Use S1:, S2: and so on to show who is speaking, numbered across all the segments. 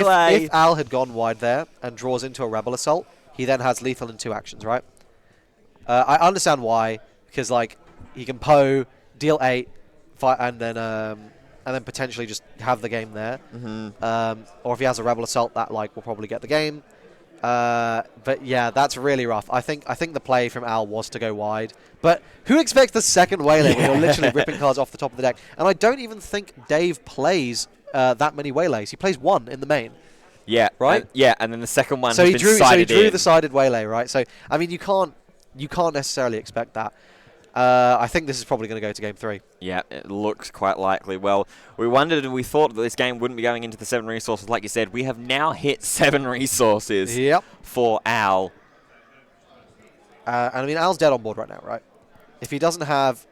S1: If Al had gone wide there and draws into a Rebel Assault, he then has lethal in 2 actions, right? I understand why, because like he can Poe, deal 8, fight, and then potentially just have the game there. Or if he has a Rebel Assault, that like will probably get the game. But yeah, that's really rough. I think the play from Al was to go wide. But who expects the second Waylay when you're literally ripping cards off the top of the deck? And I don't even think Dave plays that many Waylays. He plays 1 in the main.
S2: Yeah.
S1: Right?
S2: And then the second one
S1: So
S2: has
S1: he
S2: been
S1: drew.
S2: sided
S1: So he drew
S2: in.
S1: the sided Waylay, right? So I mean, you can't necessarily expect that. I think this is probably going to go to game 3.
S2: Yeah, it looks quite likely. Well, we wondered and we thought that this game wouldn't be going into the 7 resources. Like you said, we have now hit 7 resources for Al.
S1: And I mean, Al's dead on board right now, right? If he doesn't have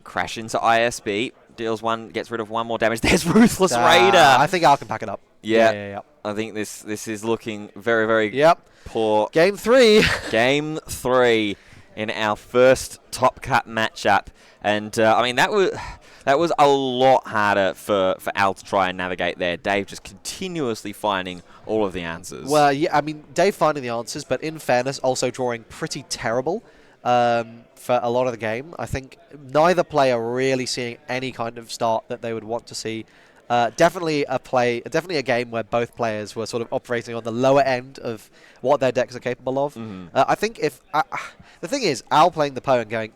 S2: Crash into ISB, deals 1, gets rid of 1 more damage. There's Ruthless Raider.
S1: I think Al can pack it up.
S2: Yeah. I think this is looking very, very poor.
S1: Game 3.
S2: Game 3 in our first top cut matchup. And, I mean, that was a lot harder for Al to try and navigate there. Dave just continuously finding all of the answers.
S1: Well, yeah, I mean, Dave finding the answers, but in fairness, also drawing pretty terrible for a lot of the game. I think neither player really seeing any kind of start that they would want to see. Definitely a game where both players were sort of operating on the lower end of what their decks are capable of. I think the thing is, Al playing the Poe and going,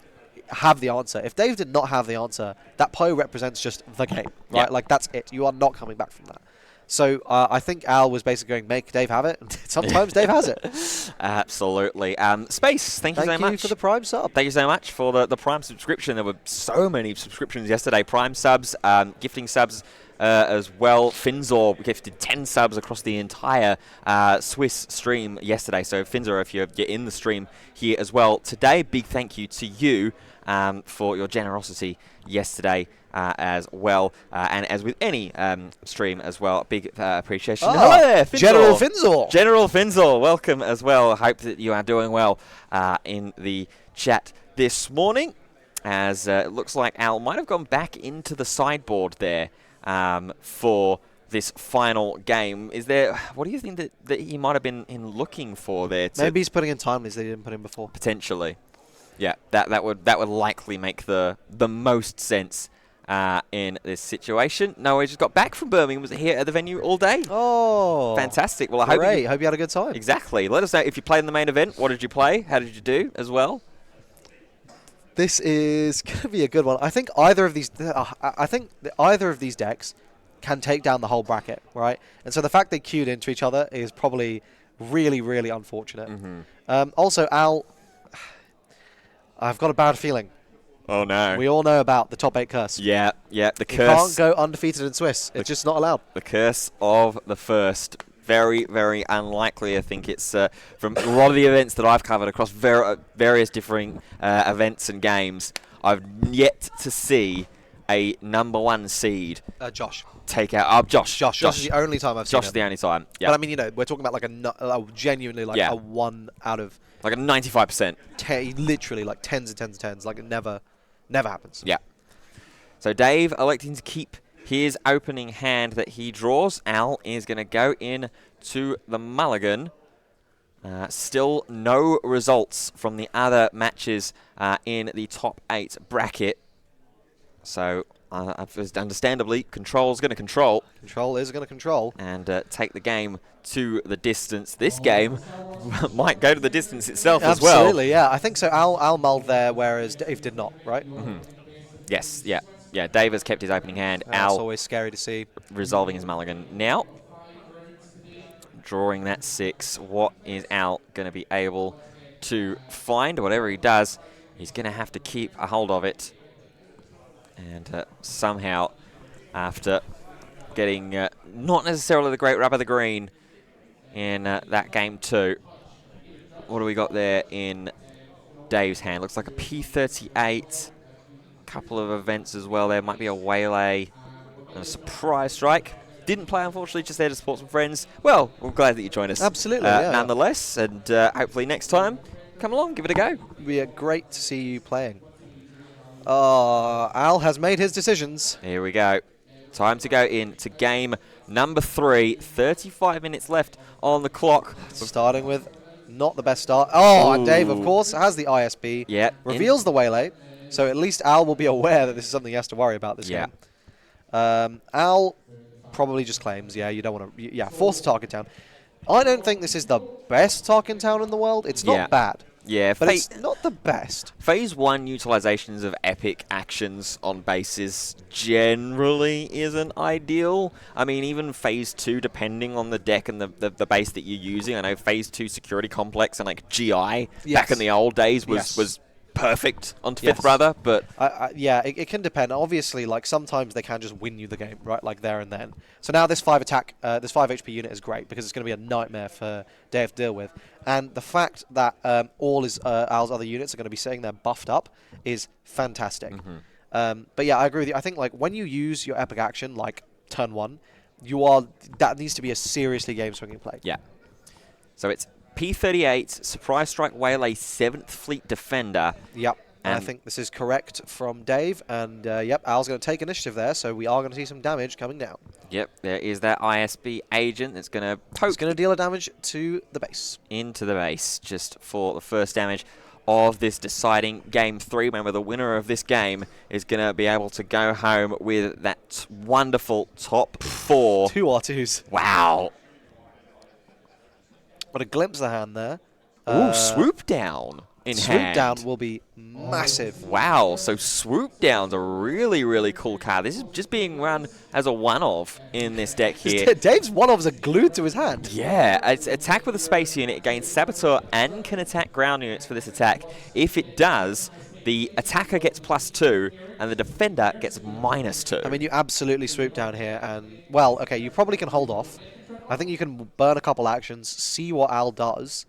S1: have the answer. If Dave did not have the answer, that Poe represents just the game, right? Like, that's it. You are not coming back from that. So I think Al was basically going, make Dave have it, and sometimes Dave has it.
S2: Absolutely. Space, thank you so much.
S1: Thank you for the Prime sub.
S2: Thank you so much for the Prime subscription. There were so many subscriptions yesterday. Prime subs, gifting subs as well. Finzor gifted 10 subs across the entire Swiss stream yesterday. So Finzor, if you're in the stream here as well today, big thank you to you for your generosity yesterday as well. And as with any stream as well, big appreciation. Hello there, Finzor.
S1: General Finzor.
S2: General Finzor, welcome as well. I hope that you are doing well in the chat this morning, as it looks like Al might have gone back into the sideboard there for this final game. What do you think that he might have been looking for there?
S1: Maybe he's putting in timelies that he didn't put in before.
S2: Potentially. Yeah, that would likely make the most sense in this situation. No, he just got back from Birmingham. Was here at the venue all day.
S1: Oh,
S2: fantastic. Well, I
S1: hope you had a good time.
S2: Exactly. Let us know if you played in the main event. What did you play? How did you do as well?
S1: This is going to be a good one. I think either of these decks can take down the whole bracket, right? And so the fact they queued into each other is probably really, really unfortunate. Also, Al, I've got a bad feeling.
S2: Oh, no.
S1: We all know about the top 8 curse.
S2: Yeah, the curse.
S1: You can't go undefeated in Swiss. It's just not allowed.
S2: The curse of the first. Very, very unlikely. I think it's from a lot of the events that I've covered across various different events and games, I've yet to see a #1 seed
S1: Josh.
S2: take out... Josh
S1: is the only time I've seen
S2: Josh is the only time. Yeah.
S1: But I mean, we're talking about like a genuinely like a 1 out of...
S2: Like a 95%.
S1: Literally like tens and tens and tens. Like it never happens.
S2: Yeah. So Dave electing to keep his opening hand that he draws. Al is going to go in to the mulligan. Still no results from the other matches in the top 8 bracket. So, understandably, Control's going to control.
S1: Control is going to control.
S2: And take the game to the distance. This game might go to the distance itself as well.
S1: Absolutely, yeah. I think so. Al mulled there, whereas Dave did not, right?
S2: Yes, yeah. Yeah, Dave has kept his opening hand.
S1: That's
S2: Al
S1: always scary to see.
S2: Resolving his mulligan. Now, drawing that 6. What is Al going to be able to find? Whatever he does, he's going to have to keep a hold of it. And somehow, after getting not necessarily the great rub of the green in that game 2, what do we got there in Dave's hand? Looks like a P38. Couple of events as well. There might be a Waylay and a Surprise Strike. Didn't play, unfortunately, just there to support some friends. Well, we're glad that you joined us.
S1: Absolutely,
S2: nonetheless, and hopefully next time, come along, give it a go.
S1: It'd be great to see you playing. Al has made his decisions.
S2: Here we go. Time to go into game Number 3, 35 minutes left on the clock.
S1: Starting with not the best start. Oh, and Dave, of
S2: Ooh.
S1: course, has the ISB.
S2: Yeah.
S1: Reveals the waylay. So at least Al will be aware that this is something he has to worry about this game. Al probably just claims, yeah, you don't want to, yeah, force the Tarkin Town. I don't think this is the best Tarkin Town in the world. It's not bad.
S2: Yeah,
S1: but it's not the best.
S2: Phase 1 utilizations of epic actions on bases generally isn't ideal. I mean, even Phase 2, depending on the deck and the base that you're using. I know Phase 2 Security Complex and like GI back in the old days was perfect on Fifth Brother, but
S1: yeah, it can depend. Obviously, like sometimes they can just win you the game, right? Like there and then. So now this 5 HP unit is great because it's going to be a nightmare for Dave to deal with. And the fact that all his Al's other units are going to be sitting there buffed up is fantastic. But yeah, I agree with you. I think like when you use your epic action, like turn 1, that needs to be a seriously game swinging play.
S2: Yeah. So it's P-38, Surprise Strike Waylay, 7th Fleet Defender.
S1: Yep, and I think this is correct from Dave. And yep, Al's going to take initiative there, so we are going to see some damage coming down.
S2: Yep, there is that ISB agent that's going to poke.
S1: It's going to deal a damage to the base.
S2: Into the base, just for the first damage of this deciding Game 3. Remember, the winner of this game is going to be able to go home with that wonderful top 4.
S1: 2 R2s.
S2: Wow.
S1: What a glimpse of the hand there.
S2: Ooh, Swoop Down in
S1: Swoop
S2: hand.
S1: Down will be massive.
S2: Wow, so Swoop Down's a really, really cool card. This is just being run as a one-of in this deck here.
S1: Dave's one-ofs are glued to his hand.
S2: Yeah, it's attack with a space unit against Saboteur and can attack ground units for this attack. If it does, the attacker gets +2 and the defender gets -2.
S1: I mean, you absolutely swoop down here and, well, okay, you probably can hold off. I think you can burn a couple actions, see what Al does,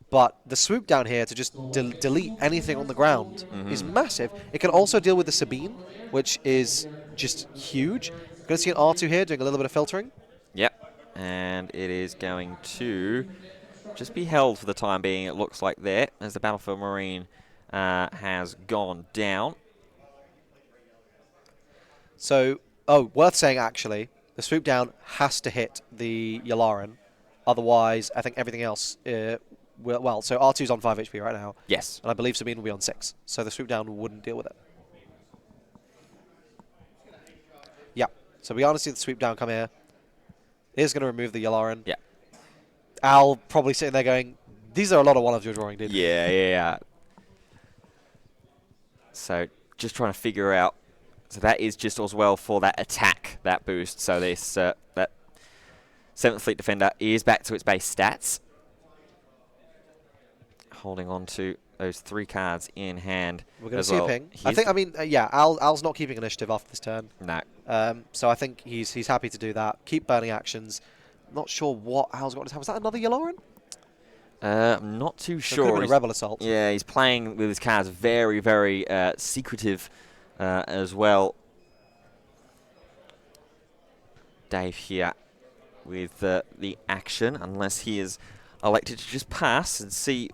S1: but the swoop down here to just delete anything on the ground is massive. It can also deal with the Sabine, which is just huge. Going to see an R2 here doing a little bit of filtering.
S2: Yep, and it is going to just be held for the time being, it looks like there, as the Battlefield Marine has gone down.
S1: So, oh, worth saying actually, the swoop down has to hit the Yularen. Otherwise, I think everything else well, so R2's on 5 HP right now.
S2: Yes.
S1: And I believe Sabine will be on 6. So the swoop down wouldn't deal with it. Yeah. So we are going to see the swoop down come here. It is going to remove the Yularen.
S2: Yeah.
S1: Al probably sitting there going, these are a lot of one-offs you're drawing, dude.
S2: Yeah. So just trying to figure out. So that is just as well for that attack, that boost. So this that 7th Fleet Defender is back to its base stats. Holding on to those 3 cards in hand.
S1: We're going to see a ping. I mean, yeah, Al's not keeping initiative after this turn.
S2: No.
S1: So I think he's happy to do that. Keep burning actions. Not sure what Al's got in his hand. Was that another Yularen?
S2: I'm not too sure.
S1: Could have been a Rebel Assault.
S2: Yeah, he's playing with his cards very, very secretive as well. Dave here with the action, unless he is elected to just pass and see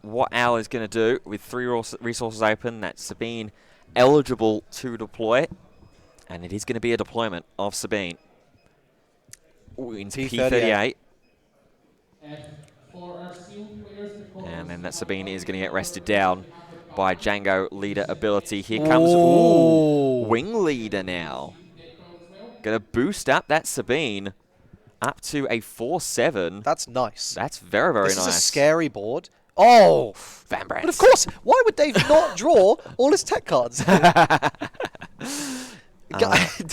S2: what Al is going to do with 3 resources open. That's Sabine eligible to deploy, and it is going to be a deployment of Sabine. Into P-38. And then that Sabine is going to get rested down by Django Leader ability. Here comes Wing Leader now. Going to boost up that Sabine up to a 4/7.
S1: That's nice.
S2: That's very, very nice.
S1: This is a scary board. Oh!
S2: Van Brandt.
S1: But of course, why would Dave not draw all his tech cards?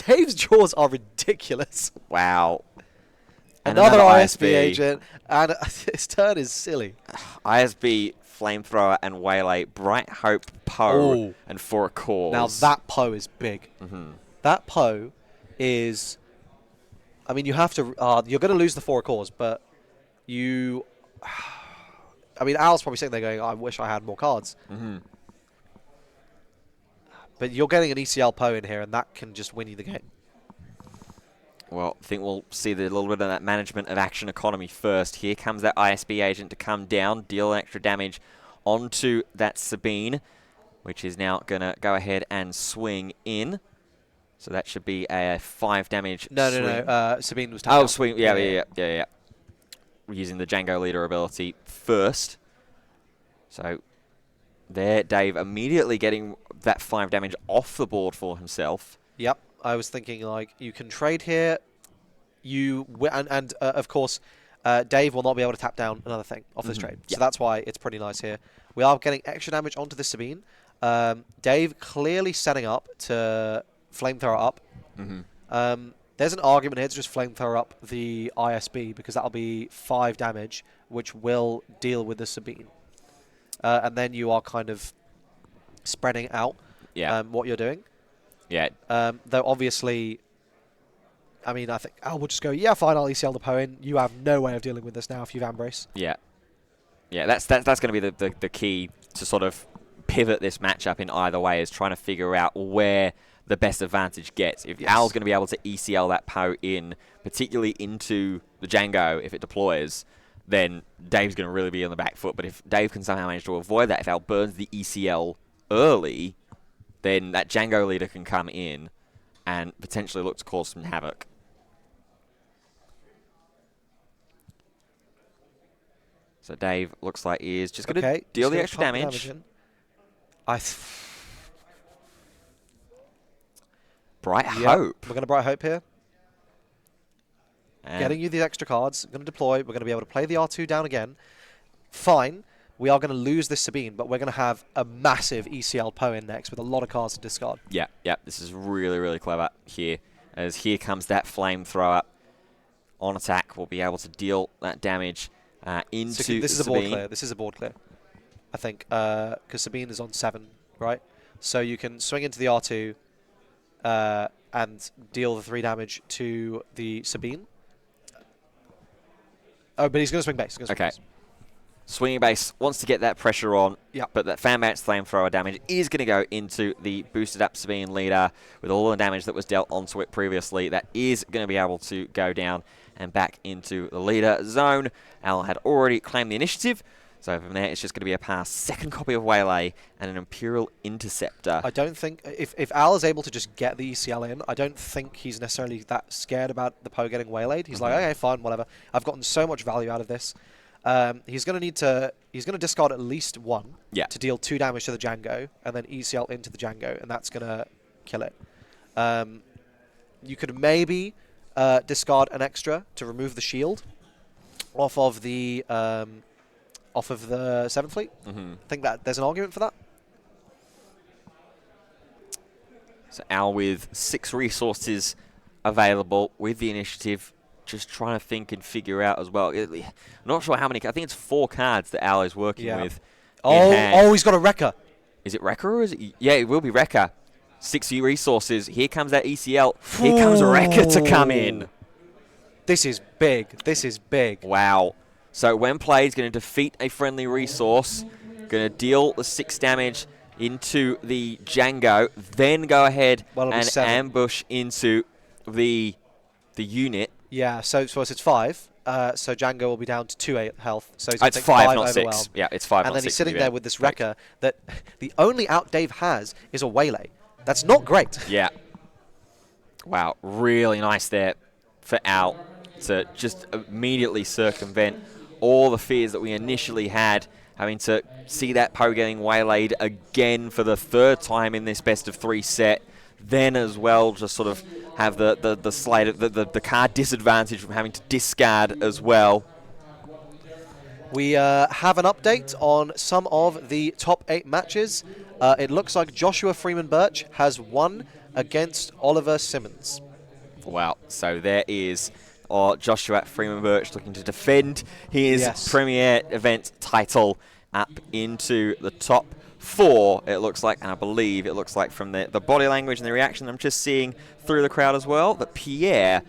S1: Dave's draws are ridiculous.
S2: Wow. And
S1: another ISB agent, and his turn is silly.
S2: ISB, Flamethrower, and Waylay, Bright Hope, Poe, and For a Cause.
S1: Now that Poe is big. That Poe is... I mean, you have to... you're going to lose the For a Cause, but you... I mean, Al's probably sitting there going, I wish I had more cards. But you're getting an ECL Poe in here, and that can just win you the game.
S2: Well, I think we'll see a little bit of that management of action economy first. Here comes that ISB agent to come down, deal extra damage onto that Sabine, which is now going to go ahead and swing in. So that should be a 5 damage
S1: No,
S2: swing.
S1: no. Sabine was tapped
S2: Oh,
S1: out.
S2: swing. Yeah. We're using the Django leader ability first. So there, Dave immediately getting that 5 damage off the board for himself.
S1: Yep. I was thinking, like, you can trade here. Of course, Dave will not be able to tap down another thing off this trade. So that's why it's pretty nice here. We are getting extra damage onto the Sabine. Dave clearly setting up to flamethrower up. There's an argument here to just flamethrower up the ISB because that'll be 5 damage, which will deal with the Sabine. And then you are kind of spreading out what you're doing.
S2: Yeah.
S1: Though obviously, I mean, I think Al will just go, yeah, fine, I'll ECL the Poen. You have no way of dealing with this now if you've Embrace.
S2: Yeah. Yeah, that's going to be the key to sort of pivot this matchup in either way, is trying to figure out where the best advantage gets. If Al's going to be able to ECL that Poe in, particularly into the Django if it deploys, then Dave's going to really be on the back foot. But if Dave can somehow manage to avoid that, if Al burns the ECL early, then that Django leader can come in and potentially look to cause some havoc. So Dave looks like he is just going to deal the extra damage. Bright Hope.
S1: We're going to Bright Hope here.
S2: And
S1: getting you these extra cards. Going to deploy. We're going to be able to play the R2 down again. Fine. We are going to lose this Sabine, but we're going to have a massive ECL Poen next with a lot of cards to discard.
S2: Yeah. This is really, really clever here. As here comes that flamethrower. On attack, we'll be able to deal that damage into
S1: Sabine. This is a board clear. I think, because Sabine is on 7, right? So you can swing into the R2 and deal the 3 damage to the Sabine. Oh, but he's going to swing base.
S2: Swinging base wants to get that pressure on,
S1: yeah.
S2: But that Fanbat's flamethrower damage is going to go into the boosted up Sabine leader with all the damage that was dealt onto it previously. That is going to be able to go down and back into the leader zone. Al had already claimed the initiative, so from there it's just going to be a pass. Second copy of Waylay and an Imperial Interceptor.
S1: I don't think, if Al is able to just get the ECL in, I don't think he's necessarily that scared about the Poe getting waylaid. He's like, okay, fine, whatever. I've gotten so much value out of this. He's going to discard at least 1 to deal 2 damage to the Django, and then ECL into the Django, and that's going to kill it. You could maybe discard an extra to remove the shield off of the 7th Fleet. I think that there's an argument for that.
S2: So Al with 6 resources available with the initiative. Just trying to think and figure out as well. I'm not sure how many. I think it's 4 cards that Al is working with.
S1: He's got a Wrecker.
S2: Is it Wrecker or is it? Yeah, it will be Wrecker. 6 resources. Here comes that ECL. Here comes Wrecker to come in.
S1: This is big.
S2: Wow. So when played, he's going to defeat a friendly resource. Going to deal the 6 damage into the Django. Then go ahead and ambush into the unit.
S1: Yeah, so it's 5. So Django will be down to 2 health. So he's
S2: it's 5, not 6. Yeah, it's 5,
S1: and then he's sitting there with this Wrecker that the only out Dave has is a Waylay. That's not great.
S2: Yeah. Wow, really nice there for Al to just immediately circumvent all the fears that we initially had, having to see that Poe getting waylaid again for the 3rd time in this best of 3 set. Then as well, just sort of have the card disadvantage from having to discard as well.
S1: We have an update on some of the top 8 matches. It looks like Joshua Freeman Birch has won against Oliver Simmons.
S2: Wow, so there is Joshua Freeman Birch looking to defend his premier event title up into the top 4, it looks like, and I believe it looks like from the body language and the reaction I'm just seeing through the crowd as well, that Pierre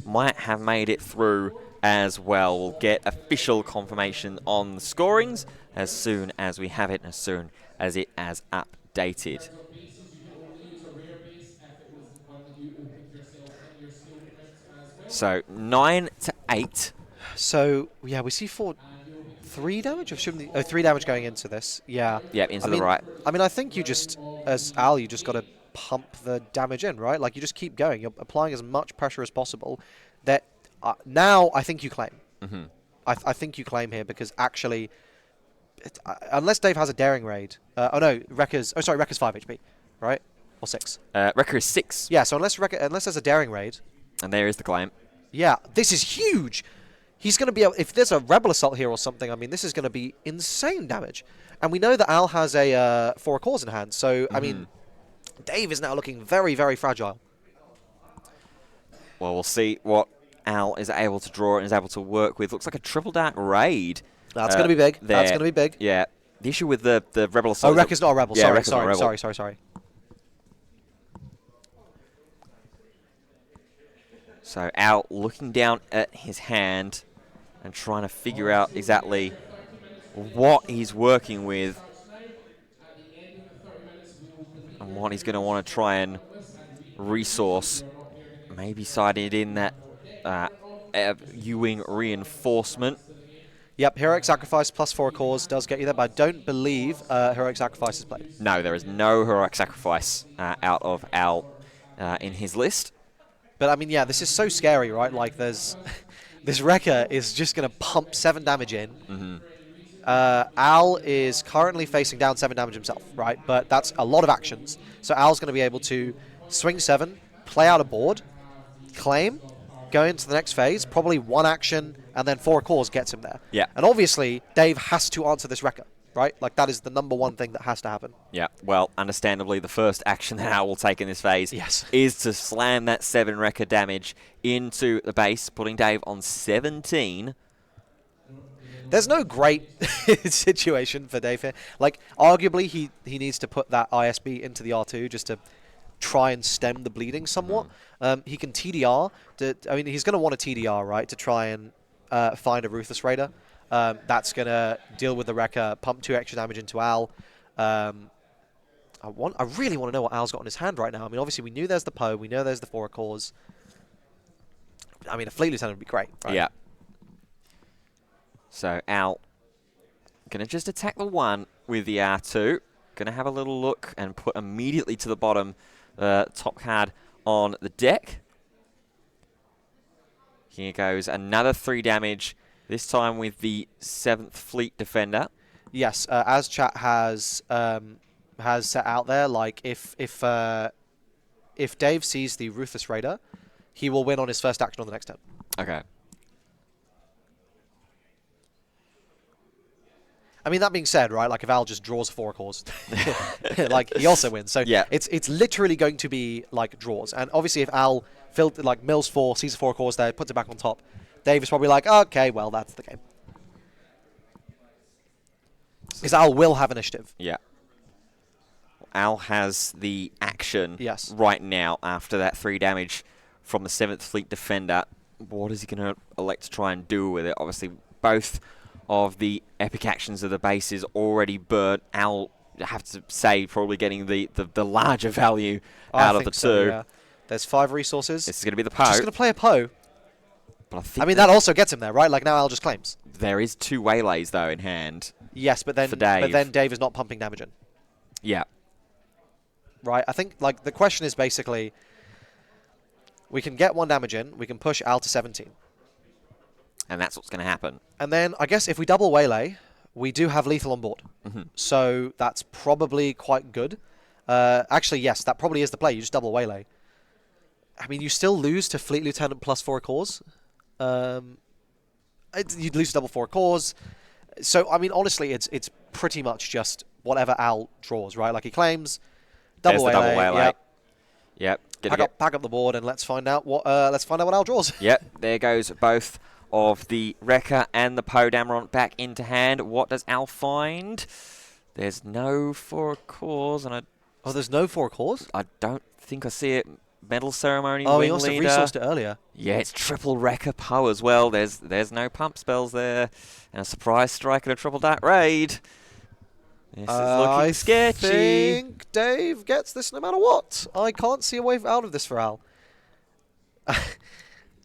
S2: might have made it through as well. We'll get official confirmation on the scorings as soon as we have it, as soon as it has updated. So 9-8.
S1: So yeah, we see 3 damage. Or shouldn't 3 damage going into this. Yeah.
S2: Yeah, into the right.
S1: I mean, I think you just, as Al, you just got to pump the damage in, right? Like, you just keep going. You're applying as much pressure as possible. That now I think you claim.
S2: Mm-hmm.
S1: I think you claim here because actually, unless Dave has a daring raid. Oh no, Rekka's 5 HP, right? Or 6.
S2: Rekka is 6.
S1: Yeah, so unless there's a daring raid.
S2: And there is the claim.
S1: Yeah, this is huge. He's going to be able, if there's a Rebel Assault here or something, I mean, this is going to be insane damage. And we know that Al has a 4 cores in hand, so, I mean, Dave is now looking very, very fragile.
S2: Well, we'll see what Al is able to draw and is able to work with. Looks like a triple dark raid.
S1: That's going to be big.
S2: There.
S1: That's going to be big.
S2: Yeah. The issue with the Rebel Assault...
S1: Oh, Rekka's not a Rebel.
S2: Yeah,
S1: Sorry.
S2: So Al looking down at his hand and trying to figure out exactly what he's working with and what he's going to want to try and resource. Maybe siding it in that U-Wing reinforcement.
S1: Yep, Heroic Sacrifice plus 4 cores does get you there, but I don't believe Heroic Sacrifice is played.
S2: No, there is no Heroic Sacrifice out of Al in his list.
S1: But, I mean, yeah, this is so scary, right? Like, there's... this Rekka is just going to pump 7 damage in.
S2: Mm-hmm.
S1: Al is currently facing down 7 damage himself, right? But that's a lot of actions. So Al's going to be able to swing 7, play out a board, claim, go into the next phase, probably 1 action, and then 4 cores gets him there.
S2: Yeah.
S1: And obviously, Dave has to answer this Rekka, right? Like, that is the #1 thing that has to happen.
S2: Yeah, well, understandably, the first action that Al will take in this phase is to slam that 7 Rekka damage into the base, putting Dave on 17.
S1: There's no great situation for Dave here. Like, arguably, he needs to put that ISB into the R2 just to try and stem the bleeding somewhat. He can TDR. I mean, he's going to want a TDR, right, to try and find a Ruthless Raider. That's going to deal with the Rekka, pump 2 extra damage into Al. I really want to know what Al's got in his hand right now. I mean, obviously, we knew there's the Poe. We know there's the 4 cores. I mean, a Fleet Lieutenant would be great, right?
S2: Yeah. So Al going to just attack the 1 with the R2. Going to have a little look and put immediately to the bottom top card on the deck. Here goes another 3 damage, this time with the 7th Fleet Defender.
S1: Yes, as chat has set out there, like if Dave sees the Ruthless Raider, he will win on his first action on the next turn.
S2: Okay.
S1: I mean, that being said, right, like if Al just draws 4 cores, like he also wins. So
S2: yeah.
S1: It's literally going to be like draws. And obviously if Al mills 4, sees 4 cores there, puts it back on top, Dave is probably like, okay, well, that's the game. Because Al will have initiative.
S2: Yeah. Al has the action
S1: yes.
S2: right now after that 3 damage from the 7th Fleet Defender. What is he going to elect to try and do with it? Obviously, both of the epic actions of the base is already burnt. Al, I have to say, probably getting the larger value out of the 2.
S1: So, yeah. There's 5 resources.
S2: This is going to be the Poe.
S1: Just going to play a Poe.
S2: But I
S1: mean, that also gets him there, right? Like, now Al just claims.
S2: There is 2 waylays, though, in hand.
S1: Yes, but then Dave is not pumping damage in.
S2: Yeah.
S1: Right? I think, like, the question is basically, we can get 1 damage in, we can push Al to 17.
S2: And that's what's going to happen.
S1: And then, I guess, if we double waylay, we do have lethal on board.
S2: Mm-hmm.
S1: So that's probably quite good. Actually, yes, that probably is the play. You just double waylay. I mean, you still lose to Fleet Lieutenant plus 4 cores. You'd lose to double 4 cores. So, I mean, honestly, it's pretty much just whatever Al draws, right? Like, he claims, double waylay.
S2: Yep.
S1: Pack up the board, and let's find out what Al draws.
S2: Yep, there goes both of the Rekka and the Poe Dameron back into hand. What does Al find? There's no 4 cores, and
S1: there's no 4 cores?
S2: I don't think I see it. Medal Ceremony,
S1: Oh,
S2: Wing
S1: he must have
S2: Leader.
S1: resourced it earlier.
S2: Yeah, it's triple Rekka Poe as well. There's no pump spells there. And a surprise strike and a triple dark raid. This is looking sketchy.
S1: I think Dave gets this no matter what. I can't see a way out of this for Al.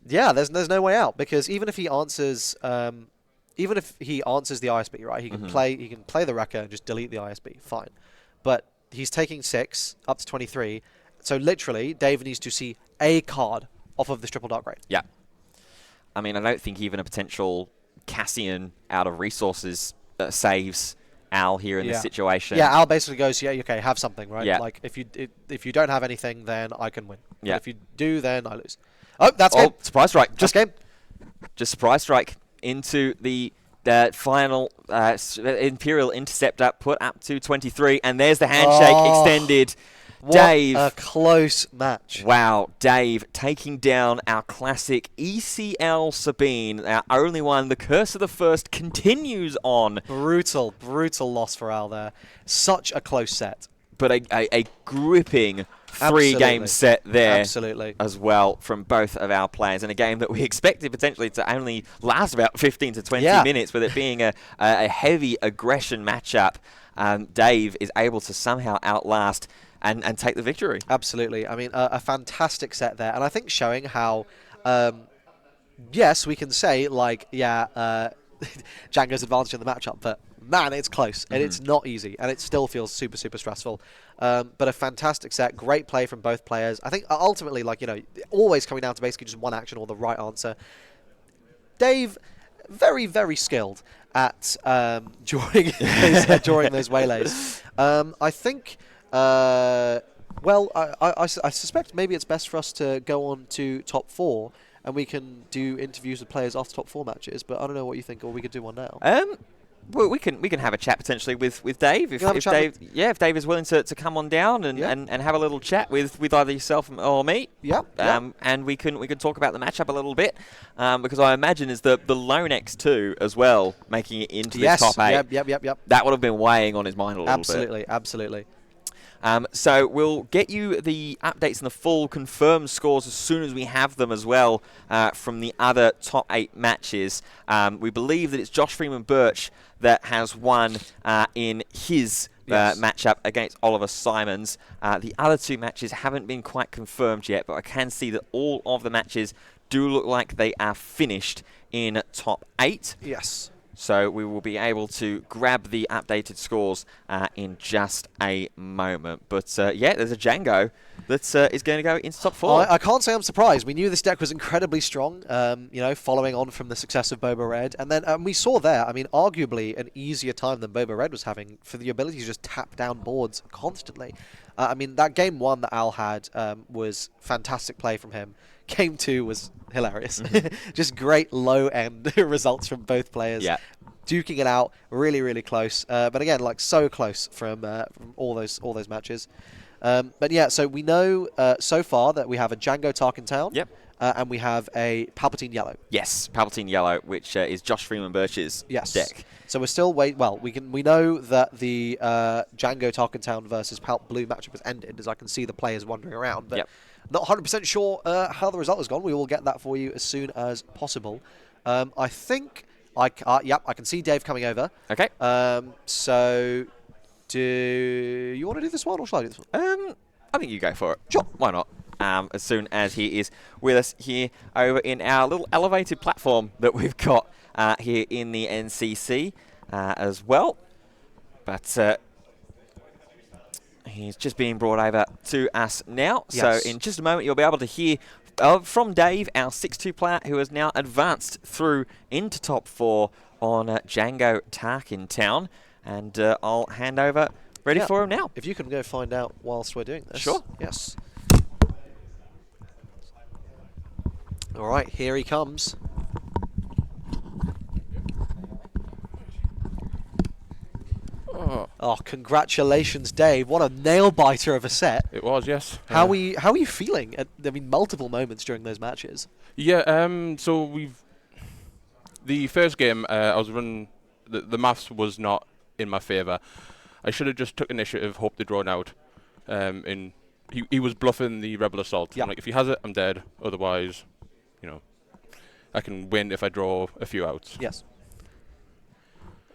S1: Yeah, there's no way out, because even if he answers the ISB, right, he can play the Rekka and just delete the ISB, fine. But he's taking 6 up to 23, So literally, Dave needs to see a card off of this triple dark raid.
S2: Yeah. I mean, I don't think even a potential Cassian out of resources saves Al here in this situation.
S1: Yeah, Al basically goes, yeah, okay, have something, right?
S2: Yeah.
S1: Like, if you don't have anything, then I can win.
S2: Yeah.
S1: But if you do, then I lose. Oh, that's game.
S2: Surprise strike.
S1: Just game.
S2: Just surprise strike into the final Imperial Interceptor, put up to 23, and there's the handshake extended.
S1: What
S2: Dave.
S1: a close match.
S2: Wow, Dave taking down our classic ECL Sabine, our only one. The curse of the first continues on.
S1: Brutal loss for Al there. Such a close set.
S2: But a gripping three-game set there as well from both of our players, in a game that we expected potentially to only last about 15 to 20 minutes, with it being a heavy aggression matchup. Dave is able to somehow outlast and take the victory.
S1: Absolutely. I mean, a fantastic set there. And I think showing how, yes, we can say, like, Django's advantage in the matchup, but man, it's close. And it's not easy. And it still feels super, super stressful. But a fantastic set. Great play from both players. I think ultimately, like, always coming down to basically just one action or the right answer. Dave, very, very skilled at during those waylays. I think... I suspect maybe it's best for us to go on to top 4, and we can do interviews with players after top 4 matches. But I don't know what you think, or we could do one now.
S2: Well, we can have a chat potentially with Dave if Dave is willing to come on down and have a little chat with either yourself or me. And we can talk about the matchup a little bit, because I imagine is the Lone X2 as well making it into the top 8.
S1: Yep.
S2: That would have been weighing on his mind a little bit.
S1: Absolutely.
S2: So we'll get you the updates and the full confirmed scores as soon as we have them as well from the other top 8 matches. We believe that it's Josh Freeman Birch that has won in his matchup against Oliver Simons. The other 2 matches haven't been quite confirmed yet, but I can see that all of the matches do look like they are finished in top 8.
S1: Yes.
S2: So we will be able to grab the updated scores in just a moment. But there's a Django that is going to go into top 4.
S1: I can't say I'm surprised. We knew this deck was incredibly strong, following on from the success of Boba Red. And then we saw there, I mean, arguably an easier time than Boba Red was having for the ability to just tap down boards constantly. I mean, that game 1 that Al had was fantastic play from him. Game 2 was hilarious. Just great low-end results from both players.
S2: Yeah.
S1: Duking it out, really, really close. But again, like, so close from all those matches. So we know so far that we have a Django Tarkin Town.
S2: Yep.
S1: And we have a Palpatine Yellow.
S2: Yes, Palpatine Yellow, which is Josh Freeman Birch's deck.
S1: So we're still we know that the Django Tarkin Town versus Palp Blue matchup has ended, as I can see the players wandering around. But not 100% sure how the result has gone. We will get that for you as soon as possible. I think I can see Dave coming over.
S2: Okay.
S1: So do you want to do this one, or shall I do this one?
S2: I think you go for it.
S1: Sure.
S2: Why not? As soon as he is with us here over in our little elevated platform that we've got here in the NCC as well. But he's just being brought over to us now.
S1: Yes.
S2: So in just a moment, you'll be able to hear from Dave, our 6-2 player, who has now advanced through into top 4 on Django Tarkin Town. And I'll hand over ready for him now.
S1: If you can go find out whilst we're doing this.
S2: Sure.
S1: Yes. All right, here he comes. Oh, congratulations, Dave! What a nail biter of a set.
S3: It was, yes.
S1: How are you feeling? Multiple moments during those matches.
S3: Yeah. So the first game, I was running. The maths was not in my favour. I should have just took initiative, hoped to draw it out. He was bluffing the Rebel Assault.
S1: Yeah.
S3: I'm like, if he has it, I'm dead. Otherwise, I can win if I draw a few outs.
S1: Yes.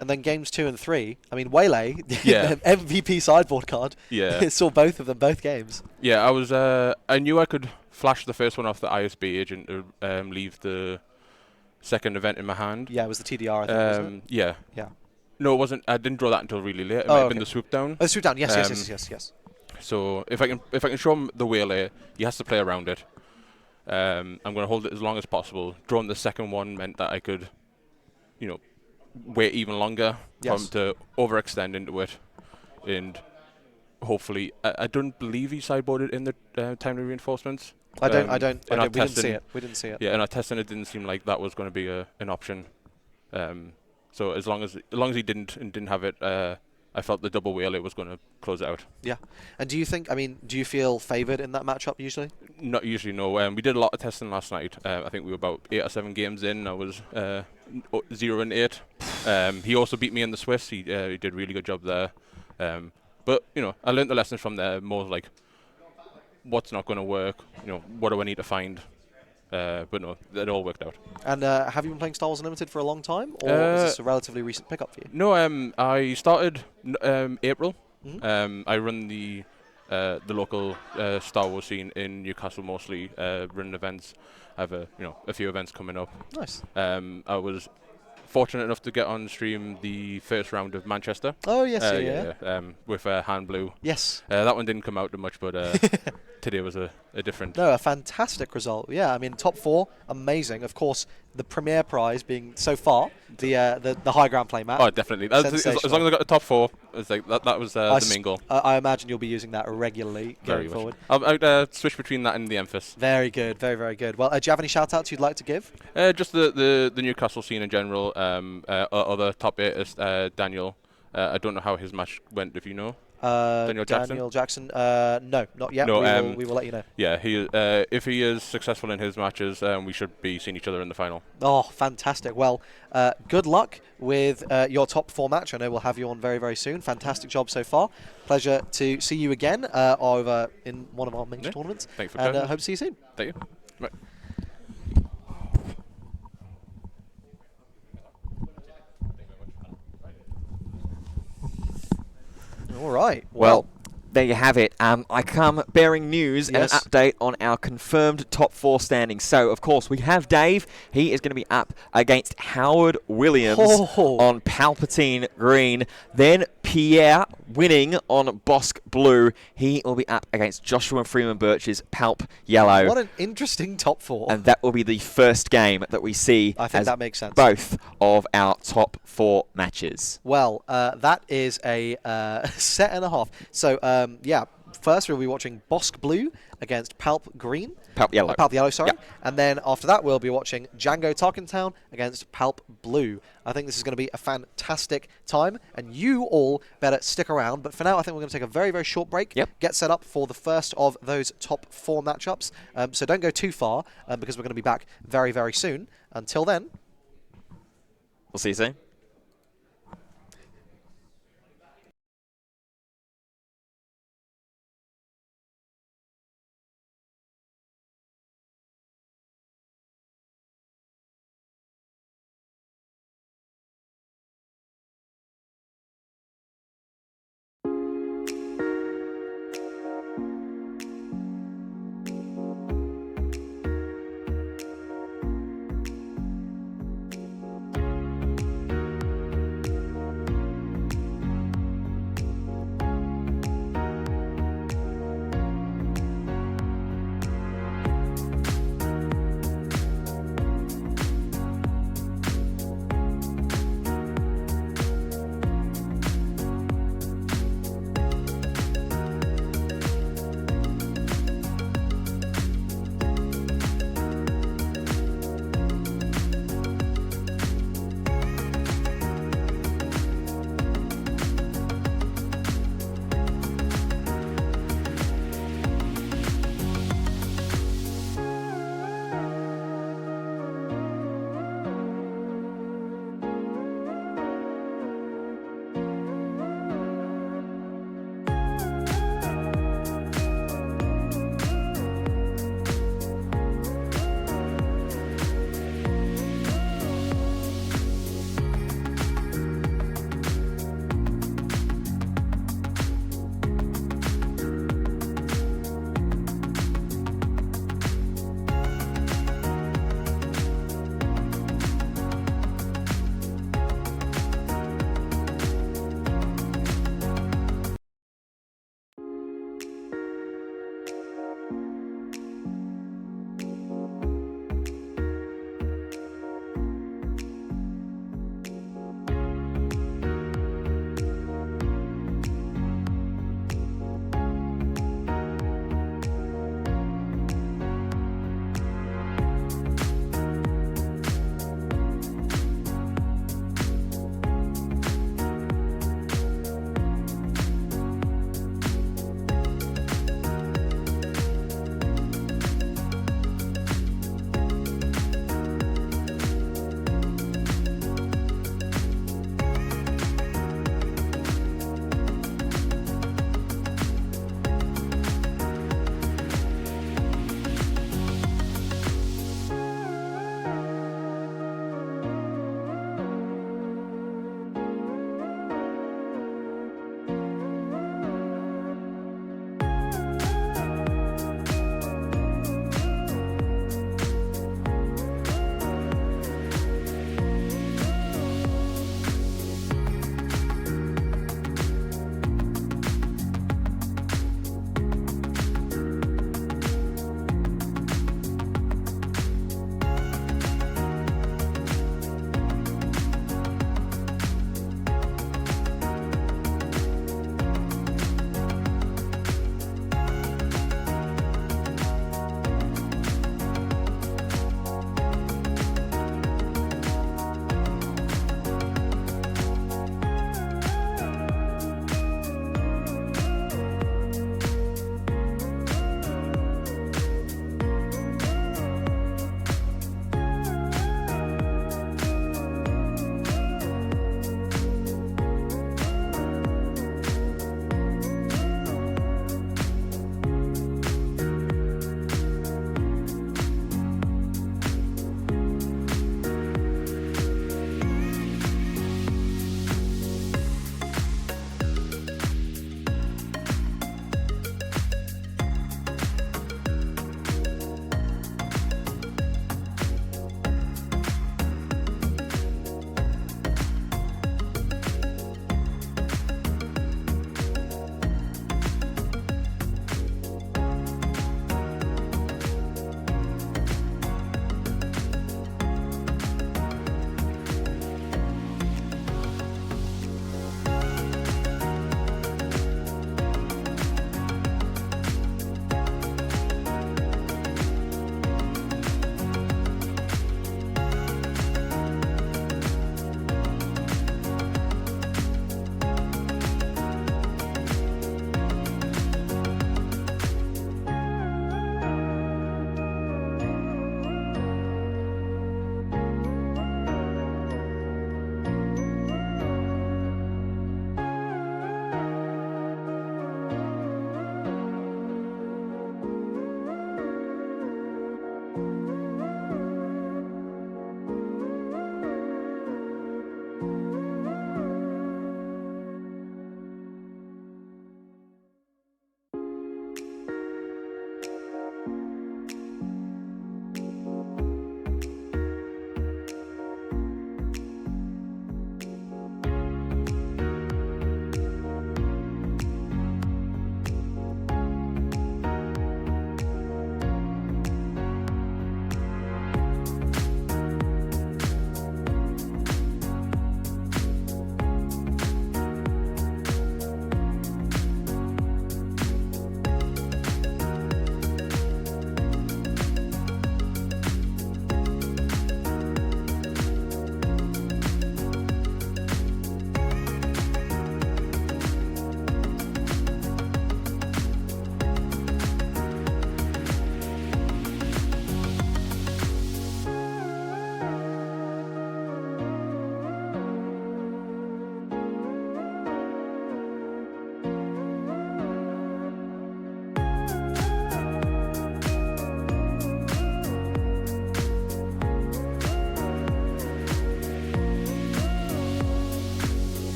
S1: And then games 2 and 3, I mean, Waylay,
S3: Yeah.
S1: the MVP sideboard card,
S3: Yeah.
S1: saw both of them, both games.
S3: Yeah, I knew I could flash the first one off the ISB agent to leave the second event in my hand.
S1: Yeah, it was the TDR, I think, wasn't it?
S3: Yeah.
S1: Yeah.
S3: No, it wasn't. I didn't draw that until really late. It might have been the swoop down.
S1: Oh, the swoop down, yes.
S3: So if I can show him the waylay, he has to play around it. I'm going to hold it as long as possible. Drawing the second one meant that I could, wait even longer for him to overextend into it, and hopefully, I don't believe he sideboarded in the timely reinforcements.
S1: I don't. We didn't see it.
S3: Yeah, in our testing, it didn't seem like that was going to be an option. So as long as he didn't have it, I felt the double wheel it was going to close it out.
S1: Yeah. And do you feel favoured in that matchup usually?
S3: Not usually, no. We did a lot of testing last night. I think we were about 8 or 7 games in. I was 0-8. He also beat me in the Swiss. He did a really good job there. But I learned the lessons from there. More like what's not going to work. What do I need to find? But no, it all worked out.
S1: And have you been playing Star Wars Unlimited for a long time, or is this a relatively recent pickup for you?
S3: No, I started April.
S1: Mm-hmm.
S3: I run the local Star Wars scene in Newcastle mostly, running events. I have a few events coming up.
S1: Nice.
S3: I was fortunate enough to get on stream the first round of Manchester.
S1: Oh yes,
S3: with Han Blue.
S1: Yes.
S3: That one didn't come out too much, but today was a different.
S1: No, a fantastic result. Yeah, I mean top 4, amazing. Of course, the premier prize being so far the high ground play map.
S3: Oh, definitely. As long as I got the top 4, it's like that was the main goal.
S1: I imagine you'll be using that regularly going forward.
S3: I'll switch between that and the Emphas.
S1: Very good, very very good. Well, do you have any shout outs you'd like to give?
S3: Just the Newcastle scene in general. Other top 8 is Daniel. I don't know how his match went, if you know. Daniel
S1: Jackson. No, not yet.
S3: No,
S1: we will let you know.
S3: Yeah, if he is successful in his matches, we should be seeing each other in the final.
S1: Oh, fantastic. Well, good luck with your top 4 match. I know we'll have you on very, very soon. Fantastic job so far. Pleasure to see you again over in one of our major tournaments.
S3: Thanks for
S1: coming.
S3: coming.
S1: Hope to see you soon.
S3: Thank you. Right.
S1: All right.
S2: Well, there you have it. I come bearing news and an update on our confirmed top 4 standings. So, of course, we have Dave. He is going to be up against Howard Williams on Palpatine Green. Then Pierre winning on Bosk Blue. He will be up against Joshua Freeman Birch's Palp Yellow.
S1: What an interesting top 4.
S2: And that will be the first game that we see.
S1: I think that makes sense.
S2: Both of our top 4 matches.
S1: Well, that is a set and a half. So, first we'll be watching Bosk Blue against Palp Green.
S2: Palp Yellow.
S1: Palp Yellow, sorry.
S2: Yep.
S1: And then after that, we'll be watching Django Tarkentown against Palp Blue. I think this is going to be a fantastic time, and you all better stick around. But for now, I think we're going to take a very, very short break, get set up for the first of those top 4 matchups. So don't go too far, because we're going to be back very, very soon. Until then,
S2: we'll see you soon.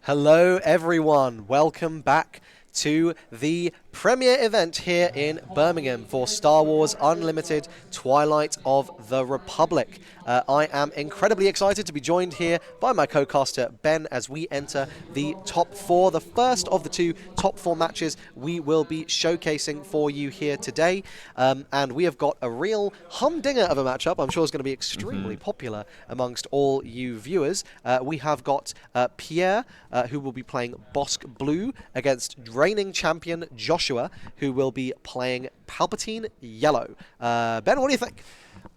S1: Hello, everyone. Welcome back to the premiere event here in Birmingham for Star Wars Unlimited Twilight of the Republic. I am incredibly excited to be joined here by my co-caster Ben as we enter the top 4, the first of the 2 top 4 matches we will be showcasing for you here today. And we have got a real humdinger of a matchup. I'm sure it's going to be extremely popular amongst all you viewers. We have got Pierre, who will be playing Bosk Blue against reigning champion Joshua, who will be playing Palpatine Yellow. Ben, what do you think?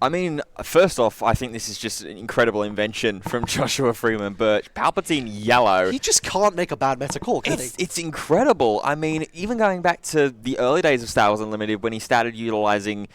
S2: I mean, first off, I think this is just an incredible invention from Joshua Freeman Birch. Palpatine Yellow.
S1: He just can't make a bad meta call, can he?
S2: It's incredible. I mean, even going back to the early days of Star Wars Unlimited when he started utilizing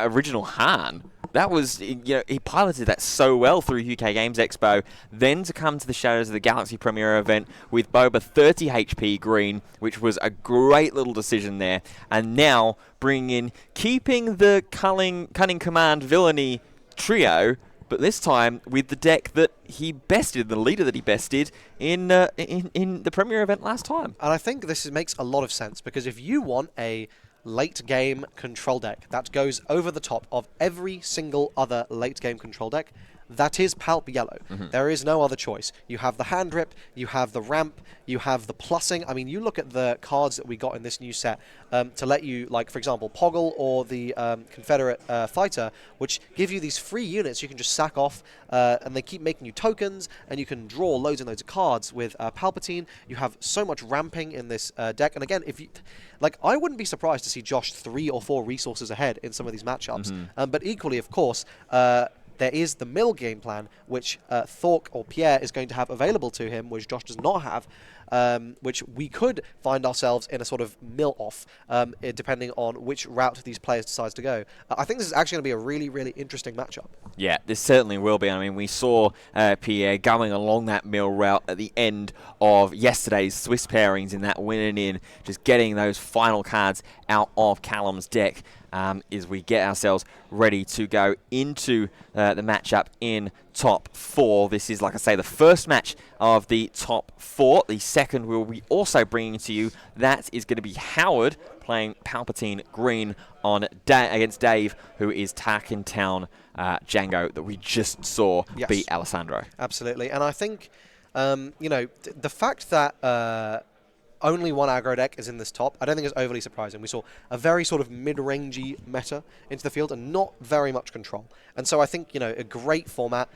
S2: original Han, that was, he piloted that so well through UK Games Expo. Then to come to the Shadows of the Galaxy premiere event with Boba 30 HP green, which was a great little decision there. And now bringing in, keeping the Cunning Command Villainy trio, but this time with the deck that he bested, the leader that he bested in the premiere event last time.
S1: And I think this makes a lot of sense, because if you want a late game control deck that goes over the top of every single other late game control deck, that is Palp Yellow. There is no other choice. You have the hand rip, you have the ramp, you have the plussing. I mean, you look at the cards that we got in this new set to let you, like, for example, Poggle or the Confederate Fighter, which give you these free units you can just sack off, and they keep making you tokens, and you can draw loads and loads of cards with Palpatine. You have so much ramping in this deck. And again, if you... Like, I wouldn't be surprised to see Josh 3 or 4 resources ahead in some of these matchups. But equally, of course, there is the mill game plan, which Thork or Pierre is going to have available to him, which Josh does not have, which we could find ourselves in a sort of mill-off, depending on which route these players decide to go. I think this is actually going to be a really, really interesting matchup.
S2: Yeah, this certainly will be. I mean, we saw Pierre going along that mill route at the end of yesterday's Swiss pairings in that win and in, just getting those final cards out of Callum's deck. As we get ourselves ready to go into the matchup in top 4. This is, like I say, the first match of the top 4. The second we'll be also bringing to you. That is going to be Howard playing Palpatine Green on against Dave, who is Tarkin Town Django that we just saw beat Alessandro.
S1: Absolutely. And I think, the fact that... only one aggro deck is in this top, I don't think it's overly surprising. We saw a very sort of mid-rangey meta into the field and not very much control. And so I think, a great format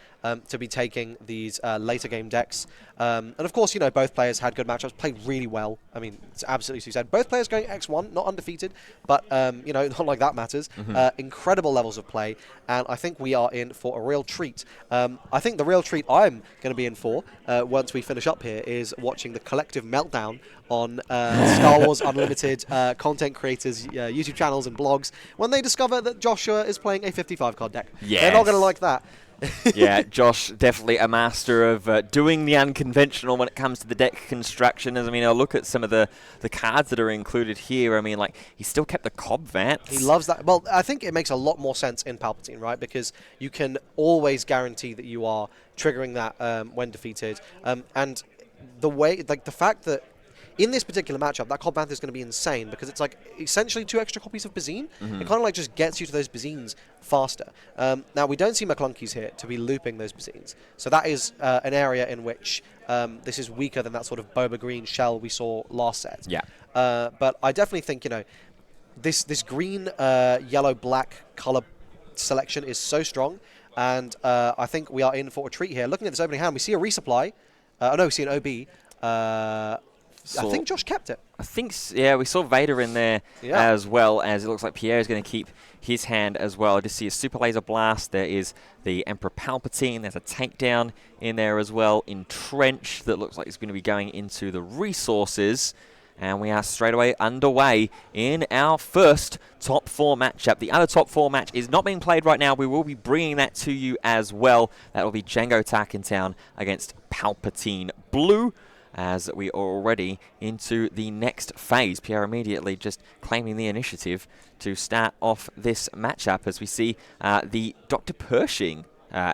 S1: to be taking these later game decks. And of course, both players had good matchups, played really well. I mean, it's absolutely suicide. Both players going X1, not undefeated, but, not like that matters. Incredible levels of play, and I think we are in for a real treat. I think the real treat I'm going to be in for, once we finish up here, is watching the collective meltdown on Star Wars Unlimited content creators' YouTube channels and blogs when they discover that Joshua is playing a 55 card deck.
S2: Yes.
S1: They're not going to like that.
S2: Yeah, Josh, definitely a master of doing the unconventional when it comes to the deck construction. As I mean, I'll look at some of the cards that are included here. I mean, like, he still kept the Cobb Vance.
S1: He loves that. Well, I think it makes a lot more sense in Palpatine, right? Because you can always guarantee that you are triggering that when defeated. And the way, like, the fact that in this particular matchup, that Cobb Vance is going to be insane because it's like essentially 2 extra copies of Bazine. It kind of like just gets you to those Bazines faster. Now, we don't see McClunkies here to be looping those Bazines. So that is an area in which this is weaker than that sort of Boba Green shell we saw last set.
S2: Yeah.
S1: But I definitely think, this green, yellow, black color selection is so strong. And I think we are in for a treat here. Looking at this opening hand, we see a resupply. We see an OB. I think Josh kept it.
S2: I think, yeah, we saw Vader in there as well, as it looks like Pierre is going to keep his hand as well. I just see a Super Laser Blast. There is the Emperor Palpatine. There's a takedown in there as well. Entrench that looks like it's going to be going into the resources. And we are straight away underway in our first top 4 matchup. The other top 4 match is not being played right now. We will be bringing that to you as well. That will be Django Tarkin Town against Palpatine Blue, as we are already into the next phase. Pierre immediately just claiming the initiative to start off this matchup as we see the Dr. Pershing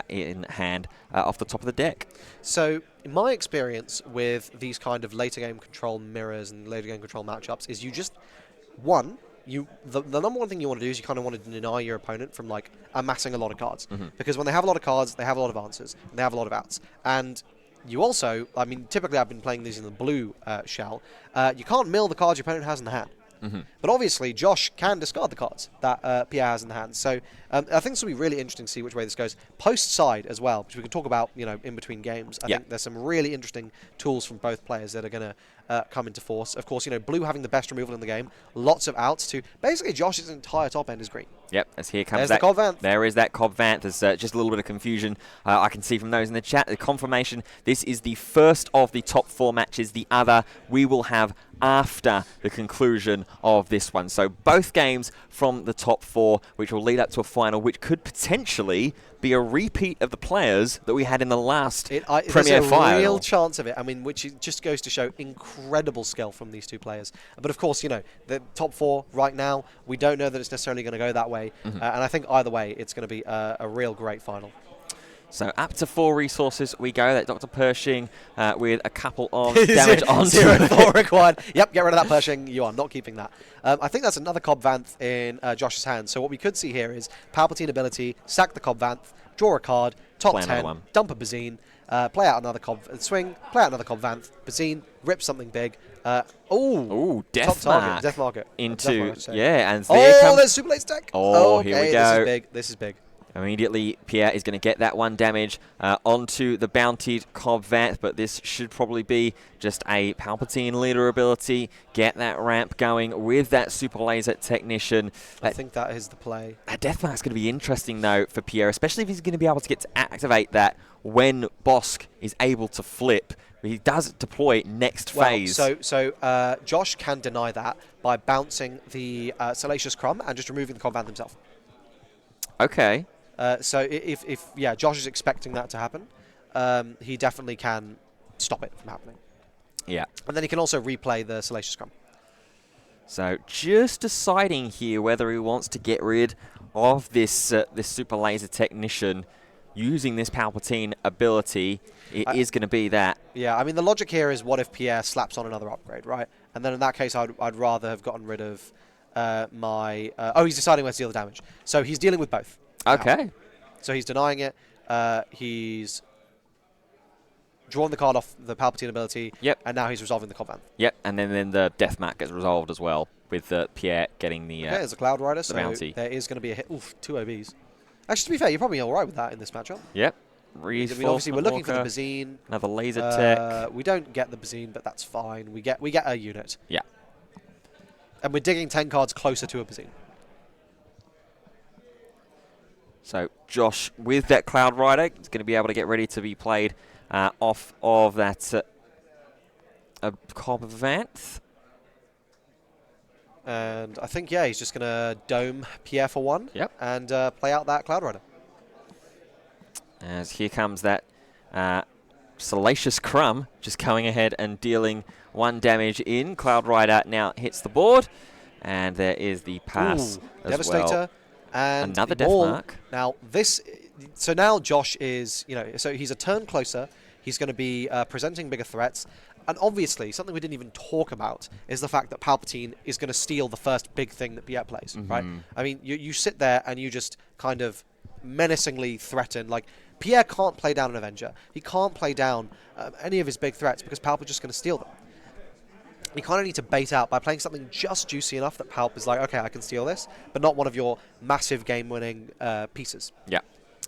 S2: in hand off the top of the deck.
S1: So in my experience with these kind of later game control mirrors and later game control matchups is you just, the number one thing you want to do is you kind of want to deny your opponent from like amassing a lot of cards. Because when they have a lot of cards, they have a lot of answers, and they have a lot of outs. And you also, I mean, typically I've been playing these in the blue shell, you can't mill the cards your opponent has in the hand. But obviously, Josh can discard the cards that Pierre has in the hand. So I think this will be really interesting to see which way this goes. Post side as well, which we can talk about, in between games. I think there's some really interesting tools from both players that are going to come into force. Of course, blue having the best removal in the game, lots of outs too. Basically, Josh's entire top end is green.
S2: Yep, as here comes
S1: There's
S2: that.
S1: The Cobb Vanth.
S2: There is that Cobb Vanth. There's just a little bit of confusion. I can see from those in the chat. The confirmation, this is the first of the top 4 matches. The other we will have after the conclusion of this one. So both games from the top 4, which will lead up to a final, which could potentially be a repeat of the players that we had in the last Premier
S1: There's a
S2: final.
S1: real chance of it. I mean, which just goes to show incredible skill from these two players. But of course, the top 4 right now, we don't know that it's necessarily going to go that way. And I think either way, it's going to be a real great final.
S2: So up to 4 resources we go. That Dr. Pershing with a couple of damage onto
S1: 0-4 required. Yep, get rid of that Pershing. You are not keeping that. I think that's another Cobb Vanth in Josh's hand. So what we could see here is Palpatine ability, sack the Cobb Vanth, draw a card, top
S2: Play
S1: 10, dump a Bazine, play out another Cobb swing, play out another Cobb Vanth, Bazine, rip something big.
S2: Death Mark.
S1: Death Market.
S2: Into,
S1: Death Market,
S2: and there comes...
S1: there's Super Late Stack.
S2: Oh, here we go.
S1: This is big.
S2: Immediately, Pierre is going to get that 1 damage onto the bountied Cobb Vanth, but this should probably be just a Palpatine leader ability. Get that ramp going with that Super Laser Technician.
S1: I think that is the play.
S2: That Death Mark's going to be interesting, though, for Pierre, especially if he's going to be able to get to activate that when Bosk is able to flip. He does deploy next phase.
S1: So Josh can deny that by bouncing the Salacious Crumb and just removing the Cobb Vanth himself.
S2: Okay.
S1: So if Josh is expecting that to happen, he definitely can stop it from happening.
S2: Yeah.
S1: And then he can also replay the Salacious Crumb.
S2: So just deciding here whether he wants to get rid of this this Super Laser Technician using this Palpatine ability. It is going to be that.
S1: Yeah, I mean, the logic here is what if Pierre slaps on another upgrade, right? And then in that case, I'd rather have gotten rid of my... he's deciding where to deal the damage. So he's dealing with both.
S2: Okay.
S1: So he's denying it. He's drawn the card off the Palpatine ability.
S2: Yep.
S1: And now he's resolving the Cobb Vanth.
S2: Yep, and then the Death Mark gets resolved as well with Pierre getting the
S1: there's a Cloud Rider, so
S2: bounty.
S1: There is going to be a hit. Oof, 2 OBs. Actually, to be fair, you're probably all right with that in this matchup.
S2: Yep.
S1: I mean, obviously, we're looking for the Bazine.
S2: Another laser tech.
S1: We don't get the Bazine, but that's fine. We get a unit.
S2: Yeah.
S1: And we're digging 10 cards closer to a Bazine.
S2: So Josh, with that Cloud Rider, is going to be able to get ready to be played off of that Cobb Vanth.
S1: And I think, he's just going to dome Pierre for 1.
S2: Yep.
S1: And play out that Cloud Rider.
S2: As here comes that Salacious Crumb just going ahead and dealing 1 damage in. Cloud Rider now hits the board. And there is the pass as
S1: Devastator.
S2: well.
S1: And
S2: another Death Mark.
S1: Now, so now Josh is, so he's a turn closer. He's going to be presenting bigger threats. And obviously, something we didn't even talk about is the fact that Palpatine is going to steal the first big thing that Pierre plays, right? I mean, you sit there and you just kind of menacingly threaten. Like, Pierre can't play down an Avenger. He can't play down any of his big threats because Palpatine's just going to steal them. You kind of need to bait out by playing something just juicy enough that Palp is like, okay, I can steal this, but not one of your massive game-winning pieces.
S2: Yeah,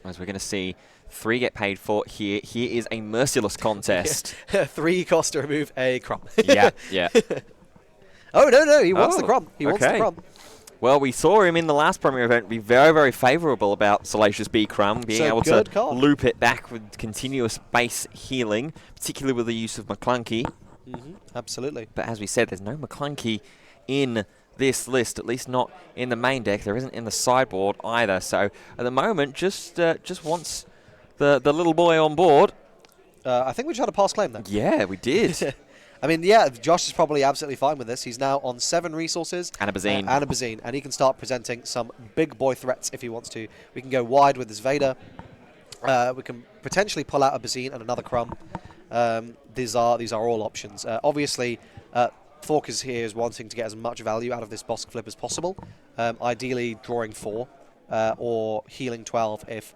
S2: as we're going to see 3 get paid for here. Here is a merciless contest.
S1: 3 cost to remove a crumb.
S2: yeah.
S1: Oh, no, he wants the crumb. He wants the crumb.
S2: Well, we saw him in the last Premier event be very, very favourable about Salacious B Crumb, being able to loop it back with continuous base healing, particularly with the use of McClunky.
S1: Absolutely.
S2: But as we said, there's no McClunky in this list, at least not in the main deck. There isn't in the sideboard either. So at the moment, just wants the little boy on board.
S1: I think we just had a pass claim then.
S2: Yeah, we did.
S1: I mean, Josh is probably absolutely fine with this. He's now on 7 resources.
S2: And a Bazine.
S1: And he can start presenting some big boy threats if he wants to. We can go wide with this Vader. We can potentially pull out a Bazine and another Crumb. These are all options. Obviously, Thork is wanting to get as much value out of this boss flip as possible. Ideally, drawing 4 or healing 12 if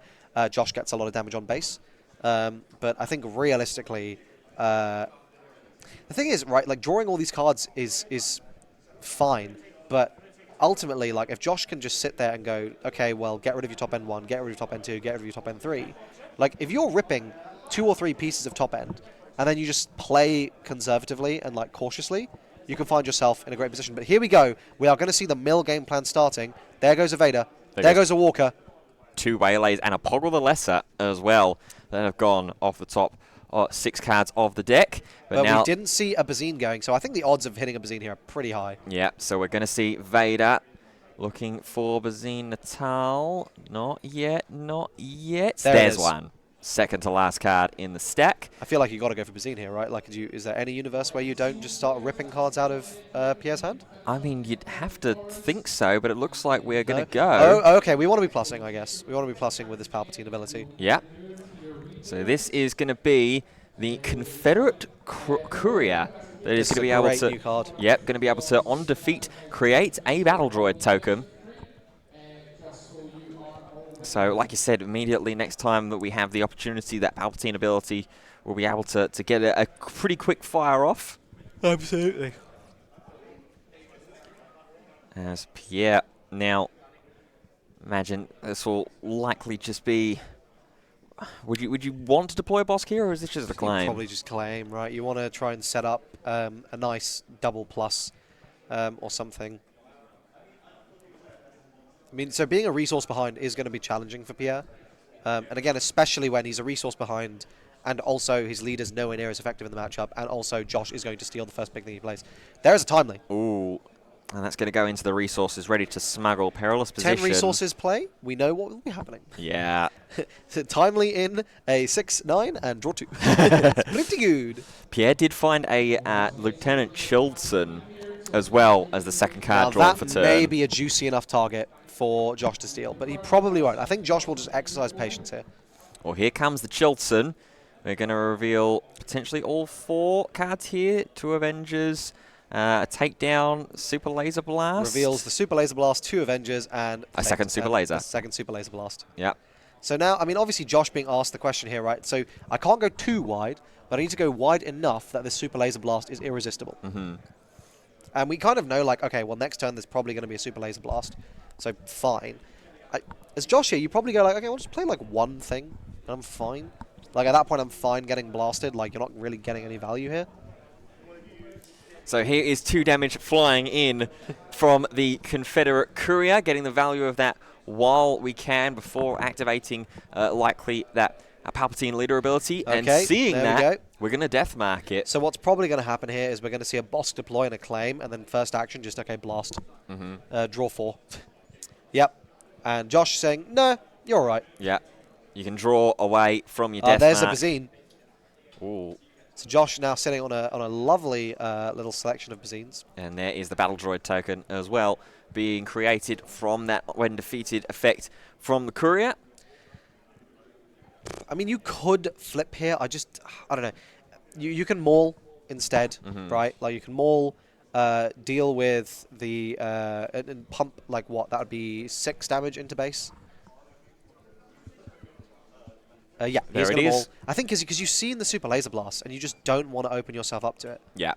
S1: Josh gets a lot of damage on base. But I think realistically, the thing is, right, like drawing all these cards is fine, but ultimately, like if Josh can just sit there and go, okay, well, get rid of your top end 1, get rid of your top end 2, get rid of your top end 3. Like if you're ripping 2 or 3 pieces of top end, and then you just play conservatively and like cautiously, you can find yourself in a great position. But here we go. We are going to see the mill game plan starting. There goes a Vader. There goes a Walker.
S2: 2 Waylays and a Poggle the Lesser as well that have gone off the top 6 cards of the deck.
S1: But
S2: now
S1: we didn't see a Bazine going, so I think the odds of hitting a Bazine here are pretty high.
S2: Yeah, so we're going to see Vader looking for Bazine Natal. Not yet, not yet. There's one. Second to last card in the stack.
S1: I feel like you got to go for Bazine here, right? Like, is there any universe where you don't just start ripping cards out of Pierre's hand?
S2: I mean, you'd have to think so, but it looks like we're going to go.
S1: Oh, okay. We want to be plussing, I guess. We want to be plussing with this Palpatine ability.
S2: Yeah. So this is going to be the Confederate Courier that is going to be able to.
S1: New card.
S2: Yep, going to be able to, on defeat, create a Battle Droid token. So, like you said, immediately next time that we have the opportunity, that Palpatine ability, we'll be able to get a pretty quick fire off.
S1: Absolutely.
S2: As Pierre now, imagine this will likely just be. Would you want to deploy a boss here, or is this just a claim?
S1: Probably just claim, right? You want to try and set up a nice double plus or something. I mean, so being a resource behind is going to be challenging for Pierre. And again, especially when he's a resource behind and also his leader's nowhere near as effective in the matchup, and also Josh is going to steal the first big thing he plays. There is a timely.
S2: Ooh. And that's going to go into the resources, ready to smuggle. Perilous position.
S1: 10 resources play, we know what will be happening.
S2: Yeah.
S1: So timely in a 6-9 and draw 2. Pretty good.
S2: Pierre did find a Lieutenant Childson as well as the second card drawn for turn.
S1: That may be a juicy enough target for Josh to steal, but he probably won't. I think Josh will just exercise patience here.
S2: Well, here comes the Childson. We're going to reveal potentially all 4 cards here. 2 Avengers, a Takedown, Super Laser Blast.
S1: Reveals the Super Laser Blast, 2 Avengers, and
S2: a second Super Laser.
S1: A second Super Laser Blast.
S2: Yep.
S1: So now, I mean, obviously Josh being asked the question here, right? So I can't go too wide, but I need to go wide enough that this Super Laser Blast is irresistible.
S2: Mm-hmm.
S1: And we kind of know, like, okay, well, next turn there's probably going to be a Super Laser Blast. So, fine. As Josh here, you probably go like, okay, I'll just play like one thing, and I'm fine. Like, at that point, I'm fine getting blasted. Like, you're not really getting any value here.
S2: So here is 2 damage flying in from the Confederate Courier, getting the value of that while we can before activating likely that Palpatine leader ability.
S1: Okay,
S2: and seeing that,
S1: we're
S2: going to death mark it.
S1: So what's probably going to happen here is we're going to see a boss deploy and a claim, and then first action, just, okay, blast.
S2: Mm-hmm.
S1: Draw 4. Yep. And Josh saying, no, you're all right.
S2: Yeah. You can draw away from your death
S1: there's
S2: mark.
S1: a Bazine.
S2: Ooh.
S1: So Josh now sitting on a lovely little selection of Bazines.
S2: And there is the Battle Droid token as well, being created from that when defeated effect from the Courier.
S1: I mean, you could flip here. I don't know. You can maul instead, right? Like, you can maul, deal with the, and pump, like, what? That would be 6 damage into base. Yeah,
S2: there it is.
S1: I think because you've seen the Super Laser Blast, and you just don't want to open yourself up to it.
S2: Yeah.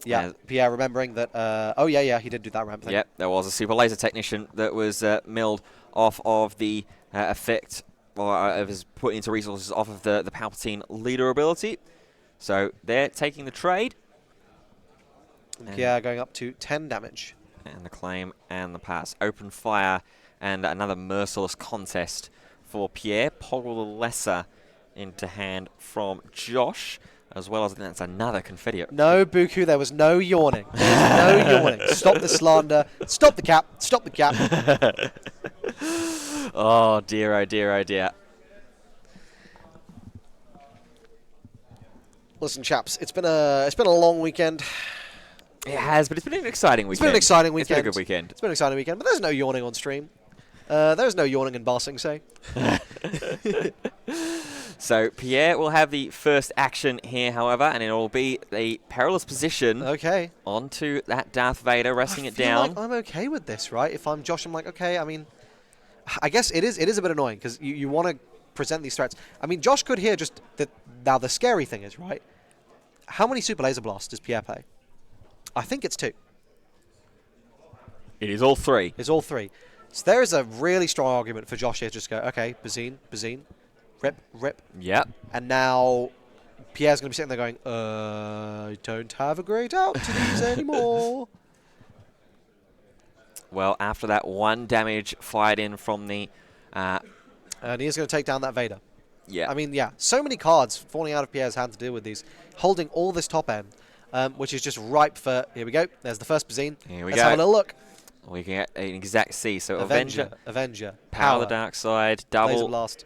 S1: Yeah, Pierre remembering that, oh, yeah, he did do that ramp thing.
S2: Yep, there was a Super Laser Technician that was milled off of the effect, or was put into resources off of the Palpatine leader ability. So they're taking the trade.
S1: And Pierre going up to 10 damage.
S2: And the claim and the pass. Open fire and another merciless contest for Pierre. Poggle the Lesser into hand from Josh, as well as that's another Confederate.
S1: No, Buku, there was no yawning. No yawning. Stop the slander. Stop the cap. Stop the cap.
S2: Oh dear, oh dear, oh dear.
S1: Listen, chaps, it's been a long weekend.
S2: It has, but it's been an exciting weekend.
S1: It's been an exciting weekend.
S2: It's been a good weekend.
S1: It's been an exciting weekend, but there's no yawning on stream. There's no yawning in Bar Sing Se.
S2: So Pierre will have the first action here, however, and it will be a perilous position
S1: Okay.
S2: onto that Darth Vader, resting it
S1: I feel
S2: down.
S1: like I'm okay with this, right? If I'm Josh, I'm like, okay, I mean, I guess it is a bit annoying because you want to present these threats. I mean, Josh could here just... Now, the scary thing is, right, how many Super Laser Blasts does Pierre play? I think it's 2.
S2: It is all 3.
S1: It's all 3. So there is a really strong argument for Josh here to just go, okay, Bazine, rip.
S2: Yep.
S1: And now Pierre's going to be sitting there going, I don't have a great out to these anymore.
S2: Well, after that 1 damage fired in from the...
S1: And he is going to take down that Vader.
S2: yeah.
S1: I mean, yeah, so many cards falling out of Pierre's hand to deal with these, holding all this top end, which is just ripe for... Here we go. There's the first Bazine.
S2: Here we
S1: Let's
S2: go.
S1: have a little look.
S2: We can get an exact C. So
S1: Avenger,
S2: Power the Dark Side,
S1: Laser
S2: double.
S1: Blast.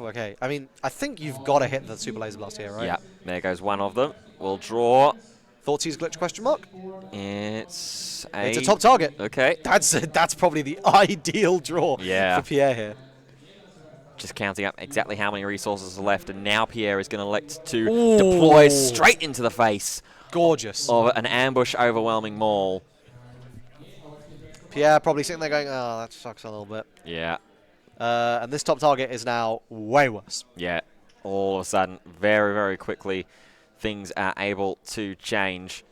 S1: Okay, I mean, I think you've got to hit the Super Laser Blast here, right?
S2: Yeah, there goes one of them. We'll draw.
S1: Thoughts he's glitch question mark?
S2: It's
S1: It's a top target.
S2: Okay.
S1: That's probably the ideal draw for Pierre here.
S2: Just counting up exactly how many resources are left, and now Pierre is going to elect to deploy straight into the face
S1: Gorgeous.
S2: of an ambush overwhelming maul.
S1: Pierre probably sitting there going, oh, that sucks a little bit.
S2: Yeah.
S1: And this top target is now way worse.
S2: Yeah. All of a sudden, very, very quickly, things are able to change.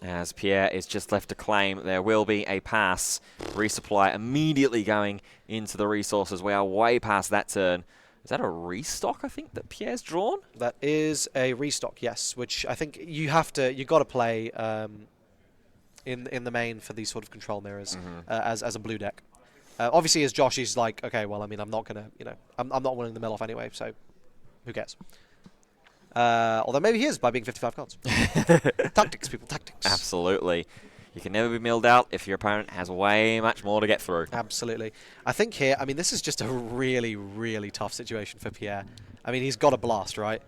S2: As Pierre is just left to claim, there will be a pass. Resupply immediately going into the resources. We are way past that turn. Is that a restock, I think, that Pierre's drawn?
S1: That is a restock, yes, which I think you got to play in the main for these sort of control mirrors as a blue deck. Obviously, as Josh, he's like, okay, well, I mean, I'm not going to, I'm not winning the mill off anyway, so who cares? Although maybe he is by being 55 cards. Tactics, people, tactics.
S2: Absolutely. You can never be milled out if your opponent has way much more to get through.
S1: Absolutely. I think here, I mean, this is just a really, really tough situation for Pierre. I mean, he's got a blast, right?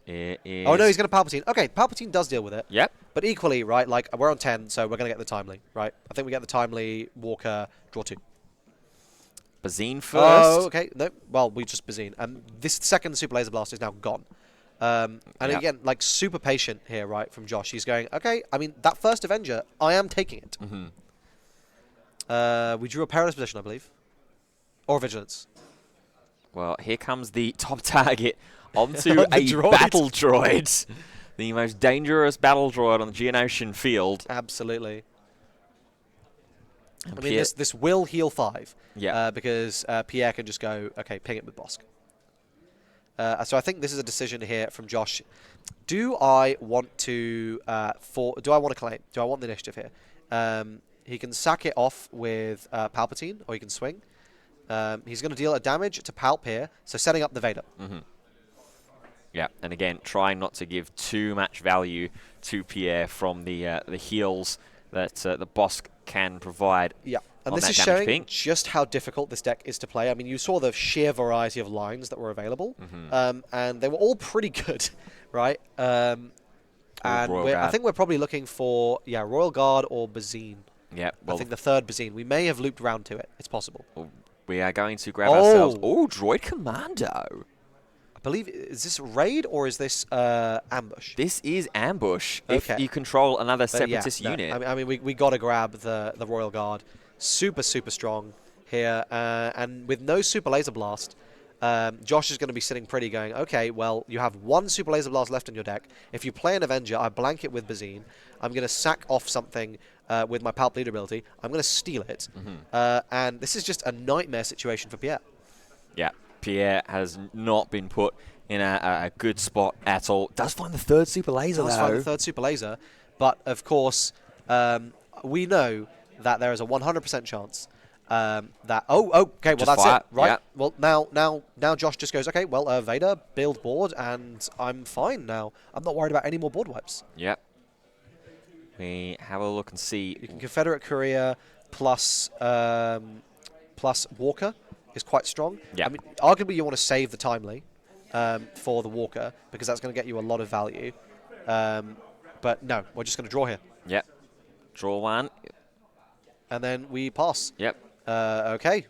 S2: It is...
S1: Oh, no, he's going to Palpatine. Okay, Palpatine does deal with it.
S2: Yep.
S1: But equally, right, like, we're on 10, so we're going to get the timely, right? I think we get the timely, Walker, draw 2.
S2: Bazine first.
S1: Oh, okay. No, well, we just Bazine. This second Super Laser Blast is now gone. And again, like, super patient here, right, from Josh. He's going, okay, I mean, that first Avenger, I am taking it. We drew a perilous position, I believe. Or Vigilance.
S2: Well, here comes the top target onto a
S1: droid.
S2: battle droid. The most dangerous battle droid on the Geonosian field.
S1: Absolutely.
S2: And
S1: I mean, this will heal 5.
S2: Yeah.
S1: Because Pierre can just go, okay, ping it with Bosk. So I think this is a decision here from Josh. Do I want to do I want to claim? Do I want the initiative here? He can sack it off with Palpatine, or he can swing. He's going to deal a damage to Palp here, so setting up the Vader.
S2: Yeah, and again, trying not to give too much value to Pierre from the heals that the Bosk can provide.
S1: Yeah, and this is showing just how difficult this deck is to play. I mean, you saw the sheer variety of lines that were available, and they were all pretty good, right? And I think we're probably looking for, Royal Guard or Bazine.
S2: Yeah, well,
S1: I think the third Bazine. We may have looped round to it. It's possible.
S2: Well, we are going to grab ourselves... Oh, Droid Commando.
S1: I believe, is this Raid or is this Ambush?
S2: This is Ambush,
S1: Okay.
S2: if you control another Separatist unit.
S1: I mean, we got to grab the Royal Guard. Super, super strong here. And with no Super Laser Blast, Josh is going to be sitting pretty going, okay, well, you have 1 Super Laser Blast left in your deck. If you play an Avenger, I blank it with Bazine. I'm going to sack off something with my Palp Leader ability. I'm going to steal it. And this is just a nightmare situation for Pierre.
S2: Yeah, Pierre has not been put in a good spot at all. Does find the third Super Laser, though.
S1: Does find the third Super Laser. But, of course, we know that there is a 100% chance that... Oh, okay, well,
S2: Just
S1: that's
S2: fire.
S1: it. Right.
S2: Yeah.
S1: Well, now Josh just goes, okay, well, Vader, build board, and I'm fine now. I'm not worried about any more board wipes.
S2: Yep. We have a look and see.
S1: You can Confederate Courier plus Walker is quite strong.
S2: Yeah.
S1: I mean, arguably you want to save the timely for the Walker because that's going to get you a lot of value. But no, we're just going to draw here.
S2: Yep. Draw 1.
S1: And then we pass.
S2: Yep.
S1: Okay.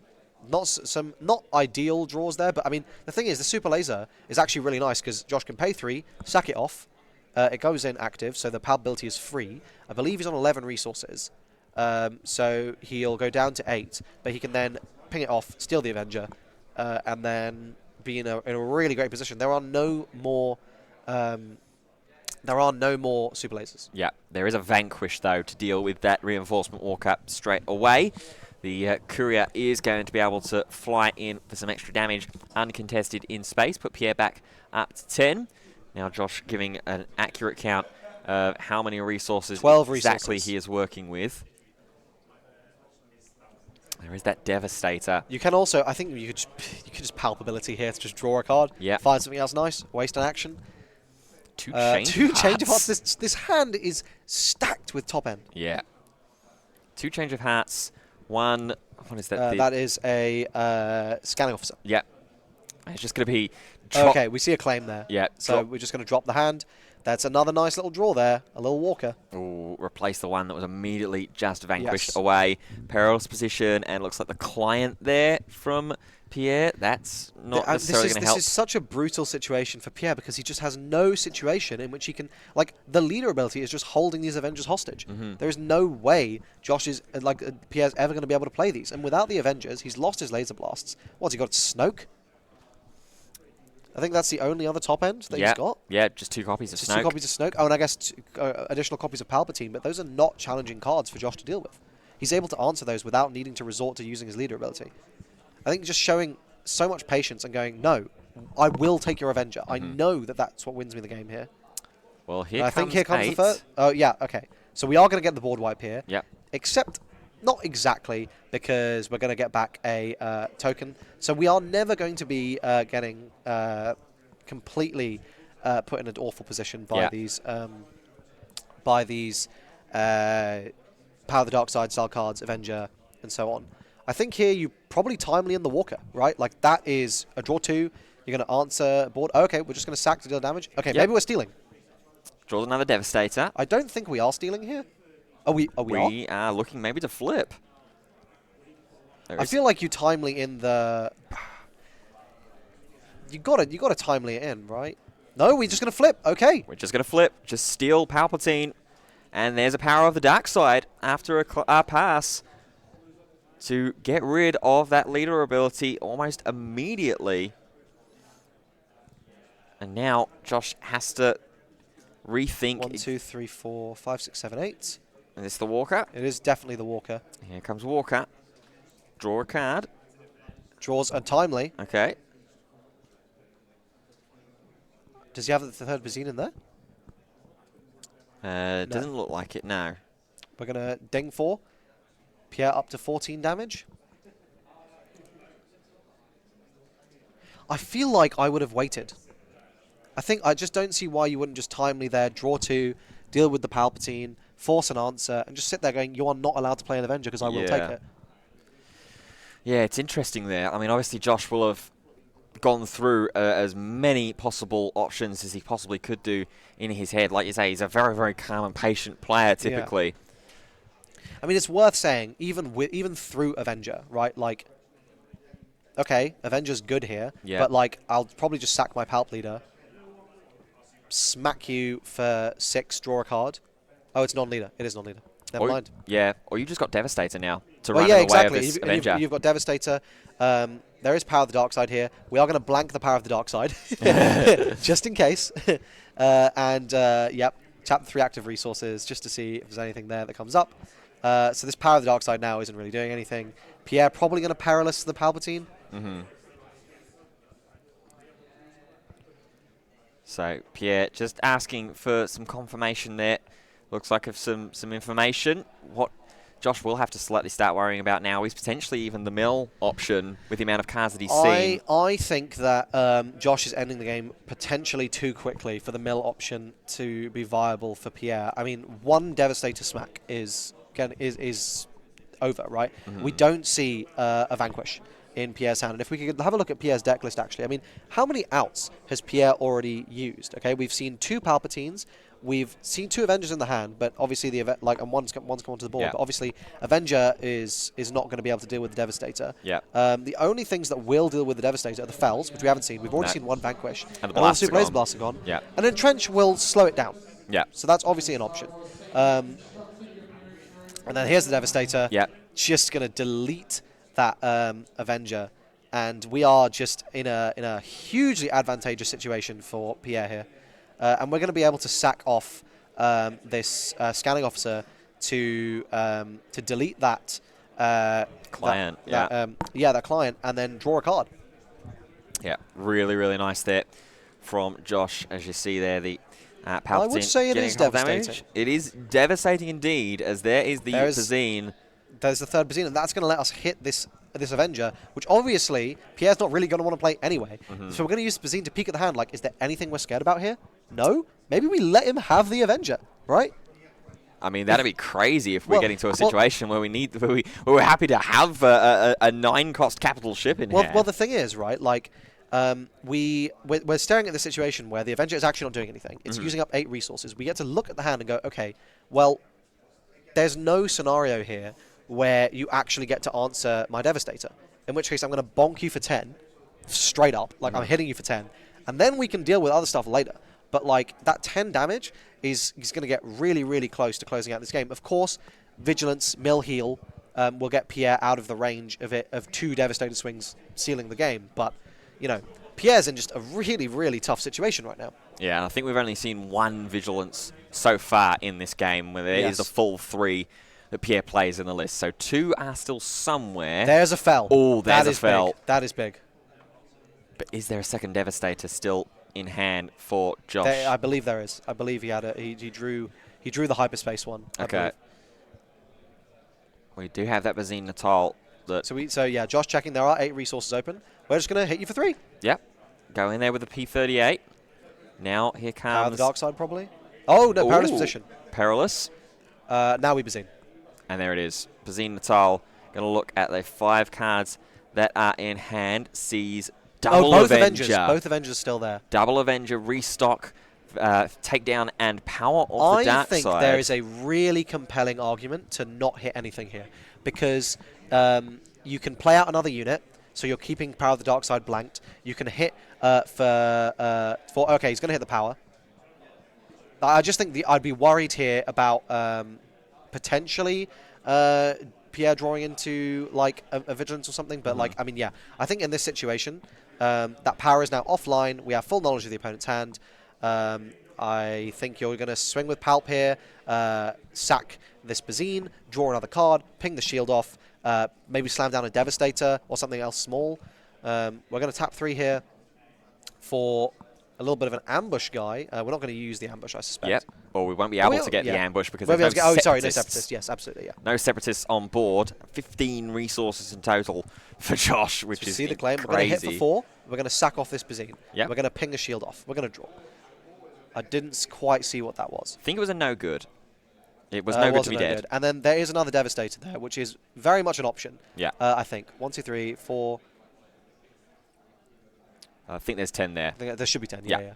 S1: some not ideal draws there, but I mean the thing is the super laser is actually really nice because Josh can pay 3, sack it off, it goes in active, so the palpability is free. I believe he's on 11 resources, so he'll go down to 8, but he can then ping it off, steal the Avenger, and then be in a really great position. There are no more super lasers.
S2: Yeah, there is a Vanquish, though, to deal with that reinforcement walk-up straight away. The Courier is going to be able to fly in for some extra damage, uncontested in space, put Pierre back up to 10. Now Josh giving an accurate count of how many resources
S1: 12
S2: exactly
S1: resources.
S2: he is working with. There is that Devastator.
S1: You can also, I think you could just palpability here to just draw a card,
S2: Yeah.
S1: find something else nice, waste an action.
S2: Two
S1: Two change of hearts. This hand is stacked with top end.
S2: Yeah. 2 change of hearts. 1, what is that?
S1: That is a scanning officer.
S2: Yeah. It's just going to be...
S1: Okay, we see a claim there.
S2: Yeah.
S1: So we're just going to drop the hand. That's another nice little draw there. A little walker.
S2: Ooh, replace the one that was immediately just vanquished
S1: Yes.
S2: away. Perilous position, and looks like the client there from Pierre. That's not necessarily going to help.
S1: This is such a brutal situation for Pierre because he just has no situation in which he can... Like, the leader ability is just holding these Avengers hostage. There is no way Josh is... Pierre's ever going to be able to play these. And without the Avengers, he's lost his laser blasts. What's he got? Snoke? I think that's the only other top end that he's got.
S2: Yeah, just 2 copies of
S1: Just
S2: Snoke.
S1: 2 copies of Snoke. Oh, and I guess additional copies of Palpatine, but those are not challenging cards for Josh to deal with. He's able to answer those without needing to resort to using his leader ability. I think just showing so much patience and going, no, I will take your Avenger. I know that that's what wins me the game here.
S2: Well,
S1: I think here comes
S2: 8.
S1: the first. Oh, yeah, okay. So we are going to get the board wipe here.
S2: Yep.
S1: Except, not exactly, because we're going to get back a token. So we are never going to be getting completely put in an awful position by these Power of the Dark Side style cards, Avenger, and so on. I think here you probably timely in the Walker, right? Like that is a draw 2. You're going to answer board. Oh, okay, we're just going to sack to deal damage. Okay, maybe we're stealing.
S2: Draws another Devastator.
S1: I don't think we are stealing here. We
S2: are looking maybe to flip.
S1: I feel like you timely in the... You gotta timely it in, right? No, we're just gonna flip. Okay.
S2: We're just going to flip. Just steal Palpatine. And there's a Power of the Dark Side after a pass to get rid of that leader ability almost immediately. And now Josh has to rethink.
S1: 1, 2, 3, 4, 5, 6, 7, 8.
S2: Is this the Walker?
S1: It is definitely the Walker.
S2: Here comes Walker. Draw a card.
S1: Draws untimely.
S2: Okay.
S1: Does he have the third Bazine in there?
S2: Doesn't look like it, no.
S1: We're gonna ding 4. Pierre up to 14 damage. I feel like I would have waited. I just don't see why you wouldn't just timely there, draw 2, deal with the Palpatine, force an answer, and just sit there going, you are not allowed to play an Avenger because I will take it.
S2: Yeah, it's interesting there. I mean, obviously Josh will have gone through as many possible options as he possibly could do in his head. Like you say, he's a very, very calm and patient player typically.
S1: Yeah. I mean, it's worth saying, even through Avenger, right? Like, okay, Avenger's good here, but like, I'll probably just sack my Palp leader, smack you for 6, draw a card. Oh, it's non-leader. It is non-leader. Never mind.
S2: Yeah, or you just got Devastator now to run in the way of this Avenger.
S1: You've got Devastator. There is Power of the Dark Side here. We are going to blank the Power of the Dark Side, just in case. Yep, tap the 3 active resources just to see if there's anything there that comes up. So this Power of the Dark Side now isn't really doing anything. Pierre probably going to Perilous the Palpatine.
S2: So Pierre just asking for some confirmation there. Looks like of some information. What Josh will have to slightly start worrying about now is potentially even the mill option with the amount of cards that he's seen.
S1: I think that Josh is ending the game potentially too quickly for the mill option to be viable for Pierre. I mean, 1 Devastator smack is over, right? We don't see a Vanquish in Pierre's hand. And if we could have a look at Pierre's deck list, actually, I mean, how many outs has Pierre already used? Okay, we've seen 2 Palpatines, we've seen 2 Avengers in the hand, but obviously and one's come onto the board.
S2: Yeah.
S1: But obviously, Avenger is not going to be able to deal with the Devastator.
S2: Yeah.
S1: The only things that will deal with the Devastator are the Fells, which we haven't seen. We've already seen 1 Vanquish,
S2: And the
S1: all
S2: blasts
S1: Super
S2: are
S1: Laser
S2: gone.
S1: Blasts are gone.
S2: Yeah.
S1: And then Trench will slow it down.
S2: Yeah.
S1: So that's obviously an option. And then here's the Devastator.
S2: Yeah.
S1: Just going to delete that Avenger. And we are just in a hugely advantageous situation for Pierre here. And we're going to be able to sack off this scanning officer to delete that
S2: Client.
S1: that client, and then draw a card.
S2: Yeah, really, really nice there from Josh. As you see there, the Palpatine
S1: I would say it
S2: getting
S1: is
S2: hull
S1: devastating.
S2: damage. It is devastating indeed, as there is the Bazine.
S1: There's the 3rd Bazine, and that's going to let us hit this Avenger, which obviously Pierre's not really going to want to play anyway. So we're going to use Bazine to peek at the hand. Like, is there anything we're scared about here? No? Maybe we let him have the Avenger, right?
S2: I mean, that'd be crazy if we're getting to a situation where we're happy to have a 9-cost capital ship in hand.
S1: Well, the thing is, right, like, we're staring at the situation where the Avenger is actually not doing anything. It's using up 8 resources. We get to look at the hand and go, okay, well, there's no scenario here where you actually get to answer my Devastator, in which case I'm going to bonk you for 10, straight up, like I'm hitting you for 10, and then we can deal with other stuff later. But like that 10 damage is going to get really, really close to closing out this game. Of course, Vigilance, Mill Heal will get Pierre out of the range of 2 Devastator swings sealing the game. But, you know, Pierre's in just a really, really tough situation right now.
S2: Yeah, I think we've only seen 1 Vigilance so far in this game, where there is a full 3 that Pierre plays in the list. So 2 are still somewhere.
S1: There's a Fel.
S2: Oh, there's a Fel.
S1: Big. That is big.
S2: But is there a second Devastator still in hand for Josh?
S1: I believe there is. I believe he had he drew the hyperspace one.
S2: Okay. We do have that Bazine Natal.
S1: So yeah, Josh checking. There are 8 resources open. We're just gonna hit you for 3.
S2: Yep. Go in there with the P38. Now here comes
S1: Power the dark side probably. Oh no, perilous position.
S2: Perilous.
S1: Now we Bazine.
S2: And there it is. Bazine Natal going to look at the 5 cards that are in hand. Sees double
S1: both
S2: Avenger.
S1: Avengers. Both Avengers are still there.
S2: Double Avenger, restock, takedown, and power of the dark side.
S1: I think there is a really compelling argument to not hit anything here. Because you can play out another unit, so you're keeping Power of the Dark Side blanked. You can hit for okay, he's going to hit the power. I just think I'd be worried here about potentially Pierre drawing into like a Vigilance or something, but like, I mean, yeah, I think in this situation, that power is now offline. We have full knowledge of the opponent's hand. I think you're going to swing with Palp here, sack this Bazine, draw another card, ping the shield off, maybe slam down a Devastator or something else small. We're going to tap 3 here for a little bit of an ambush guy. We're not going to use the ambush, I suspect.
S2: Yep. Or we won't be able to get the ambush because there's no
S1: Separatists. Yes, absolutely, yeah.
S2: No Separatists on board. 15 resources in total for Josh, which is
S1: see the claim.
S2: crazy.
S1: We're going to hit for 4. We're going to sack off this Bazine.
S2: Yep.
S1: We're going to ping the shield off. We're going to draw. I didn't quite see what that was.
S2: I think it was a no good. It was no good to be dead.
S1: Good. And then there is another Devastator there, which is very much an option.
S2: Yeah.
S1: I think. 1, 2, 3, 4.
S2: I think there's 10 there.
S1: I think there should be 10. Yeah.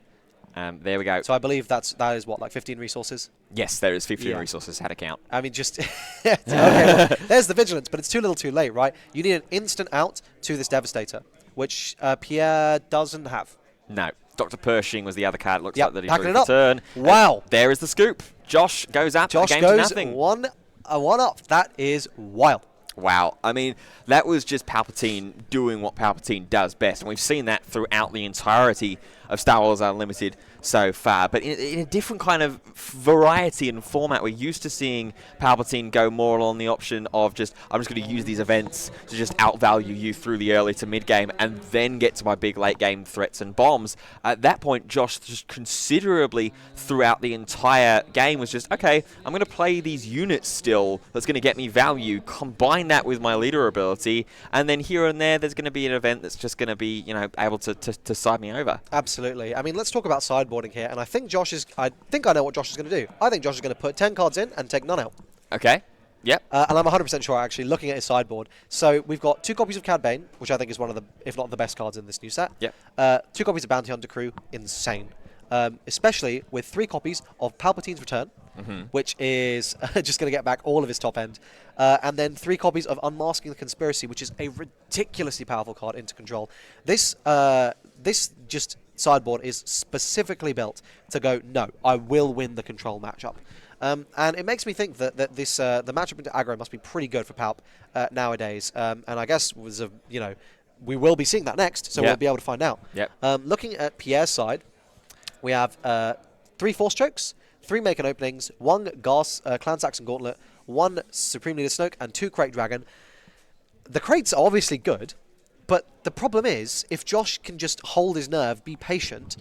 S2: There we go.
S1: So I believe that is what, like 15 resources?
S2: Yes, there is 15 resources. Had a count.
S1: I mean, just okay. Well, there's the Vigilance, but it's too little, too late, right? You need an instant out to this Devastator, which Pierre doesn't have.
S2: No. Dr. Pershing was the other card. It looks like that he
S1: packing
S2: drew
S1: it up.
S2: the turn.
S1: Wow.
S2: There is the scoop. Josh goes up.
S1: Josh
S2: game
S1: goes
S2: to nothing.
S1: one up. That is wild.
S2: Wow. I mean, that was just Palpatine doing what Palpatine does best. And we've seen that throughout the entirety of Star Wars Unlimited so far. But in a different kind of variety and format. We're used to seeing Palpatine go more along the option of just, I'm just going to use these events to just outvalue you through the early to mid-game and then get to my big late-game threats and bombs. At that point, Josh just considerably throughout the entire game was just, okay, I'm going to play these units still that's going to get me value, combine that with my leader ability, and then here and there, there's going to be an event that's just going to be, you know, able to side me over.
S1: Absolutely. I mean, let's talk about sideboarding here, and I think I know what Josh is going to do. I think Josh is going to put 10 cards in and take none out.
S2: Okay. Yep.
S1: And I'm 100% sure, actually, looking at his sideboard. So we've got 2 copies of Cad Bane, which I think is one of the, if not the best cards in this new set.
S2: Yep.
S1: 2 copies of Bounty Hunter Crew, insane. especially with 3 copies of Palpatine's Return, which is just going to get back all of his top end, and then 3 copies of Unmasking the Conspiracy, which is a ridiculously powerful card into control. This just sideboard is specifically built to go, no, I will win the control matchup. And it makes me think that the matchup into aggro must be pretty good for Palp nowadays. And I guess we will be seeing that next, so we'll be able to find out.
S2: Yep.
S1: Looking at Pierre's side, we have 3 Force Chokes, 3 Make and Openings, 1 Gas, Clan Saxon Gauntlet, 1 Supreme Leader Snoke, and 2 Crate Dragon. The crates are obviously good, but the problem is, if Josh can just hold his nerve, be patient,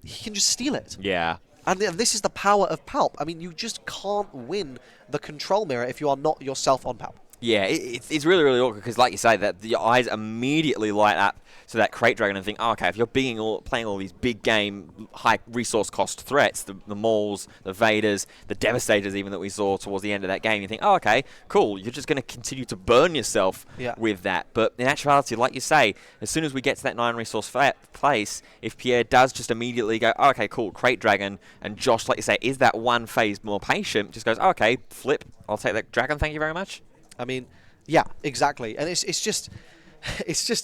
S1: he can just steal it.
S2: Yeah.
S1: And this is the power of Palp. I mean, you just can't win the control mirror if you are not yourself on Palp.
S2: Yeah, it's really, really awkward because, like you say, that your eyes immediately light up to that Crate Dragon and think, oh, okay, if you're playing all these big game, high resource cost threats, the Mauls, the Vaders, the Devastators even that we saw towards the end of that game, you think, oh, okay, cool, you're just going to continue to burn yourself with that. But in actuality, like you say, as soon as we get to that 9 resource place, if Pierre does just immediately go, oh, okay, cool, Crate Dragon, and Josh, like you say, is that one phase more patient, just goes, oh, okay, flip, I'll take that Dragon, thank you very much.
S1: I mean, yeah, exactly. And it's just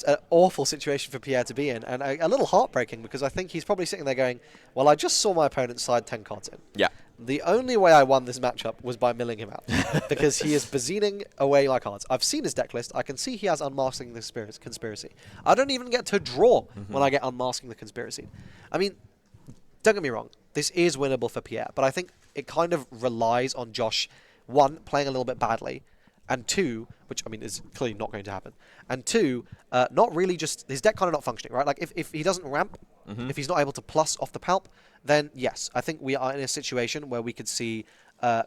S1: an awful situation for Pierre to be in, and a little heartbreaking, because I think he's probably sitting there going, well, I just saw my opponent side 10 cards in.
S2: Yeah.
S1: The only way I won this matchup was by milling him out, because he is bazining away my cards. I've seen his deck list. I can see he has Unmasking the Conspiracy. I don't even get to draw when I get Unmasking the Conspiracy. I mean, don't get me wrong. This is winnable for Pierre, but I think it kind of relies on Josh, 1, playing a little bit badly, and 2, which, I mean, is clearly not going to happen, and 2, not really just, his deck kind of not functioning, right? Like, if he doesn't ramp, if he's not able to plus off the Palp, then yes, I think we are in a situation where we could see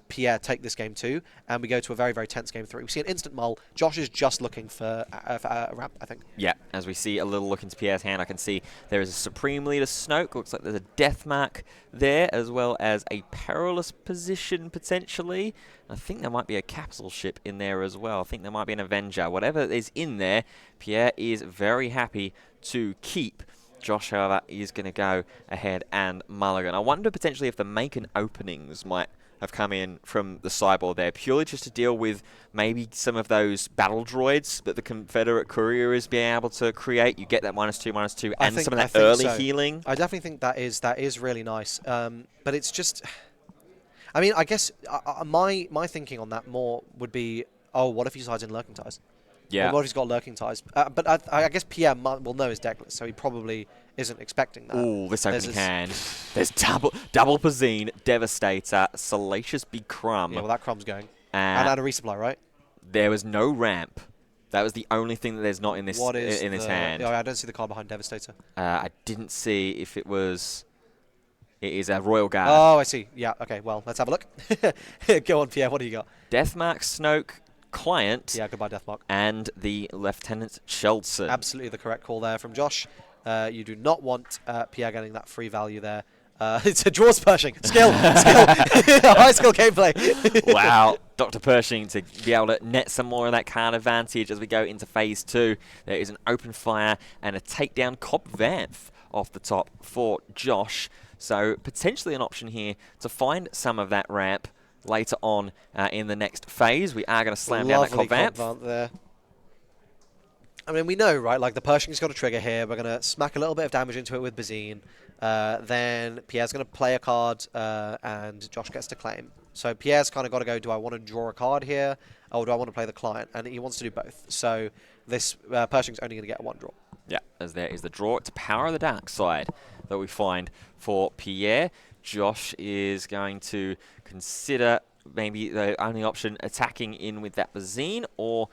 S1: Pierre take this game 2, and we go to a very, very tense game 3. We see an instant mull. Josh is just looking for a ramp, I think. Yeah,
S2: as we see a little look into Pierre's hand, I can see there is a Supreme Leader Snoke. Looks like there's a Death Mark there, as well as a Perilous Position, potentially. I think there might be a Capsule Ship in there as well. I think there might be an Avenger. Whatever is in there, Pierre is very happy to keep. Josh, however, is going to go ahead and mulligan. I wonder potentially if the Make and Openings might have come in from the sideboard there, purely just to deal with maybe some of those battle droids that the Confederate Courier is being able to create. You get that -2/-2, and some of that early healing.
S1: I definitely think that is really nice. But it's just, I mean, I guess my thinking on that more would be, oh, what if he decides in Lurking Ties?
S2: Yeah.
S1: Or what if he's got Lurking Ties? But I guess Pierre will know his deck list, so he probably isn't expecting that.
S2: Ooh, this opening hand. There's double Pazine, Devastator, Salacious Big Crumb.
S1: Yeah, well, that Crumb's going. And a resupply, right?
S2: There was no ramp. That was the only thing that there's not in this this hand.
S1: Yeah, I don't see the card behind Devastator.
S2: I didn't see if it was... It is a Royal Guard.
S1: Oh, I see. Yeah, okay, well, let's have a look. Go on, Pierre, what do you got?
S2: Deathmark, Snoke, Client.
S1: Yeah, goodbye, Deathmark.
S2: And the Lieutenant Shelton.
S1: Absolutely the correct call there from Josh. You do not want Pierre getting that free value there. It's a draw Pershing. Skill. High skill gameplay.
S2: Wow. Dr. Pershing to be able to net some more of that card advantage as we go into phase 2. There is an open fire and a takedown Cobb Vanth off the top for Josh. So potentially an option here to find some of that ramp later on in the next phase. We are going to slam down that Cobb Vanth
S1: there. I mean, we know, right? Like, the Pershing's got a trigger here. We're going to smack a little bit of damage into it with Bazine. Then Pierre's going to play a card, and Josh gets to claim. So Pierre's kind of got to go, do I want to draw a card here, or do I want to play the client? And he wants to do both. So this Pershing's only going to get 1 draw.
S2: Yeah, as there is the draw to Power of the Dark Side that we find for Pierre. Josh is going to consider maybe the only option attacking in with that Bazine, or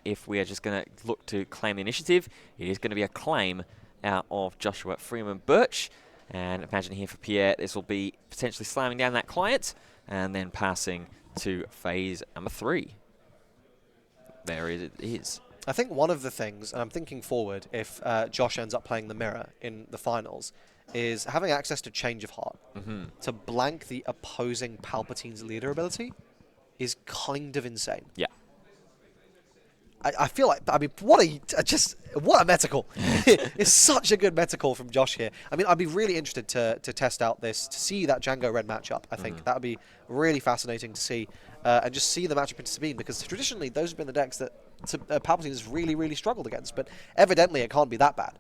S2: if we are just going to look to claim the initiative, it is going to be a claim out of Joshua Freeman Birch. And imagine here for Pierre, this will be potentially slamming down that client and then passing to phase number 3. There it is.
S1: I think one of the things, and I'm thinking forward, if Josh ends up playing the mirror in the finals, is having access to Change of Heart. To blank the opposing Palpatine's leader ability is kind of insane.
S2: Yeah.
S1: I feel like, I mean, what a metacle. It's such a good metacle from Josh here. I mean, I'd be really interested to test out this, to see that Django Red matchup. I think that would be really fascinating to see, and just see the matchup into Sabine, because traditionally those have been the decks that Palpatine has really, really struggled against, but evidently it can't be that bad.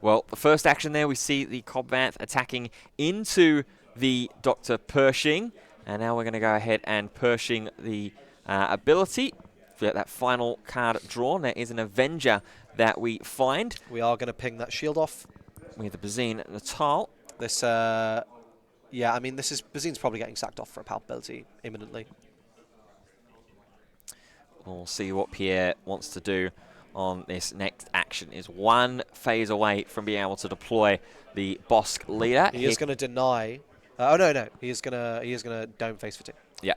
S2: Well, the first action there, we see the Cobb Vanth attacking into the Dr. Pershing, and now we're going to go ahead and Pershing the ability. That final card drawn, there is an Avenger that we find.
S1: We are going to ping that shield off.
S2: With the Bazine Natal.
S1: This, yeah, I mean, Bazine's probably getting sacked off for a palpability imminently.
S2: We'll see what Pierre wants to do on this next action. Is one phase away from being able to deploy the Bosk leader.
S1: He is going to deny. Oh no, he is going to dome phase for 2.
S2: Yeah.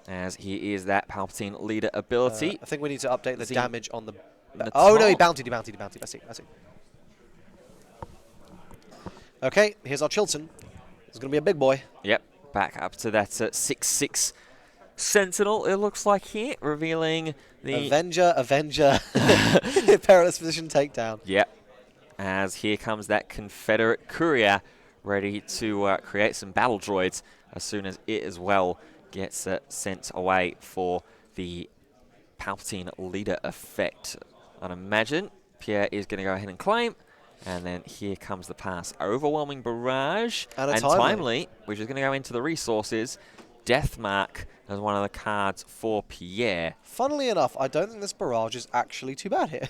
S2: As he is that Palpatine leader ability.
S1: I think we need to update the damage on the.
S2: The
S1: oh no, he bountied. I see. Okay, here's our Chilton. It's going to be a big boy.
S2: Yep, back up to that 6/6 Sentinel, it looks like here, revealing the...
S1: Avenger. Perilous position takedown.
S2: Yep, as here comes that Confederate courier, ready to create some battle droids as soon as it as well gets sent away for the Palpatine leader effect. I'd imagine Pierre is going to go ahead and claim. And then here comes the pass. Overwhelming Barrage.
S1: And
S2: Timely, which is going to go into the resources. Deathmark as one of the cards for Pierre.
S1: Funnily enough, I don't think this Barrage is actually too bad here.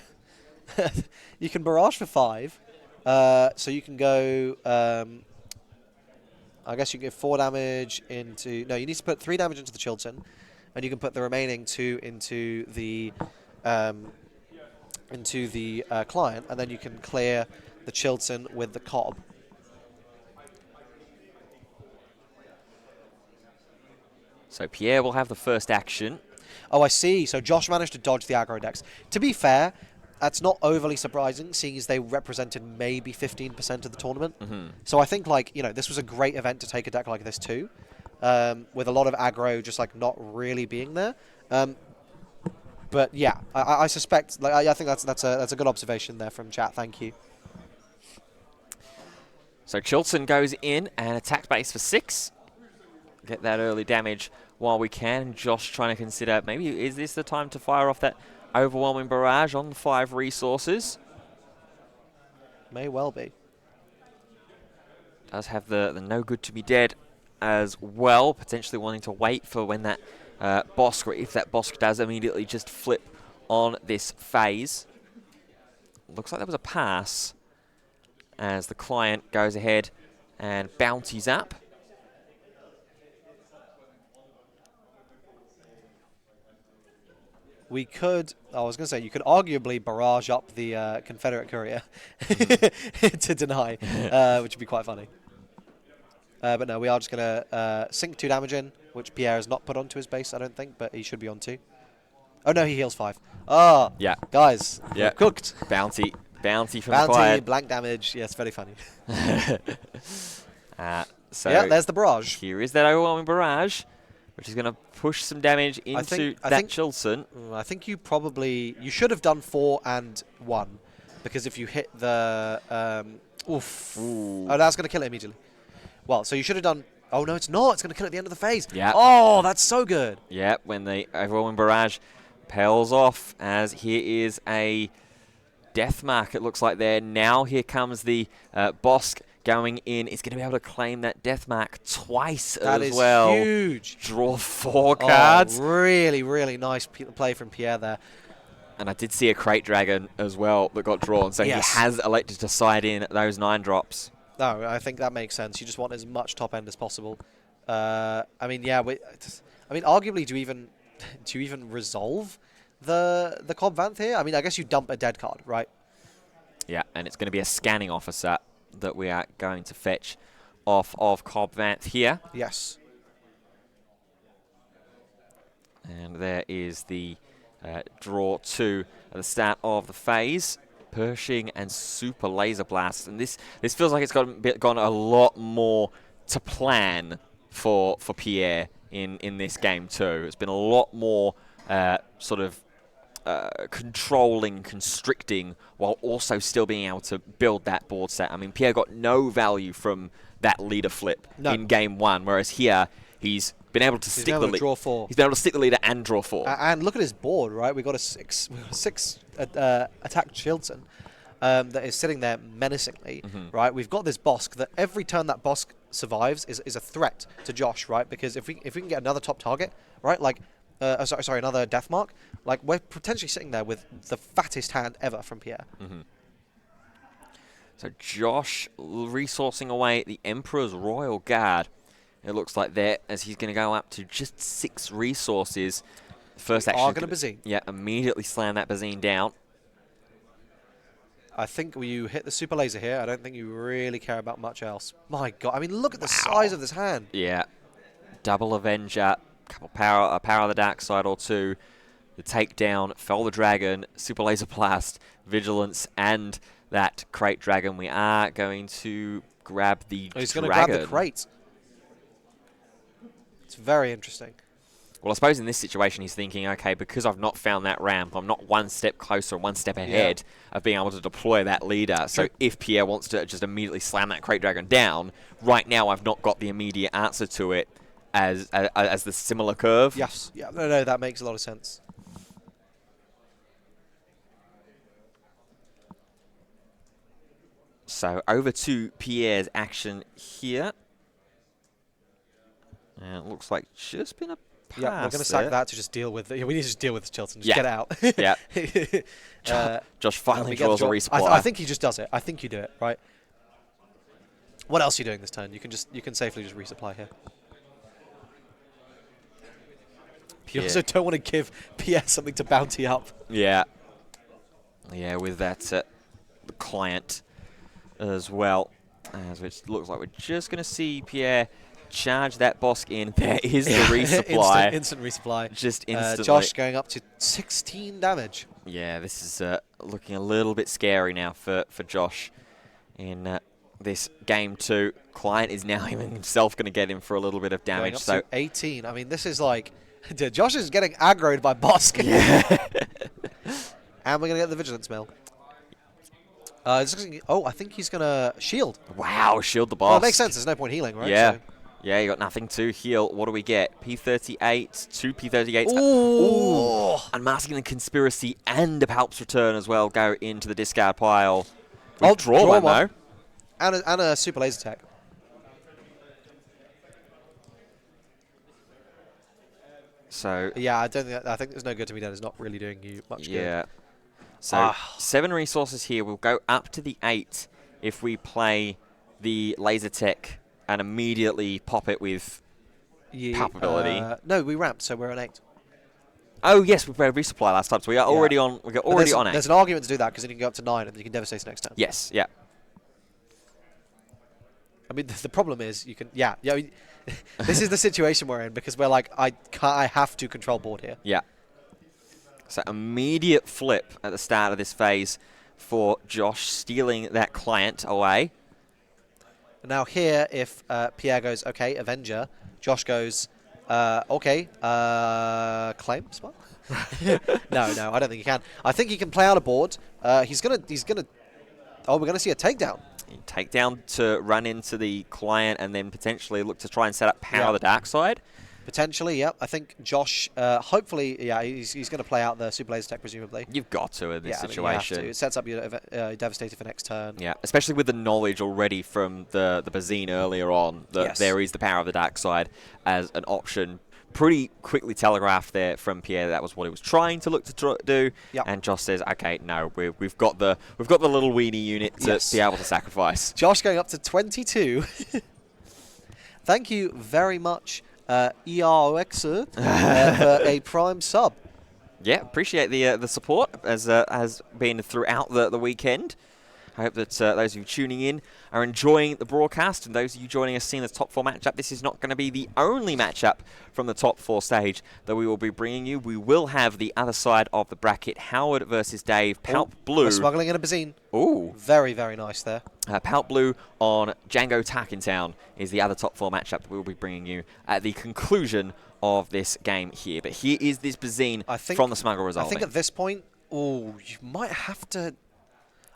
S1: You can Barrage for 5. So you can go... I guess you can give 4 damage into... No, you need to put 3 damage into the Chilton. And you can put the remaining 2 into the... client, and then you can clear the Chilton with the Cobb.
S2: So Pierre will have the first action.
S1: Oh, I see. So Josh managed to dodge the aggro decks. To be fair, that's not overly surprising, seeing as they represented maybe 15% of the tournament. So I think, like, you know, this was a great event to take a deck like this too, with a lot of aggro just like not really being there. But yeah, I suspect. Like, I think that's a good observation there from chat. Thank you.
S2: So Chilton goes in and attack base for 6. Get that early damage while we can. Josh trying to consider, maybe is this the time to fire off that Overwhelming Barrage on the 5 resources?
S1: May well be.
S2: Does have the no good to be dead as well. Potentially wanting to wait for when that Bosk, or if that Bosk does immediately just flip on this phase. Looks like there was a pass as the client goes ahead and bounties up.
S1: We could, I was going to say, you could arguably barrage up the Confederate courier to deny, which would be quite funny. But no, we are just going to sink 2 damage in, which Pierre has not put onto his base, I don't think, but he should be on 2. Oh no, he heals 5. Oh,
S2: yeah,
S1: guys,
S2: yeah,
S1: cooked.
S2: Bounty from the client.
S1: Blank damage. Yes, very funny.
S2: So
S1: yeah, there's the barrage.
S2: Here is that Overwhelming Barrage, which is going to push some damage into that Chilton.
S1: I think you should have done 4 and 1, because if you hit the oh, that's going to kill it immediately. Well, so you should have done. Oh no, it's not. It's going to kill it at the end of the phase.
S2: Yeah.
S1: Oh, that's so good.
S2: Yeah, when the Overwhelming Barrage pales off, as here is a death mark. It looks like there now. Here comes the Bosk going in. It's going to be able to claim that death mark twice as well.
S1: That is huge.
S2: Draw 4 cards.
S1: Really, really nice play from Pierre there.
S2: And I did see a Crate Dragon as well that got drawn, so yes, he has elected to side in those 9 drops.
S1: No, I think that makes sense. You just want as much top end as possible. I mean, yeah. Arguably, do you even resolve the Cobb Vanth here? I mean, I guess you dump a dead card, right?
S2: Yeah, and it's going to be a scanning officer that we are going to fetch off of Cobb Vanth here.
S1: Yes.
S2: And there is the draw 2 at the start of the phase. Pershing and Super Laser Blast. And this feels like it's gone a lot more to plan for Pierre in this game too. It's been a lot more sort of controlling, constricting, while also still being able to build that board set. I mean, Pierre got no value from that leader flip in game 1, whereas here he's been able to stick the leader.
S1: Draw 4.
S2: He's been able to stick the leader and draw 4.
S1: And look at his board, right? We've got a 6 attack Chilton that is sitting there menacingly, right? We've got this Bosk that every turn that Bosk survives is a threat to Josh, right? Because if we can get another top target, right? Like, sorry, another death mark, like we're potentially sitting there with the fattest hand ever from Pierre.
S2: So Josh resourcing away the Emperor's Royal Guard. It looks like there, as he's going to go up to just 6 resources. First action.
S1: Going to Bazine.
S2: Yeah, immediately slam that Bazine down.
S1: I think you hit the super laser here. I don't think you really care about much else. My God, I mean, look at the size of this hand.
S2: Yeah, double Avenger, couple power of the dark side or 2. The takedown, fell the dragon, super laser blast, vigilance, and that crate dragon. We are going to grab the
S1: he's
S2: dragon.
S1: going to grab the crate. It's very interesting.
S2: Well, I suppose in this situation he's thinking, okay, because I've not found that ramp, I'm not one step closer, one step ahead of being able to deploy that leader. So if Pierre wants to just immediately slam that crate dragon down, right now I've not got the immediate answer to it as the similar curve.
S1: Yes. Yeah. No, that makes a lot of sense.
S2: So over to Pierre's action here. And it looks like just been a pass.
S1: Yeah, we're going to sack that to just deal with it. We need to just deal with this Chilton. Just get out.
S2: Yeah. Josh finally draws a resupply.
S1: I think he just does it. I think you do it, right? What else are you doing this turn? You can safely just resupply here. You also don't want to give Pierre something to bounty up.
S2: Yeah. Yeah, with that the client as well. Which looks like we're just going to see Pierre charge that Bosk in. There is the resupply.
S1: Instant resupply.
S2: Just instantly.
S1: Josh going up to 16 damage.
S2: Yeah, this is looking a little bit scary now for Josh in this game 2. Client is now himself going to get him for a little bit of damage.
S1: Going up to 18. I mean, this is like... Josh is getting aggroed by Bosk.
S2: Yeah.
S1: And we're going to get the Vigilance Mill. I think he's going to shield.
S2: Wow, shield the Bosk.
S1: Well, it makes sense. There's no point healing, right?
S2: Yeah.
S1: So.
S2: Yeah, you got nothing to heal. What do we get? P38, 2 P38s.
S1: Ooh.
S2: Unmasking the Conspiracy and a Palp's Return as well go into the discard pile.
S1: I'll
S2: draw one, though.
S1: And a super laser attack.
S2: So
S1: yeah, I think there's no good to be done. It's not really doing you much good.
S2: Yeah. So 7 resources here. We'll go up to the 8 if we play the laser tech and immediately pop it with palpability.
S1: No, we ramped, so we're on 8.
S2: Oh yes, we played resupply last time, so we are already on. We're already on 8.
S1: There's an argument to do that because then you can go up to 9 and then you can devastate next turn.
S2: Yes. Yeah.
S1: I mean, the problem is you can. Yeah. This is the situation we're in because we're like, I have to control board here.
S2: Yeah. So immediate flip at the start of this phase for Josh, stealing that client away.
S1: Now here, if Pierre goes, okay, Avenger, Josh goes, okay, claim spell? No, I don't think he can. I think he can play out a board. He's gonna. Oh, we're gonna see a takedown.
S2: Takedown to run into the client and then potentially look to try and set up power the dark side.
S1: Potentially, yep. I think Josh, hopefully, he's going to play out the super laser tech, presumably.
S2: You've got to in this situation.
S1: I mean, you have to. It sets up your Devastator for next turn.
S2: Yeah, especially with the knowledge already from the Bazine earlier on that there is the power of the dark side as an option. Pretty quickly telegraphed there from Pierre. That was what he was trying to look to do. Yep. And Josh says, "Okay, no, we've got the little weenie unit to be able to sacrifice."
S1: Josh going up to 22. Thank you very much, EROXer, for a prime sub.
S2: Yeah, appreciate the support as has been throughout the weekend. I hope that those of you tuning in are enjoying the broadcast, and those of you joining us seeing the top 4 matchup. This is not going to be the only matchup from the top 4 stage that we will be bringing you. We will have the other side of the bracket, Howard versus Dave, Palp Blue.
S1: We're smuggling in a Bazine.
S2: Ooh.
S1: Very, very nice there.
S2: Palp Blue on Django Tarkintown is the other top 4 matchup that we'll be bringing you at the conclusion of this game here. But here is this Bazine from the Smuggle Resolving.
S1: I think at this point, you might have to...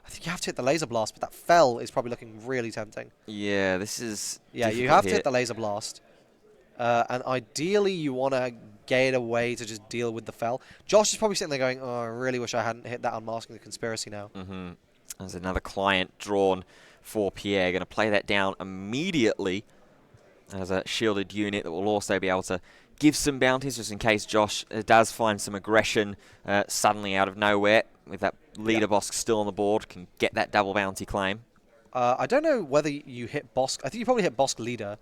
S1: I think you have to hit the laser blast, but that fell is probably looking really tempting.
S2: Yeah, this is...
S1: Yeah, you have to hit the laser blast. And ideally, you want to get a way to just deal with the fell. Josh is probably sitting there going, oh, I really wish I hadn't hit that Unmasking the Conspiracy now.
S2: Mm-hmm. There's another client drawn for Pierre. Going to play that down immediately as a shielded unit that will also be able to give some bounties just in case Josh does find some aggression suddenly out of nowhere. With that leader boss still on the board, can get that double bounty claim.
S1: I don't know whether you hit boss. I think you probably hit boss leader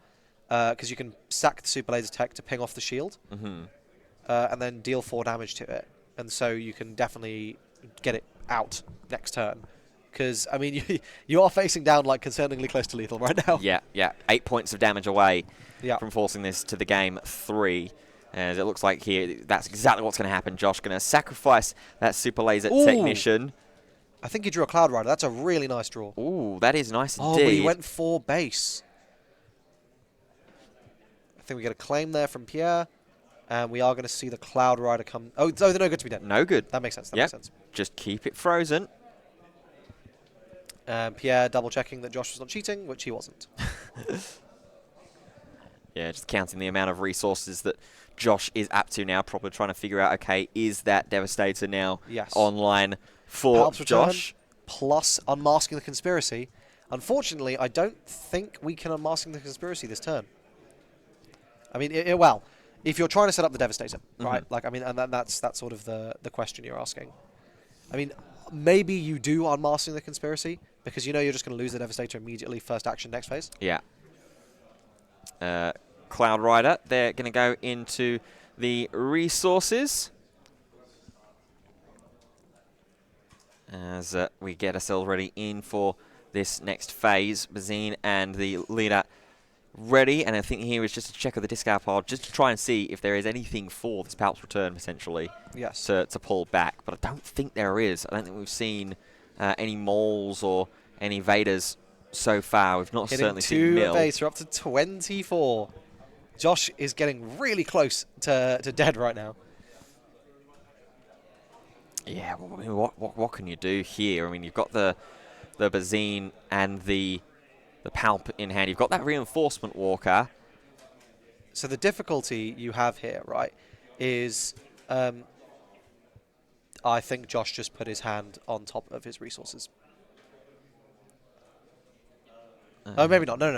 S1: because you can sack the super laser tech to ping off the shield and then deal 4 damage to it. And so you can definitely get it out next turn. Because, I mean, you are facing down like concerningly close to lethal right now.
S2: Yeah, yeah. 8 points of damage away from forcing this to the game 3. And it looks like here, that's exactly what's going to happen. Josh going to sacrifice that super laser technician.
S1: I think he drew a Cloud Rider. That's a really nice draw.
S2: Ooh, that is nice indeed.
S1: Oh, but he went for base. I think we get a claim there from Pierre. And we are going to see the Cloud Rider come... Oh, they're no good to be dead.
S2: No good.
S1: That makes sense. That makes sense.
S2: Just keep it frozen.
S1: Pierre double-checking that Josh was not cheating, which he wasn't.
S2: Yeah, just counting the amount of resources that Josh is up to now, probably trying to figure out, okay, is that Devastator now online for
S1: Palp's
S2: Josh?
S1: Plus Unmasking the Conspiracy. Unfortunately, I don't think we can Unmasking the Conspiracy this turn. I mean, well, if you're trying to set up the Devastator, right? Like, I mean, and that's sort of the question you're asking. I mean, maybe you do Unmasking the Conspiracy because you know you're just going to lose the Devastator immediately, first action, next phase.
S2: Yeah. Cloud Rider, they're going to go into the resources as we get ourselves ready in for this next phase. Bazine and the leader ready, and I think here is just to check of the discard pile, just to try and see if there is anything for this Palp's return potentially to pull back, but I don't think there is. I don't think we've seen any moles or any Vaders so far. We've not certainly seen Mill.
S1: 2 base, we're up to 24. Josh is getting really close to dead right now.
S2: Yeah, well, I mean, what can you do here? I mean, you've got the Bazine and the Palp in hand. You've got that reinforcement walker.
S1: So the difficulty you have here, right, is I think Josh just put his hand on top of his resources. Oh, maybe not. No.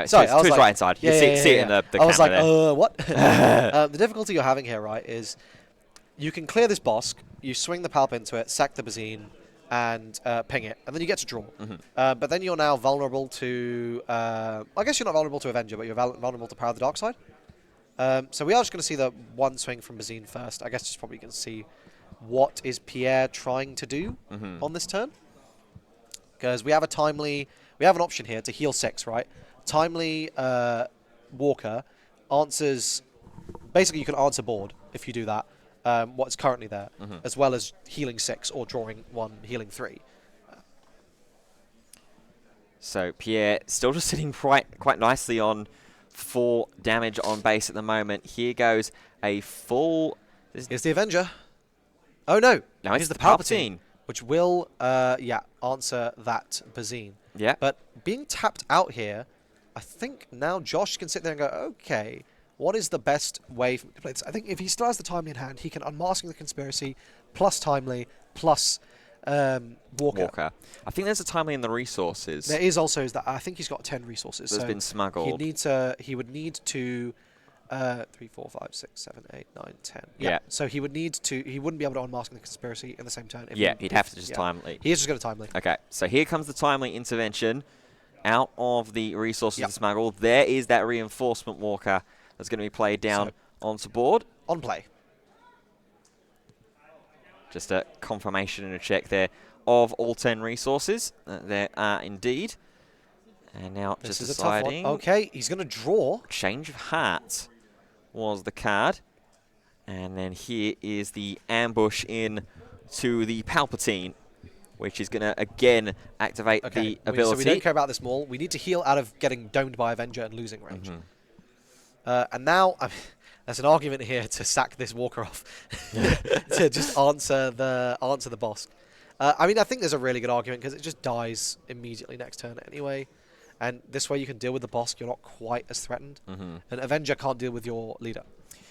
S2: Sorry, to his right hand side. You see it in the camera.
S1: I was like,
S2: there.
S1: what? The difficulty you're having here, right, is you can clear this boss, you swing the Palp into it, sack the Bazine, and ping it, and then you get to draw. But then you're now vulnerable to... I guess you're not vulnerable to Avenger, but you're vulnerable to Power of the Dark Side. So we are just going to see the one swing from Bazine first. I guess just probably going to see what is Pierre trying to do on this turn. Because we have a timely... We have an option here to heal 6, right? Timely Walker answers... Basically, you can answer board if you do that, what's currently there, as well as healing 6 or drawing 1, healing 3.
S2: So Pierre still just sitting quite nicely on 4 damage on base at the moment. Here goes a full...
S1: Here's the Avenger. Oh, no.
S2: No,
S1: Here's the Palpatine. Which will, answer that Bazine.
S2: Yeah.
S1: But being tapped out here, I think now Josh can sit there and go, okay, what is the best way to play this? I think if he still has the Timely in hand, he can Unmasking the Conspiracy, plus Timely, plus Walker.
S2: I think there's a Timely in the resources.
S1: There is also, I think he's got 10 resources.
S2: That's been smuggled.
S1: He would need to... 3, 4, 5, 6, 7, 8, 9, 10.
S2: Yeah.
S1: So he would need to... He wouldn't be able to Unmasking the Conspiracy in the same turn.
S2: He'd have to just Timely.
S1: He is just going to Timely.
S2: Okay, so here comes the Timely intervention out of the resources to smuggle. There is that reinforcement walker that's going to be played down onto board.
S1: On play.
S2: Just a confirmation and a check there of all 10 resources. There are indeed. And now
S1: This
S2: just
S1: is a tough
S2: deciding.
S1: one. Okay, he's going to draw.
S2: Change of Heart was the card. And then here is the ambush in to the Palpatine, which is going to, again, activate the ability.
S1: So we don't care about this Maul. We need to heal out of getting domed by Avenger and losing range. And now, there's an argument here to sack this Walker off to just answer the boss. I mean, I think there's a really good argument because it just dies immediately next turn anyway. And this way you can deal with the boss. You're not quite as threatened. And Avenger can't deal with your leader.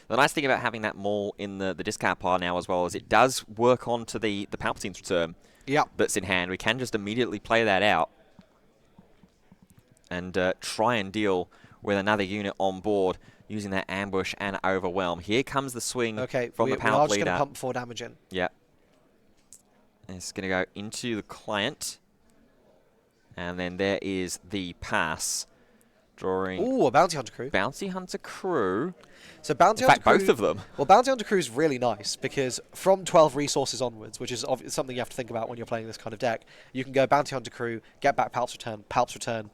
S2: The nice thing about having that Maul in the discard pile now as well is it does work onto the Palpatine's return that's in hand. We can just immediately play that out and try and deal with another unit on board using that ambush and overwhelm. Here comes the swing from the Palp
S1: we are just
S2: leader.
S1: going to pump 4 damage in.
S2: Yeah. And it's going to go into the client. And then there is the pass. Drawing.
S1: Ooh, a Bounty Hunter crew.
S2: Bounty Hunter crew.
S1: So Bounty Hunter crew,
S2: both of them.
S1: Well, Bounty Hunter crew is really nice because from 12 resources onwards, which is something you have to think about when you're playing this kind of deck, you can go Bounty Hunter crew, get back Palp's return,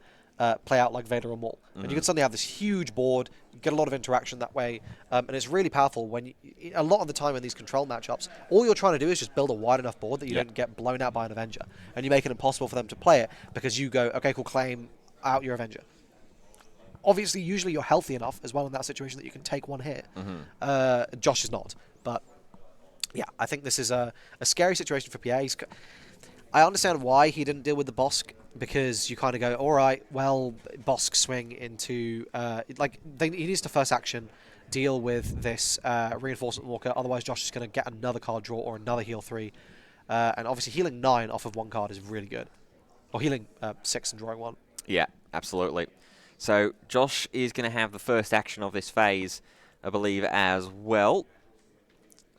S1: play out like Vader or Maul. And you can suddenly have this huge board, get a lot of interaction that way, and it's really powerful when a lot of the time in these control matchups, all you're trying to do is just build a wide enough board that you don't get blown out by an Avenger. And you make it impossible for them to play it because you go, okay, cool, claim out your Avenger. Obviously, usually you're healthy enough as well in that situation that you can take one hit. Josh is not, but yeah, I think this is a scary situation for Pierre. I understand why he didn't deal with the Bosk, because you kind of go, all right, well, Bosk swing into he needs to first action deal with this reinforcement walker. Otherwise, Josh is going to get another card draw or another heal 3, and obviously healing 9 off of 1 card is really good, or healing 6 and drawing 1.
S2: Yeah, absolutely. So Josh is going to have the first action of this phase, I believe, as well.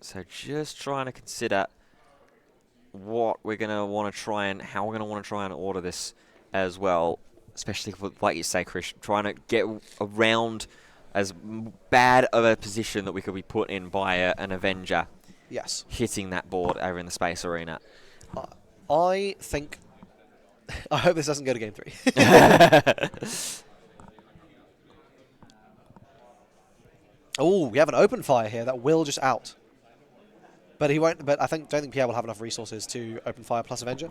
S2: So just trying to consider what we're going to want to try and how we're going to want to try and order this as well, especially for, like you say, Chris, trying to get around as bad of a position that we could be put in by an Avenger.
S1: Yes.
S2: Hitting that board over in the space arena.
S1: I think. I hope this doesn't go to game 3. Oh, we have an open fire here that will just out. But he won't. But don't think Pierre will have enough resources to open fire plus Avenger.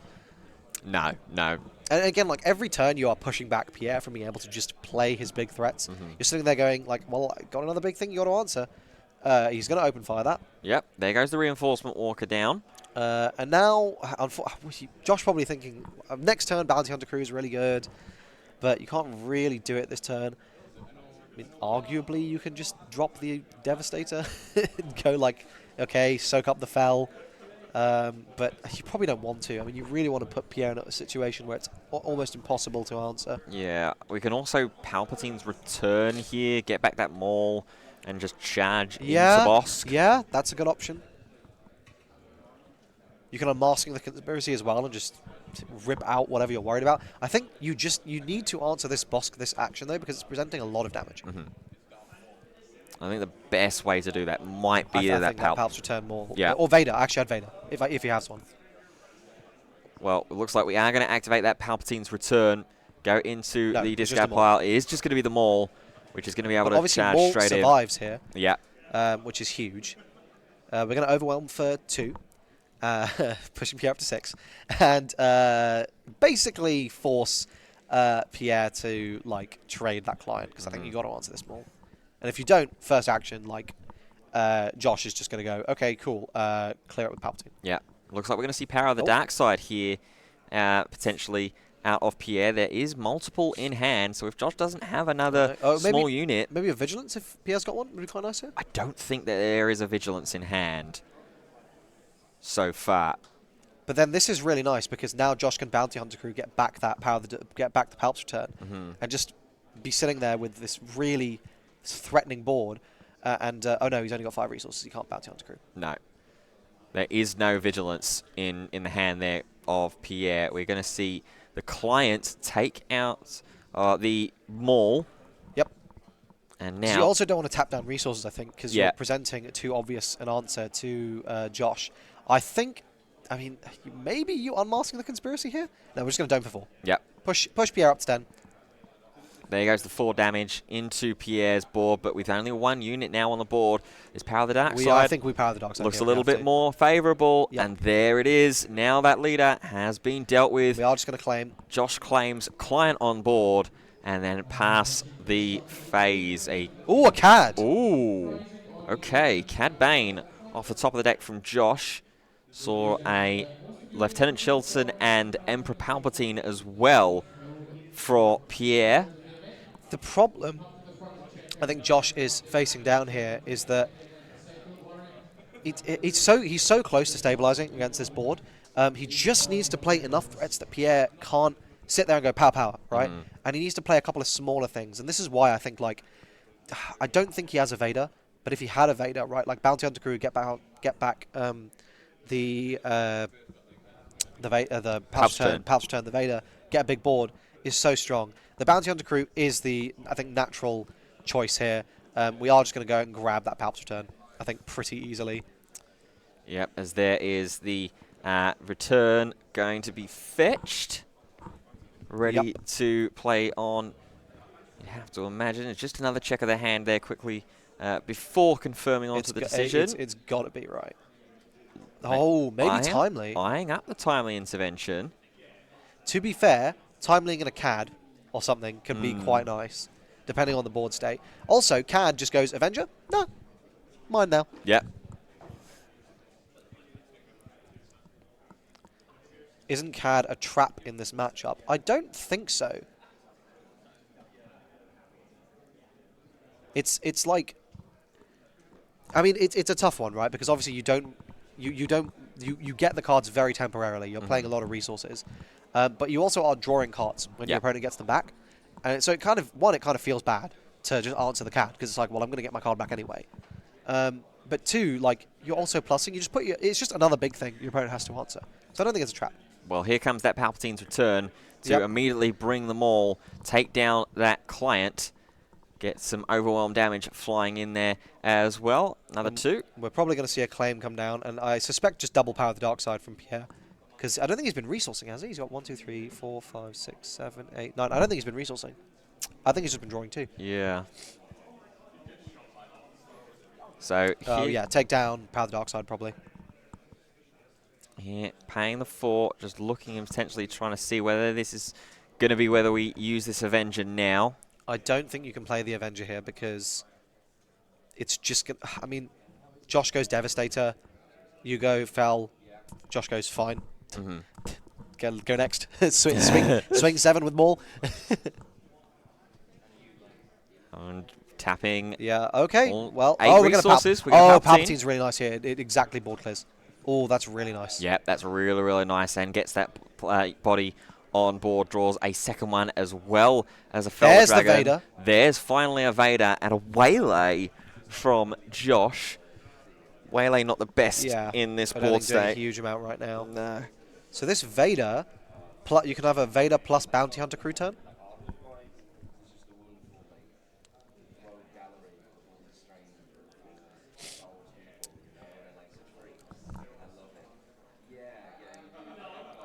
S2: No.
S1: And again, like every turn, you are pushing back Pierre from being able to just play his big threats. You're sitting there going, like, well, I got another big thing you got to answer. He's going to open fire that.
S2: Yep, there goes the reinforcement walker down.
S1: And now, Josh probably thinking, next turn, Bounty Hunter crew is really good, but you can't really do it this turn. I mean, arguably, you can just drop the Devastator and go like, okay, soak up the Fel. But you probably don't want to. I mean, you really want to put Pierre in a situation where it's almost impossible to answer.
S2: Yeah, we can also Palpatine's return here, get back that Maul, and just charge into Bosk.
S1: Yeah, that's a good option. You can Unmasking the Conspiracy as well and just rip out whatever you're worried about. I think you need to answer this Bosk, this action, though, because it's presenting a lot of damage.
S2: I think the best way to do that might be that
S1: Palp's return more.
S2: Yeah.
S1: Or Vader. I actually had Vader, if he has one.
S2: Well, it looks like we are going to activate that Palpatine's return, go into the discard
S1: Maul.
S2: pile. It is just going to be the Maul, which is going to be able to charge
S1: Maul
S2: straight in.
S1: survives here.
S2: Yeah.
S1: Which is huge. We're going to overwhelm for 2. Pushing Pierre up to 6. And basically force Pierre to, like, trade that client, because I think you got to answer this Maul. And if you don't, first action, like, Josh is just going to go, okay, cool, clear it with Palpatine.
S2: Yeah. Looks like we're going to see Power of the Dark Side here, potentially out of Pierre. There is multiple in hand, so if Josh doesn't have another small unit...
S1: Maybe a Vigilance if Pierre's got one? Would be quite nice here.
S2: I don't think that there is a Vigilance in hand so far.
S1: But then this is really nice, because now Josh can Bounty Hunter crew, get back that get back the Palp's return, and just be sitting there with this really threatening board. Oh no, he's only got 5 resources. He can't Bounty Hunter crew.
S2: No. There is no Vigilance in the hand there of Pierre. We're going to see the client take out the Maul.
S1: Yep.
S2: And now...
S1: So you also don't want to tap down resources, I think, because
S2: Yeah.
S1: you're presenting too obvious an answer to Josh. I think I mean, maybe you unmasking the conspiracy here? No, we're just going to dome for 4.
S2: Yep.
S1: Push Pierre up to 10.
S2: There goes the 4 damage into Pierre's board, but with only 1 unit now on the board, is Power of the Dark Side.
S1: I think we power the dark side.
S2: Looks
S1: here,
S2: a little bit more favourable,
S1: Yep.
S2: and there it is. Now that leader has been dealt with.
S1: We are just going to claim.
S2: Josh claims client on board, and then pass the phase.
S1: Ooh, a CAD.
S2: Ooh. Okay, Cad Bane off the top of the deck from Josh. Saw a Lieutenant Chilton and Emperor Palpatine as well for Pierre.
S1: The problem I think Josh is facing down here is that he's so close to stabilizing against this board. He just needs to play enough threats that Pierre can't sit there and go power, right? And he needs to play a couple of smaller things. And this is why I think, like, I don't think he has a Vader, but if he had a Vader, right, like Bounty Hunter Crew, get back the Pouch Return, the Vader, get a big board, is so strong. The Bounty Hunter Crew is the, I think, natural choice here. We are just going to go and grab that Palps Return, I think, pretty easily.
S2: Yep, as there is the return going to be fetched. Ready to play on. You have to imagine it's just another check of the hand there quickly before confirming onto the decision.
S1: It's got to be right. Oh, maybe timely.
S2: Eyeing up the timely intervention.
S1: To be fair, timely in a CAD or something can be quite nice, depending on the board state. Also, CAD just goes, Avenger? No. Mine now.
S2: Yep.
S1: Isn't CAD a trap in this matchup? I don't think so. It's like, I mean, it's a tough one, right? Because obviously you get the cards very temporarily. You're playing a lot of resources, but you also are drawing cards when your opponent gets them back, and so it kind of feels bad to just answer the CAD because it's like, well, I'm going to get my card back anyway. But 2, like, you're also plussing. You just put it's just another big thing your opponent has to answer. So I don't think it's a trap.
S2: Well, here comes that Palpatine's return to immediately bring them all, take down that client, get some overwhelm damage flying in there as well. Another 2.
S1: We're probably going to see a claim come down, and I suspect just double power the dark side from Pierre. Because I don't think he's been resourcing, has he? He's got 1, 2, 3, 4, 5, 6, 7, 8, 9. I don't think he's been resourcing. I think he's just been drawing 2.
S2: Yeah. So
S1: yeah, take down, power the dark side probably.
S2: Here, paying the 4, just looking and potentially trying to see whether this is going to be whether we use this Avenger now.
S1: I don't think you can play the Avenger here because it's just going to... I mean, Josh goes Devastator, you go Fell, Josh goes Fine. Go next. swing 7 with Maul.
S2: And tapping.
S1: Yeah, okay.
S2: Well,
S1: we're going to
S2: Palpatine.
S1: Palpatine's really nice here. It exactly board clears. Oh, that's really nice.
S2: Yep, that's really, really nice, and gets that body on board, draws a second one as well as a Fellow Dragon.
S1: There's the Vader.
S2: There's finally a Vader and a Waylay from Josh. Waylay not the best in this board state.
S1: Doing a huge amount right now.
S2: No.
S1: So this Vader, you can have a Vader plus Bounty Hunter Crew turn.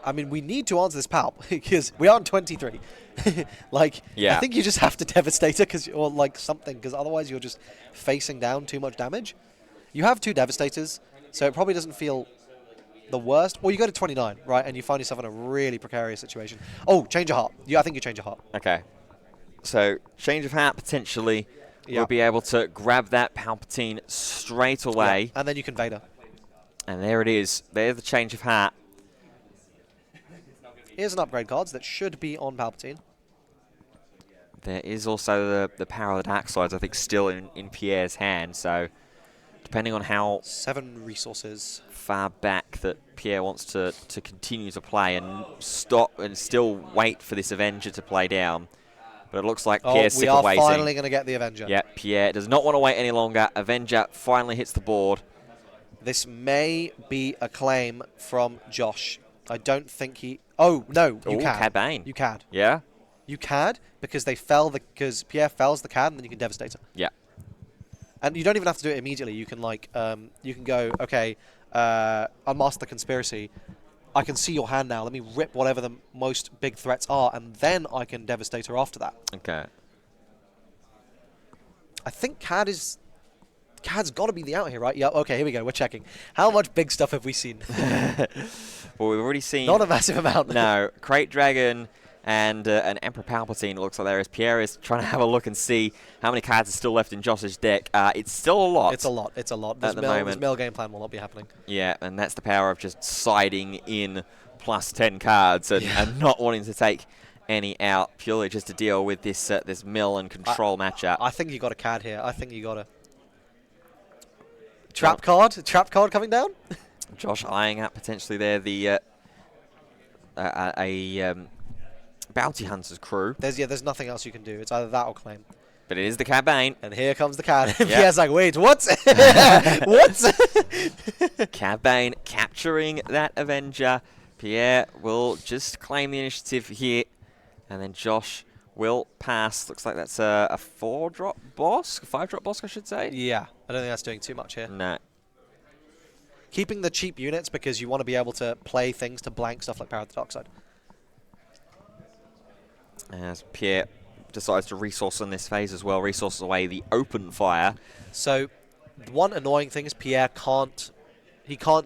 S1: I mean, we need to answer this Palp because we aren't 23. Like, I think you just have to Devastator or like something, because otherwise you're just facing down too much damage. You have 2 Devastators, so it probably doesn't feel the worst. Or you go to 29, right, and you find yourself in a really precarious situation. Oh, change your heart. I think you change your heart.
S2: Okay. So, change of heart potentially. We'll be able to grab that Palpatine straight away.
S1: And then you can Vader.
S2: And there it is. There's the change of heart.
S1: Here's an upgrade cards that should be on Palpatine.
S2: There is also the power of the dark sides, I think, still in Pierre's hand. So, depending on how
S1: 7 resources
S2: far back that Pierre wants to continue to play and stop and still wait for this Avenger to play down. But it looks like Pierre's sick of waiting.
S1: We are finally going to get the Avenger.
S2: Yeah, Pierre does not want to wait any longer. Avenger finally hits the board.
S1: This may be a claim from Josh. I don't think he... Oh, no, you can.
S2: Cad Bane.
S1: You can.
S2: Yeah?
S1: You can, because because Pierre fells the Cad, and then you can Devastate her.
S2: Yeah.
S1: And you don't even have to do it immediately. You can, like, you can go, okay, unmask the conspiracy, I can see your hand now. Let me rip whatever the most big threats are, and then I can Devastator after that.
S2: Okay.
S1: I think Cad's got to be the out here, right? Yeah, okay, here we go. We're checking. How much big stuff have we seen?
S2: Well, we've already seen...
S1: Not a massive amount.
S2: No. Crate Dragon and an Emperor Palpatine, it looks like there is. Pierre is trying to have a look and see how many cards are still left in Josh's deck. It's still a lot.
S1: It's a lot. It's a lot.
S2: At the moment.
S1: This mill game plan will not be happening.
S2: Yeah, and that's the power of just siding in plus 10 cards and not wanting to take any out purely just to deal with this this mill and control matchup.
S1: I think you got a Cad here. I think you got a trap card coming down.
S2: Josh eyeing up potentially there the Bounty Hunter's crew.
S1: There's nothing else you can do. It's either that or claim.
S2: But it is the Cad Bane.
S1: And here comes the Cad.
S2: Yep.
S1: Pierre's like, wait, what? What?
S2: Cad Bane capturing that Avenger. Pierre will just claim the initiative here. And then Josh will pass. Looks like that's a 4-drop boss. 5-drop boss, I should say.
S1: Yeah, I don't think that's doing too much here.
S2: No.
S1: Keeping the cheap units because you want to be able to play things to blank stuff like Power of the Dark Side.
S2: As Pierre decides to resource on this phase as well, resources away the open fire.
S1: So, one annoying thing is Pierre can't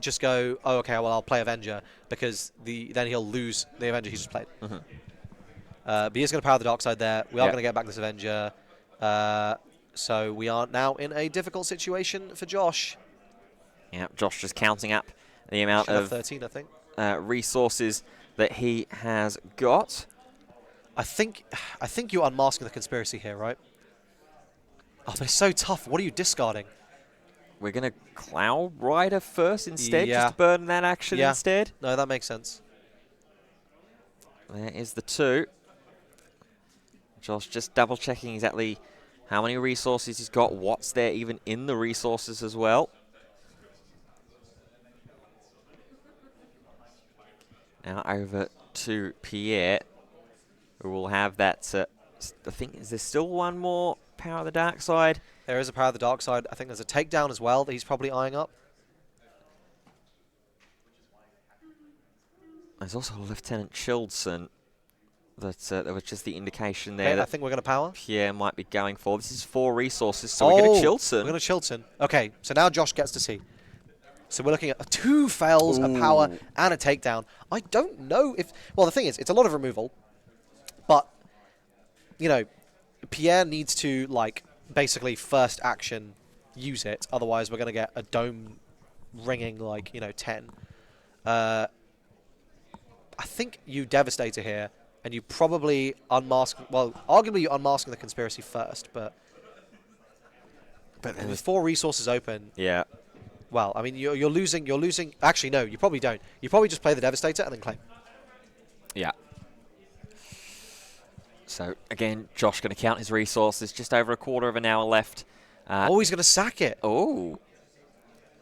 S1: just go, oh, okay, well, I'll play Avenger, because then he'll lose the Avenger he's just played.
S2: Mm-hmm.
S1: But he is going to power the Dark Side there. We are
S2: Yep.
S1: going to get back this Avenger. So we are now in a difficult situation for Josh.
S2: Yeah, Josh just counting up the amount
S1: Should have
S2: of
S1: 13, I think.
S2: resources that he has got.
S1: I think you're unmasking the conspiracy here, right? Oh, but it's so tough. What are you discarding?
S2: We're going to Cloud Rider first instead,
S1: Yeah.
S2: just to burn that action
S1: Yeah.
S2: instead.
S1: No, that makes sense.
S2: There is the 2. Josh just double checking exactly how many resources he's got, what's there even in the resources as well. Now over to Pierre, who will have that. I think, is there still one more Power of the Dark Side?
S1: There is a Power of the Dark Side. I think there's a takedown as well that he's probably eyeing up.
S2: There's also Lieutenant Childson. There was just the indication there
S1: Okay, I
S2: that
S1: think we're going to power.
S2: Pierre might be going for. This is 4 resources, so we're going to Childson.
S1: We're going to Chilton. Okay, so now Josh gets to see. So we're looking at 2 fells, a power, and a takedown. I don't know if... Well, the thing is, it's a lot of removal. But, you know, Pierre needs to, like, basically first action use it. Otherwise, we're going to get a dome ringing, like, 10. I think you Devastator here. And you probably unmask... Well, arguably you're unmasking the conspiracy first, but with 4 resources open...
S2: Yeah.
S1: Well, I mean, you're losing... Actually, no, you probably don't. You probably just play the Devastator and then claim.
S2: Yeah. So, again, Josh going to count his resources. Just over a quarter of an hour left.
S1: He's going to sack it.
S2: Oh.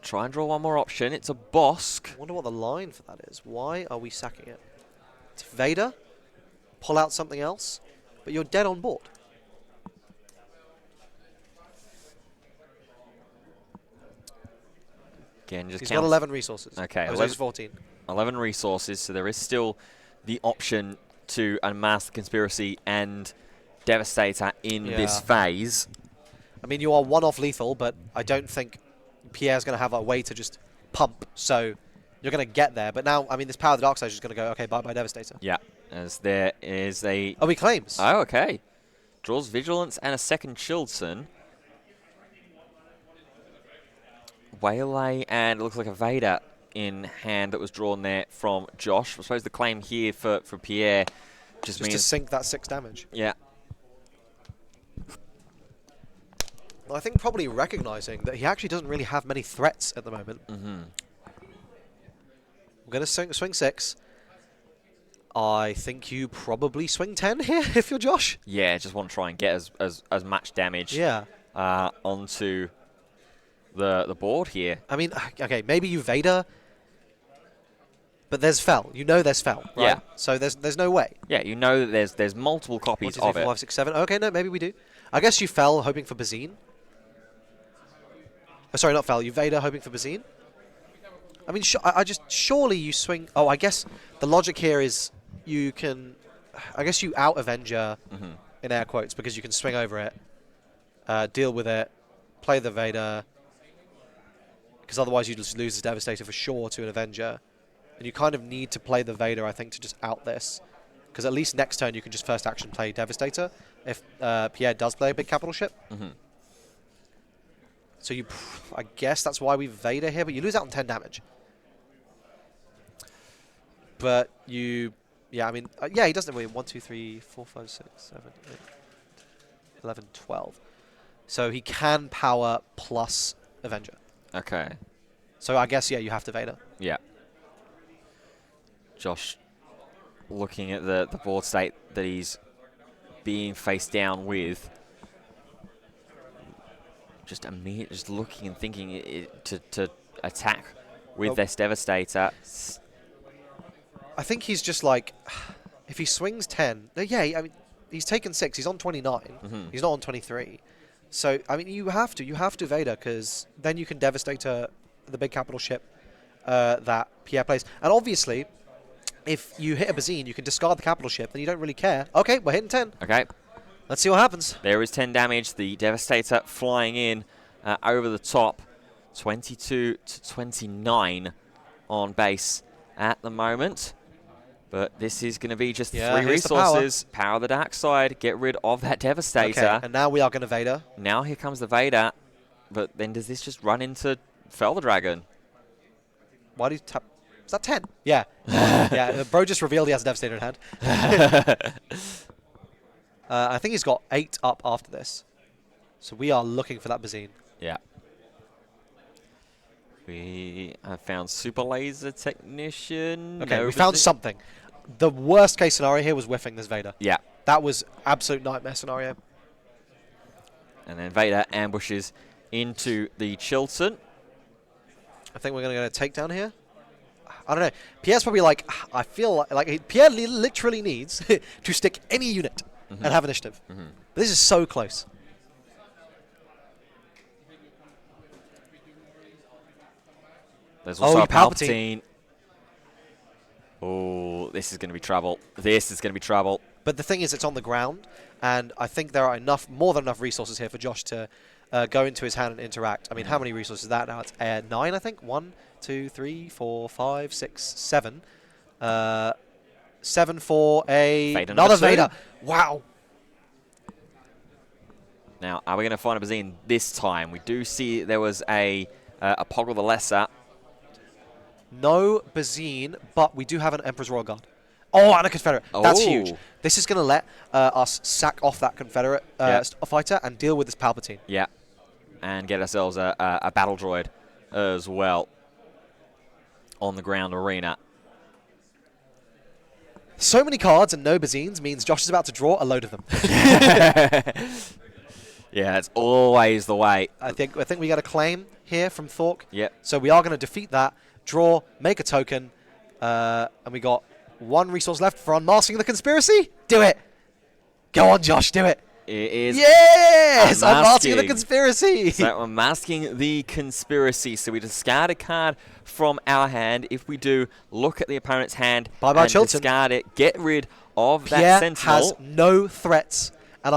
S2: Try and draw one more option. It's a Bosk.
S1: I wonder what the line for that is. Why are we sacking it? It's Vader. Pull out something else. But you're dead on board.
S2: Again, just
S1: He's
S2: count.
S1: got 11 resources.
S2: Okay,
S1: Oh, so he's 14.
S2: 11 resources, so there is still the option to unmask the conspiracy and Devastator in this phase.
S1: I mean, you are 1 off lethal, but I don't think Pierre's going to have a way to just pump. So you're going to get there. But now, I mean, this Power of the Dark Side is just going to go, okay, bye-bye Devastator.
S2: Yeah, as there is a...
S1: Oh, he claims.
S2: Oh, okay. Draws Vigilance and a second Childson. Waylay, and it looks like a Vader in hand that was drawn there from Josh. I suppose the claim here for Pierre just means...
S1: to sink that 6 damage.
S2: Yeah.
S1: Well, I think probably recognizing that he actually doesn't really have many threats at the moment.
S2: Mm-hmm.
S1: We're going to swing 6. I think you probably swing 10 here if you're Josh.
S2: Yeah, just want to try and get as much damage onto the board here.
S1: I mean, okay, maybe you Vader, but there's Fel. You know there's Fel, right?
S2: Yeah.
S1: So there's no way.
S2: Yeah, you know that there's multiple copies
S1: 1, 2, 3,
S2: of
S1: 4,
S2: it.
S1: 5, 6, 7. Okay, no, maybe we do. I guess you Fel hoping for Bazine. Oh, sorry, not Fel. You Vader hoping for Bazine. I mean, surely you swing. Oh, I guess the logic here is you can. I guess you out Avenger in air quotes because you can swing over it, deal with it, play the Vader. Because otherwise you just lose the Devastator for sure to an Avenger, and you kind of need to play the Vader, I think, to just out this. Because at least next turn you can just first action play Devastator if Pierre does play a big capital ship. So I guess that's why we Vader here, but you lose out on 10 damage. But yeah, I mean, yeah, he doesn't win. 1, 2, 3, 4, 5, 6, 7, 8, 11, 12. So he can power plus Avenger.
S2: Okay.
S1: So I guess, yeah, you have to Vader.
S2: Yeah. Josh, looking at the board state that he's being faced down with, just looking and thinking to attack with this Devastator.
S1: I think he's just like, if he swings 10, yeah, I mean, he's taken 6. He's on 29. He's not on 23. So, I mean, you have to Vader, because then you can Devastator the big capital ship that Pierre plays. And obviously, if you hit a Bazine, you can discard the capital ship, and you don't really care. Okay, we're hitting 10.
S2: Okay.
S1: Let's see what happens.
S2: There is 10 damage. The Devastator flying in over the top. 22 to 29 on base at the moment. But this is going to be just 3 resources. Power the dark side. Get rid of that Devastator.
S1: Okay, and now we are going to Vader.
S2: Now here comes the Vader. But then does this just run into Fell the Dragon?
S1: Why do you tap? Is that 10? Yeah. Yeah, bro just revealed he has a Devastator in hand. I think he's got 8 up after this. So we are looking for that Bazine.
S2: Yeah. We have found Super Laser Technician.
S1: Okay,
S2: no
S1: we found something. The worst case scenario here was whiffing this Vader.
S2: Yeah.
S1: That was absolute nightmare scenario.
S2: And then Vader ambushes into the Chilton.
S1: I think we're going to get a takedown here. I don't know. Pierre's probably like, I feel like Pierre literally needs to stick any unit and have initiative. This is so close.
S2: There's also a Palpatine. Oh, this is going to be trouble. This is going to be trouble.
S1: But the thing is, it's on the ground, and I think there are more than enough resources here for Josh to go into his hand and interact. I mean, how many resources is that now? It's 9, I think. 1, 2, 3, 4, 5, 6, 7. 7 for another Vader. Wow.
S2: Now, are we going to find a Bazine this time? We do see there was a Poggle the Lesser.
S1: No Bazine, but we do have an Emperor's Royal Guard. Oh, and a Confederate. That's huge. This is going to let us sack off that Confederate fighter and deal with this Palpatine.
S2: Yeah. And get ourselves a battle droid as well on the ground arena.
S1: So many cards and no Bazines means Josh is about to draw a load of them.
S2: Yeah, it's always the way.
S1: I think we got a claim here from Thork.
S2: Yep.
S1: So we are going to defeat that, draw, make a token, and we got 1 resource left for unmasking the conspiracy. Do it. Go on, Josh, do it.
S2: It is.
S1: Yes! Unmasking the conspiracy.
S2: So unmasking the conspiracy. So we discard a card from our hand. If we do, look at the opponent's hand and
S1: Chilton.
S2: Discard it. Get rid of
S1: Pierre
S2: that Sentinel.
S1: has no threats, and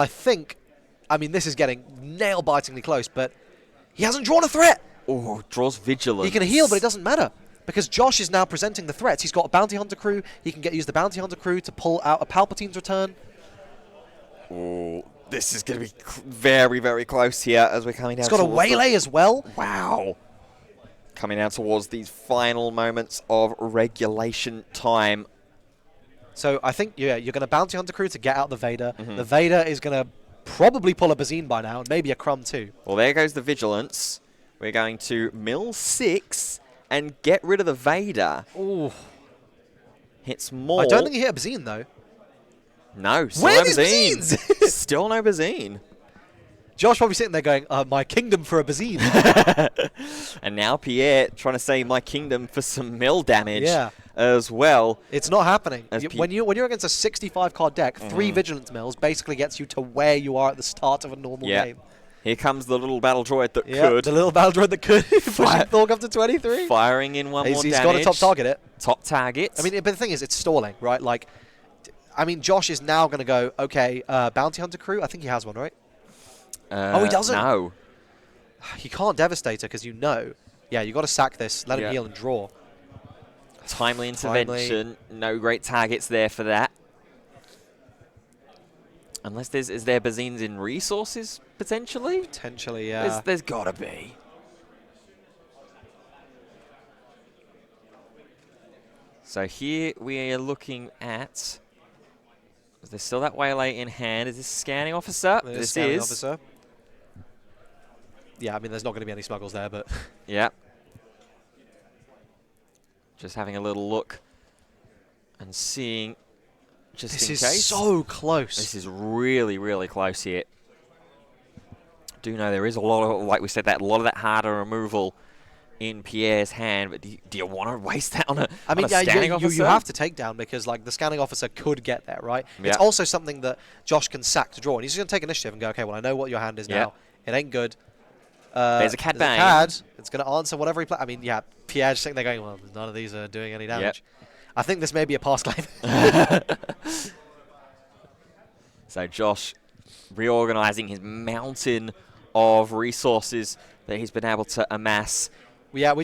S1: I mean, this is getting nail-bitingly close, but he hasn't drawn a threat.
S2: Oh, draws Vigilance.
S1: He can heal, but it doesn't matter. Because Josh is now presenting the threats. He's got a Bounty Hunter crew. He can use the Bounty Hunter crew to pull out a Palpatine's return.
S2: Oh, this is going to be very, very close here as we're coming down.
S1: He's got a Waylay as well.
S2: Wow. Coming down towards these final moments of regulation time.
S1: So I think, yeah, you're going to Bounty Hunter crew to get out the Vader. The Vader is going to probably pull a Bazine by now, and maybe a Crumb too.
S2: Well, there goes the Vigilance. We're going to mill 6 and get rid of the Vader.
S1: Ooh.
S2: Hits more.
S1: I don't think he hit a Bazine, though.
S2: No, still
S1: Where
S2: no
S1: are these
S2: Bazine. Still no Bazine.
S1: Josh probably sitting there going, my kingdom for a Bazine.
S2: And now Pierre trying to save my kingdom for some mill damage as well.
S1: It's not happening. When you're against a 65-card deck, 3 Vigilance mills basically gets you to where you are at the start of a normal game.
S2: Here comes the little battle droid that
S1: Yeah,
S2: could.
S1: the little battle droid that could. Pushing Thorg up to 23.
S2: Firing in one more
S1: He's
S2: damage.
S1: got to top target it.
S2: Top target.
S1: I mean, but the thing is, it's stalling, right? Like, I mean, Josh is now going to go, okay, Bounty Hunter crew. I think he has one, right? Oh, he doesn't?
S2: No.
S1: He can't Devastator because you know. Yeah, you got to sack this, let him heal and draw.
S2: Timely intervention. No great targets there for that. Unless is there Bazines in resources, potentially?
S1: Potentially, yeah.
S2: There's got to be. So here we are looking at... Is there still that waylay in hand? Is this scanning officer?
S1: This scanning officer. Yeah, I mean, there's not going to be any smuggles there, but...
S2: Yeah. Just having a little look and seeing just in case.
S1: This is so close.
S2: This is really, really close here. Do know there is a lot of, like we said, a lot of that harder removal in Pierre's hand, but do you want to waste that on a scanning officer?
S1: You have to take down because like the scanning officer could get there, right?
S2: Yeah.
S1: It's also something that Josh can sack to draw, and he's just going to take initiative and go, okay, well, I know what your hand is now. It ain't good.
S2: There's a Cad Bane.
S1: It's going to answer whatever he plays. I mean, yeah, Pierre's sitting there going, well, none of these are doing any damage. I think this may be a pass claim.
S2: So Josh reorganizing his mountain of resources that he's been able to amass.
S1: Yeah,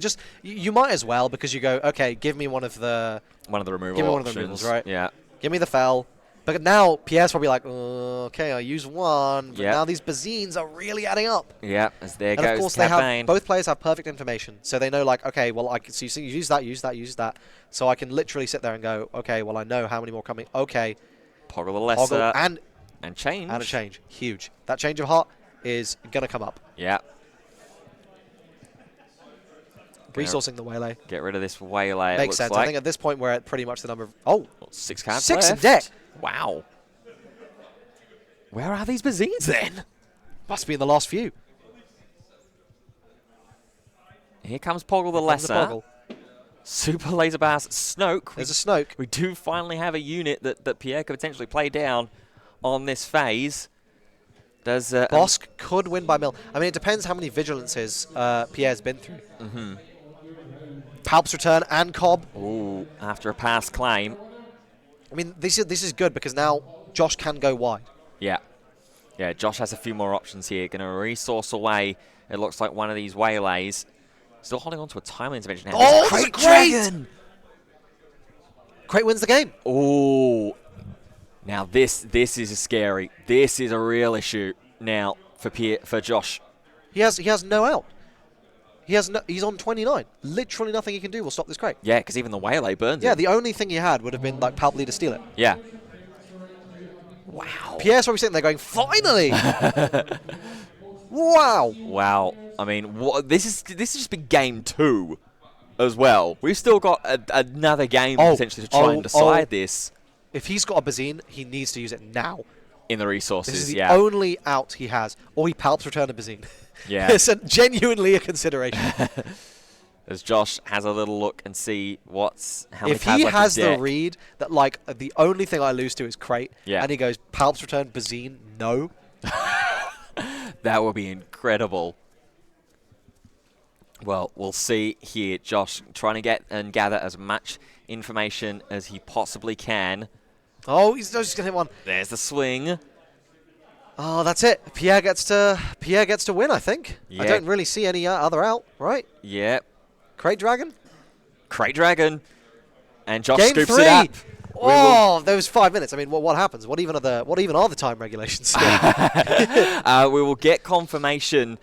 S1: you might as well, because you go, okay, give me one of the
S2: removal
S1: give me one of the
S2: options.
S1: removals, right?
S2: Yeah.
S1: Give me the fell. But now Pierre's probably like, okay, I use one, but now these Bazines are really adding up.
S2: Yeah, as there
S1: and
S2: goes
S1: of course
S2: Cad Bane.
S1: both players have perfect information, so they know like, okay, well, so you use that, so I can literally sit there and go, okay, well, I know how many more coming. Okay,
S2: Poggle the lesser
S1: and
S2: change.
S1: And a change, huge. That change of heart is gonna come up.
S2: Yeah.
S1: Resourcing the waylay.
S2: Get rid of this waylay.
S1: Makes sense.
S2: Like.
S1: I think at this point we're at pretty much the number of... Oh!
S2: 6 cards
S1: 6 in
S2: left.
S1: deck!
S2: Wow. Where are these Bazines then?
S1: Must be in the last few.
S2: Here comes Poggle the Lesser. Super Laser Blast Snoke.
S1: There's a Snoke.
S2: We do finally have a unit that Pierre could potentially play down on this phase. Does
S1: Bosk could win by mill. I mean, it depends how many Vigilances Pierre's been through.
S2: Mm-hmm.
S1: Palp's return and Cobb.
S2: Ooh, after a pass claim.
S1: I mean, this is good because now Josh can go wide.
S2: Yeah. Yeah, Josh has a few more options here. Going to resource away, it looks like, one of these waylays. Still holding on to a timely intervention. Now,
S1: oh,
S2: Crate
S1: Dragon! Crate wins the game.
S2: Oh. Now, this is scary. This is a real issue now for Josh.
S1: He has no out. He's on 29. Literally nothing he can do will stop this crate.
S2: Yeah, because even the waylay burns
S1: Yeah,
S2: it.
S1: the only thing he had would have been like Palply to steal it.
S2: Yeah. Wow.
S1: Pierre's probably sitting there going, finally! Wow.
S2: Wow. I mean, this has just been game 2 as well. We've still got another game potentially to try and decide this.
S1: If he's got a Bazine, he needs to use it now.
S2: In the resources,
S1: This is the only out he has. Or he Palps return a Bazine.
S2: Yeah.
S1: It's genuinely a consideration.
S2: As Josh has a little look and see how many
S1: if
S2: cards
S1: he
S2: left
S1: has
S2: in
S1: the
S2: deck.
S1: read that, like, the only thing I lose to is crate, and he goes, Palps return, Bazine, no.
S2: That would be incredible. Well, we'll see here. Josh trying to get and gather as much information as he possibly can.
S1: Oh, he's just going to hit one.
S2: There's the swing.
S1: Oh, that's it. Pierre gets to win, I think.
S2: Yeah.
S1: I don't really see any other out, right?
S2: Yep.
S1: Crate Dragon?
S2: Crate Dragon. And Josh
S1: Game
S2: scoops
S1: 3.
S2: it up.
S1: Oh, those 5 minutes. I mean, what happens? What even are the time regulations?
S2: We will get confirmation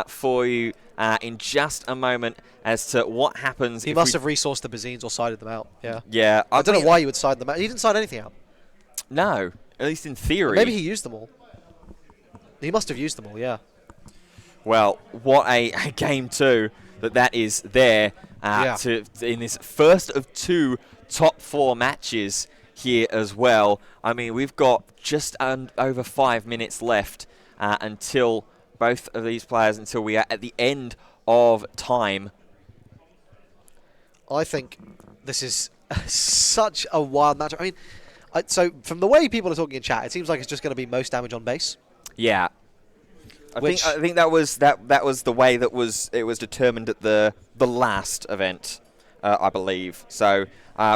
S2: for you in just a moment as to what happens.
S1: He must have resourced the Bazines or sided them out. Yeah.
S2: Yeah.
S1: I don't know why you would side them out. He didn't side anything out.
S2: No, at least in theory.
S1: Maybe he used them all. He must have used them all, yeah.
S2: Well, what a game 2 that is there in this first of 2 top 4 matches here as well. I mean, we've got just over 5 minutes left until both of these players, until we are at the end of time.
S1: I think this is such a wild match. I mean, so from the way people are talking in chat, it seems like it's just going to be most damage on base.
S2: Yeah. I think that was the way it was determined at the last event, I believe. So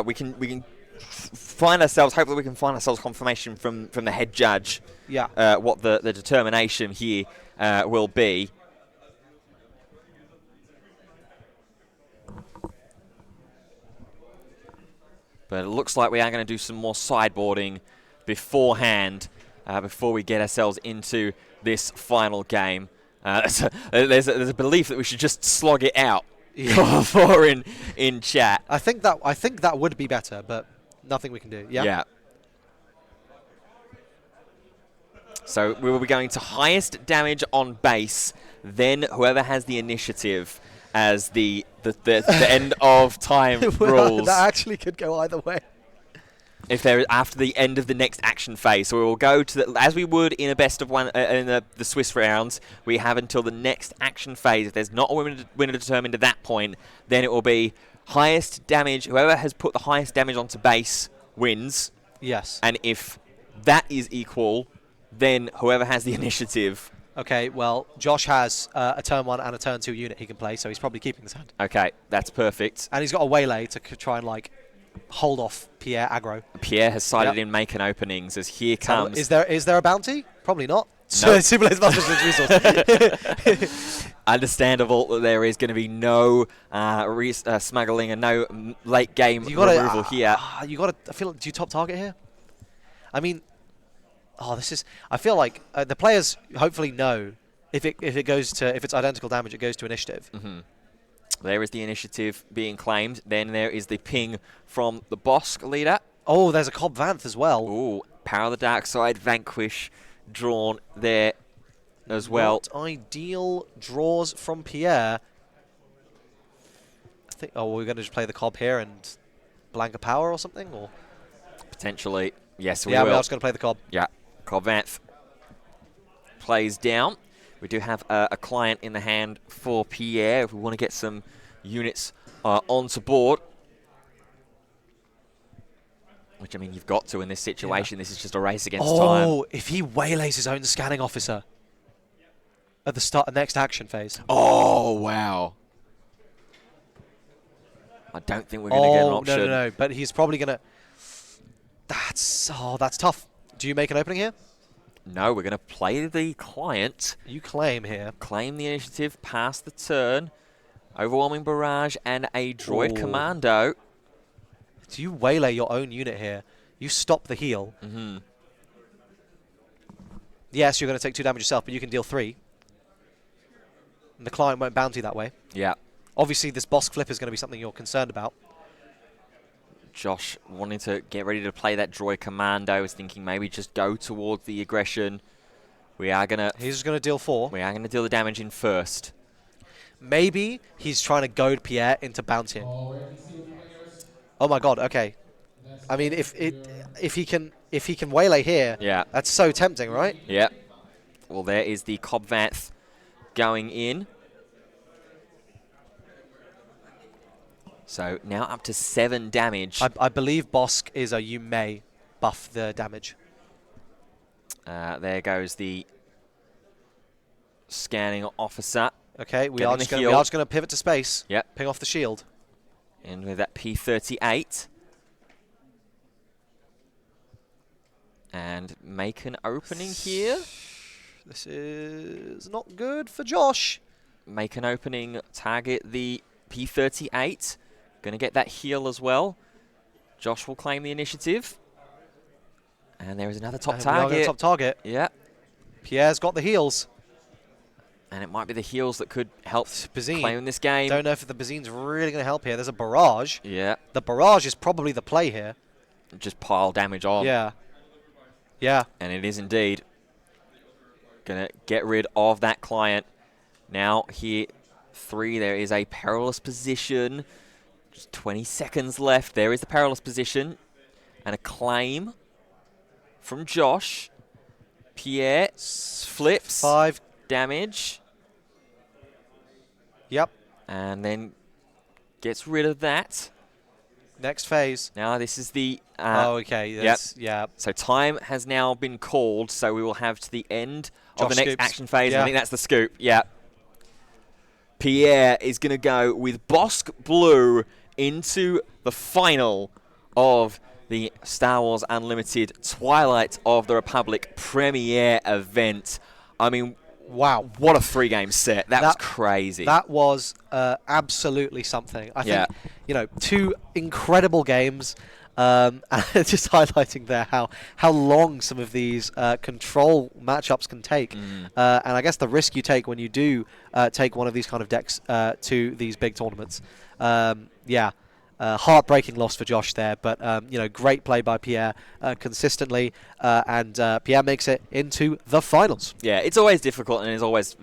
S2: we can find ourselves. Hopefully, we can find ourselves confirmation from the head judge.
S1: Yeah.
S2: What the determination here will be. But it looks like we are going to do some more sideboarding beforehand, before we get ourselves into this final game. So there's a belief that we should just slog it out for in chat.
S1: I think that would be better, but nothing we can do. Yeah.
S2: Yeah. So we will be going to highest damage on base, then whoever has the initiative as the end of time rules.
S1: That actually could go either way.
S2: If they're after the end of the next action phase, so we will go to as we would in a best of one in the Swiss rounds. We have until the next action phase. If there's not a winner determined at that point, then it will be highest damage. Whoever has put the highest damage onto base wins.
S1: Yes.
S2: And if that is equal, then whoever has the initiative.
S1: Okay, well, Josh has a turn 1 and a turn 2 unit he can play, so he's probably keeping his hand.
S2: Okay, that's perfect.
S1: And he's got a waylay to try and, like, hold off Pierre aggro.
S2: Pierre has sided in making openings as here comes.
S1: Is there a bounty? Probably not.
S2: No.
S1: Simulate resource.
S2: Understandable that there is going to be no smuggling and no late game removal here.
S1: You got to. I feel. Do you top target here? I mean, I feel like the players hopefully know if it's identical damage, it goes to initiative.
S2: Mm-hmm. There is the initiative being claimed. Then there is the ping from the Bosk leader.
S1: Oh, there's a Cobb Vanth as well.
S2: Ooh, Power of the Dark Side, Vanquish drawn there as well.
S1: Not ideal draws from Pierre. I think. Oh, we're going to just play the Cobb here and blank a power or something, or
S2: potentially. Yes, we
S1: will. Yeah, we're
S2: just
S1: going to play the Cobb.
S2: Yeah, Cobb Vanth plays down. We do have a client in the hand for Pierre if we want to get some units onto board. Which, I mean, you've got to in this situation. Yeah. This is just a race against time.
S1: Oh, if he waylays his own scanning officer at the start of the next action phase.
S2: Oh, wow. I don't think we're going to get an option.
S1: No. But he's probably going to... That's tough. Do you make an opening here?
S2: No, we're going to play the client.
S1: You claim here.
S2: Claim the initiative, pass the turn. Overwhelming Barrage and a Droid Commando.
S1: Do you waylay your own unit here? You stop the heal.
S2: Mm-hmm.
S1: Yes, you're going to take 2 damage yourself, but you can deal 3. And the client won't bounty that way.
S2: Yeah.
S1: Obviously, this Bosk flip is going to be something you're concerned about.
S2: Josh wanting to get ready to play that Droid Commando, is thinking maybe just go towards the aggression. He's
S1: just going to deal 4.
S2: We are going to deal the damage in first.
S1: Maybe he's trying to goad Pierre into bountying. Oh my God! Okay, I mean, if he can waylay here,
S2: yeah,
S1: that's so tempting, right?
S2: Yeah. Well, there is the Cobb Vanth going in. So now up to 7 damage.
S1: I believe Bosk is you may buff the damage.
S2: There goes the scanning officer.
S1: Okay, we are just going to pivot to space.
S2: Yep.
S1: Ping off the shield.
S2: And with that P38. And make an opening here.
S1: This is not good for Josh.
S2: Make an opening, target the P38. Going to get that heal as well. Josh will claim the initiative. And there is another top target.
S1: Top target.
S2: Yeah.
S1: Pierre's got the heals.
S2: And it might be the heals that could help
S1: Bazine.
S2: claim this game.
S1: Don't know if the Bazine's really going to help here. There's a barrage.
S2: Yeah.
S1: The barrage is probably the play here.
S2: Just pile damage on.
S1: Yeah. Yeah.
S2: And it is indeed. Going to get rid of that client. Now here, 3, there is a perilous position. Just 20 seconds left. There is the perilous position. And a claim from Josh. Pierre flips.
S1: 5
S2: damage.
S1: Yep.
S2: And then gets rid of that.
S1: Next phase.
S2: Now this is the...
S1: okay.
S2: Yep.
S1: Yeah.
S2: So time has now been called, so we will have to the end of the
S1: Josh
S2: next
S1: scoops.
S2: action phase.
S1: Yeah.
S2: I think that's the scoop. Yeah. Pierre is going to go with Bossk Blue into the final of the Star Wars Unlimited Twilight of the Republic premiere event. I mean,
S1: wow,
S2: what a 3-game set. That was crazy.
S1: That was absolutely something. I
S2: Yeah.
S1: think, 2 incredible games. And just highlighting there how long some of these control matchups can take. And I guess the risk you take when you do take one of these kind of decks to these big tournaments. Heartbreaking loss for Josh there, but great play by Pierre consistently, and Pierre makes it into the finals.
S2: Yeah, it's always difficult, and it's always,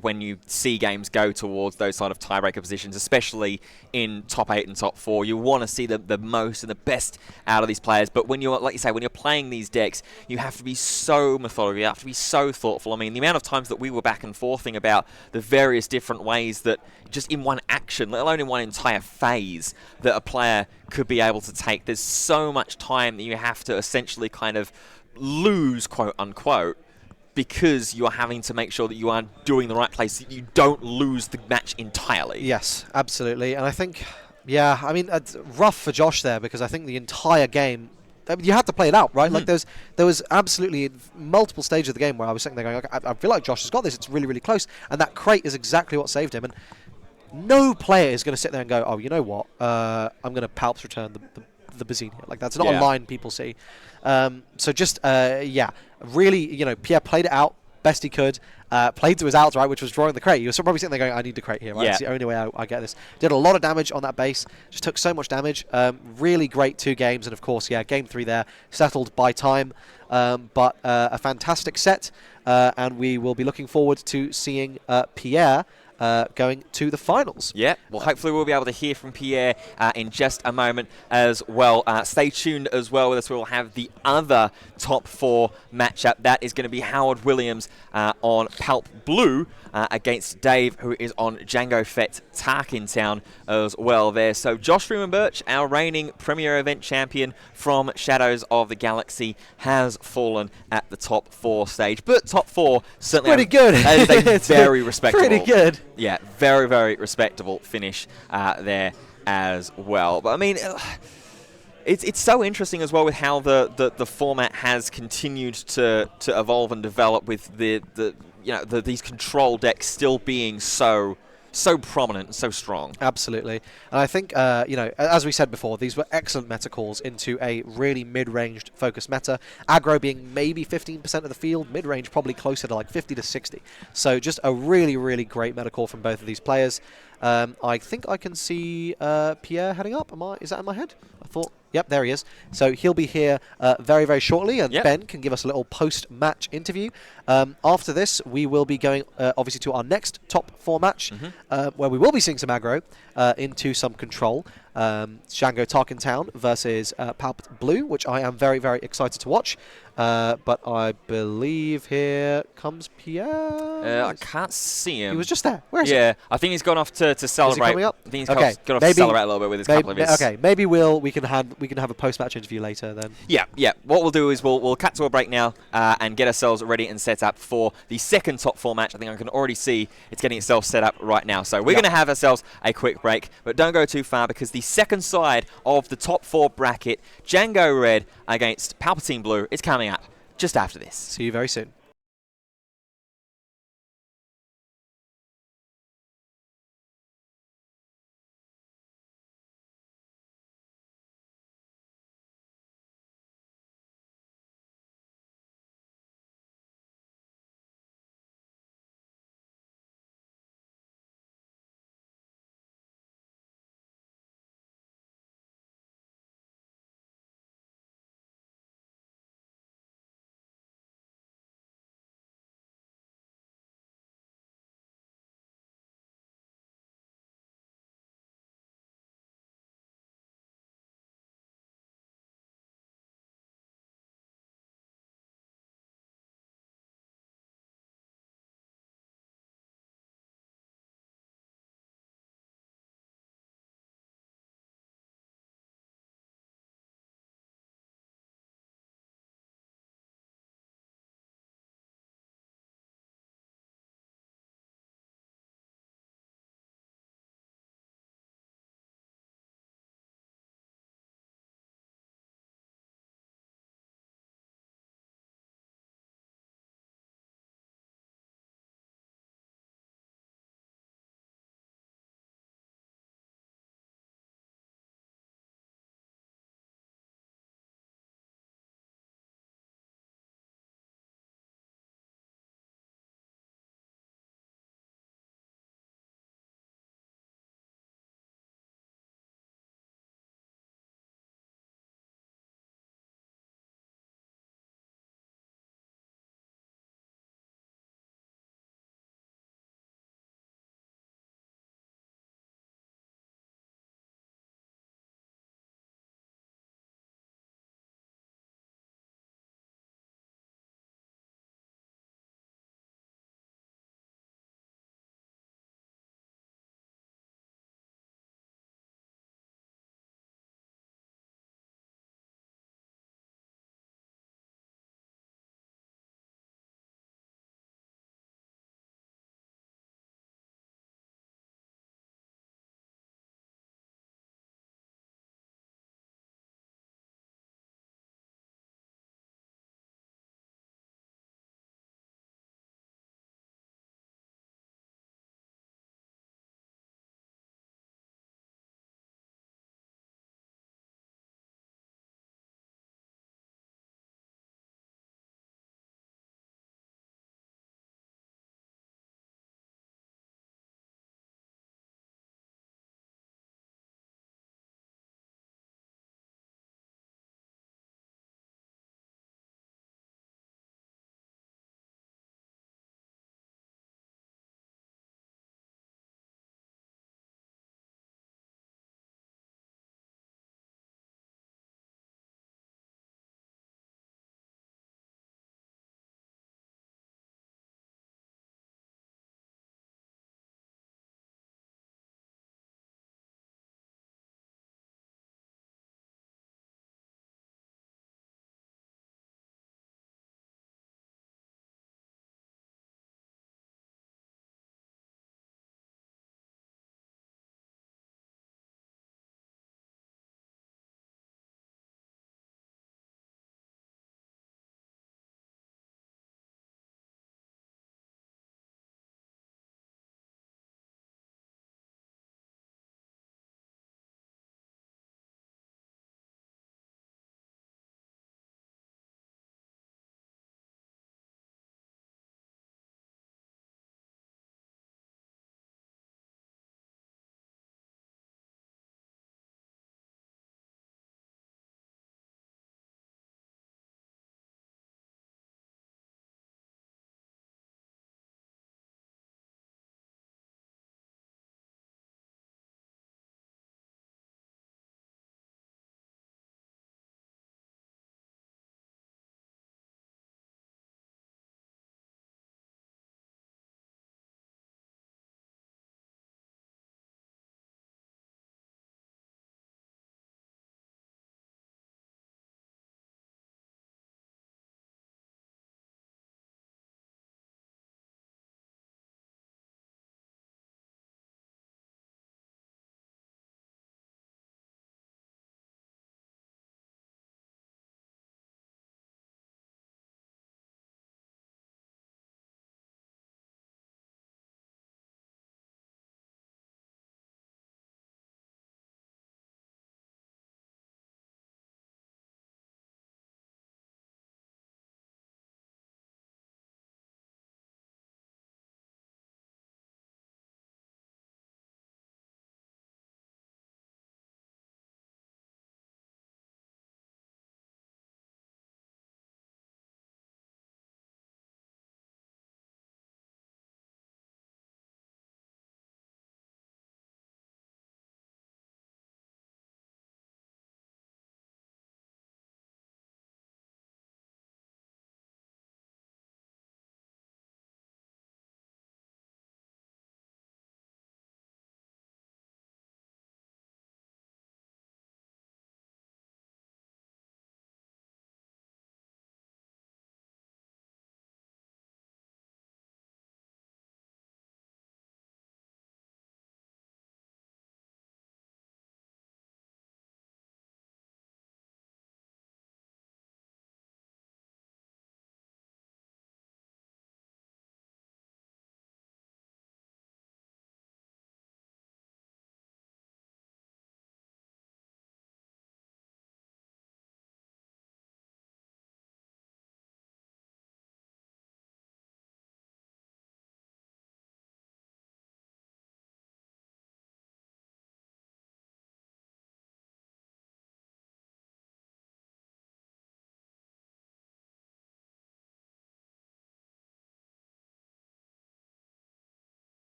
S2: when you see games go towards those sort of tiebreaker positions, especially in top 8 and top 4, you want to see the most and the best out of these players. But when you're, like you say, when you're playing these decks, you have to be so methodical, you have to be so thoughtful. I mean, the amount of times that we were back and forthing about the various different ways that just in one action, let alone in one entire phase, that a player could be able to take. There's so much time that you have to essentially kind of lose, quote unquote, because you're having to make sure that you are doing the right place, that you don't lose the match entirely.
S1: Yes, absolutely. And I think, it's rough for Josh there, because I think the entire game, you had to play it out, right? Like there was absolutely multiple stages of the game where I was sitting there going, okay, I feel like Josh has got this. It's really, really close. And that crate is exactly what saved him. And no player is going to sit there and go, oh, you know what? I'm going to Palps return the Bazinia. Like, that's not a line people see. So just, really, Pierre played it out best he could. Played to his outs, right, which was drawing the crate. He was probably sitting there going, I need the crate here, right?
S2: Yeah.
S1: It's the only way I get this. Did a lot of damage on that base. Just took so much damage. Really great 2 games. And, of course, game 3 there, settled by time. But a fantastic set. And we will be looking forward to seeing Pierre going to the finals.
S2: Yeah, well, hopefully we'll be able to hear from Pierre in just a moment as well. Stay tuned as well with us. We'll have the other top 4 matchup. That is going to be Howard Williams on Palp Blue against Dave, who is on Django Fett Tarkintown as well there. So Josh Freeman Birch, our reigning Premier Event champion from Shadows of the Galaxy, has fallen at the top 4 stage. But top 4 certainly
S1: pretty good.
S2: That is a very respectable.
S1: Pretty good.
S2: Yeah, very, very respectable finish there as well. But I mean, it's so interesting as well with how the format has continued to evolve and develop, with these control decks still being so prominent and so strong.
S1: Absolutely. And I think, as we said before, these were excellent meta calls into a really mid-ranged focused meta. Aggro being maybe 15% of the field, mid-range probably closer to like 50 to 60. So just a really, really great meta call from both of these players. I think I can see Pierre heading up. Is that in my head? I thought... Yep, there he is. So he'll be here very, very shortly, and Ben can give us a little post-match interview. After this, we will be going, obviously, to our next top 4 match, where we will be seeing some aggro into some control. Django Tarkintown versus Palp Blue, which I am very, very excited to watch. But I believe here comes Pierre.
S2: I can't see him.
S1: He was just there. Where is he?
S2: Yeah, I think he's gone off to celebrate.
S1: Is he coming up?
S2: I think he's gone off to celebrate a little bit with his couple of his...
S1: Okay, maybe we can have a post-match interview later then.
S2: Yeah. What we'll do is we'll cut to a break now and get ourselves ready and set up for the second top 4 match. I think I can already see it's getting itself set up right now. So we're going to have ourselves a quick break, but don't go too far, because the second side of the top 4 bracket, Django Red against Palpatine Blue, is coming up just after this.
S1: See you very soon.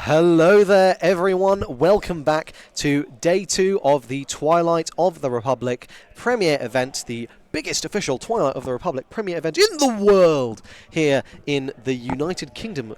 S1: Hello there, everyone. Welcome back to day 2 of the Twilight of the Republic premiere event, the biggest official Twilight of the Republic premiere event in the world here in the United Kingdom,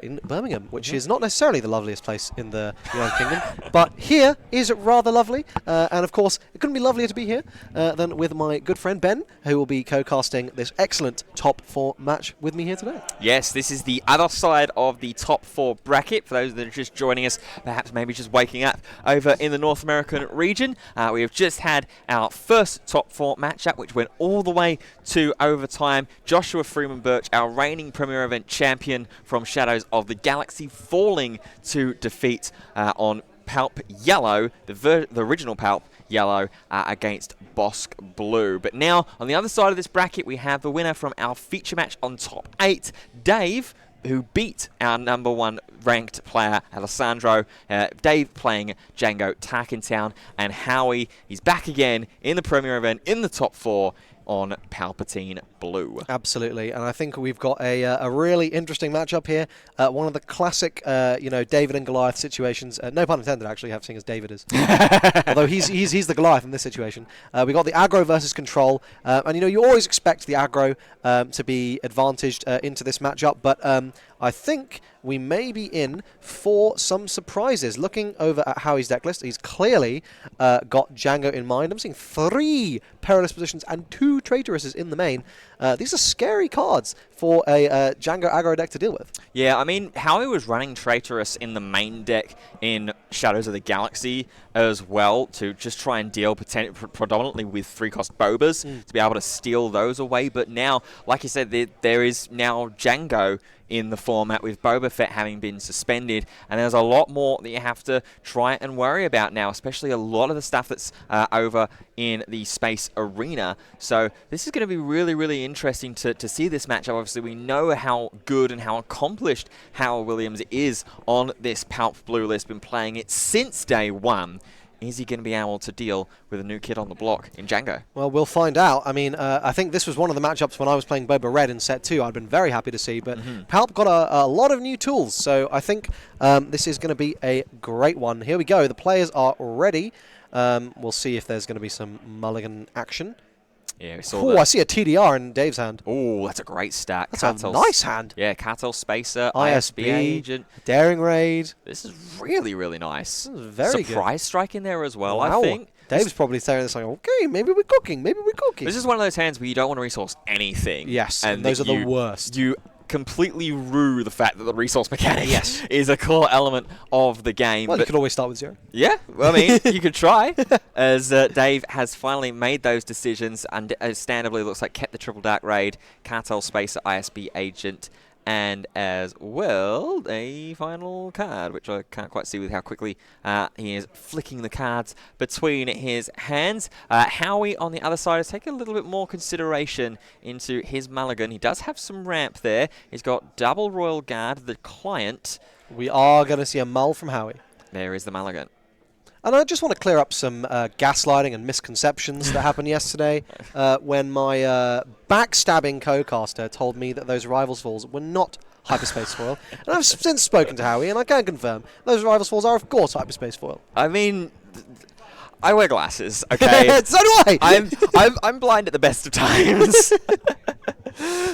S1: in Birmingham, which is not necessarily the loveliest place in the United Kingdom, but here is rather lovely. And of course, it couldn't be lovelier to be here than with my good friend Ben, who will be co-casting this excellent top 4 match with me here today.
S2: Yes, this is the other side of the top 4 bracket. For those that are just joining us, perhaps maybe just waking up over in the North American region, we have just had our first top 4 matchup, which went all the way to overtime. Joshua Freeman Birch, our reigning Premier Event champion from Shadows of the Galaxy, falling to defeat on Palp Yellow, the original Palp Yellow, against Bosk Blue. But now, on the other side of this bracket, we have the winner from our feature match on top 8, Dave, who beat our number 1 ranked player, Alessandro. Dave playing Django Tarkintown, and Howie, he's back again in the Premier Event in the top 4 on Palpatine Blue.
S1: Absolutely, and I think we've got a really interesting matchup here. One of the classic, David and Goliath situations. No pun intended, actually, seeing as David is. Although he's the Goliath in this situation. We got the aggro versus control, and you always expect the aggro to be advantaged into this matchup, but I think we may be in for some surprises. Looking over at Howie's deck list, he's clearly got Django in mind. I'm seeing 3 perilous positions and 2 traitoresses in the main. These are scary cards for a Django aggro deck to deal with.
S2: Yeah, I mean, Howie was running Traitorous in the main deck in Shadows of the Galaxy as well, to just try and deal predominantly with 3-cost Bobas to be able to steal those away. But now, like you said, there is now Django in the format, with Boba Fett having been suspended, and there's a lot more that you have to try and worry about now, especially a lot of the stuff that's over in the space arena. So this is going to be really, really interesting to see this matchup. Obviously, we know how good and how accomplished Howard Williams is on this Palp Blue list, been playing it since day 1. Is he going to be able to deal with a new kid on the block in Django? Well,
S1: we'll find out. I mean, I think this was one of the matchups when I was playing Boba Red in set 2. I'd been very happy to see, but Palp got a lot of new tools, so I think this is going to be a great one. Here we go. The players are ready. We'll see if there's going to be some mulligan action.
S2: Yeah, we saw
S1: that. I see a TDR in Dave's hand.
S2: Oh, that's a great stack.
S1: That's a nice hand.
S2: Yeah, Cartel Spacer, ISB Agent.
S1: Daring Raid.
S2: This is really, really nice.
S1: This is very
S2: Surprise Strike in there as well,
S1: wow.
S2: I think.
S1: Dave's probably saying this like, okay, maybe we're cooking,
S2: This is one of those hands where you don't want to resource anything.
S1: Yes, and those are the worst.
S2: You completely rue the fact that the resource mechanic is a core element of the game.
S1: Well, you could always start with 0.
S2: Yeah, well, I mean, you could try. As Dave has finally made those decisions, and understandably looks like kept the Triple Dark Raid, Cartel Spacer, ISB Agent, and as well a final card, which I can't quite see with how quickly he is flicking the cards between his hands. Howie on the other side has taken a little bit more consideration into his mulligan. He does have some ramp there. He's got double Royal Guard, the client.
S1: We are going to see a mull from Howie.
S2: There is the mulligan.
S1: And I just want to clear up some gaslighting and misconceptions that happened yesterday when my backstabbing co-caster told me that those Rivals Falls were not Hyperspace Foil. And I've since spoken to Howie, and I can confirm those Rivals Falls are, of course, Hyperspace Foil.
S2: I mean, I wear glasses, okay?
S1: So do I!
S2: I'm blind at the best of times.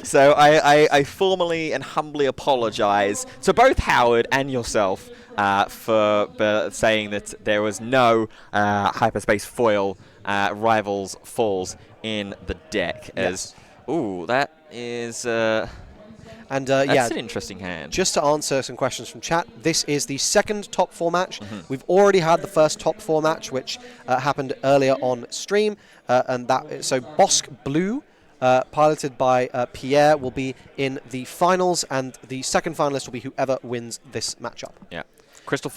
S2: So I formally and humbly apologise to both Howard and yourself for saying that there was no Hyperspace Foil Rivals Falls in the deck.
S1: Yes.
S2: Ooh, that is...
S1: that's
S2: an interesting hand.
S1: Just to answer some questions from chat, this is the second top 4 match. We've already had the first top 4 match, which happened earlier on stream, so Bosk Blue, piloted by Pierre, will be in the finals, and the second finalist will be whoever wins this matchup.
S2: Yeah. Crystal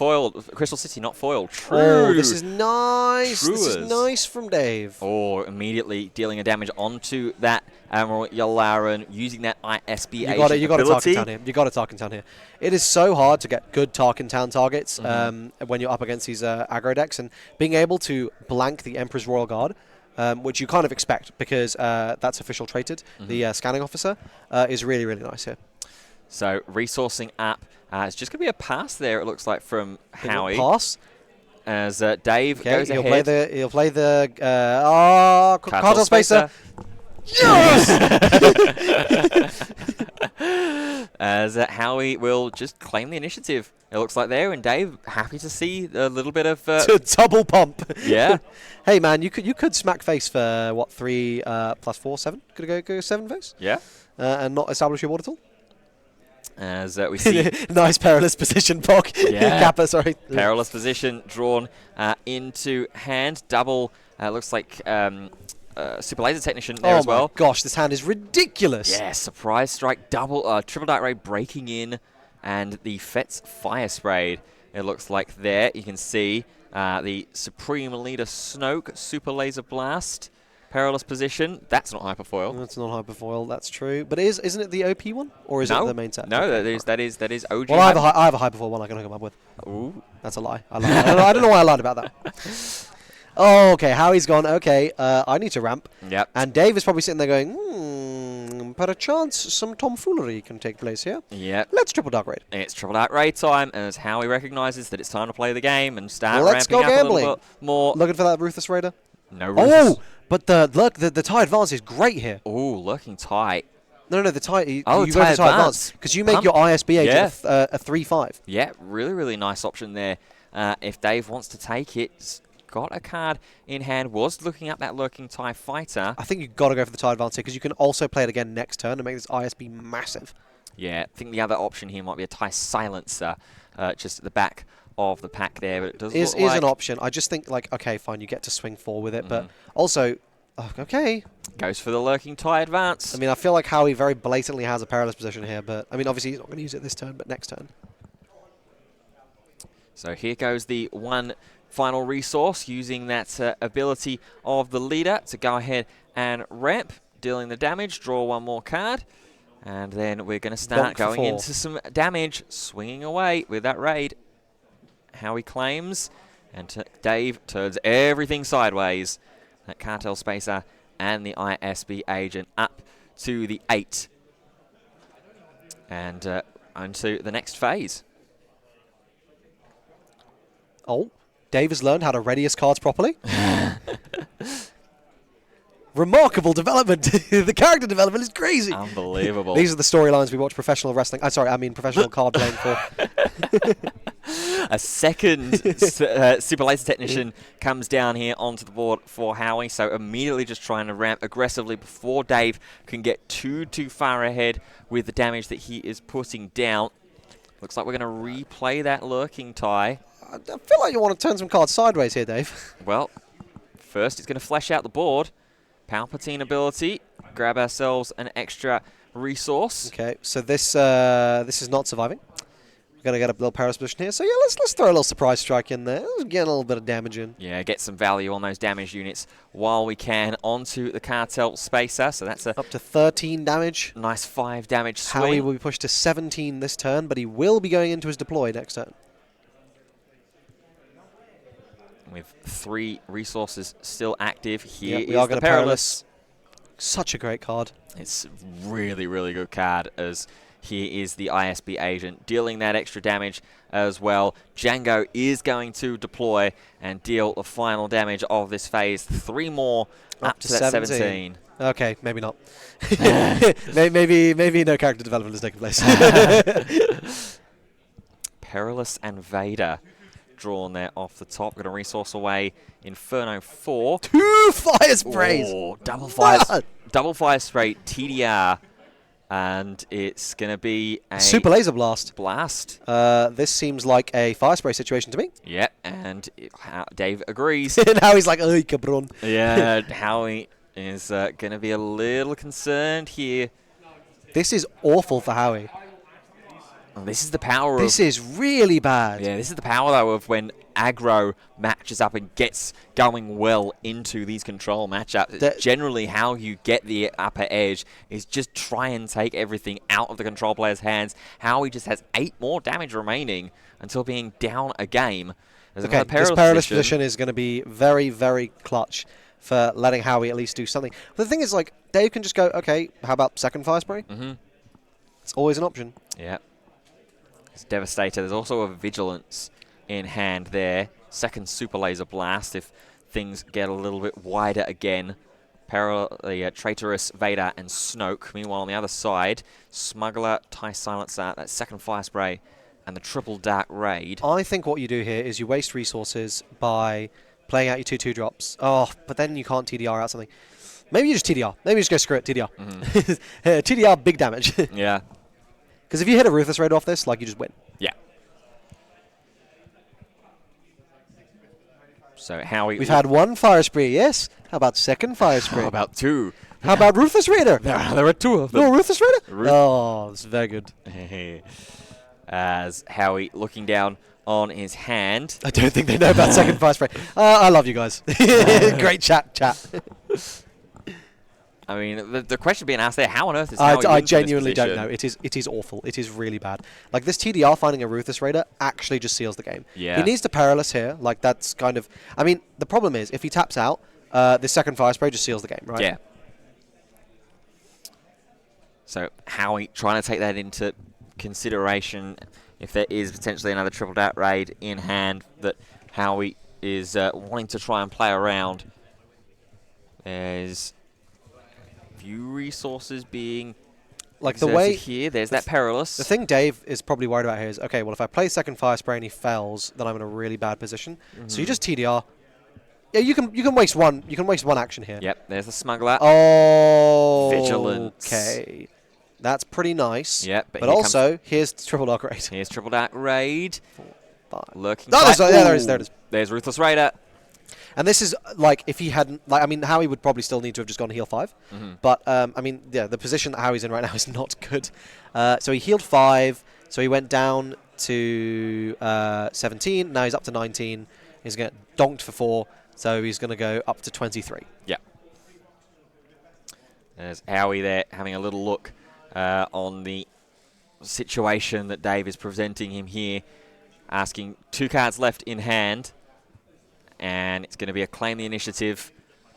S2: City, not foil. True.
S1: Oh, this is nice.
S2: True.
S1: This is nice from Dave.
S2: Oh, immediately dealing a damage onto that Admiral Yularen using that ISB
S1: you
S2: agent
S1: got to
S2: ability.
S1: Tarkintown here. You got to Tarkintown here. It is so hard to get good Tarkintown targets when you're up against these aggro decks, and being able to blank the Emperor's Royal Guard, which you kind of expect because that's official traded, the scanning officer, is really, really nice here.
S2: So resourcing up. It's just going to be a pass there, it looks like, from Howie.
S1: Pass.
S2: As Dave
S1: Okay,
S2: goes ahead.
S1: He'll play the Cartel Spacer.
S2: Yes! As Howie will just claim the initiative. It looks like there, and Dave happy to see a little bit of
S1: to double pump.
S2: Yeah.
S1: Hey man, you could smack face for what 3 plus 4, 7? Could it go 7 face?
S2: Yeah.
S1: And not establish your board at all.
S2: As we see
S1: nice perilous position, Pog.
S2: Yeah.
S1: Kappa, sorry.
S2: Perilous position drawn into hand. Double. Looks like Super Laser Technician there as well.
S1: Oh my gosh, this hand is ridiculous.
S2: Yeah, surprise strike, double, triple dark ray breaking in, and the Fet's Fire Sprayed. It looks like there you can see the Supreme Leader Snoke Super Laser Blast. Perilous position. That's not hyperfoil.
S1: That's not hyperfoil. That's true. But isn't it the OP one, or is it the main set?
S2: No, that is OG.
S1: Well, I have a hyperfoil one I can hook him up with.
S2: Ooh,
S1: that's a lie. I don't know why I lied about that. Oh, okay. Howie's gone. Okay, I need to ramp.
S2: Yep.
S1: And Dave is probably sitting there going, perchance some tomfoolery can take place here.
S2: Yep.
S1: Let's triple dark raid.
S2: It's triple dark raid time, as Howie recognises that it's time to play the game and start
S1: Let's
S2: ramping
S1: go
S2: up
S1: gambling.
S2: a little bit more.
S1: Looking for that Ruthless Raider.
S2: No Ruthless.
S1: Oh, but the tie advance is great here.
S2: Oh, looking tight.
S1: No, the tie. You
S2: Oh,
S1: go
S2: tie
S1: for tie
S2: advance.
S1: because you make your ISB agent a 3/5.
S2: Yeah, really nice option there. If Dave wants to take it, he's got a card in hand. Was looking up that lurking TIE fighter.
S1: I think you've got to go for the tie advance here because you can also play it again next turn and make this ISB massive.
S2: Yeah, I think the other option here might be a TIE silencer, just at the back of the pack there, but it does
S1: Is
S2: look like
S1: an option. I just think like, okay, fine, you get to swing 4 with it, but also, okay.
S2: Goes for the lurking TIE advance.
S1: I mean, I feel like Howie very blatantly has a perilous position here, but I mean, obviously he's not going to use it this turn, but next turn.
S2: So here goes the one final resource, using that ability of the leader to go ahead and ramp, dealing the damage, draw one more card, and then we're going to start going into some damage, swinging away with that raid. Howie claims, and Dave turns everything sideways. That Cartel Spacer and the ISB agent up to the 8. And onto the next phase.
S1: Oh, Dave has learned how to ready his cards properly. Remarkable development. The character development is crazy.
S2: Unbelievable.
S1: These are the storylines we watch professional wrestling. Professional card playing for.
S2: A second Super Laser Technician comes down here onto the board for Howie, so immediately just trying to ramp aggressively before Dave can get too far ahead with the damage that he is putting down. Looks like we're going to replay that lurking tie.
S1: I feel like you want to turn some cards sideways here, Dave.
S2: Well, first he's going to flesh out the board. Palpatine ability, grab ourselves an extra resource.
S1: Okay, so this is not surviving. We're going to get a little perilous position here. So yeah, let's throw a little surprise strike in there. Let's get a little bit of damage in.
S2: Yeah, get some value on those damage units while we can onto the Cartel Spacer. So that's
S1: up to 13 damage.
S2: Nice 5 damage swing.
S1: Howie will be pushed to 17 this turn, but he will be going into his deploy next turn.
S2: With 3 resources still active, here
S1: we
S2: is
S1: are
S2: the
S1: going to
S2: Perilous.
S1: Such a great card.
S2: It's really good card, as here is the ISB agent dealing that extra damage as well. Django is going to deploy and deal the final damage of this phase. 3 more up to that 17.
S1: Okay, maybe not. maybe no character development is taking place.
S2: Perilous and Vader drawn there off the top. Going to resource away Inferno 4.
S1: 2 fire sprays.
S2: Oh, double fire spray TDR, and it's going to be a
S1: Super Laser Blast. This seems like a fire spray situation to me.
S2: Yep, and Dave agrees.
S1: Now he's like, oh, cabron.
S2: Yeah, Howie is going to be a little concerned here.
S1: This is awful for Howie.
S2: This is the power
S1: This is really bad.
S2: Yeah, this is the power, though, of when aggro matches up and gets going well into these control matchups. It's generally how you get the upper edge is just try and take everything out of the control player's hands. Howie just has 8 more damage remaining until being down a game.
S1: Okay, this perilous position is going to be very clutch for letting Howie at least do something. But the thing is, like, Dave can just go, okay, how about second fire spray? It's always an option.
S2: Yeah. It's Devastator. There's also a Vigilance in hand there. Second Super Laser Blast if things get a little bit wider again. The Traitorous, Vader, and Snoke. Meanwhile, on the other side, Smuggler, TIE Silencer, that second Fire Spray, and the Triple Dark Raid.
S1: I think what you do here is you waste resources by playing out your 2/2 drops. Oh, but then you can't TDR out something. Maybe you just TDR. Maybe you just go screw it, TDR. TDR, big damage.
S2: Yeah.
S1: Because if you hit a Ruthless Raid off this, like, you just win.
S2: Yeah. So Howie...
S1: We've had one Fire Spree, yes. How about second Fire Spree?
S2: How about two?
S1: How about Ruthless Raider?
S2: There are two of them.
S1: No, Ruthless Raider? Oh, that's very good.
S2: As Howie looking down on his hand.
S1: I don't think they know about second Fire Spray. I love you guys. Great chat.
S2: I mean, the question being asked there, how on earth is Howie
S1: I
S2: in this
S1: genuinely don't
S2: position?
S1: know. It is awful. It is really bad. Like, this TDR finding a Ruthless Raider actually just seals the game.
S2: Yeah.
S1: He needs to Perilous here. Like, that's kind of... I mean, the problem is, if he taps out, this second Fire Spray just seals the game, right?
S2: Yeah. So Howie trying to take that into consideration if there is potentially another Triple Dark Raid in hand that Howie is wanting to try and play around. There's few resources being
S1: like the way
S2: here. There's that Perilous.
S1: The thing Dave is probably worried about here is, okay, well, if I play second Fire Spray and he fails, then I'm in a really bad position. So you just TDR. Yeah, you can waste one. You can waste one action here.
S2: Yep, there's the Smuggler.
S1: Oh,
S2: Vigilance.
S1: Okay, that's pretty nice.
S2: Yep,
S1: but also here's Triple Dark Raid.
S2: Here's Triple Dark Raid.
S1: 4, 5.
S2: Lurking.
S1: Oh, there it is.
S2: There's Ruthless Raider.
S1: And this is, like, if he hadn't... Like, I mean, Howie would probably still need to have just gone heal 5. But, I mean, yeah, the position that Howie's in right now is not good. So he healed 5. So he went down to 17. Now he's up to 19. He's going to get donked for 4. So he's going to go up to 23.
S2: Yeah. There's Howie there having a little look on the situation that Dave is presenting him here. Asking 2 cards left in hand. And it's going to be a Claim the Initiative.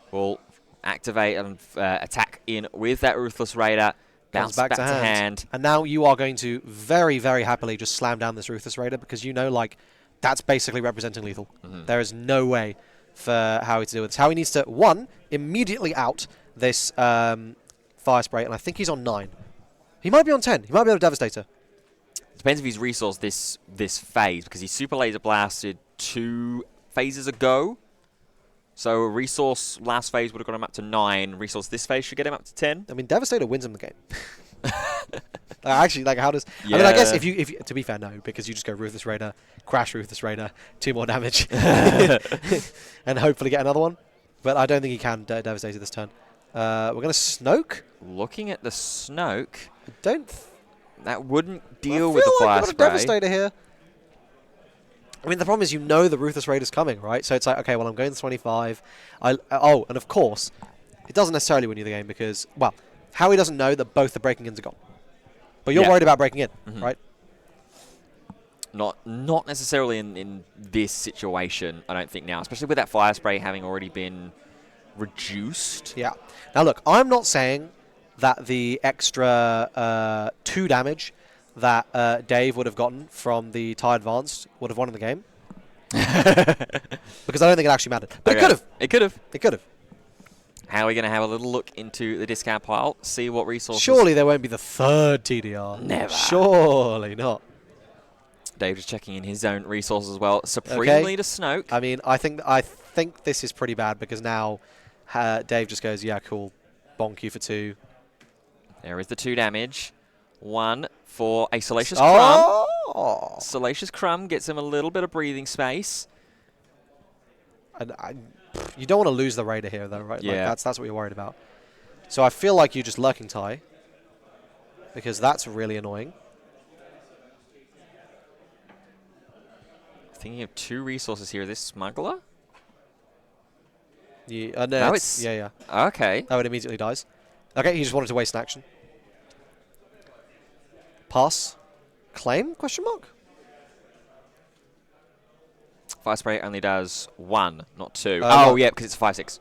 S2: We'll activate and attack in with that Ruthless Raider. Bounce back to hand.
S1: And now you are going to very, very happily just slam down this Ruthless Raider because you know, like, that's basically representing lethal. There is no way for Howie to deal with this. Howie needs to, 1, immediately out this Fire Spray, and I think he's on 9. He might be on 10. He might be on a Devastator.
S2: Depends if he's resourced this phase, because he Super Laser Blasted 2 phases ago. So a resource last phase would have got him up to 9. Resource this phase should get him up to 10.
S1: I mean, Devastator wins him the game. Actually, like, how does...
S2: Yeah.
S1: I mean, I guess if you... To be fair, no, because you just go Ruthless Raider, crash Ruthless Raider, 2 more damage, and hopefully get another one. But I don't think he can Devastator this turn. We're going to Snoke.
S2: Looking at the Snoke...
S1: I don't...
S2: That wouldn't deal with the Fire
S1: I've got a
S2: Spray.
S1: Devastator here. I mean, the problem is you know the Ruthless Raider's coming, right? So it's like, okay, well, I'm going to 25. Oh, and of course, it doesn't necessarily win you the game because, well, Howie doesn't know that both the breaking ins are gone. But you're worried about breaking in, right?
S2: Not necessarily in this situation, I don't think now, especially with that Fire Spray having already been reduced.
S1: Yeah. Now, look, I'm not saying that the extra 2 damage that Dave would have gotten from the TIE Advanced would have won in the game. Because I don't think it actually mattered. But it could have.
S2: It could have.
S1: It could have.
S2: How are we going to have a little look into the discount pile, see what resources...
S1: Surely there won't be the 3rd TDR.
S2: Never.
S1: Surely not.
S2: Dave just checking in his own resources as well. Supremely to Snoke.
S1: I mean, I think this is pretty bad because now Dave just goes, yeah, cool, bonk you for 2.
S2: There is the 2 damage. 1 for a Salacious Crumb.
S1: Oh!
S2: Salacious Crumb gets him a little bit of breathing space.
S1: You don't want to lose the Raider here, though, right?
S2: Yeah.
S1: Like, that's what you're worried about. So I feel like you just Lurking TIE because that's really annoying.
S2: Thinking of 2 resources here. Is this Smuggler?
S1: Yeah,
S2: No, it's...
S1: Yeah.
S2: Okay.
S1: Oh, it immediately dies. Okay, he just wanted to waste an action. Pass. Claim? Question mark?
S2: Fire Spray only does 1, not 2.
S1: No.
S2: Yeah, because it's 5/6.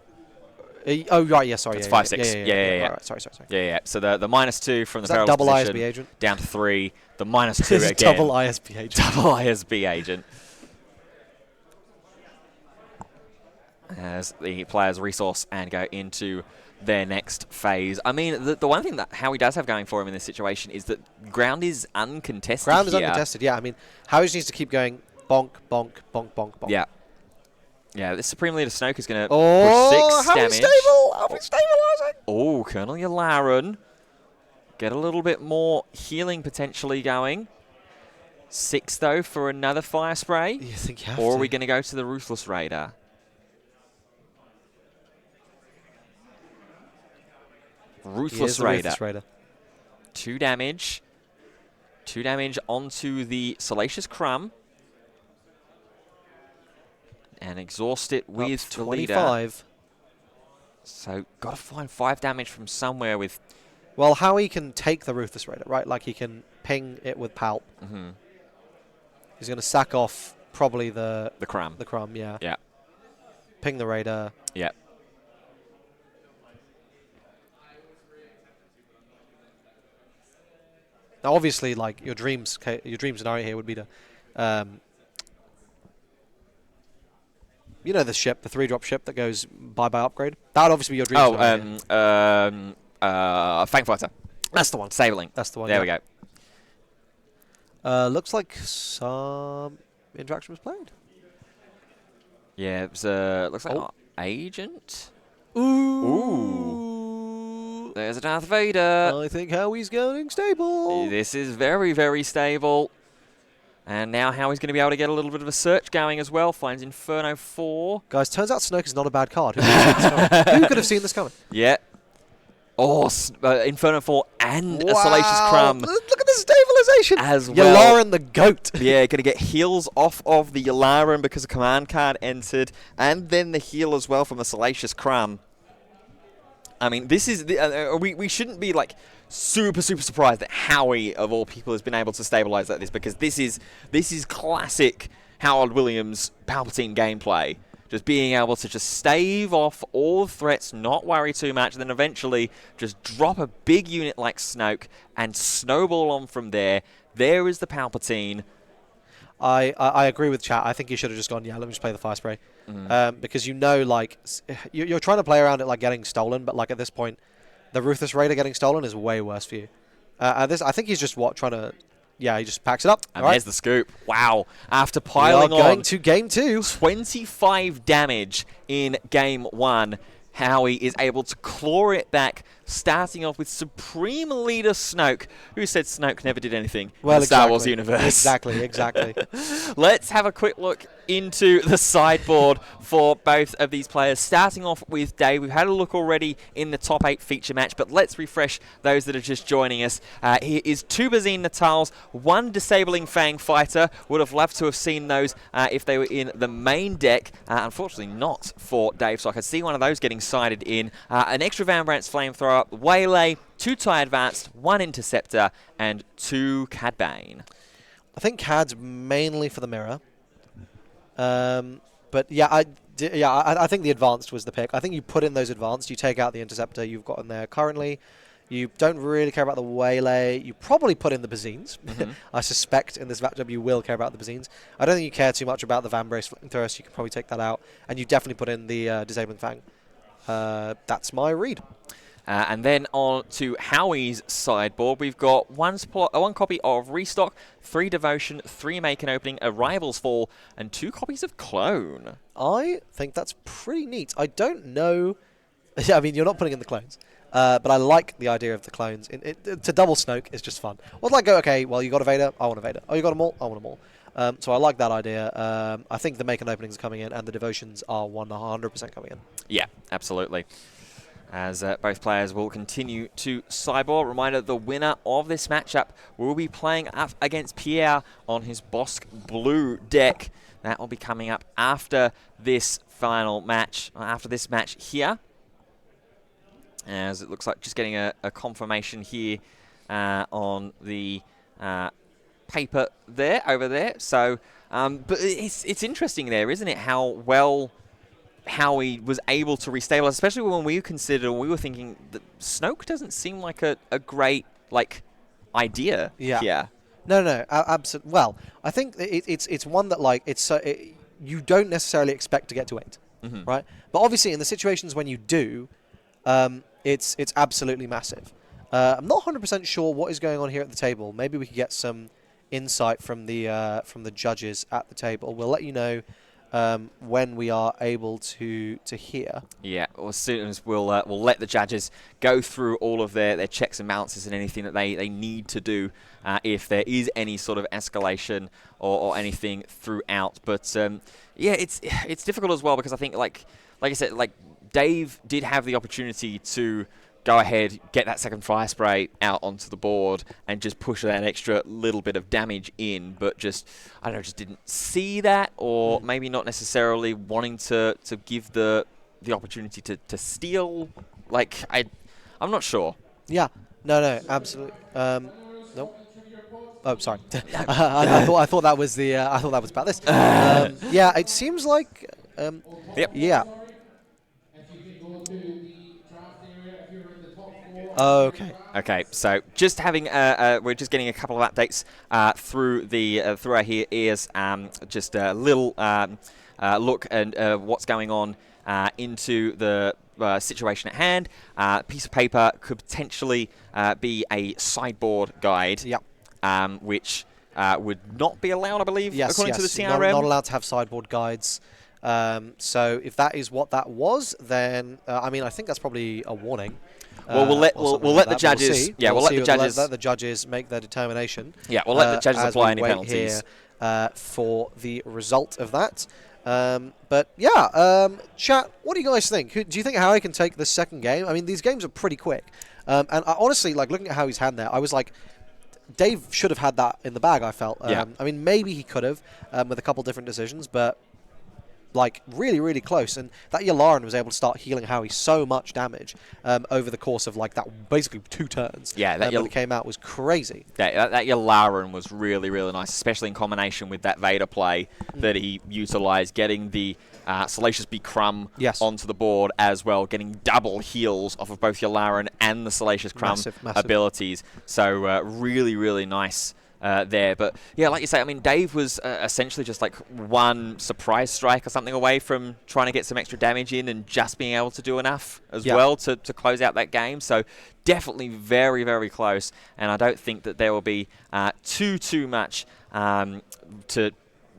S1: Oh, right, yeah, sorry.
S2: That's
S1: yeah,
S2: 5,
S1: yeah,
S2: 6.
S1: Yeah. Right, sorry.
S2: Yeah. So the -2 from the
S1: Is that
S2: perilous
S1: double
S2: position
S1: ISB agent?
S2: down to 3. The -2
S1: It's
S2: again.
S1: double ISB agent.
S2: Double ISB agent. As the players resource and go into their next phase. I mean, the one thing that Howie does have going for him in this situation is that ground is uncontested
S1: Ground is
S2: here.
S1: uncontested, yeah. I mean, Howie just needs to keep going bonk, bonk, bonk, bonk, bonk.
S2: Yeah. Yeah, this Supreme Leader Snoke is going to
S1: Oh,
S2: push 6
S1: Howie
S2: damage.
S1: stable! Howie stabilizing!
S2: Oh, Colonel Yularen. Get a little bit more healing potentially going. 6, though, for another Fire Spray.
S1: You think you have
S2: Or
S1: to?
S2: are we going to go to the Ruthless Raider? Ruthless Raider. 2 damage. 2 damage onto the Salacious Crumb. And exhaust it with the leader.
S1: 25.
S2: So, got to find 5 damage from somewhere with...
S1: Well, Howie can take the Ruthless Raider, right? Like, he can ping it with Palp.
S2: Mm-hmm.
S1: He's going to sack off probably the
S2: Crumb.
S1: The Crumb, yeah.
S2: Yeah.
S1: Ping the Raider.
S2: Yeah.
S1: Now, obviously, like, your dream scenario here would be to... you know the ship, the 3-drop ship that goes bye-bye upgrade? That would obviously be your dream scenario.
S2: Fangfighter.
S1: That's the one.
S2: Sabling.
S1: That's the one,
S2: There we go.
S1: Looks like some interaction was played.
S2: Yeah, it was, looks like Agent.
S1: Ooh.
S2: There's a Darth Vader.
S1: I think Howie's going stable.
S2: This is very, very stable. And now Howie's going to be able to get a little bit of a search going as well. Finds Inferno 4.
S1: Guys, turns out Snoke is not a bad card. Who could have seen this coming?
S2: Yeah. Oh, Inferno 4 and a Salacious Crumb.
S1: Look at the stabilization.
S2: As well.
S1: Yularen the GOAT.
S2: Yeah, going to get heals off of the Yularen because a command card entered. And then the heal as well from the Salacious Crumb. I mean, this is... we shouldn't be, like, super surprised that Howie, of all people, has been able to stabilize like this, because this is classic Howard Williams Palpatine gameplay. Just being able to just stave off all threats, not worry too much, and then eventually just drop a big unit like Snoke and snowball on from there. There is the Palpatine.
S1: I agree with chat. I think you should have just gone, yeah, let me just play the Fire Spray. Because you know, like, you're trying to play around it like getting stolen, but like at this point, the Ruthless Raider getting stolen is way worse for you. I think he's just trying to... Yeah, he just packs it up.
S2: And there's the scoop. Wow. After piling on...
S1: going to game 2.
S2: 25 damage in game 1. Howie is able to claw it back, starting off with Supreme Leader Snoke, who said Snoke never did anything in the Star Wars universe.
S1: Exactly.
S2: Let's have a quick look into the sideboard for both of these players. Starting off with Dave, we've had a look already in the top 8 feature match, but let's refresh those that are just joining us. Here is 2 Bazine Natals, 1 Disabling Fang Fighter. Would have loved to have seen those if they were in the main deck. Unfortunately not for Dave, so I could see one of those getting sided in. An extra Van Brandt's Flamethrower, Waylay, 2 TIE Advanced, 1 Interceptor, and 2 Cad Bane.
S1: I think Cad's mainly for the mirror. But yeah, I think the Advanced was the pick. I think you put in those Advanced, you take out the Interceptor you've got in there currently. You don't really care about the Waylay. You probably put in the Bazines. I suspect in this matchup you will care about the Bazines. I don't think you care too much about the Van Brace Flamethrower, so you can probably take that out. And you definitely put in the Disabling Fang. That's my read.
S2: And then on to Howie's sideboard, we've got one copy of Restock, 3 Devotion, 3 Make an Opening, a Rival's Fall, and 2 copies of Clone.
S1: I think that's pretty neat. I don't know... I mean, you're not putting in the clones. But I like the idea of the clones. To double Snoke is just fun. Well, like, go, okay, well, you got a Vader, I want a Vader. Oh, you got them all? I want them all. So I like that idea. I think the Make an Openings are coming in, and the Devotions are 100% coming in.
S2: Yeah, absolutely. As both players will continue to sideboard. Reminder, the winner of this matchup will be playing up against Pierre on his Bosk Blue deck. That will be coming up after this final match, after this match here. As it looks like just getting a confirmation here on the paper there, over there. So, but it's interesting there, isn't it, how well how he was able to restabilize, especially when we were thinking that Snoke doesn't seem like a great idea here.
S1: No, absolutely. Well, I think it's one that you don't necessarily expect to get to 8, right? But obviously, in the situations when you do, it's absolutely massive. I'm not 100% sure what is going on here at the table. Maybe we could get some insight from the judges at the table. We'll let you know when we are able to hear.
S2: Yeah, well, as soon as we'll let the judges go through all of their checks and balances and anything that they need to do if there is any sort of escalation or anything throughout. But yeah, it's difficult as well because I think like I said, Dave did have the opportunity to go ahead, get that second fire spray out onto the board and just push that extra little bit of damage in, but just, I don't know, just didn't see that, or maybe not necessarily wanting to give the opportunity to steal. I'm not sure.
S1: Yeah, no, absolutely. Nope. Oh, sorry. I thought that was about this. Yeah, it seems like.
S2: Yep.
S1: Yeah. Okay.
S2: Okay, so just having we're just getting a couple of updates through our ears. Just a little look and what's going on into the situation at hand. Piece of paper could potentially be a sideboard guide.
S1: Yep.
S2: Which would not be allowed, I believe,
S1: yes,
S2: according to the TRM.
S1: Not allowed to have sideboard guides. So if that is what that was, then I think that's probably a warning.
S2: Well, we'll let the judges. We'll
S1: let the judges make their determination.
S2: Yeah, we'll let the judges apply any penalties
S1: here, for the result of that. But yeah, chat. What do you guys think? Do you think Harry can take the second game? I mean, these games are pretty quick, and I honestly, looking at how he's hand there, I was like, Dave should have had that in the bag. I felt.
S2: Yeah.
S1: I mean, maybe he could have with a couple different decisions, but. Really, really close, and that Yularen was able to start healing Howie so much damage over the course of that basically 2 turns.
S2: Yeah, that
S1: when it came out was crazy.
S2: That Yularen was really, really nice, especially in combination with that Vader play that he utilised, getting the Salacious Be Crumb onto the board as well, getting double heals off of both Yularen and the Salacious Crumb
S1: massive.
S2: abilities. So really, really nice. There, but yeah, like you say, I mean, Dave was essentially just one surprise strike or something away from trying to get some extra damage in and just being able to do enough as well to close out that game. So definitely very, very close, and I don't think that there will be too much to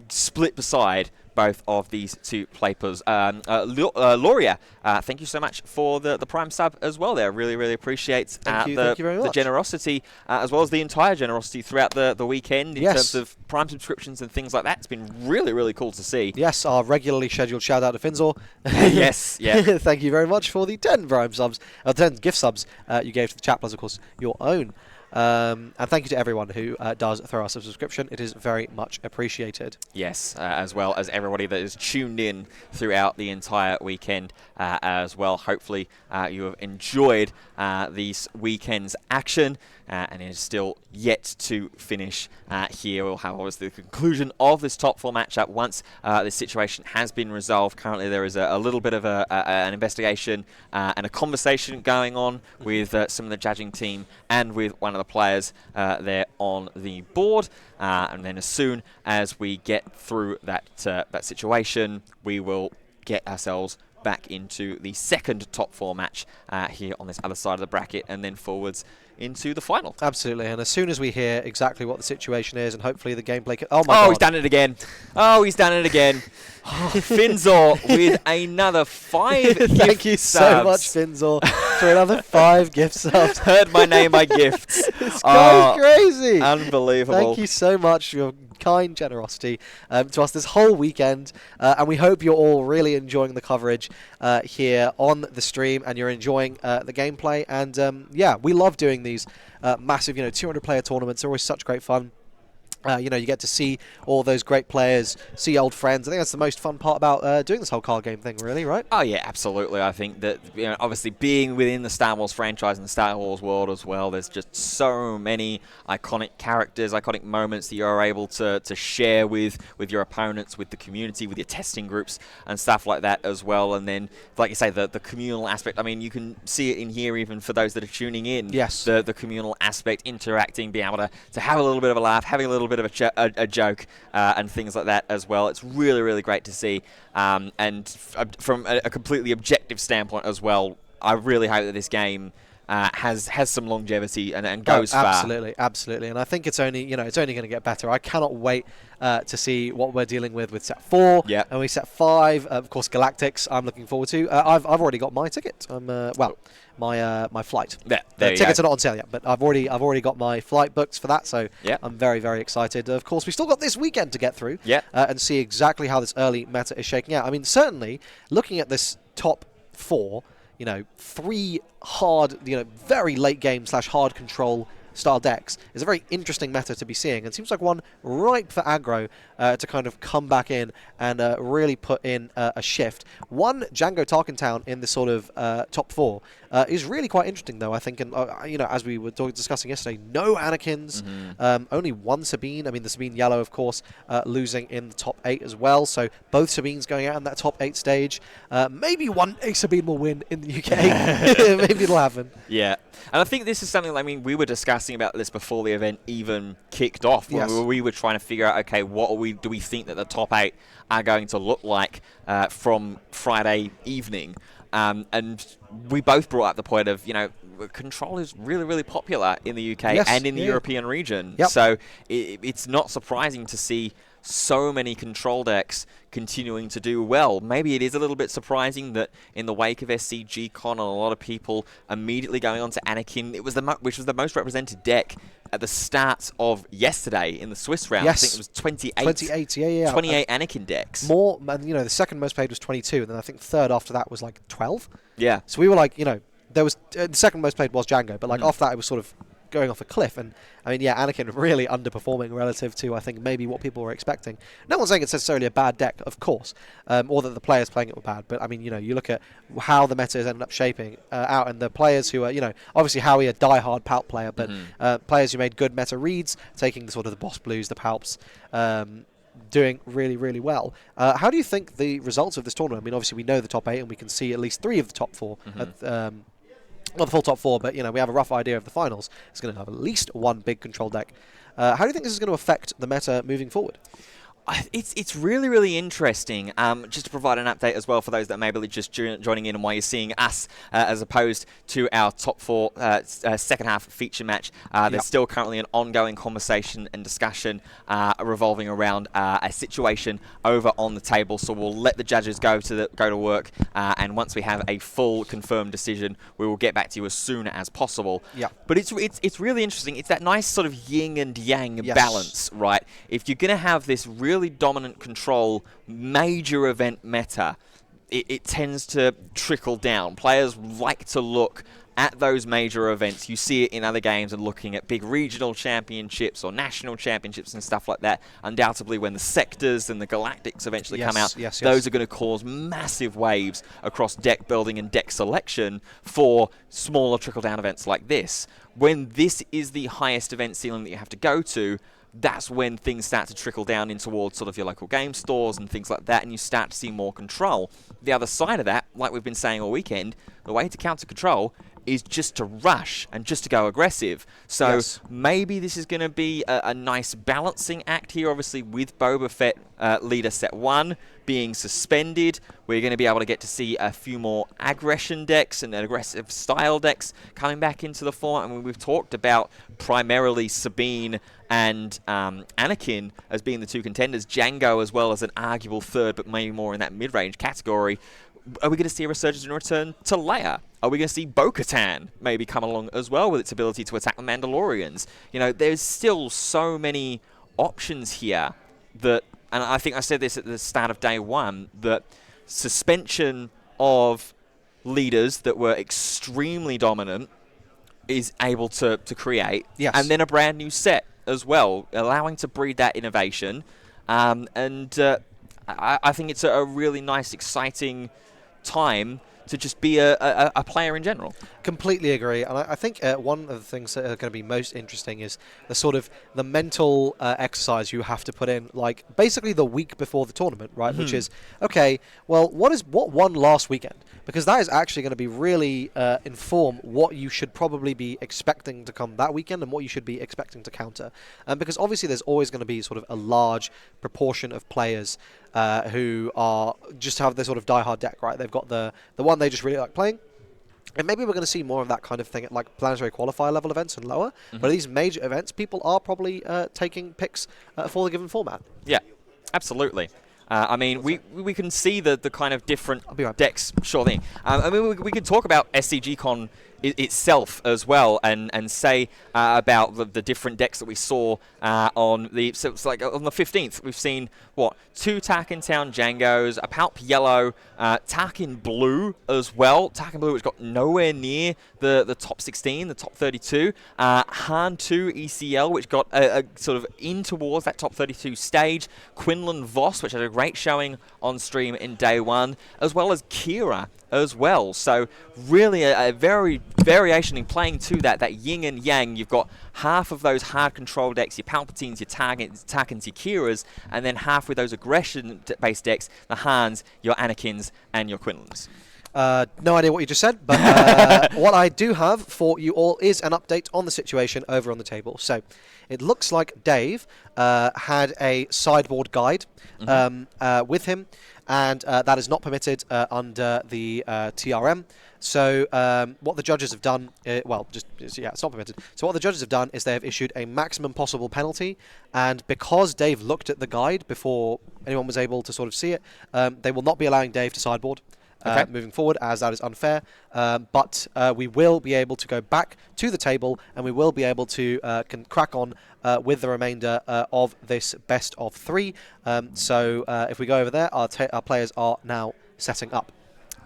S2: split beside both of these 2 players. Loria, thank you so much for the Prime sub as well there. Really, really appreciate
S1: thank you very much.
S2: The generosity, as well as the entire generosity throughout the weekend in terms of Prime subscriptions and things like that. It's been really, really cool to see.
S1: Yes, our regularly scheduled shout out to Finzor.
S2: Yes, yeah.
S1: Thank you very much for the 10 Prime subs, 10 gift subs you gave to the chat, plus of course your own. And thank you to everyone who does throw us a subscription. It is very much appreciated.
S2: Yes, as well as everybody that is tuned in throughout the entire weekend as well. Hopefully you have enjoyed these weekend's action, and it is still yet to finish here. We'll have obviously the conclusion of this top 4 matchup once this situation has been resolved. Currently there is a little bit of an investigation and a conversation going on with some of the judging team and with one of the players there on the board, and then as soon as we get through that situation, we will get ourselves back into the second top 4 match here on this other side of the bracket, and then forwards into the final.
S1: Absolutely, and as soon as we hear exactly what the situation is, and hopefully the gameplay can... Oh my God.
S2: He's done it again. Finzor with another 5
S1: Thank you so much, Finzor, for another 5 gift subs.
S2: Heard my name, my gifts.
S1: It's going crazy.
S2: Unbelievable.
S1: Thank you so much for your kind generosity to us this whole weekend, and we hope you're all really enjoying the coverage here on the stream, and you're enjoying the gameplay. And yeah, we love doing these massive 200 player tournaments. They're always such great fun. You get to see all those great players, see old friends. I think that's the most fun part about doing this whole card game thing, really, right?
S2: Oh, yeah, absolutely. I think that, obviously being within the Star Wars franchise and the Star Wars world as well, there's just so many iconic characters, iconic moments that you're able to share with your opponents, with the community, with your testing groups and stuff like that as well. And then, like you say, the communal aspect, I mean, you can see it in here even for those that are tuning in.
S1: Yes.
S2: The communal aspect, interacting, being able to have a little bit of a laugh, having a little bit of a joke and things like that as well. It's really, really great to see. From a completely objective standpoint as well, I really hope that this game has some longevity and goes far.
S1: Absolutely. And I think it's only going to get better. I cannot wait to see what we're dealing with set 4.
S2: Yeah.
S1: And we set 5. Of course, Galactics. I'm looking forward to. I've already got my ticket. My flight. Tickets are not on sale yet, but I've already got my flight booked for that. So I'm very, very excited. Of course, we still got this weekend to get through. And see exactly how this early meta is shaking out. I mean, certainly looking at this top 4. 3 hard, very late game / hard control style decks is a very interesting meta to be seeing, and seems like one ripe for aggro to kind of come back in and really put in a shift. One Django Tarkentown in this sort of top 4 is really quite interesting, though, I think. And as we were discussing yesterday, no Anakins, only one Sabine. I mean, the Sabine Yellow, of course, losing in the top 8 as well. So both Sabines going out in that top 8 stage. Maybe one Sabine will win in the UK. Maybe it'll happen.
S2: Yeah. And I think this is something, we were discussing about this before the event even kicked off. When we were trying to figure out, okay, what do we think that the top 8 are going to look like from Friday evening? And we both brought up the point of, Control is really, really popular in the UK and in the European region. So it's not surprising to see so many Control decks continuing to do well. Maybe it is a little bit surprising that in the wake of SCG Con and a lot of people immediately going on to Anakin, which was the most represented deck at the start of yesterday in the Swiss round. I think it was 28. 28 Anakin decks.
S1: More, the second most played was 22, and then I think third after that was like 12.
S2: Yeah.
S1: So we were like, there was the second most played was Django, but after that it was sort of going off a cliff. And I mean, Anakin really underperforming relative to, I think, maybe what people were expecting. No one's saying it's necessarily a bad deck, of course, or that the players playing it were bad. But I mean, you look at how the meta has ended up shaping out, and the players who are, obviously Howie a die-hard Palp player, but players who made good meta reads, taking the sort of the boss blues, the Palps, doing really, really well. How do you think the results of this tournament? I mean, obviously we know the top 8, and we can see at least 3 of the top 4. Not the full top 4, but we have a rough idea of the finals. It's going to have at least one big Control deck. How do you think this is going to affect the meta moving forward?
S2: It's really, really interesting. Just to provide an update as well for those that may be just joining in and why you're seeing us as opposed to our top 4 second half feature match. There's still currently an ongoing conversation and discussion revolving around a situation over on the table. So we'll let the judges go to work, and once we have a full confirmed decision, we will get back to you as soon as possible. But it's really interesting. It's that nice sort of yin and yang balance, right? If you're going to have this really dominant Control major event meta, it tends to trickle down. Players like to look at those major events. You see it in other games and looking at big regional championships or national championships and stuff like that. Undoubtedly, when the sectors and the galactics eventually come out, those are going to cause massive waves across deck building and deck selection for smaller trickle-down events like this. When this is the highest event ceiling that you have to go to, that's when things start to trickle down in towards sort of your local game stores and things like that, and you start to see more Control. The other side of that, like we've been saying all weekend, the way to counter Control is just to rush and just to go aggressive. So maybe this is going to be a nice balancing act here, obviously, with Boba Fett leader set 1 being suspended. We're going to be able to get to see a few more aggression decks and aggressive style decks coming back into the format. I mean, we've talked about primarily Sabine and Anakin as being the 2 contenders, Django as well as an arguable third, but maybe more in that mid-range category. Are we going to see a resurgence and return to Leia? Are we going to see Bo-Katan maybe come along as well with its ability to attack the Mandalorians? There's still so many options here that, and I think I said this at the start of day 1, that suspension of leaders that were extremely dominant is able to create, and then a brand new set as well, allowing to breed that innovation. I think it's a really nice, exciting time to just be a player in general.
S1: Completely agree, and I think one of the things that are going to be most interesting is the sort of the mental exercise you have to put in, like basically the week before the tournament, right? Which is, okay, well, what won last weekend? Because that is actually going to be really inform what you should probably be expecting to come that weekend and what you should be expecting to counter. Because obviously there's always going to be sort of a large proportion of players who are just have this sort of diehard deck, right? They've got the one they just really like playing. And maybe we're going to see more of that kind of thing at like planetary qualifier level events and lower. But at these major events, people are probably taking picks for the given format.
S2: Yeah, absolutely. I mean, we can see the kind of different decks. Sure thing. I mean, we can talk about SCGCon itself as well, and say about the different decks that we saw on the. So it's like on the 15th, we've seen what 2 Tarkin Town Django's, a Palp Yellow, Tarkin Blue as well. Tarkin Blue, which got nowhere near the top 16, the top 32. Han 2 ECL, which got a sort of in towards that top 32 stage. Quinlan Voss, which had a great showing on stream in day 1, as well as Kira as well. So really a very variation in playing to that yin and yang. You've got half of those hard control decks, your Palpatines, your Tarkins, your Kiras, and then half with those aggression-based decks, the Hans, your Anakins, and your Quinlans.
S1: No idea what you just said, but what I do have for you all is an update on the situation over on the table. So it looks like Dave had a sideboard guide with him, and that is not permitted under the TRM. So what the judges have done, it's not permitted. So what the judges have done is they have issued a maximum possible penalty, and because Dave looked at the guide before anyone was able to sort of see it, they will not be allowing Dave to sideboard. Moving forward, as that is unfair. But we will be able to go back to the table, and we will be able to crack on with the remainder of this best of 3. So if we go over there, our players are now setting up.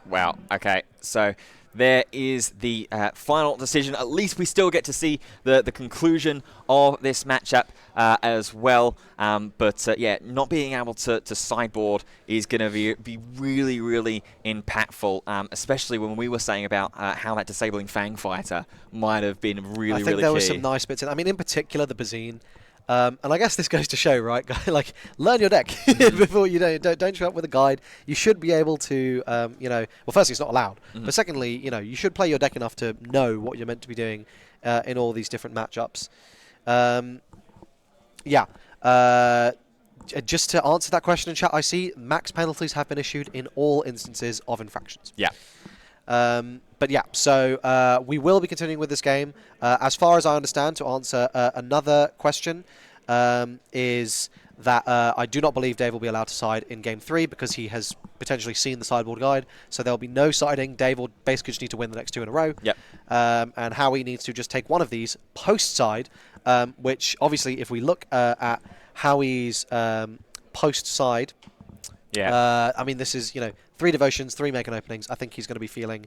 S2: Wow. Okay. So there is the final decision. At least we still get to see the conclusion of this matchup as well. But not being able to sideboard is going to be really, really impactful, especially when we were saying about how that disabling Fang Fighter might have been really, really key.
S1: I think there were some nice bits in. I mean, in particular, the Bazine. And I guess this goes to show, right? Like, learn your deck before you don't show up with a guide. You should be able to, well, firstly, it's not allowed. But secondly, you should play your deck enough to know what you're meant to be doing in all these different matchups. Just to answer that question in chat, I see max penalties have been issued in all instances of infractions.
S2: Yeah.
S1: So we will be continuing with this game. As far as I understand, to answer another question, is that I do not believe Dave will be allowed to side in Game 3 because he has potentially seen the sideboard guide. So there will be no siding. Dave will basically just need to win the next 2 in a row.
S2: Yep.
S1: And Howie needs to just take one of these post-side, which obviously if we look at Howie's post-side, I mean, this is, 3 devotions, 3 make-an openings. I think he's going to be feeling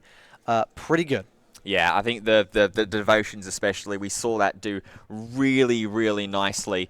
S1: pretty good.
S2: Yeah, I think the devotions especially, we saw that do really, really nicely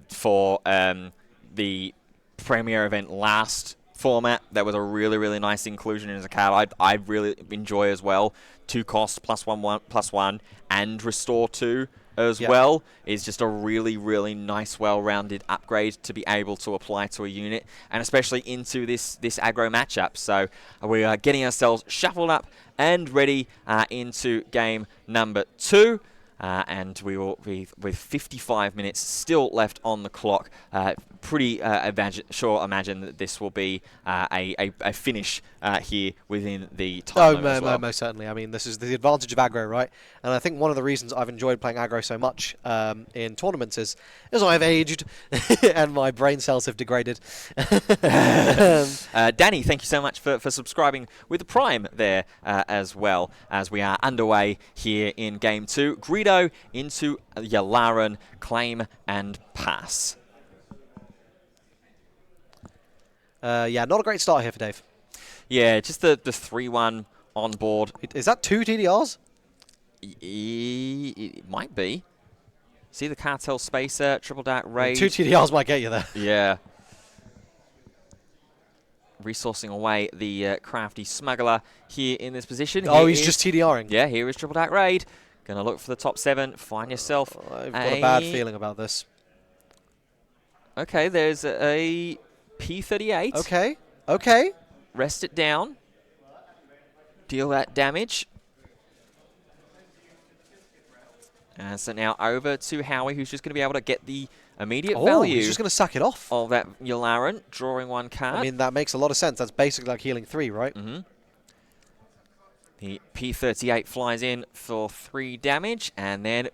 S2: for the premiere event last format. That was a really, really nice inclusion as a card I really enjoy as well. 2 cost, +1/+1, and restore 2 as well is just a really, really nice, well-rounded upgrade to be able to apply to a unit, and especially into this aggro matchup. So we are getting ourselves shuffled up and ready into game number 2. And we will be with 55 minutes still left on the clock. Imagine that this will be a finish here within the time limit as well.
S1: Most certainly. I mean, this is the advantage of aggro, right? And I think one of the reasons I've enjoyed playing aggro so much in tournaments is I've aged and my brain cells have degraded.
S2: Danny, thank you so much for subscribing with the Prime there as well, as we are underway here in Game 2. Greedo into Yalaran, claim and pass.
S1: Not a great start here for Dave.
S2: Yeah, just the 3-1 on board.
S1: Is that 2 TDRs?
S2: It might be. See the Cartel Spacer, Triple Dark Raid.
S1: 2 TDRs might get you there.
S2: Yeah. Resourcing away the crafty smuggler here in this position.
S1: Oh, he's just TDRing.
S2: Yeah, here is Triple Dark Raid. Going to look for the top 7. Find yourself.
S1: I've got a bad feeling about this.
S2: Okay, there's a P38.
S1: Okay. Okay.
S2: Rest it down. Deal that damage. And so now over to Howie, who's just going to be able to get the immediate value.
S1: He's just going to suck it off.
S2: Of that Yularen, drawing 1 card.
S1: I mean, that makes a lot of sense. That's basically like healing 3, right?
S2: Mm-hmm. The P38 flies in for 3 damage, and then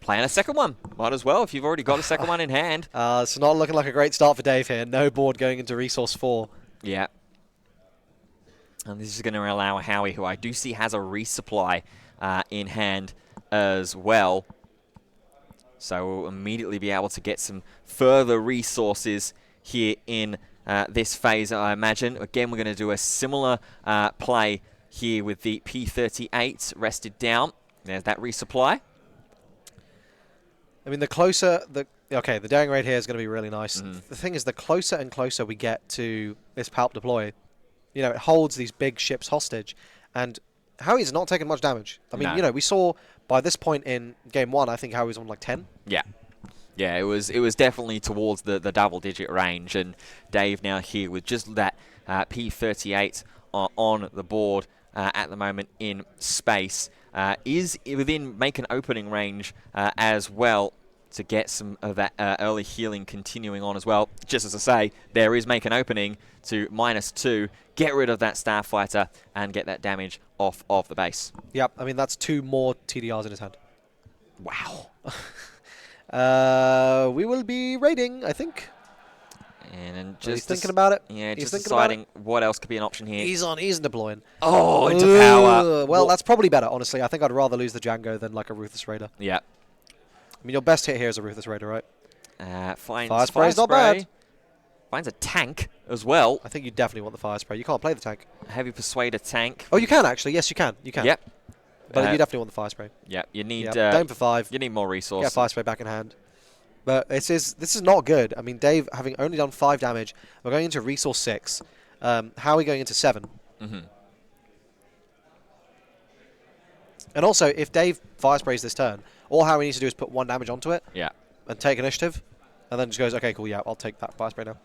S2: playing a second one. Might as well if you've already got a second one in hand.
S1: It's not looking like a great start for Dave here. No board going into resource 4.
S2: Yeah. And this is going to allow Howie, who I do see has a resupply in hand as well. So we'll immediately be able to get some further resources here in this phase, I imagine. Again, we're going to do a similar play here with the P38 rested down. There's that resupply.
S1: I mean, the closer... the daring raid here is going to be really nice. The thing is, the closer and closer we get to this Palp deploy, you know, it holds these big ships hostage. And Howie's not taking much damage. I mean, you know, we saw by this point in game 1, I think Howie's on like 10.
S2: Yeah. Yeah, it was definitely towards the double-digit range. And Dave now here with just that P38 on the board at the moment in space. Is within make an opening range as well to get some of that early healing continuing on as well. Just as I say, there is make an opening to -2, get rid of that Starfighter and get that damage off of the base.
S1: Yep, I mean, that's 2 more TDRs in his hand.
S2: Wow.
S1: We will be raiding, I think.
S2: And just
S1: he's thinking about it.
S2: Yeah,
S1: he's
S2: just deciding what else could be an option here.
S1: He's deploying.
S2: Oh, into power.
S1: Well, that's probably better, honestly. I think I'd rather lose the Django than like a Ruthless Raider.
S2: Yeah.
S1: I mean, your best hit here is a Ruthless Raider, right?
S2: Finds
S1: Fire Spray's not bad.
S2: Finds a tank as well.
S1: I think you definitely want the Fire Spray. You can't play the tank.
S2: Heavy Persuader tank.
S1: Oh, you can actually. Yes, you can. You can.
S2: Yep.
S1: But you definitely want the Fire Spray.
S2: Yeah, you need...
S1: Dome for 5.
S2: You need more resources.
S1: Get Fire Spray back in hand. But this is not good. I mean, Dave having only done 5 damage. We're going into resource 6. Howie going into 7.
S2: Mm-hmm.
S1: And also, if Dave Fire Sprays this turn, all Howie needs to do is put 1 damage onto it.
S2: Yeah.
S1: And take initiative. And then just goes, okay, cool, yeah, I'll take that Fire Spray now.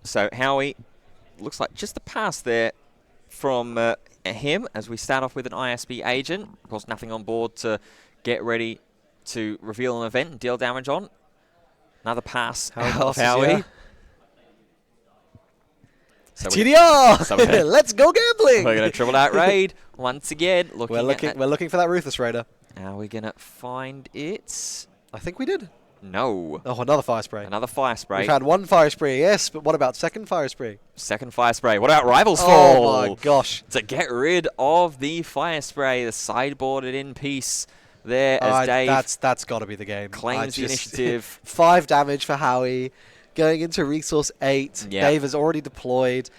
S2: So Howie, looks like just a pass there from him as we start off with an ISB agent. Of course, nothing on board to get ready to reveal an event and deal damage on. Another pass of Howie.
S1: Yeah.
S2: So
S1: TDR! Let's go gambling!
S2: We're going to Triple Dark Raid once again.
S1: We're looking for that Ruthless Raider.
S2: Are we going to find it?
S1: I think we did.
S2: No.
S1: Oh, another Fire Spray.
S2: Another Fire Spray.
S1: We've had 1 Fire Spray, yes, but what about second Fire Spray?
S2: Second Fire Spray. What about Rivals Fall?
S1: Oh my gosh.
S2: To get rid of the Fire Spray, the sideboarded in piece there as Dave
S1: that's got to be the game.
S2: Claims the initiative.
S1: 5 damage for Howie. Going into resource 8.
S2: Yeah.
S1: Dave has already deployed.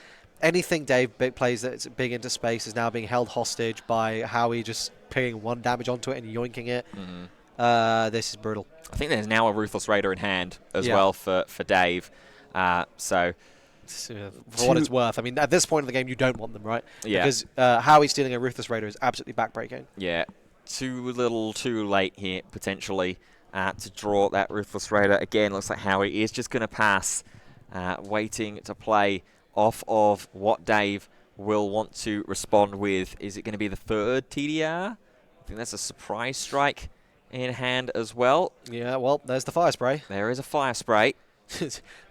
S1: Anything Dave plays that's big into space is now being held hostage by Howie just pinging 1 damage onto it and yoinking it.
S2: Mm-hmm.
S1: This is brutal.
S2: I think there's now a Ruthless Raider in hand as well for Dave. So
S1: for what it's worth. I mean, at this point in the game, you don't want them, right?
S2: Yeah.
S1: Because Howie stealing a Ruthless Raider is absolutely backbreaking.
S2: Yeah. Too little, too late here, potentially, to draw that Ruthless Raider. Again, looks like Howie is just going to pass, waiting to play off of what Dave will want to respond with. Is it going to be the 3rd TDR? I think that's a surprise strike in hand as well.
S1: Yeah, well, there's the Fire Spray.
S2: There is a Fire Spray.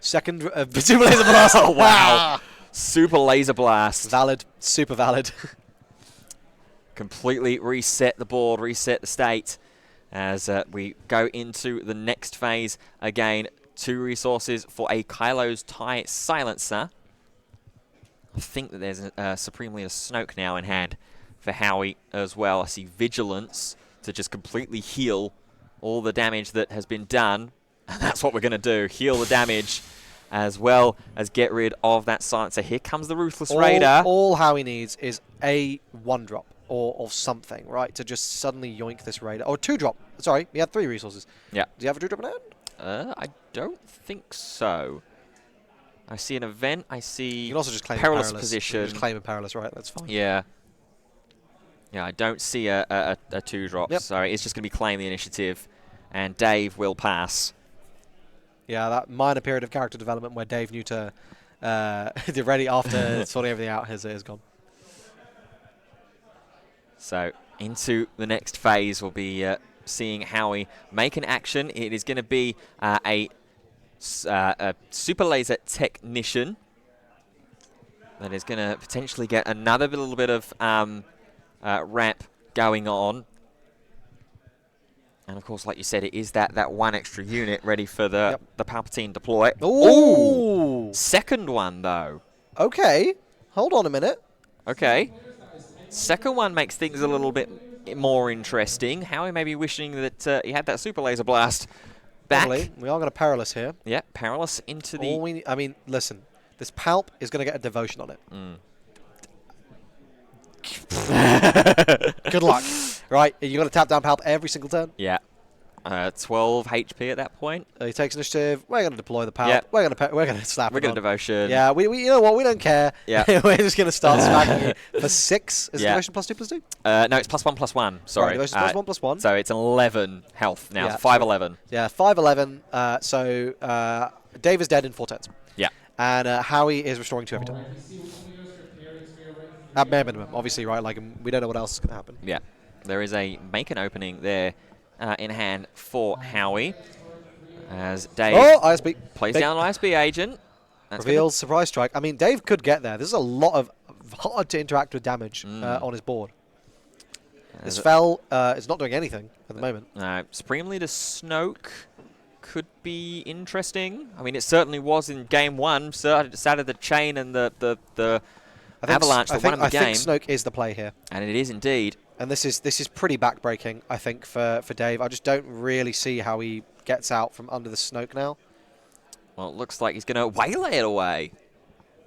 S1: Second Super Laser Blast.
S2: Oh, wow. Super Laser Blast.
S1: Valid. Super valid.
S2: Completely reset the board, reset the state as we go into the next phase. Again, 2 resources for a Kylo's TIE Silencer. I think that there's a Supreme Leader Snoke now in hand for Howie as well. I see Vigilance to just completely heal all the damage that has been done. And that's what we're going to do, heal the damage as well as get rid of that silencer. Here comes the Ruthless Raider.
S1: All Howie needs is a 1-drop. or something, right? To just suddenly yoink this raider. Or 2-drop. Sorry, he had 3 resources.
S2: Yeah.
S1: Do you have a 2-drop in hand?
S2: I don't think so. I see an event. I
S1: You
S2: see
S1: can also just claim
S2: perilous
S1: a perilous.
S2: position.
S1: You can just claim a perilous, right? That's fine.
S2: Yeah. Yeah, I don't see a 2-drop.
S1: Yep.
S2: So it's just going to be claim the initiative, and Dave will pass.
S1: Yeah, that minor period of character development where Dave knew to get ready after sorting everything out has gone.
S2: So into the next phase, we'll be seeing Howie make an action. It is going to be a super laser technician that is going to potentially get another little bit of ramp going on. And of course, like you said, it is that one extra unit ready for the Palpatine deploy.
S1: Ooh!
S2: Second one, though.
S1: Okay. Hold on a minute.
S2: Okay. Second one makes things a little bit more interesting. Howie may be wishing that he had that super laser blast back.
S1: Probably. We are going to perilous here.
S2: Yeah, perilous into the...
S1: I mean, listen. This Palp is going to get a devotion on it. Good luck. Right, you got to tap down Palp every single turn.
S2: Yeah. 12 HP at that point.
S1: He takes initiative. We're going to deploy the Palp.
S2: Yep.
S1: We're going to slap
S2: We're
S1: it
S2: going
S1: on.
S2: to devotion.
S1: Yeah, we you know what? We don't care.
S2: Yeah.
S1: We're just going to start smacking you for 6. Is
S2: Yeah.
S1: devotion +2/+2?
S2: No, it's +1/+1. Sorry.
S1: Right, devotion +1/+1.
S2: So it's 11 health now.
S1: Yeah.
S2: It's 511.
S1: Yeah, 511. So Dave is dead in 4 turns.
S2: Yeah.
S1: And Howie is restoring 2 every turn. At bare minimum, obviously, right? Like, we don't know what else is going to happen.
S2: Yeah. There is a make an opening there in hand for Howie. As Dave
S1: ISB.
S2: plays
S1: Big-
S2: down an ISB agent. That's
S1: Reveals surprise strike. I mean, Dave could get there. This is a lot of hard to interact with damage on his board. This fell is not doing anything at the moment.
S2: Supreme Leader Snoke could be interesting. I mean, it certainly was in Game 1. Started the chain and the avalanche that won him the game.
S1: I think Snoke is the play here.
S2: And it is indeed.
S1: And this is pretty backbreaking, I think, for Dave. I just don't really see how he gets out from under the Snoke now.
S2: Well, it looks like he's going to waylay it away.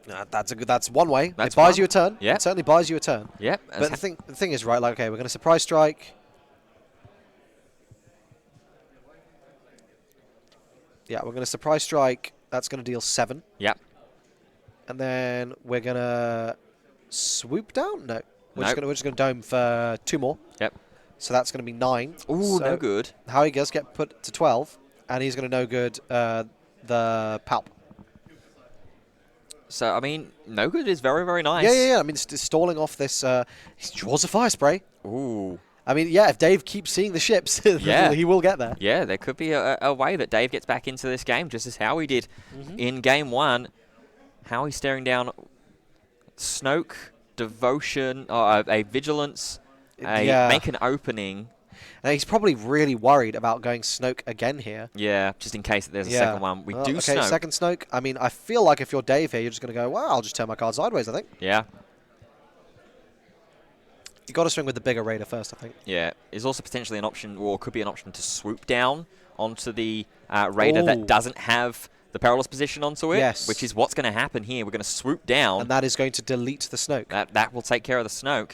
S1: That's one way.
S2: That's
S1: it buys
S2: one.
S1: you a turn.
S2: Yeah.
S1: It certainly buys you a turn.
S2: Yep.
S1: But the thing is, right, like, okay, we're going to surprise strike. Yeah, we're going to surprise strike. That's going to deal 7.
S2: Yep.
S1: And then we're going to swoop down? No. We're
S2: Nope.
S1: just going to dome for 2 more.
S2: Yep.
S1: So that's going to be 9.
S2: Ooh,
S1: so
S2: no good.
S1: Howie does get put to 12, and he's going to no good the Palp.
S2: So, I mean, no good is very, very nice.
S1: Yeah. I mean, stalling off this. He draws a fire spray.
S2: Ooh.
S1: I mean, yeah, if Dave keeps seeing the ships, he will get there.
S2: Yeah, there could be a way that Dave gets back into this game, just as Howie did in Game 1. Howie staring down Snoke, Devotion, a Vigilance, make an opening.
S1: And he's probably really worried about going Snoke again here.
S2: Yeah, just in case there's a second one. We do
S1: okay,
S2: Snoke.
S1: Second Snoke. I mean, I feel like if you're Dave here, you're just going to go, well, I'll just turn my card sideways, I think.
S2: Yeah.
S1: You got to swing with the bigger Raider first, I think.
S2: Yeah, is also potentially an option, or could be an option to swoop down onto the Raider that doesn't have the perilous position onto it.
S1: Yes.
S2: Which is what's going to happen here. We're going to swoop down.
S1: And that is going to delete the Snoke.
S2: That will take care of the Snoke.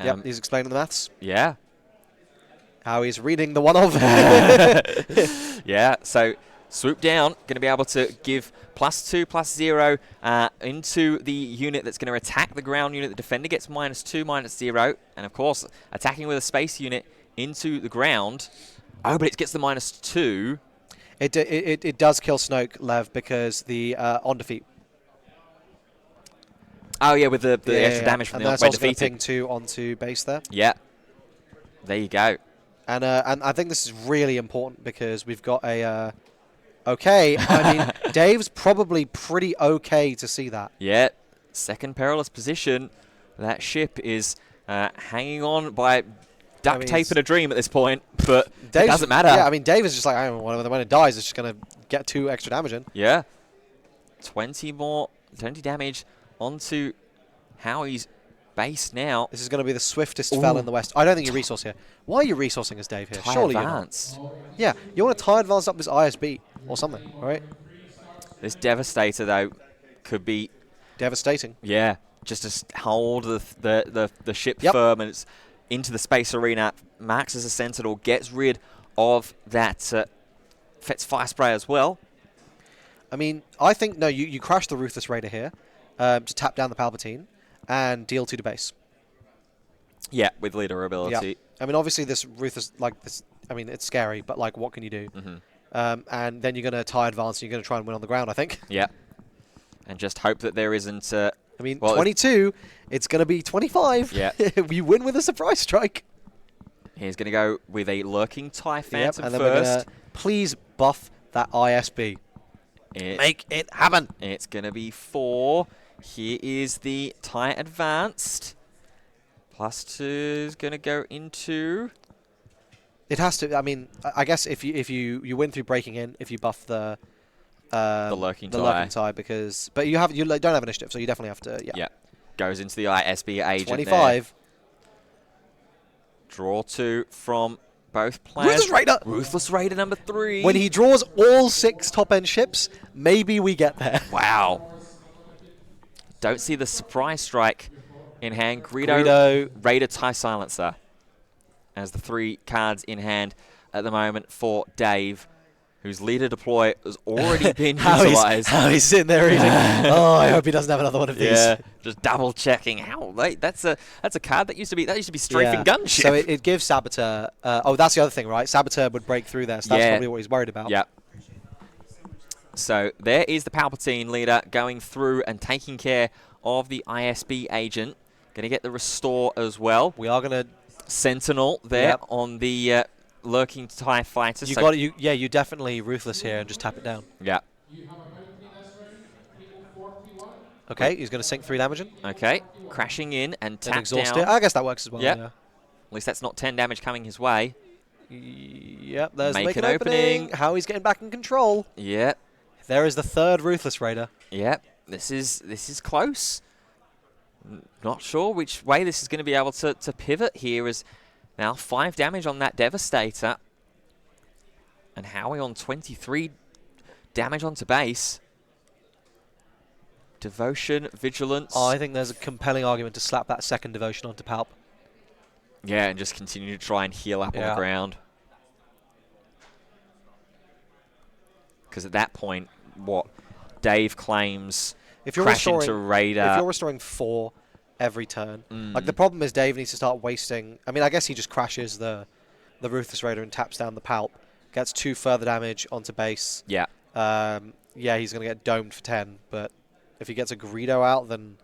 S1: Yep, he's explaining the maths.
S2: Yeah.
S1: How he's reading the one of.
S2: Yeah, so swoop down, going to be able to give +2, +0 into the unit that's going to attack the ground unit. The defender gets -2, -0. And of course, attacking with a space unit into the ground. Oh, but it gets the -2.
S1: It does kill Snoke, Lev, because the on defeat.
S2: Oh, yeah, with the extra damage from
S1: and
S2: the
S1: that's
S2: when
S1: also going to
S2: defeating.
S1: ping 2 onto base there.
S2: Yeah. There you go.
S1: And I think this is really important because we've got a... okay, I mean, Dave's probably pretty okay to see that.
S2: Yeah, second perilous position. That ship is hanging on by duct tape and a dream at this point, but it doesn't matter.
S1: Yeah, I mean, Dave is just like, I don't know, when it dies, it's just going to get 2 extra damage in.
S2: Yeah. 20 damage onto Howie's base now.
S1: This is going to be the swiftest fell in the West. I don't think you resource here. Why are you resourcing as Dave here?
S2: Tie
S1: Surely
S2: advance.
S1: you're not. Yeah, you want to tie advance up this ISB or something, all right?
S2: This Devastator, though, could be...
S1: Devastating.
S2: Yeah. just to hold the ship
S1: Yep.
S2: firm, and it's into the space arena. Marks as a Sentinel, gets rid of that Fet's Fire Spray as well.
S1: I mean, I think, no, you crash the Ruthless Raider here to tap down the Palpatine and deal 2 to base.
S2: Yeah, with leader ability.
S1: Yeah. I mean, obviously this Ruthless, like this, I mean, it's scary, but like, what can you do? And then you're going to tie advance and you're going to try and win on the ground, I think.
S2: Yeah. And just hope that there isn't... I
S1: mean, 22, it's going to be 25.
S2: Yeah.
S1: You win with a surprise strike.
S2: He's going to go with a Lurking TIE Phantom
S1: and then
S2: first.
S1: we're going to please buff that ISB. Make it happen.
S2: It's going to be 4. Here is the TIE Advanced. +2 is going to go into...
S1: It has to. I mean, I guess if you win through breaking in, if you buff the
S2: lurking tie,
S1: because you don't have initiative, so you definitely have to. Yeah.
S2: Goes into the ISB agent.
S1: 25.
S2: There. Draw 2 from both players.
S1: Ruthless Raider.
S2: Ruthless Raider number 3.
S1: When he draws all 6 top end ships, maybe we get there.
S2: Wow. Don't see the surprise strike in hand. Greedo. Raider TIE Silencer as the 3 cards in hand at the moment for Dave, whose leader deploy has already been utilized.
S1: How he's sitting there reading. Oh, I hope he doesn't have another one of these.
S2: Yeah, just double checking how late. That's a card that used to be strafing gunship.
S1: So it gives Saboteur. Oh, that's the other thing, right? Saboteur would break through there. So that's probably what he's worried about.
S2: Yeah. So there is the Palpatine leader going through and taking care of the ISB agent. Going to get the restore as well.
S1: We are going to
S2: Sentinel there on the lurking TIE fighter.
S1: You definitely Ruthless here and just tap it down.
S2: Yeah.
S1: Okay, he's going to sink 3 damage in.
S2: Okay, crashing in and tap
S1: exhaust
S2: down.
S1: it. I guess that works as well.
S2: Yep.
S1: Yeah.
S2: At least that's not 10 damage coming his way.
S1: Yep, there's
S2: Make
S1: an
S2: an
S1: opening. How he's getting back in control.
S2: Yep.
S1: There is the 3rd Ruthless Raider.
S2: Yep. This is close. Not sure which way this is going to be able to pivot here, as now 5 damage on that Devastator. And Howie on 23 damage onto base. Devotion, Vigilance.
S1: Oh, I think there's a compelling argument to slap that 2nd Devotion onto Palp.
S2: Yeah, and just continue to try and heal up on the ground. Because at that point, Dave claims crash into Raider.
S1: If you're restoring 4 every turn, like the problem is Dave needs to start wasting. I mean, I guess he just crashes the Ruthless Raider and taps down the Palp, gets 2 further damage onto base.
S2: Yeah.
S1: Yeah, he's going to get domed for 10, but if he gets a Greedo out, then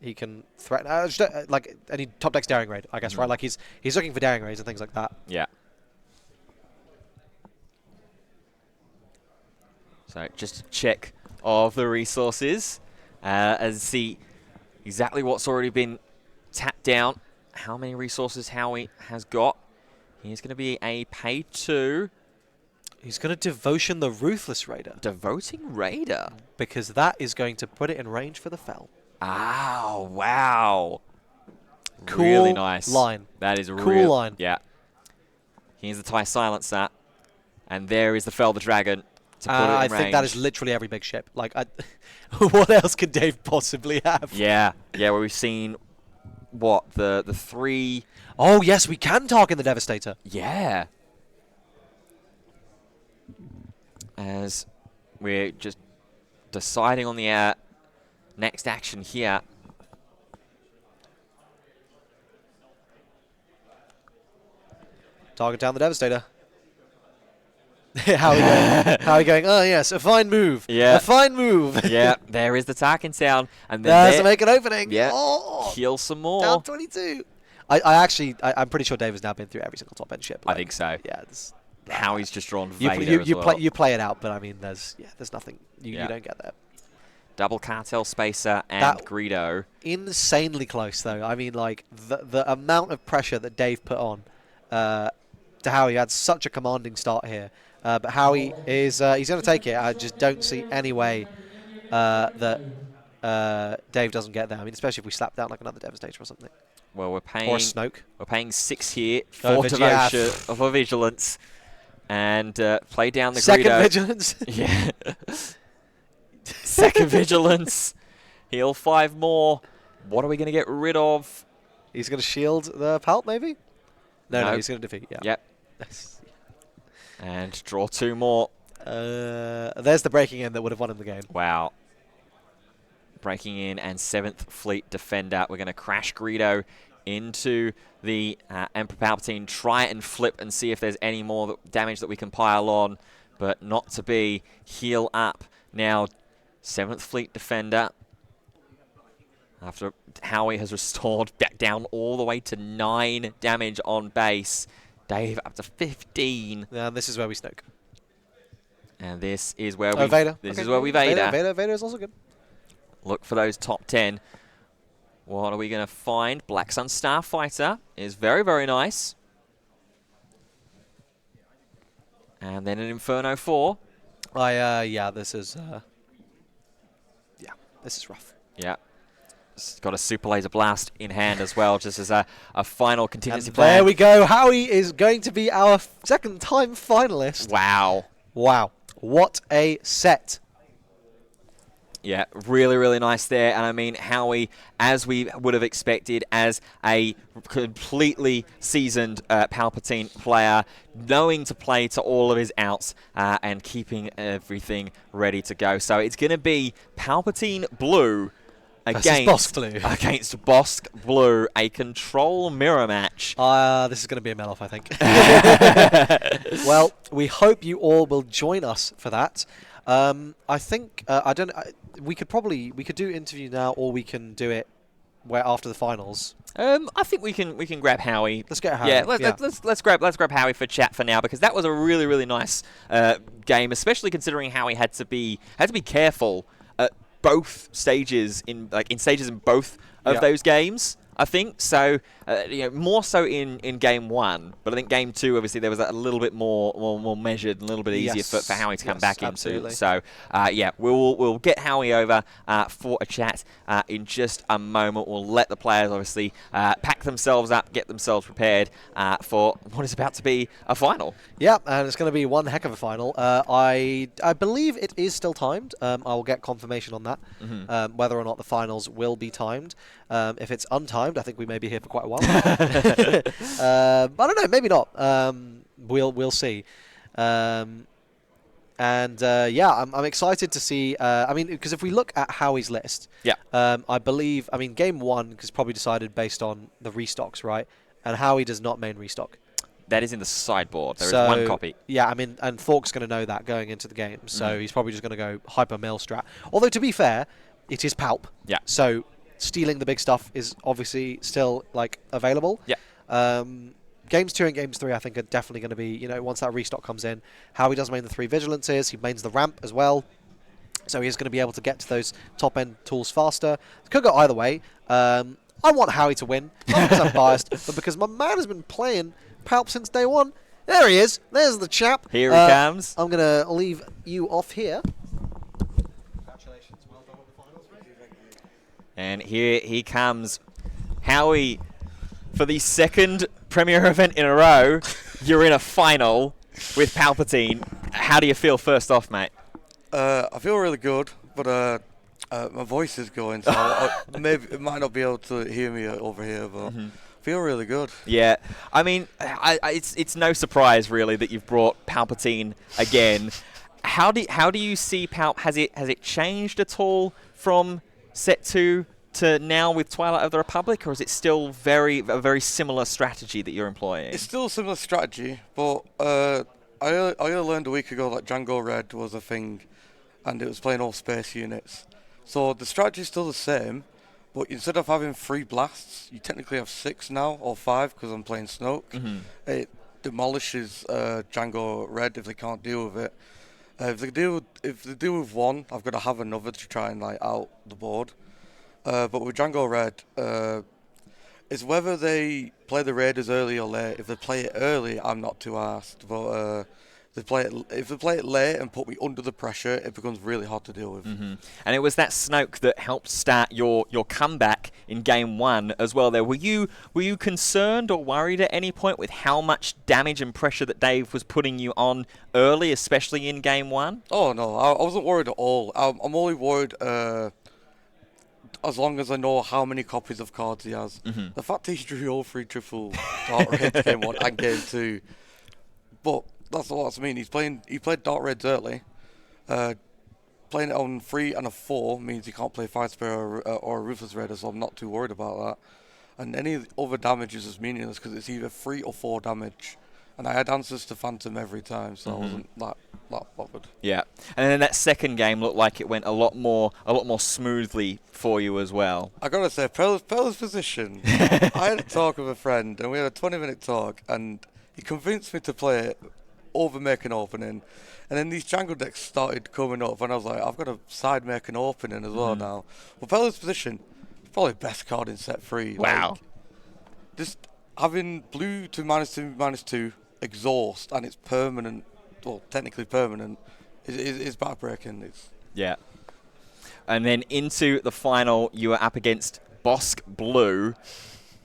S1: he can threaten. And he top decks Daring Raid, I guess, right? Like he's looking for Daring Raids and things like that.
S2: Yeah. So just a check of the resources and see exactly what's already been tapped down. How many resources Howie has got. He's going to be a pay 2.
S1: He's going to Devotion the Ruthless Raider.
S2: Devoting Raider?
S1: Because that is going to put it in range for the Fel.
S2: Oh, wow.
S1: Cool
S2: really nice.
S1: line.
S2: That is
S1: cool line.
S2: Yeah. Here's the TIE Silencer. And there is the Fel the Dragon to put it in range.
S1: I think that is literally every big ship. Like, what else could Dave possibly have?
S2: Yeah. Yeah, well, we've seen, the 3...
S1: Oh, yes, we can talk in the Devastator.
S2: Yeah. As we're just deciding on the next action here.
S1: Target down the Devastator. How are we going? Oh, yes, a fine move.
S2: Yeah.
S1: A fine move.
S2: Yeah, there is the Tarkin sound. And then
S1: there's to make an opening.
S2: Yeah.
S1: Oh,
S2: heal some more.
S1: Down 22. I'm pretty sure Dave has now been through every single top end ship.
S2: I think so.
S1: Yeah.
S2: Howie's just drawn Vader
S1: you play it out, but I mean, there's nothing. You don't get that.
S2: Double Cartel Spacer and Greedo.
S1: Insanely close, though. I mean, like, the amount of pressure that Dave put on to Howie. Had such a commanding start here. But Howie is he's going to take it. I just don't see any way that Dave doesn't get there. I mean, especially if we slap down like another Devastator or something.
S2: Well, we're paying...
S1: Or a Snoke.
S2: We're paying 6 here for Devotion, for Vigilance. And play down the
S1: Second
S2: Greedo.
S1: Vigilance.
S2: Yeah. Second Vigilance. Heal 5 more. What are we going to get rid of?
S1: He's going to shield the Palp, maybe? No,
S2: No.
S1: he's going to defeat, yeah.
S2: Yep. And draw 2 more.
S1: There's the breaking in that would have won him the game.
S2: Wow. Breaking in and 7th Fleet Defender. We're going to crash Greedo into the Emperor Palpatine, try and flip and see if there's any more damage that we can pile on, but not to be. Heal up. Now, 7th Fleet Defender, after Howie has restored back down all the way to 9 damage on base. Dave up to 15.
S1: And this is where we Snoke.
S2: And this is where we
S1: Vader.
S2: This
S1: Okay.
S2: is where we Vader.
S1: Vader is also good.
S2: Look for those top 10. What are we going to find? Black Sun Starfighter is very, very nice. And then an Inferno 4.
S1: Yeah, this is this is rough.
S2: Yeah. It's got a Super Laser Blast in hand as well, just as a final contingency
S1: And
S2: plan.
S1: there we go. Howie is going to be our second-time finalist.
S2: Wow.
S1: Wow. What a set.
S2: Yeah, really, really nice there. And I mean, Howie, as we would have expected, as a completely seasoned Palpatine player, knowing to play to all of his outs and keeping everything ready to go. So it's going to be Palpatine Blue against Bosk Blue, a control mirror match.
S1: This is going to be a Meloff, I think. Well, we hope you all will join us for that. I think we could do interview now, or we can do it after the finals.
S2: I think we can grab Howie.
S1: Let's get Howie.
S2: Yeah, let's grab Howie for chat for now, because that was a really, really nice game, especially considering Howie had to be careful at both stages in stages in both of those games. I think so. More so in game 1, but I think game 2, obviously, there was a little bit more measured, and a little bit easier for Howie to come back
S1: absolutely.
S2: into. So yeah, we'll get Howie over for a chat in just a moment. We'll let the players obviously pack themselves up, get themselves prepared for what is about to be a final.
S1: Yeah, and it's going to be one heck of a final. I believe it is still timed. I will get confirmation on that, whether or not the finals will be timed. If it's untimed, I think we may be here for quite a while. I don't know, maybe not. We'll see. Yeah, I'm excited to see. I mean, because if we look at Howie's list, I believe. I mean, game 1 is probably decided based on the restocks, right? And Howie does not main restock.
S2: That is in the sideboard. There is one copy.
S1: Yeah, I mean, and Thork's going to know that going into the game, so he's probably just going to go hyper mill strat. Although, to be fair, it is Palp.
S2: Yeah.
S1: So stealing the big stuff is obviously still available.
S2: Yeah.
S1: Games 2 and games 3, I think, are definitely going to be, once that restock comes in. Howie does main the 3 Vigilances. He mains the ramp as well. So he's going to be able to get to those top-end tools faster. It could go either way. I want Howie to win, not because I'm biased, but because my man has been playing Palp since day 1. There he is. There's the chap.
S2: Here he comes.
S1: I'm going to leave you off here.
S2: And here he comes. Howie, for the second Premier event in a row, you're in a final with Palpatine. How do you feel first off, mate?
S4: I feel really good, but my voice is going, so maybe it might not be able to hear me over here, but I feel really good.
S2: Yeah, I mean, it's no surprise really that you've brought Palpatine again. How do you see Palp? Has it changed at all from set 2 to now with Twilight of the Republic, or is it still a very similar strategy that you're employing?
S4: It's still a similar strategy, but I learned a week ago that Django Red was a thing, and it was playing all space units. So the strategy is still the same, but instead of having 3 blasts, you technically have 6 now, or 5, because I'm playing Snoke. It demolishes Django Red if they can't deal with it. If they deal with 1, I've got to have another to try and out the board. But with Django Red, it's whether they play the Raiders early or late. If they play it early, I'm not too arsed. But if they play it late and put me under the pressure, it becomes really hard to deal with.
S2: And it was that Snoke that helped start your comeback in game 1 as well. There, were you concerned or worried at any point with how much damage and pressure that Dave was putting you on early, especially in game 1?
S4: Oh no, I wasn't worried at all. I'm only worried as long as I know how many copies of cards he has.
S2: Mhm.
S4: The fact he drew all 3 triple Dark Raids game 1 and game 2, but that's what I mean. He played Dark Raids early. Playing it on 3 and a 4 means he can't play Fire Spirit or a Ruthless Raider, so I'm not too worried about that. And any other damage is just meaningless because it's either 3 or 4 damage. And I had answers to Phantom every time, so I wasn't that bothered.
S2: Yeah, and then that second game looked like it went a lot more smoothly for you as well.
S4: I gotta say, Pearl's position. I had a talk with a friend, and we had a 20-minute talk, and he convinced me to play it over make an opening. And then these Django decks started coming up, and I was like, I've got to side make an opening as well now. But Pearl's position, probably best card in set 3.
S2: Wow.
S4: Like, just having blue to -2/-2 exhaust, and it's permanent, well, technically permanent, is backbreaking. It's
S2: Yeah. And then into the final, you were up against Bosk Blue.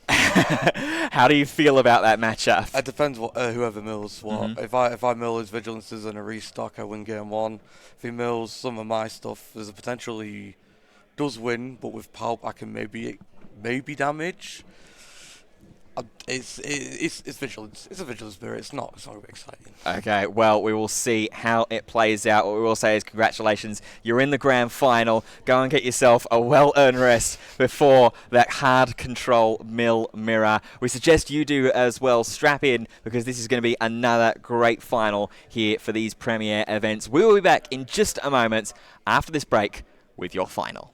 S2: How do you feel about that matchup?
S4: It depends what whoever mills what. If I mill his Vigilances and a restock, I win game 1. If he mills some of my stuff, there's a potential he does win, but with Pulp I can maybe damage. It's Vigilance. It's a Vigilance Spirit. It's not really exciting.
S2: Okay, well, we will see how it plays out. What we will say is congratulations. You're in the grand final. Go and get yourself a well-earned rest before that hard control mill mirror. We suggest you do as well. Strap in, because this is going to be another great final here for these Premier events. We will be back in just a moment after this break with your final.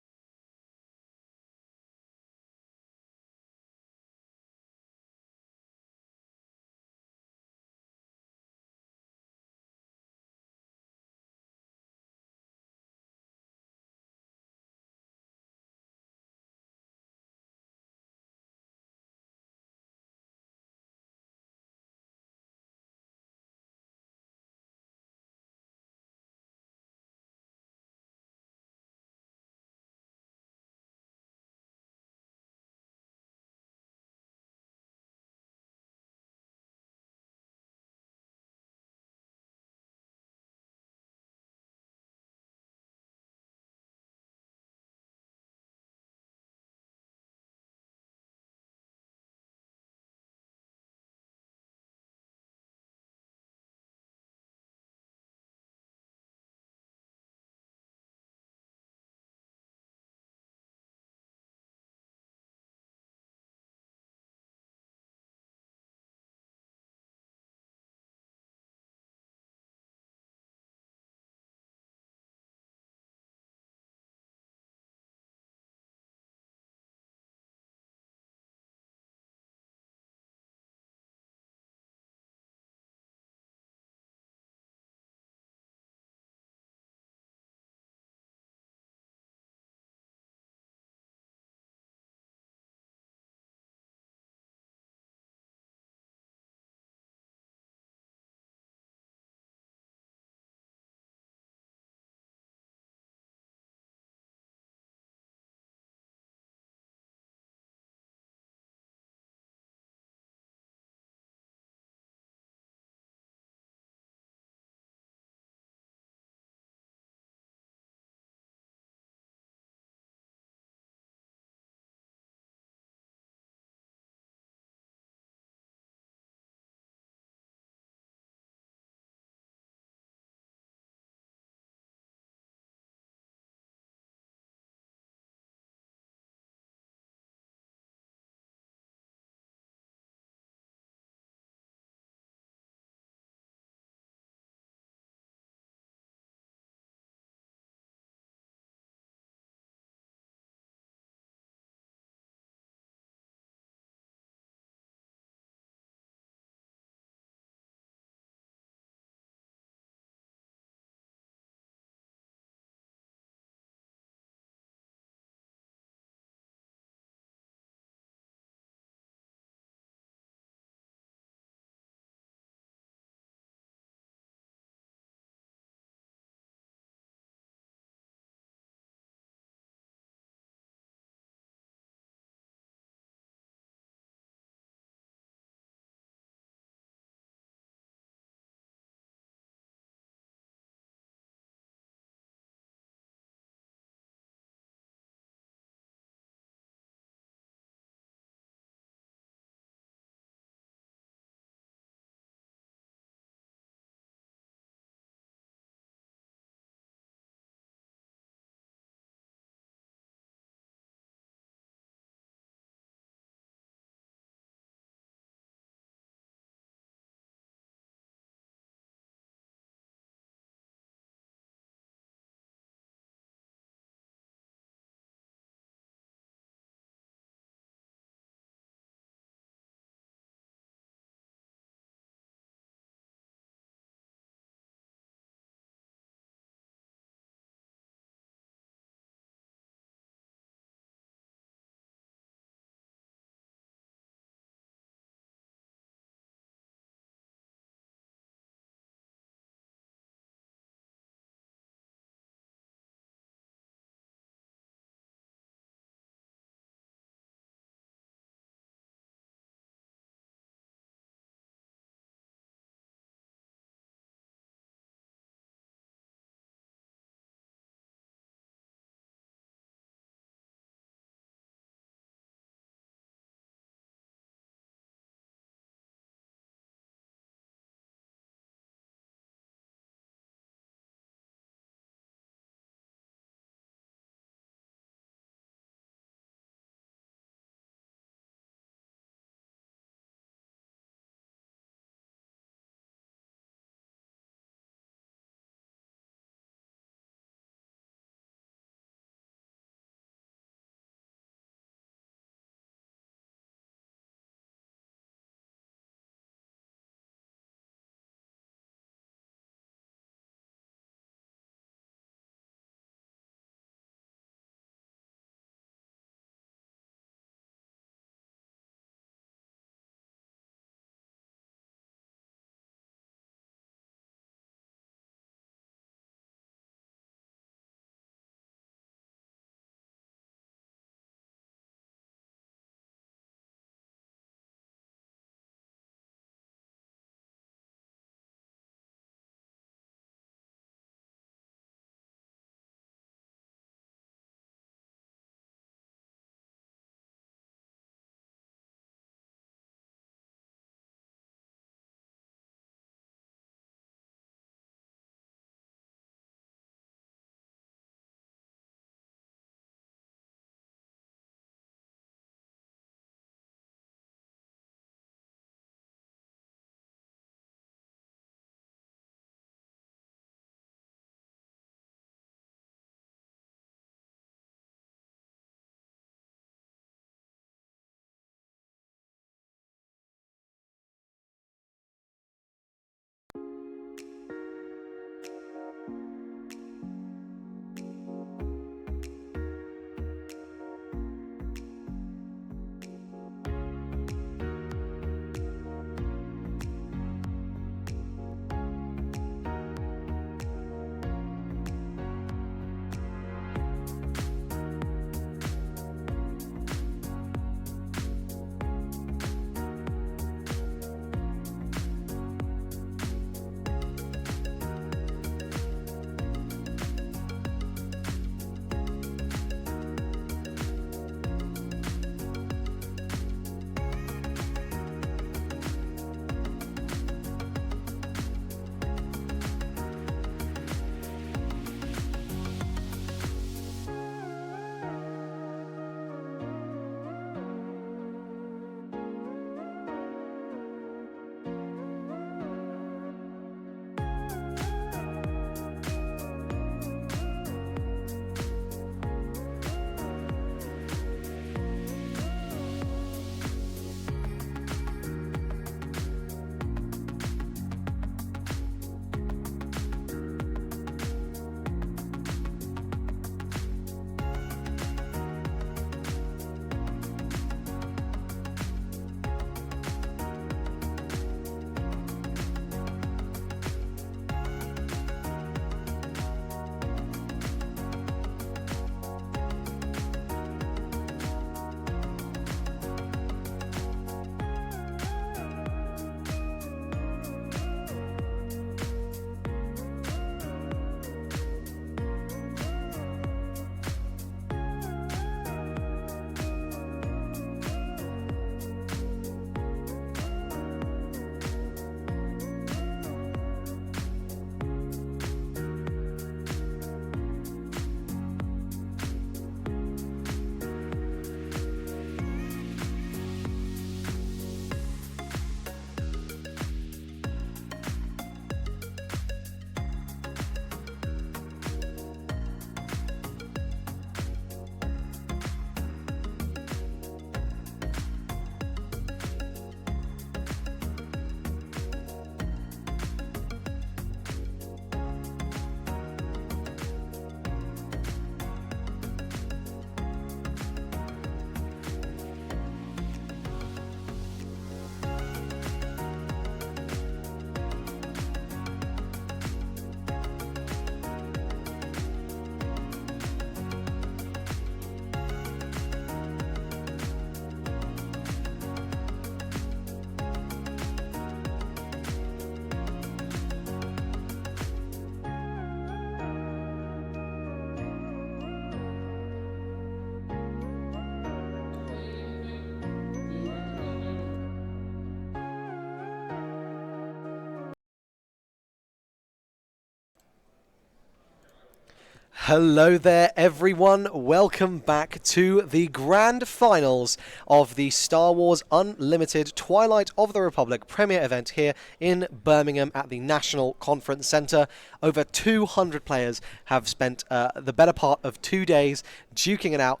S1: Hello there, everyone. Welcome back to the grand finals of the Star Wars Unlimited Twilight of the Republic premiere event here in Birmingham at the National Conference Centre. Over 200 players have spent the better part of 2 days duking it out,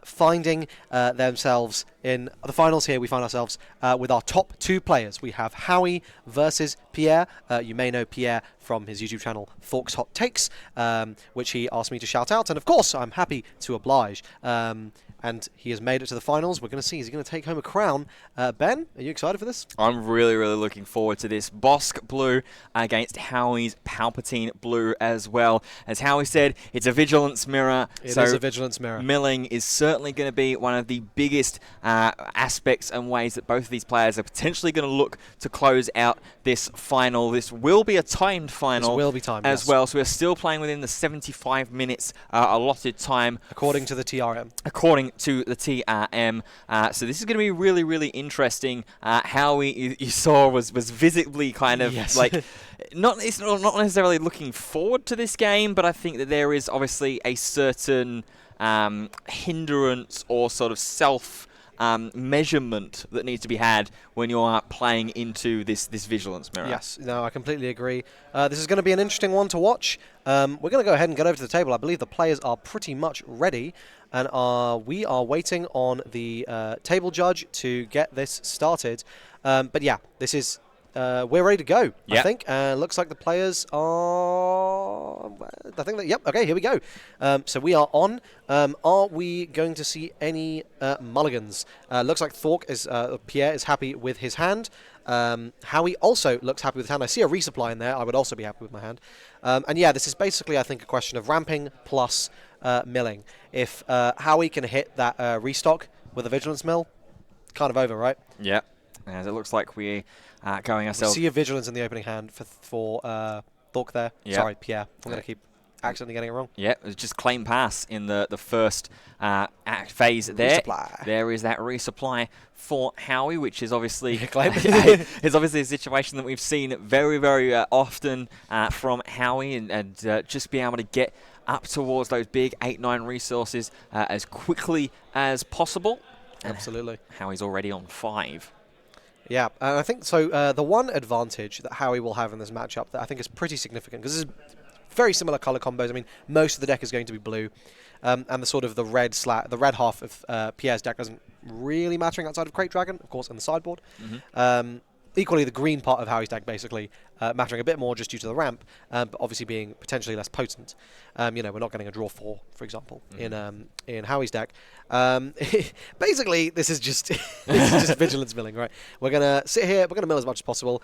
S1: finding themselves in the finals here. We find ourselves with our top 2 players. We have Howie versus Pierre. You may know Pierre from his YouTube channel, Thork's Hot Takes, which he asked me to shout out. And of course, I'm happy to oblige. And he has made it to the finals. We're going to see, is he going to take home a crown? Ben, are you excited for this?
S2: I'm really, really looking forward to this. Bosk Blue against Howie's Palpatine Blue as well. As Howie said, it's a vigilance mirror.
S1: It is a vigilance mirror.
S2: Milling is certainly going to be one of the biggest aspects and ways that both of these players are potentially going to look to close out this final. This will be a timed final.
S1: This will be timed,
S2: as
S1: yes.
S2: well. So we're still playing within the 75 minutes allotted time.
S1: According to the TRM.
S2: According to the TRM. So this is going to be really, really interesting. Howie, you saw, was visibly kind of like not necessarily looking forward to this game, but I think that there is obviously a certain hindrance or sort of self measurement that needs to be had when you are playing into this vigilance mirror.
S1: Yes, no, I completely agree. This is going to be an interesting one to watch. We're going to go ahead and get over to the table. I believe the players are pretty much ready, and we are waiting on the table judge to get this started. But yeah, this is we're ready to go.
S2: Yep.
S1: I think. Looks like the players are. I think that. Yep. Okay. Here we go. So we are on. Are we going to see any mulligans? Looks like Pierre is happy with his hand. Howie also looks happy with his hand. I see a resupply in there. I would also be happy with my hand. And yeah, this is basically, I think, a question of ramping plus milling. If Howie can hit that restock with a vigilance mill, kind of over, right?
S2: Yep. As it looks like we are going ourselves.
S1: See a vigilance in the opening hand for Thork there.
S2: Yep.
S1: Sorry, Pierre. I'm going to keep accidentally getting it wrong.
S2: Yeah, it was just claim pass in the first phase there.
S1: Resupply.
S2: There is that resupply for Howie, which is obviously
S1: Claim.
S2: it's obviously a situation that we've seen very, very often from Howie, and just being able to get up towards those big 8-9 resources as quickly as possible.
S1: Absolutely.
S2: Howie's already on 5.
S1: Yeah, and I think so. The one advantage that Howie will have in this matchup that I think is pretty significant, because this is very similar color combos. I mean, most of the deck is going to be blue, and the sort of the red half of Pierre's deck doesn't really mattering outside of Crate Dragon, of course, in the sideboard.
S2: Mm-hmm.
S1: Equally, the green part of Howie's deck basically mattering a bit more just due to the ramp, but obviously being potentially less potent. You know, we're not getting a draw 4, for example, in Howie's deck. Basically, this is just vigilance milling, right? We're gonna sit here. We're gonna mill as much as possible.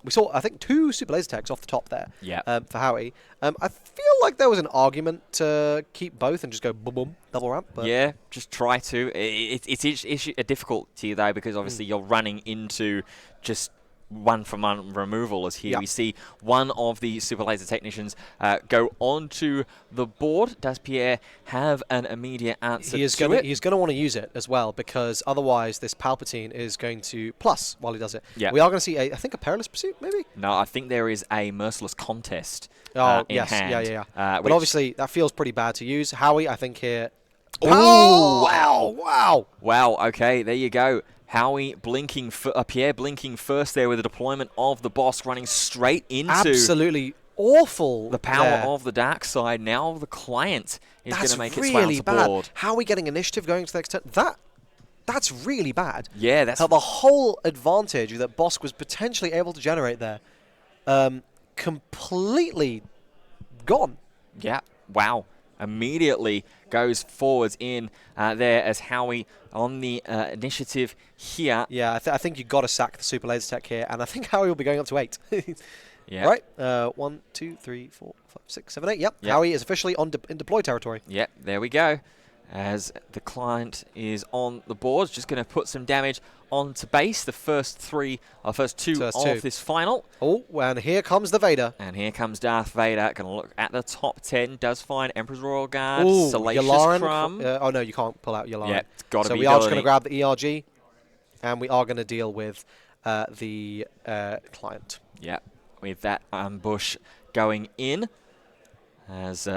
S1: We saw, I think, 2 super laser techs off the top there.
S2: Yeah.
S1: For Howie. I feel like there was an argument to keep both and just go boom boom double ramp. But
S2: yeah, just try to. It's a difficulty though, because obviously you're running into just one-for-one removal, as here we see one of the super laser technicians go onto the board. Does Pierre have an immediate answer
S1: He's going to want to use it as well, because otherwise this Palpatine is going to plus while he does it.
S2: Yeah.
S1: We are going to see, I think, a Perilous Pursuit, maybe?
S2: No, I think there is a Merciless Contest
S1: Oh,
S2: in
S1: yes.
S2: hand.
S1: Yeah.
S2: But
S1: But obviously, that feels pretty bad to use. Howie, I think here...
S2: Oh,
S1: wow!
S2: Wow, okay, there you go. Howie blinking, Pierre blinking first there with the deployment of the boss, running straight into
S1: Absolutely awful.
S2: the power
S1: there.
S2: of the dark side. Now the client is going to make its way
S1: really
S2: onto
S1: bad.
S2: board.
S1: Howie getting initiative going to the extent that's really bad.
S2: Yeah, that's
S1: How the whole advantage that Bosk was potentially able to generate there, completely gone.
S2: yeah. Wow. Immediately goes forwards in there as Howie on the initiative here.
S1: Yeah, I think you've got to sack the Super Laser Tech here, and I think Howie will be going up to 8.
S2: Yeah.
S1: Right? 1, 2, 3, 4, 5, 6, 7, 8. Yep.
S2: Yep.
S1: Howie is officially in deploy territory.
S2: Yep, there we go. As the client is on the board, just going to put some damage onto base. The first two of this final.
S1: Oh, and here comes the Vader.
S2: And here comes Darth Vader. Going to look at the top 10. Does find Emperor's Royal Guard,
S1: Ooh,
S2: Salacious
S1: Yularen.
S2: Crumb.
S1: Oh, no, you can't pull out Yularen.
S2: Yeah, it's got to
S1: so
S2: be
S1: we are just
S2: ability.
S1: going to grab the ERG, and we are going to deal with the client.
S2: Yeah, with that ambush going in. As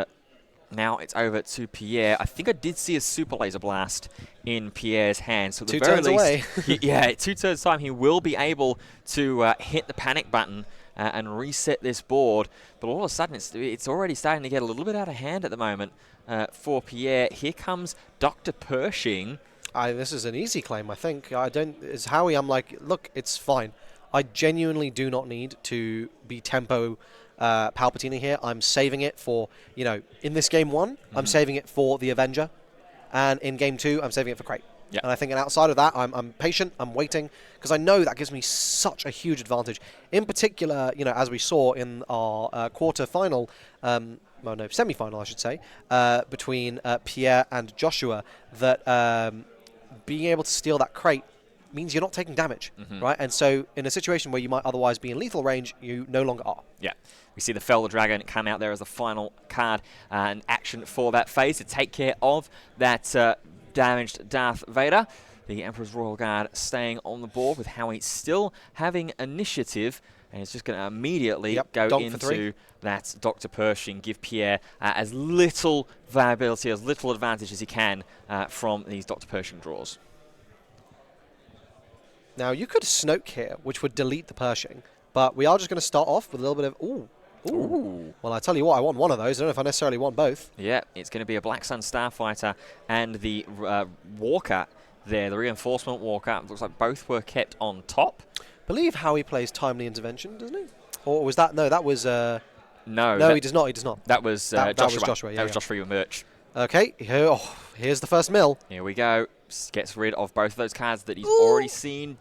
S2: now it's over to Pierre. I think I did see a Super Laser Blast in Pierre's hand. So at the
S1: 2
S2: very
S1: turns
S2: least,
S1: away.
S2: yeah, 2 turns time, he will be able to hit the panic button and reset this board. But all of a sudden, it's already starting to get a little bit out of hand at the moment for Pierre. Here comes Dr. Pershing.
S1: This is an easy claim, I think. It's Howie, I'm like, look, it's fine. I genuinely do not need to be tempo Palpatine here. I'm saving it for, in this game 1, I'm saving it for the Avenger. And in game 2, I'm saving it for Crate.
S2: Yep.
S1: And I think outside of that, I'm patient, I'm waiting, because I know that gives me such a huge advantage. In particular, as we saw in our quarter-final, semi-final, I should say, between Pierre and Joshua, that being able to steal that crate means you're not taking damage, right? And so in a situation where you might otherwise be in lethal range, you no longer are.
S2: Yeah. We see the Felder Dragon come out there as the final card and action for that phase to take care of that damaged Darth Vader. The Emperor's Royal Guard staying on the board with Howie still having initiative, and it's just going to immediately go into that Dr. Pershing, give Pierre as little viability, as little advantage as he can from these Dr. Pershing draws.
S1: Now, you could Snoke here, which would delete the Pershing, but we are just going to start off with a little bit of... Ooh. Well, I tell you what, I want one of those. I don't know if I necessarily want both.
S2: Yeah, it's going to be a Black Sun Starfighter and the Walker there, the Reinforcement Walker. Looks like both were kept on top.
S1: I believe Howie plays Timely Intervention, doesn't he? Or was that... No, that was...
S2: No,
S1: he does not. He does not.
S2: That was Joshua.
S1: That was Joshua, yeah.
S2: That was Joshua Merch.
S1: Okay, here's the first mill.
S2: Here we go. Gets rid of both of those cards that he's already seen.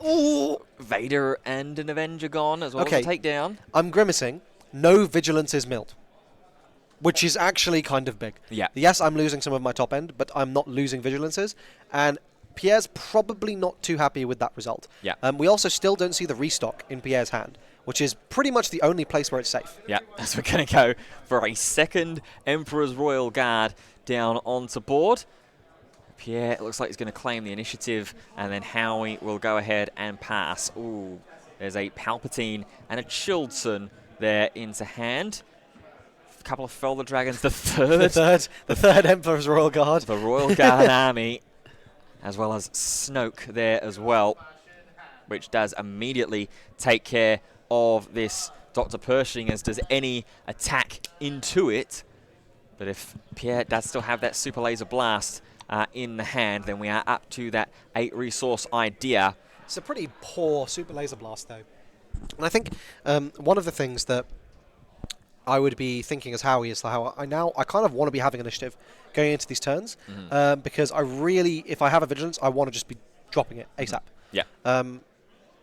S2: Vader and an Avenger gone, as well as a takedown.
S1: I'm grimacing. No Vigilance is milled, which is actually kind of big.
S2: Yeah.
S1: Yes, I'm losing some of my top end, but I'm not losing Vigilances. And Pierre's probably not too happy with that result.
S2: Yeah.
S1: We also still don't see the restock in Pierre's hand, which is pretty much the only place where it's safe.
S2: Yeah, so we're going to go for a second Emperor's Royal Guard down onto board. Pierre, it looks like he's going to claim the initiative, and then Howie will go ahead and pass. Ooh, there's a Palpatine and a Childson there into hand. A couple of Felder Dragons, the third
S1: Emperor's Royal Guard.
S2: The Royal Guard army, as well as Snoke there as well, which does immediately take care of this Dr. Pershing, as does any attack into it. But if Pierre does still have that Super Laser Blast in the hand, then we are up to that 8 resource idea.
S1: It's a pretty poor Super Laser Blast, though. And I think one of the things that I would be thinking as Howie is how I kind of want to be having initiative going into these turns, because I really, if I have a Vigilance, I want to just be dropping it ASAP.
S2: Yeah.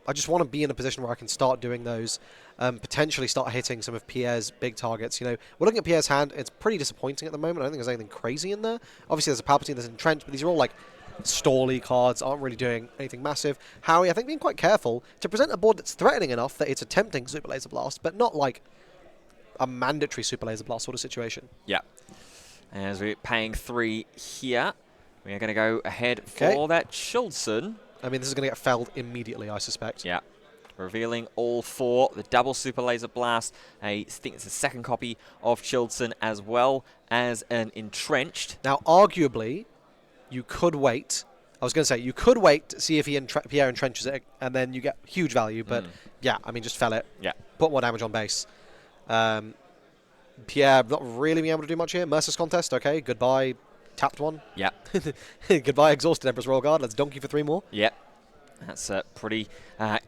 S1: I just want to be in a position where I can start doing those, potentially start hitting some of Pierre's big targets. We're looking at Pierre's hand. It's pretty disappointing at the moment. I don't think there's anything crazy in there. Obviously, there's a Palpatine, there's an Entrenched, but these are all like stally cards, aren't really doing anything massive. Howie, I think, being quite careful to present a board that's threatening enough that it's a tempting Super Laser Blast, but not like a mandatory Super Laser Blast sort of situation.
S2: Yeah. As we're paying 3 here, we are going to go ahead for that Childson.
S1: I mean, this is going to get felled immediately, I suspect.
S2: Yeah. Revealing all 4. The double Super Laser Blast. I think it's a second copy of Childson, as well as an Entrenched.
S1: Now, arguably, you could wait. I was going to say, you could wait to see if Pierre entrenches it, and then you get huge value. But, yeah, I mean, just fell it.
S2: Yeah.
S1: Put more damage on base. Pierre not really being able to do much here. Mercer's Contest, okay. Goodbye. Tapped one.
S2: Yeah.
S1: Goodbye, Exhausted Emperor's Royal Guard. Let's donkey for 3 more.
S2: Yeah. That's a pretty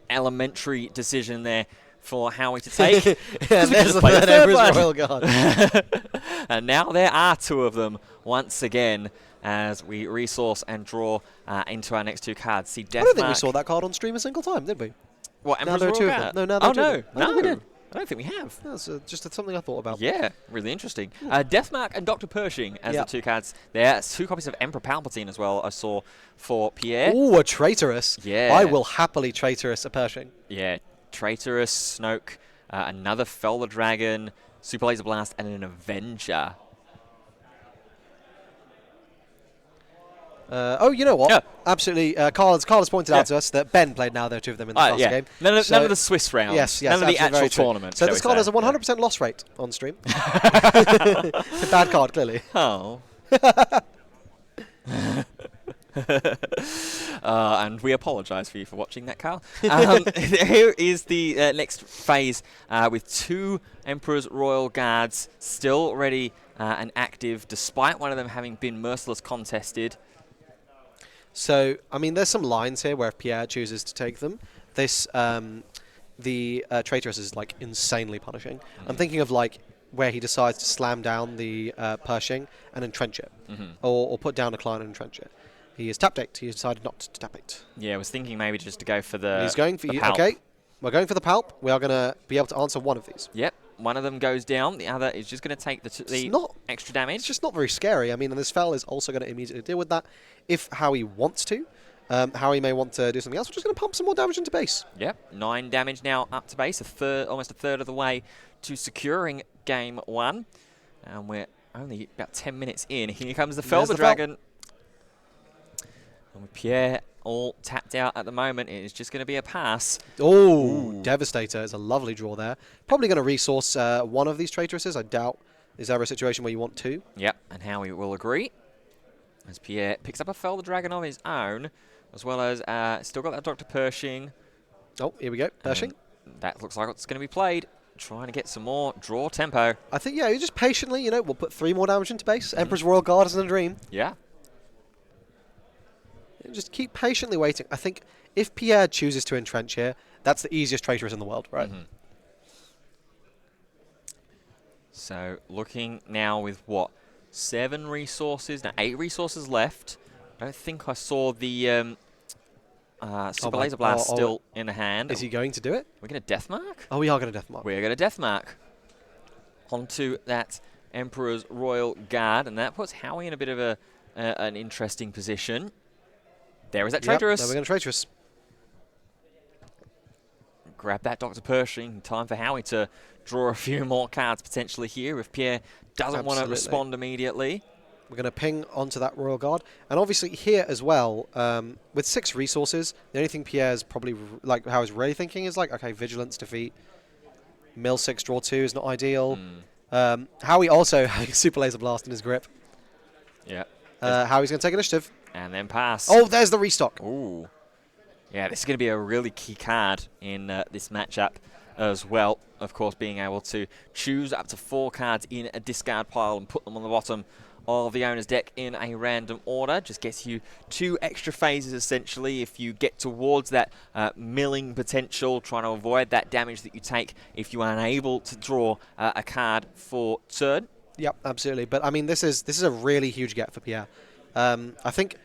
S2: elementary decision there for Howie to take.
S1: And there's the third Emperor's Royal Guard.
S2: And now there are 2 of them once again, as we resource and draw into our next 2 cards. See, Death
S1: I don't think we
S2: Mark.
S1: saw that card on stream a single time, did we?
S2: What,
S1: Now
S2: Emperor's
S1: there are 2
S2: Royal
S1: of
S2: Guard?
S1: them. No, now there are 2 of them. I don't think we did.
S2: I don't think we have.
S1: That's just something I thought about.
S2: Yeah, really interesting. Deathmark and Dr. Pershing as the 2 cards. There 2 copies of Emperor Palpatine as well I saw for Pierre.
S1: Ooh, a Traitorous.
S2: Yeah.
S1: I will happily Traitorous a Pershing.
S2: Yeah, Traitorous, Snoke, another Felder Dragon, Super Laser Blast, and an Avenger.
S1: Oh, you know what?
S2: Yeah.
S1: Absolutely. Carl has pointed out to us that Ben played now, there, 2 of them in the last game.
S2: None
S1: So-
S2: of the Swiss rounds.
S1: Yes,
S2: None of the
S1: absolutely,
S2: actual
S1: very true.
S2: tournament.
S1: So
S2: shall
S1: this
S2: we
S1: card has
S2: say.
S1: a 100% loss rate on stream. It's a bad card, clearly.
S2: Oh. And we apologise for you for watching that, Carl. Here is the next phase with 2 Emperor's Royal Guards still ready and active, despite one of them having been merciless contested.
S1: So, I mean, there's some lines here where if Pierre chooses to take them, this the traitoress is like insanely punishing. I'm thinking of like where he decides to slam down the Pershing and entrench it, or put down a client and entrench it. He is tap decked. He decided not to tap it.
S2: Yeah, I was thinking maybe just to go for the.
S1: He's going for
S2: the
S1: you.
S2: palp.
S1: Okay, we're going for the palp. We are going to be able to answer one of these.
S2: Yep, one of them goes down. The other is just going to take the
S1: not-
S2: extra damage.
S1: It's just not very scary. I mean, and this fell is also going to immediately deal with that if Howie wants to. Howie may want to do something else. We're just going to pump some more damage into base.
S2: Yep, 9 damage now up to base, almost a third of the way to securing game 1. And we're only about 10 minutes in. Here comes the
S1: There's
S2: Felber
S1: the
S2: Dragon. And with Pierre all tapped out at the moment, it is just going to be a pass.
S1: Oh, Devastator is a lovely draw there. Probably going to resource one of these traitresses. I doubt. Is there a situation where you want 2?
S2: Yep, and Howie will agree. As Pierre picks up a Felber Dragon of his own, as well as still got that Dr. Pershing.
S1: Oh, here we go. Pershing.
S2: That looks like it's going to be played. Trying to get some more draw tempo.
S1: I think, yeah, you just patiently, you know, we'll put 3 more damage into base. Emperor's Royal Guard isn't a dream.
S2: Yeah.
S1: Just keep patiently waiting. I think if Pierre chooses to entrench here, that's the easiest traitoress in the world, right?
S2: So looking now with what? 7 resources? No, 8 resources left. I don't think I saw the Super Laser Blast still in the hand.
S1: Is he going to do it?
S2: We're going to Deathmark?
S1: Oh, we are going to Deathmark.
S2: We're going to Deathmark. Onto that Emperor's Royal Guard, and that puts Howie in a bit of an interesting position. There is that traitoress.
S1: Yep, we're going to traitoress.
S2: Grab that Dr. Pershing. Time for Howie to draw a few more cards potentially here if Pierre doesn't want to respond immediately.
S1: We're going to ping onto that Royal Guard. And obviously here as well, with 6 resources, the only thing Pierre's probably, like how he's really thinking is like, okay, Vigilance, defeat. Mill 6, draw 2 is not ideal. Howie also having Super Laser Blast in his grip.
S2: Yeah.
S1: Howie's going to take initiative.
S2: And then pass.
S1: Oh, there's the restock.
S2: Ooh. Yeah, this is going to be a really key card in this matchup as well. Of course, being able to choose up to 4 cards in a discard pile and put them on the bottom of the owner's deck in a random order. Just gets you 2 extra phases, essentially, if you get towards that milling potential, trying to avoid that damage that you take if you are unable to draw a card for turn.
S1: Yep, absolutely. But, I mean, this is a really huge get for Pierre. I think,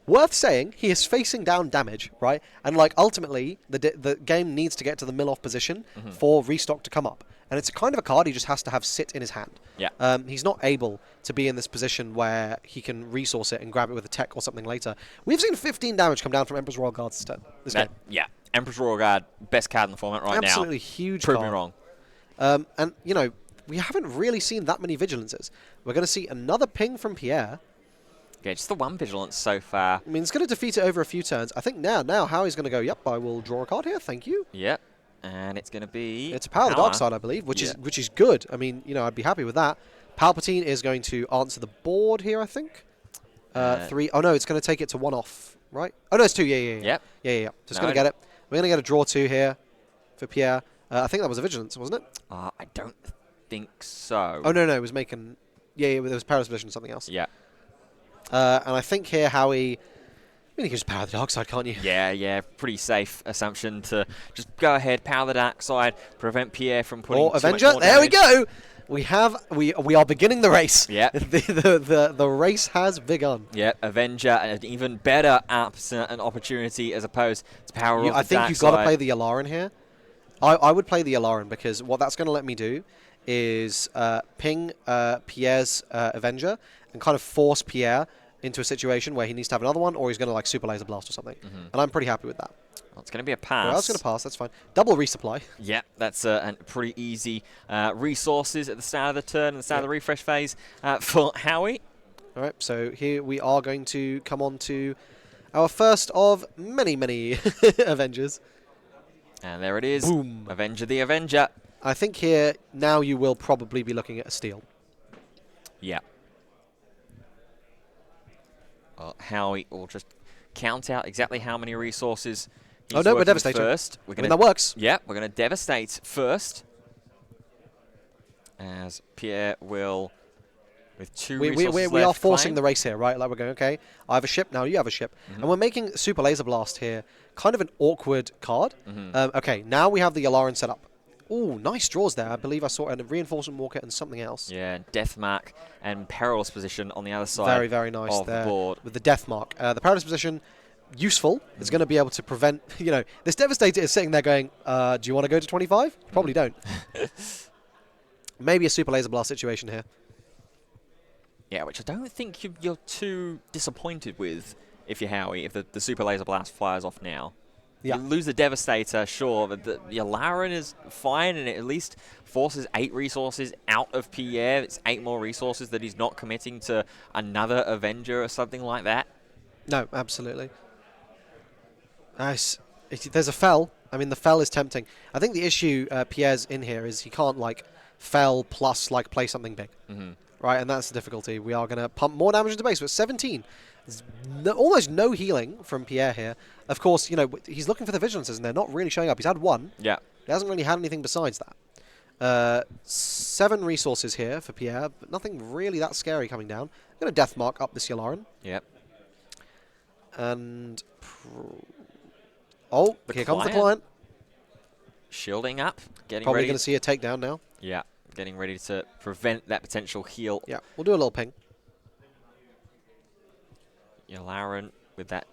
S1: worth saying, he is facing down damage, right? And, like, ultimately, the game needs to get to the mill-off position for restock to come up. And it's a kind of a card he just has to have sit in his hand.
S2: Yeah.
S1: He's not able to be in this position where he can resource it and grab it with a tech or something later. We've seen 15 damage come down from Emperor's Royal Guard this game.
S2: Yeah. Emperor's Royal Guard, best card in the format right now.
S1: Absolutely huge
S2: Prove
S1: card.
S2: me wrong.
S1: And, you know, we haven't really seen that many Vigilances. We're going to see another ping from Pierre.
S2: Yeah, just the 1 Vigilance so far.
S1: I mean, it's going to defeat it over a few turns. I think now Howie's going to go, yep, I will draw a card here, thank you.
S2: Yep. And it's going to be...
S1: It's a Power of the Dark Side, I believe, which is good. I mean, you know, I'd be happy with that. Palpatine is going to answer the board here, I think. 3. Oh, no, it's going to take it to 1 off, right? Oh, no, it's 2. Yeah.
S2: Yep.
S1: Just going to get it. We're going to get a draw 2 here for Pierre. I think that was a Vigilance, wasn't it?
S2: I don't think so.
S1: Oh, no, it was making... Yeah, there was Perilous Position or something else.
S2: Yeah.
S1: And I think here Howie... I mean, you can just Power the Dark Side, can't you?
S2: Yeah. Pretty safe assumption to just go ahead, Power the Dark Side, prevent Pierre from putting too
S1: Avenger.
S2: much more
S1: There we
S2: damage.
S1: go. We are beginning the race.
S2: Yeah.
S1: the race has begun.
S2: Yeah, Avenger, an even better an opportunity as opposed to Power of the
S1: I think
S2: Dark
S1: you've got to
S2: Side.
S1: play the Yalaran here. I would play the Yalaran because what that's going to let me do is ping Pierre's Avenger and kind of force Pierre into a situation where he needs to have another one, or he's going to like Super Laser Blast or something. And I'm pretty happy with that.
S2: Well, it's going to be a pass.
S1: Well, that's going to pass. That's fine. Double resupply.
S2: Yeah, that's a pretty easy resources at the start of the turn and the start of the refresh phase for Howie.
S1: All right, so here we are going to come on to our first of many, many Avengers.
S2: And there it is.
S1: Boom.
S2: Avenger the Avenger.
S1: I think here, now you will probably be looking at a steal.
S2: Yeah. Well, Howie will just count out exactly how many resources he's
S1: Oh, no, we're
S2: working with
S1: devastating.
S2: first. We're
S1: I mean, that works.
S2: Yeah, we're going to devastate first. As Pierre will, with 2 resources left,
S1: we are forcing
S2: claim.
S1: the race here, right? Like we're going, okay, I have a ship, now you have a ship. And we're making Super Laser Blast here kind of an awkward card. Okay, now we have the Yalaran set up. Ooh, nice draws there. I believe I saw a Reinforcement Walker and something else.
S2: Yeah, Death Mark and Perilous Position on the other side
S1: Very, very nice
S2: of
S1: there.
S2: the board.
S1: With the Death Mark. The Perilous Position, useful. It's going to be able to prevent, this Devastator is sitting there going, do you want to go to 25? Probably don't. Maybe a Super Laser Blast situation here.
S2: Yeah, which I don't think you're too disappointed with if you're Howie, if the Super Laser Blast fires off now.
S1: Yeah.
S2: You lose the Devastator, sure, but the Yalaran is fine, and it at least forces 8 resources out of Pierre. It's 8 more resources that he's not committing to another Avenger or something like that.
S1: No, absolutely. Nice. There's a fell. I mean, the fell is tempting. I think the issue Pierre's in here is he can't, fell plus, play something big. Right, and that's the difficulty. We are going to pump more damage into base, but 17. There's almost no healing from Pierre here. Of course, he's looking for the Vigilances, and they're not really showing up. He's had 1.
S2: Yeah.
S1: He hasn't really had anything besides that. 7 resources here for Pierre, but nothing really that scary coming down. I'm going to Death Mark up this Yalaran.
S2: Yep.
S1: And... oh, here comes the client.
S2: Shielding up, getting
S1: Probably
S2: ready.
S1: going to see a takedown now.
S2: Yeah, getting ready to prevent that potential heal.
S1: Yeah, we'll do a little ping.
S2: Yalaran with that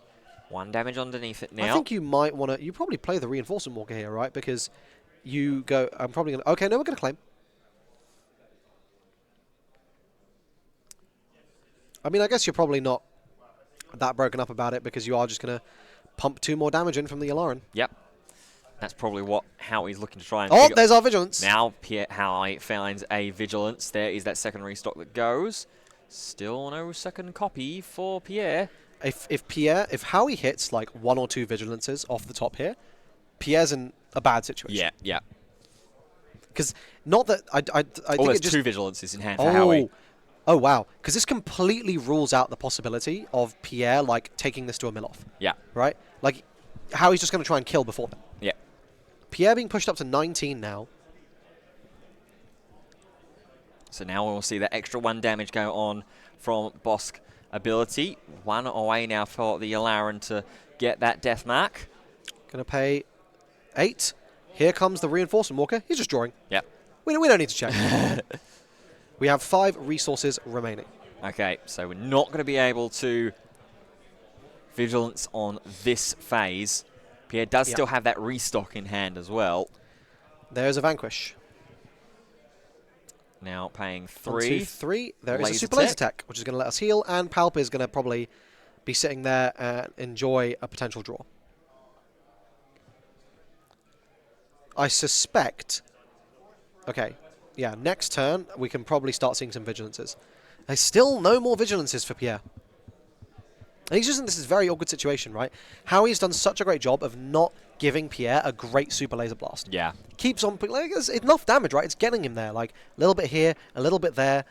S2: 1 damage underneath it now.
S1: I think you might want to... You probably play the Reinforcement Walker here, right? Because you go... I'm probably going to... Okay, no, we're going to claim. I mean, I guess you're probably not that broken up about it because you are just going to pump 2 more damage in from the Yalaran.
S2: Yep. That's probably how he's looking to try and...
S1: Oh, there's our Vigilance.
S2: Now Howie finds a Vigilance. There is that second restock that goes. Still no second copy for Pierre.
S1: If Howie hits 1 or 2 Vigilances off the top here, Pierre's in a bad situation.
S2: Yeah, yeah.
S1: Because not that I think
S2: there's
S1: it just
S2: 2 Vigilances in hand for Howie.
S1: Oh wow! Because this completely rules out the possibility of Pierre taking this to a mill off.
S2: Yeah.
S1: Right. Howie's just going to try and kill before then.
S2: Yeah.
S1: Pierre being pushed up to 19 now.
S2: So now we'll see that extra 1 damage go on from Bosk ability. 1 away now for the Yalaran to get that death mark.
S1: Going to pay 8. Here comes the Reinforcement Walker. He's just drawing.
S2: Yep.
S1: We don't need to check. We have 5 resources remaining.
S2: Okay, so we're not going to be able to Vigilance on this phase. Pierre does still have that restock in hand as well.
S1: There's a Vanquish.
S2: Now paying 3.
S1: 1, 2, 3. There is a
S2: Laser
S1: Super Laser Tech, which is going to let us heal, and Palp is going to probably be sitting there and enjoy a potential draw. I suspect... Okay, yeah, next turn, we can probably start seeing some Vigilances. There's still no more Vigilances for Pierre. And he's just in this very awkward situation, right? Howie's done such a great job of not giving Pierre a great Super Laser Blast.
S2: Yeah.
S1: Keeps on... It's enough damage, right? It's getting him there. A little bit here, a little bit there.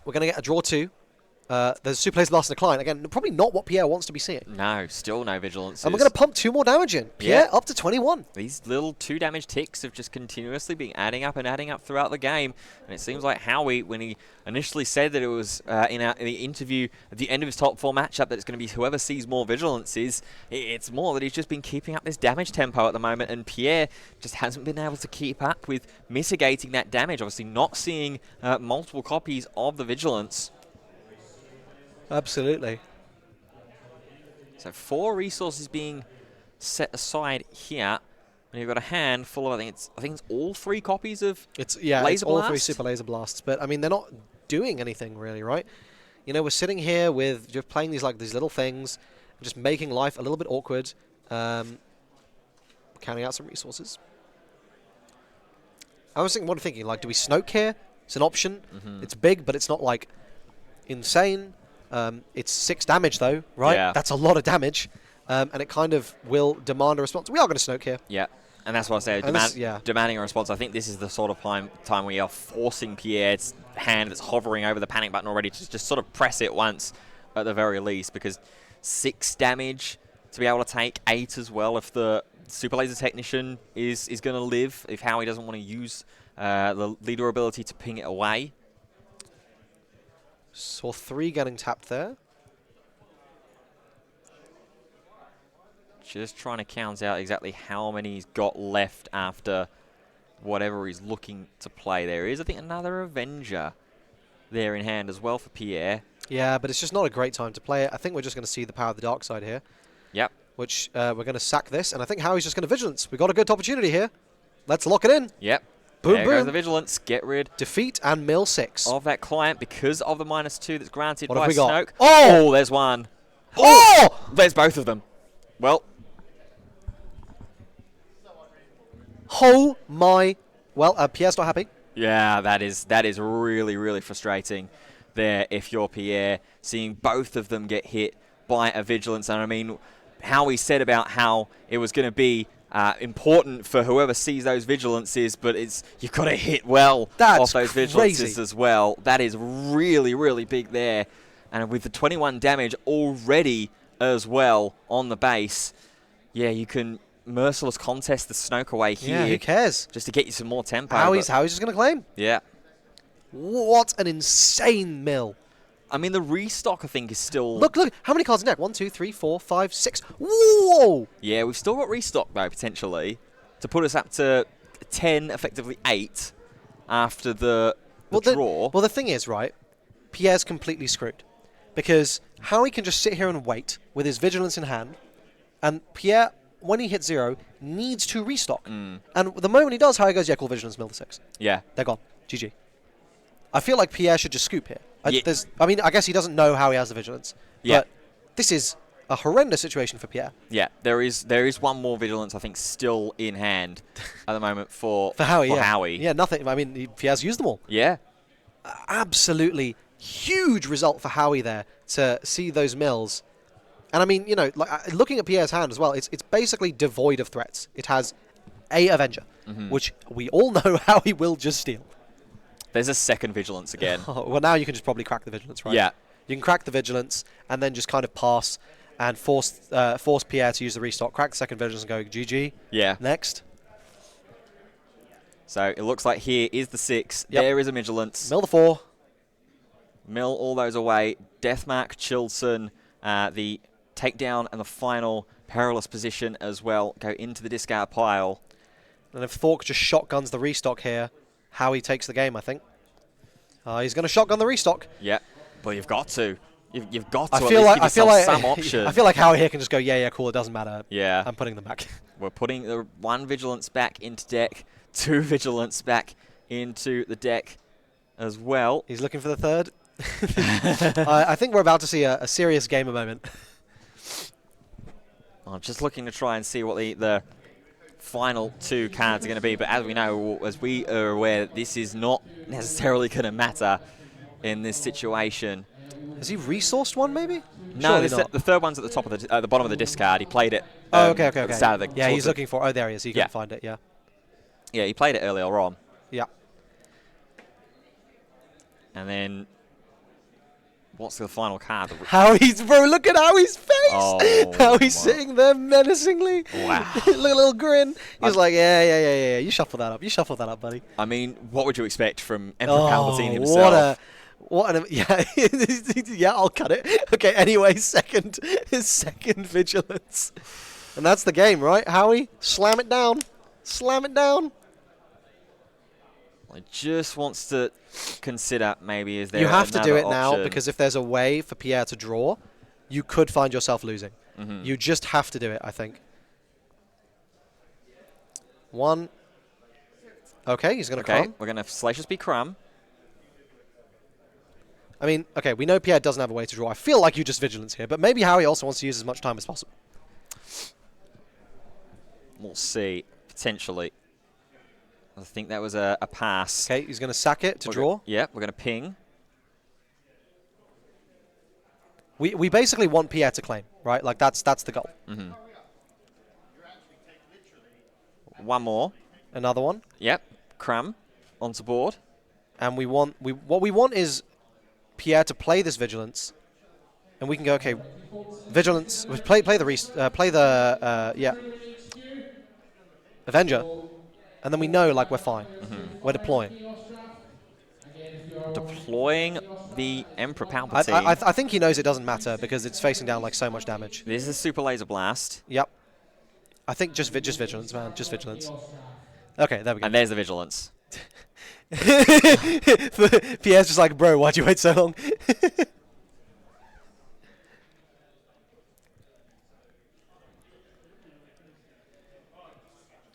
S1: We're going to get a draw 2. There's a Super Laser Blast and a client. Again, probably not what Pierre wants to be seeing.
S2: No, still no Vigilance.
S1: And we're going to pump 2 more damage in. Pierre up to 21.
S2: These little 2 damage ticks have just continuously been adding up throughout the game. And it seems like Howie, when he initially said that it was in the interview at the end of his top 4 matchup that it's going to be whoever sees more Vigilances, it's more that he's just been keeping up this damage tempo at the moment. And Pierre just hasn't been able to keep up with mitigating that damage. Obviously not seeing multiple copies of the Vigilance.
S1: Absolutely.
S2: So 4 resources being set aside here. And you've got a hand full of, I think it's all 3 copies of Laser
S1: all
S2: Blast.
S1: 3 Super Laser Blasts. But I mean, they're not doing anything really, right? We're sitting here with just playing these these little things, just making life a little bit awkward. Counting out some resources. I was thinking, do we Snoke here? It's an option. It's big, but it's not insane. It's 6 damage, though, right?
S2: Yeah.
S1: That's a lot of damage. And it kind of will demand a response. We are going to Snoke here.
S2: Yeah. And that's what I say, demanding a response. I think this is the sort of time we are forcing Pierre's hand that's hovering over the panic button already to just sort of press it once at the very least, because 6 damage to be able to take 8 as well if the Super Laser Technician is going to live, if Howie doesn't want to use the leader ability to ping it away.
S1: Saw 3 getting tapped there.
S2: Just trying to count out exactly how many he's got left after whatever he's looking to play. There is, I think, another Avenger there in hand as well for Pierre.
S1: Yeah, but it's just not a great time to play it. I think we're just going to see the power of the dark side here.
S2: Yep.
S1: Which we're going to sack this, and I think Howie's just going to Vigilance. We've got a good opportunity here. Let's lock it in.
S2: Yep.
S1: Boom,
S2: there
S1: boom.
S2: goes the Vigilance. Get rid
S1: Defeat and mill 6.
S2: of that client because of the -2 that's granted
S1: What
S2: by
S1: have we got?
S2: Snoke.
S1: Oh!
S2: There's one.
S1: Oh!
S2: There's both of them. Well,
S1: Oh my... Well, Pierre's not happy.
S2: yeah, that is really, really frustrating there if you're Pierre, seeing both of them get hit by a Vigilance. And I mean, Howie said about how it was going to be important for whoever sees those Vigilances, but you've got to hit well off those Vigilances as well. That is really, really big there. And with the 21 damage already as well on the base, yeah, you can merciless contest the Snoke away here.
S1: Yeah, who cares?
S2: Just to get you some more tempo.
S1: Howie's just going to claim.
S2: Yeah.
S1: What an insane mill.
S2: I mean, the restock, I think, is still...
S1: Look, how many cards in deck? 1, 2, 3, 4, 5, 6. Whoa!
S2: Yeah, we've still got restock, though, potentially, to put us up to 10, effectively 8, after the draw.
S1: Well, the thing is, right, Pierre's completely screwed. Because Howie can just sit here and wait with his Vigilance in hand, and Pierre, when he hits 0, needs to restock. And the moment he does, Howie goes, yeah, cool, Vigilance, mill the 6.
S2: Yeah.
S1: They're gone. GG. I feel like Pierre should just scoop here.
S2: Yeah.
S1: I mean, I guess he doesn't know how he has the Vigilance.
S2: Yeah.
S1: But this is a horrendous situation for Pierre.
S2: Yeah, there is one more Vigilance, I think, still in hand at the moment for
S1: Howie.
S2: Howie.
S1: Yeah, nothing. I mean, Pierre's used them all.
S2: Yeah.
S1: Absolutely huge result for Howie there to see those mills. And I mean, you know, like looking at Pierre's hand as well, it's basically devoid of threats. It has a Avenger, which we all know Howie will just steal.
S2: There's a second Vigilance again.
S1: Well, now you can just probably crack the Vigilance, right?
S2: Yeah.
S1: You can crack the Vigilance and then just kind of pass and force Pierre to use the restock, crack the second Vigilance and go GG.
S2: Yeah.
S1: Next.
S2: So it looks like here is the 6.
S1: Yep.
S2: There is a Vigilance.
S1: Mill the 4.
S2: Mill all those away. Deathmark, Chilson, the takedown and the final perilous position as well go into the discard pile.
S1: And if Thork just shotguns the restock here, Howie takes the game, I think. He's going to shotgun the restock.
S2: Yeah, but you've got to. You've got to
S1: I feel like
S2: some option.
S1: I feel like Howie here can just go, yeah, cool, it doesn't matter.
S2: Yeah.
S1: I'm putting them back.
S2: We're putting the 1 Vigilance back into deck, 2 Vigilance back into the deck as well.
S1: He's looking for the 3rd. I think we're about to see a serious gamer moment.
S2: I'm just looking to try and see what the final 2 cards are going to be, but as we know, as we are aware, this is not necessarily going to matter in this situation.
S1: Has he resourced one, maybe?
S2: No,
S1: Surely not.
S2: the 3rd one's at the top of the bottom of the discard. He played it.
S1: Okay.
S2: At the start of the
S1: yeah, he's looking for. Oh, there he is. He couldn't find it. Yeah.
S2: Yeah, he played it earlier on.
S1: Yeah.
S2: And then, what's the final card?
S1: Howie's, bro, look at Howie's face.
S2: Oh,
S1: Howie's sitting there menacingly.
S2: Wow.
S1: little grin. He's like, yeah. You shuffle that up. You shuffle that up, buddy.
S2: I mean, what would you expect from Emperor Palpatine himself?
S1: Yeah, I'll cut it. Okay, anyway, his second Vigilance. And that's the game, right, Howie? Slam it down. Slam it down.
S2: He just wants to consider maybe is there
S1: You have to do it
S2: another
S1: now
S2: option?
S1: because if there's a way for Pierre to draw, you could find yourself losing. You just have to do it, I think. 1. Okay, he's going to
S2: Okay,
S1: Crumb.
S2: we're going to Salacious be Crumb.
S1: I mean, okay, we know Pierre doesn't have a way to draw. I feel like you just Vigilance here, but maybe Howie also wants to use as much time as possible.
S2: We'll see, potentially. I think that was a pass.
S1: Okay, he's going to sack it to draw.
S2: Yeah, we're going to ping.
S1: We basically want Pierre to claim, right? Like that's the goal.
S2: Mm-hmm. One more.
S1: Another one.
S2: Yep. Crumb onto board.
S1: And what we want is Pierre to play this Vigilance, and we can go, okay, Vigilance, play the Avenger, and then we know like we're fine.
S2: Mm-hmm.
S1: We're deploying.
S2: Deploying the Emperor Palpatine.
S1: I think he knows it doesn't matter because it's facing down like so much damage.
S2: This is a Super Laser Blast.
S1: Yep. I think just Vigilance, man. Just Vigilance. Okay, there we go.
S2: And there's the Vigilance.
S1: Pierre's just like, bro, why'd you wait so long?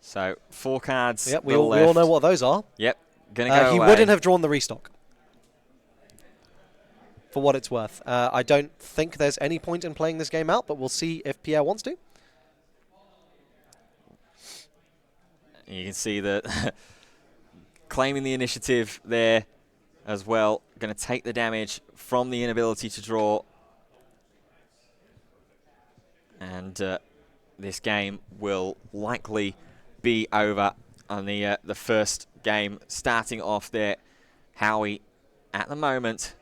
S2: So 4 cards.
S1: Yep, we all know what those are.
S2: Yep, gonna go
S1: He
S2: away.
S1: wouldn't have drawn the restock. For what it's worth. I don't think there's any point in playing this game out, but we'll see if Pierre wants to.
S2: You can see that claiming the initiative there as well. Going to take the damage from the inability to draw. And this game will likely be over on the first game. Starting off there, Howie, at the moment.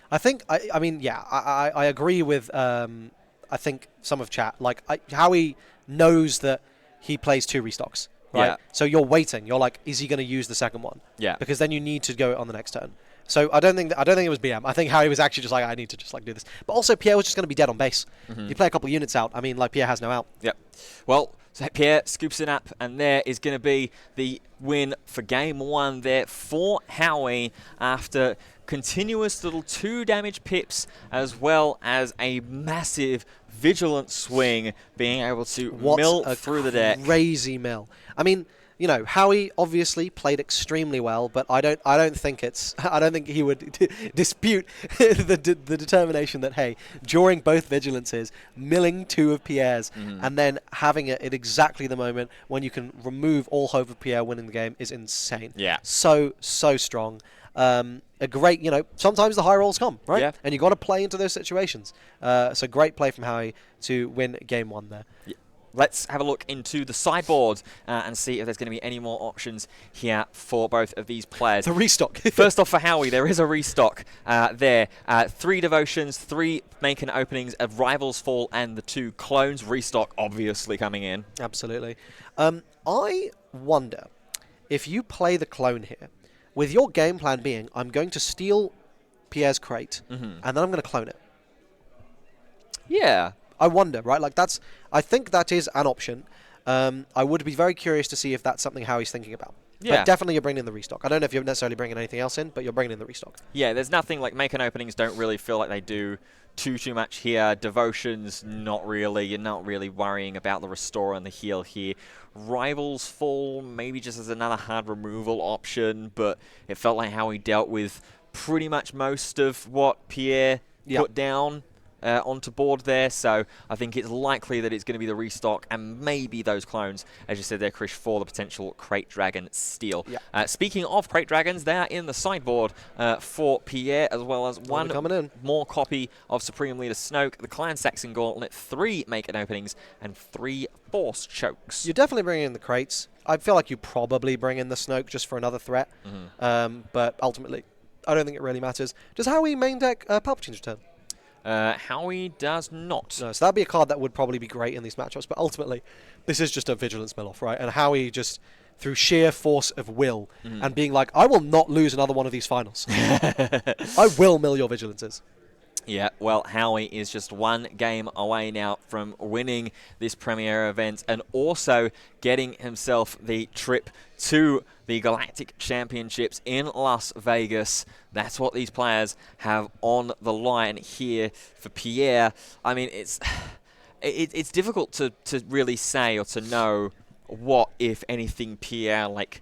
S1: I think, I mean, yeah, I agree with, I think, some of chat. Like, Howie knows that he plays 2 restocks, right?
S2: Yeah.
S1: So you're waiting. You're like, is he going to use the second one?
S2: Yeah.
S1: Because then you need to go on the next turn. So I don't think it was BM. I think Howie was actually just like, I need to just like do this. But also Pierre was just going to be dead on base.
S2: Mm-hmm.
S1: You play a couple of units out. I mean, like Pierre has no out.
S2: Yep. Well, so Pierre scoops it up, and there is going to be the win for game 1 there for Howie after continuous little 2 damage pips as well as a massive vigilant swing, being able to mill through the deck.
S1: Crazy mill. I mean, you know, Howie obviously played extremely well, but I don't think he would dispute the determination that, hey, during both vigilances, milling 2 of Pierre's and then having it at exactly the moment when you can remove all hope of Pierre winning the game is insane.
S2: Yeah.
S1: So strong. A great, you know, sometimes the high rolls come, right?
S2: Yeah.
S1: And you got to play into those situations. So great play from Howie to win game 1 there.
S2: Yeah. Let's have a look into the sideboard and see if there's going to be any more options here for both of these players.
S1: The restock.
S2: First off, for Howie, there is a restock there. 3 devotions, 3 making openings of Rivals Fall, and the 2 clones. Restock, obviously, coming in.
S1: Absolutely. I wonder if you play the clone here, with your game plan being, I'm going to steal Pierre's crate, and then I'm going to clone it.
S2: Yeah.
S1: I wonder, right? Like I think that is an option. I would be very curious to see if that's something Howie's thinking about.
S2: Yeah.
S1: But definitely you're bringing in the restock. I don't know if you're necessarily bringing anything else in, but you're bringing in the restock.
S2: Yeah, there's nothing like making openings don't really feel like they do too much here. Devotions, not really. You're not really worrying about the restore and the heal here. Rivals Fall, maybe just as another hard removal option, but it felt like Howie dealt with pretty much most of what Pierre put down onto board there, so I think it's likely that it's going to be the restock and maybe those clones, as you said there, Krish, for the potential Crate Dragon steal.
S1: Yeah.
S2: Speaking of Crate Dragons, they are in the sideboard for Pierre, as well as one more copy of Supreme Leader Snoke, the Clan Saxon Gauntlet, 3 make-it openings, and 3 Force Chokes.
S1: You're definitely bringing in the crates. I feel like you probably bring in the Snoke just for another threat, but ultimately, I don't think it really matters. Does Howie main deck Palpatine's Return?
S2: Howie does not.
S1: No, so that'd be a card that would probably be great in these matchups, but ultimately, this is just a Vigilance mill-off, right? And Howie just, through sheer force of will, and being like, I will not lose another one of these finals. I will mill your Vigilances.
S2: Yeah, well, Howie is just 1 game away now from winning this premier event and also getting himself the trip to the Galactic Championships in Las Vegas. That's what these players have on the line here for Pierre. I mean, it's difficult to really say or to know what, if anything, Pierre, like,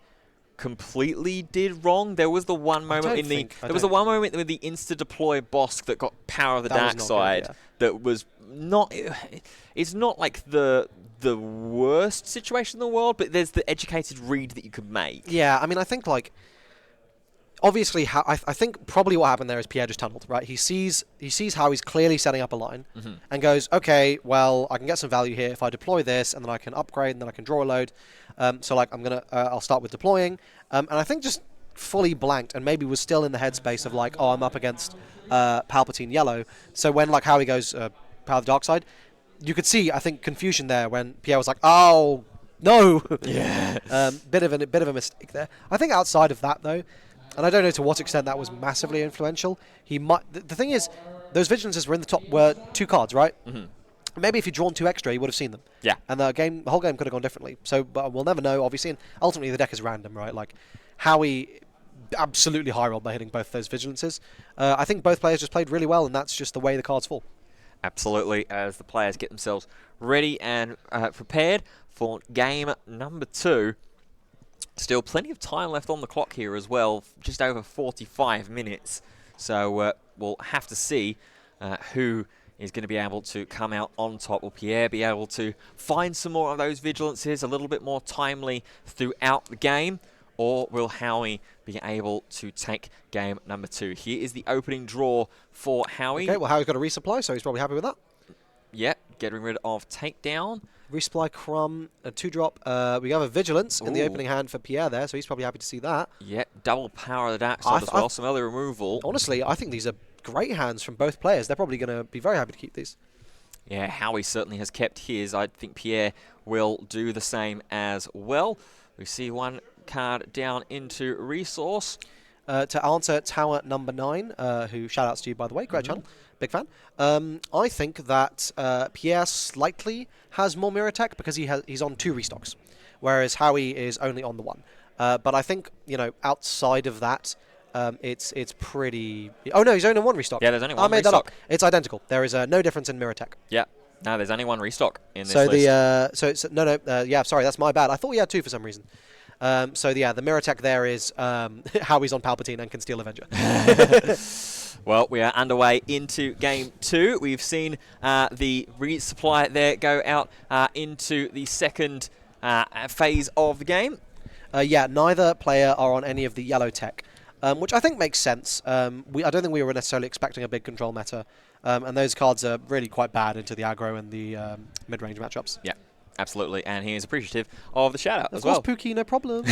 S2: completely did wrong. There was the one moment with the insta deploy Bosk that got Power of the Dark Side that was not. It's not like the worst situation in the world, but there's the educated read that you could make.
S1: Yeah, I mean, I think like obviously, I think probably what happened there is Pierre just tunneled, right? He sees how he's clearly setting up a line and goes, okay, well, I can get some value here if I deploy this, and then I can upgrade, and then I can draw a load. So like I'll start with deploying, and I think just fully blanked and maybe was still in the headspace of like, oh, I'm up against Palpatine yellow. So when like Howie goes Power of the Dark Side, you could see, I think, confusion there when Pierre was like, oh no,
S2: Yeah.
S1: bit of a mistake there. I think outside of that though, and I don't know to what extent that was massively influential. He might. The thing is, those vigilances were 2 cards, right? Maybe if he'd drawn 2 extra, he would have seen them.
S2: Yeah.
S1: And the whole game could have gone differently. So, but we'll never know, obviously. And ultimately, the deck is random, right? Like, Howie absolutely high rolled by hitting both those vigilances. I think both players just played really well, and that's just the way the cards fall.
S2: Absolutely, as the players get themselves ready and prepared for game number 2. Still plenty of time left on the clock here as well, just over 45 minutes. So we'll have to see who is going to be able to come out on top. Will Pierre be able to find some more of those vigilances a little bit more timely throughout the game? Or will Howie be able to take game number 2? Here is the opening draw for Howie.
S1: Okay, well, Howie's got a resupply, so he's probably happy with that.
S2: Yep, getting rid of Takedown.
S1: Resupply Crumb, a 2-drop. We have a Vigilance in the
S2: Ooh.
S1: opening hand for Pierre there, so he's probably happy to see that.
S2: Yep, double power of the Dark Side as well, some early removal.
S1: Honestly, I think these are great hands from both players. They're probably going to be very happy to keep these.
S2: Yeah, Howie certainly has kept his. I think Pierre will do the same as well. We see one card down into Resource.
S1: To answer Tower number 9, who shout-outs to you, by the way, great channel, big fan. I think that Pierre slightly has more mirror tech because he's on 2 restocks, whereas Howie is only on the 1. But I think, outside of that, it's pretty... Oh, no, he's only on 1 restock.
S2: Yeah, there's only
S1: I
S2: one
S1: made that up.
S2: restock.
S1: It's identical. There is no difference in mirror tech.
S2: Yeah, no, there's only 1 restock in this
S1: So
S2: list.
S1: yeah, sorry, that's my bad. I thought we had 2 for some reason. The mirror tech there is Howie's on Palpatine and can steal Avenger.
S2: Well, we are underway into game 2. We've seen the resupply there go out into the second phase of the game.
S1: Yeah, neither player are on any of the yellow tech, which I think makes sense. I don't think we were necessarily expecting a big control meta, and those cards are really quite bad into the aggro and the mid-range matchups.
S2: Yeah. Absolutely, and he is appreciative of the shout-out as
S1: Of course,
S2: well.
S1: Pookie, no problem.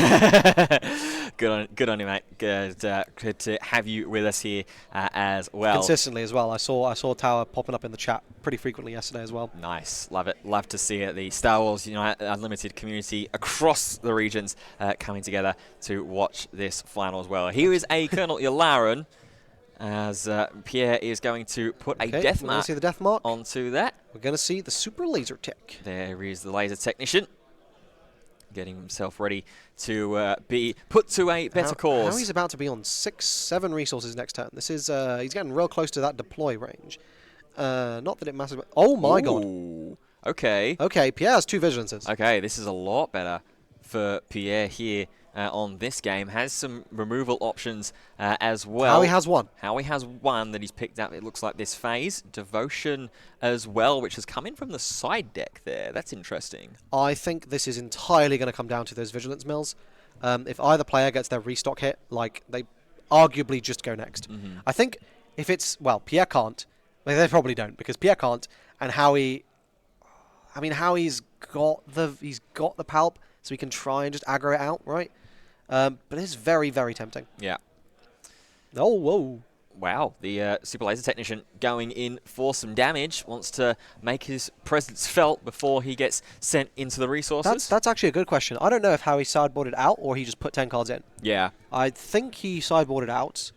S2: Good on you, mate. Good to have you with us here as well.
S1: Consistently as well. I saw Tower popping up in the chat pretty frequently yesterday as well.
S2: Nice, love it. Love to see it. The Star Wars Unlimited community across the regions coming together to watch this final as well. Here is a Colonel Yularen, as Pierre is going to put a death
S1: we're
S2: mark
S1: gonna see the death mark
S2: onto that.
S1: We're going to see the super laser tech.
S2: There is the laser technician, getting himself ready to be put to a better cause.
S1: How he's about to be on 6-7 resources next turn. This is he's getting real close to that deploy range. Not that it matters. Oh my god.
S2: Okay.
S1: Okay, Pierre has 2 vigilances.
S2: Okay, this is a lot better for Pierre here on this game. Has some removal options as well.
S1: Howie has 1.
S2: Howie has 1 that he's picked up, it looks like, this phase. Devotion as well, which has come in from the side deck there. That's interesting.
S1: I think this is entirely going to come down to those vigilance mills. If either player gets their restock hit, like, they arguably just go next. I think if it's... Well, Pierre can't. They probably don't, because Pierre can't, and Howie... I mean, Howie's got the palp, so he can try and just aggro it out, right? But it's very, very tempting.
S2: Yeah.
S1: Oh, whoa.
S2: Wow, the Super Laser Technician going in for some damage. Wants to make his presence felt before he gets sent into the resources.
S1: That's actually a good question. I don't know if Howie sideboarded out or he just put 10 cards in.
S2: Yeah.
S1: I think he sideboarded out.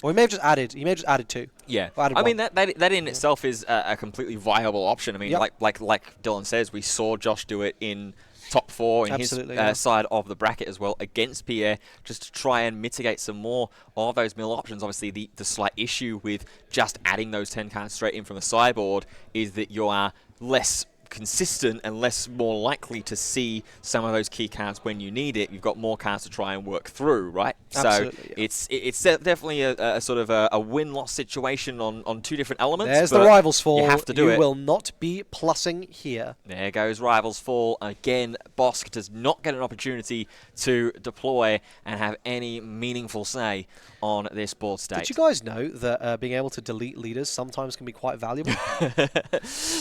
S1: Or he may have just added. He may have just added 2.
S2: Yeah.
S1: Added
S2: I mean,
S1: 1.
S2: that in itself is a completely viable option. I mean,
S1: Yep.
S2: like Dylan says, we saw Josh do it in top 4 in
S1: Absolutely,
S2: his
S1: yeah.
S2: side of the bracket as well against Pierre, just to try and mitigate some more of those mill options. Obviously, the slight issue with just adding those 10 cards straight in from the sideboard is that you are less consistent and more likely to see some of those key cards when you need it. You've got more cards to try and work through, right?
S1: Absolutely,
S2: So it's definitely a sort of a win-loss situation on two different elements.
S1: There's the Rivals Fall.
S2: You have to do it.
S1: You will not be plussing here.
S2: There goes Rivals Fall. Again, Bosk does not get an opportunity to deploy and have any meaningful say on this board state.
S1: Did you guys know that being able to delete leaders sometimes can be quite valuable?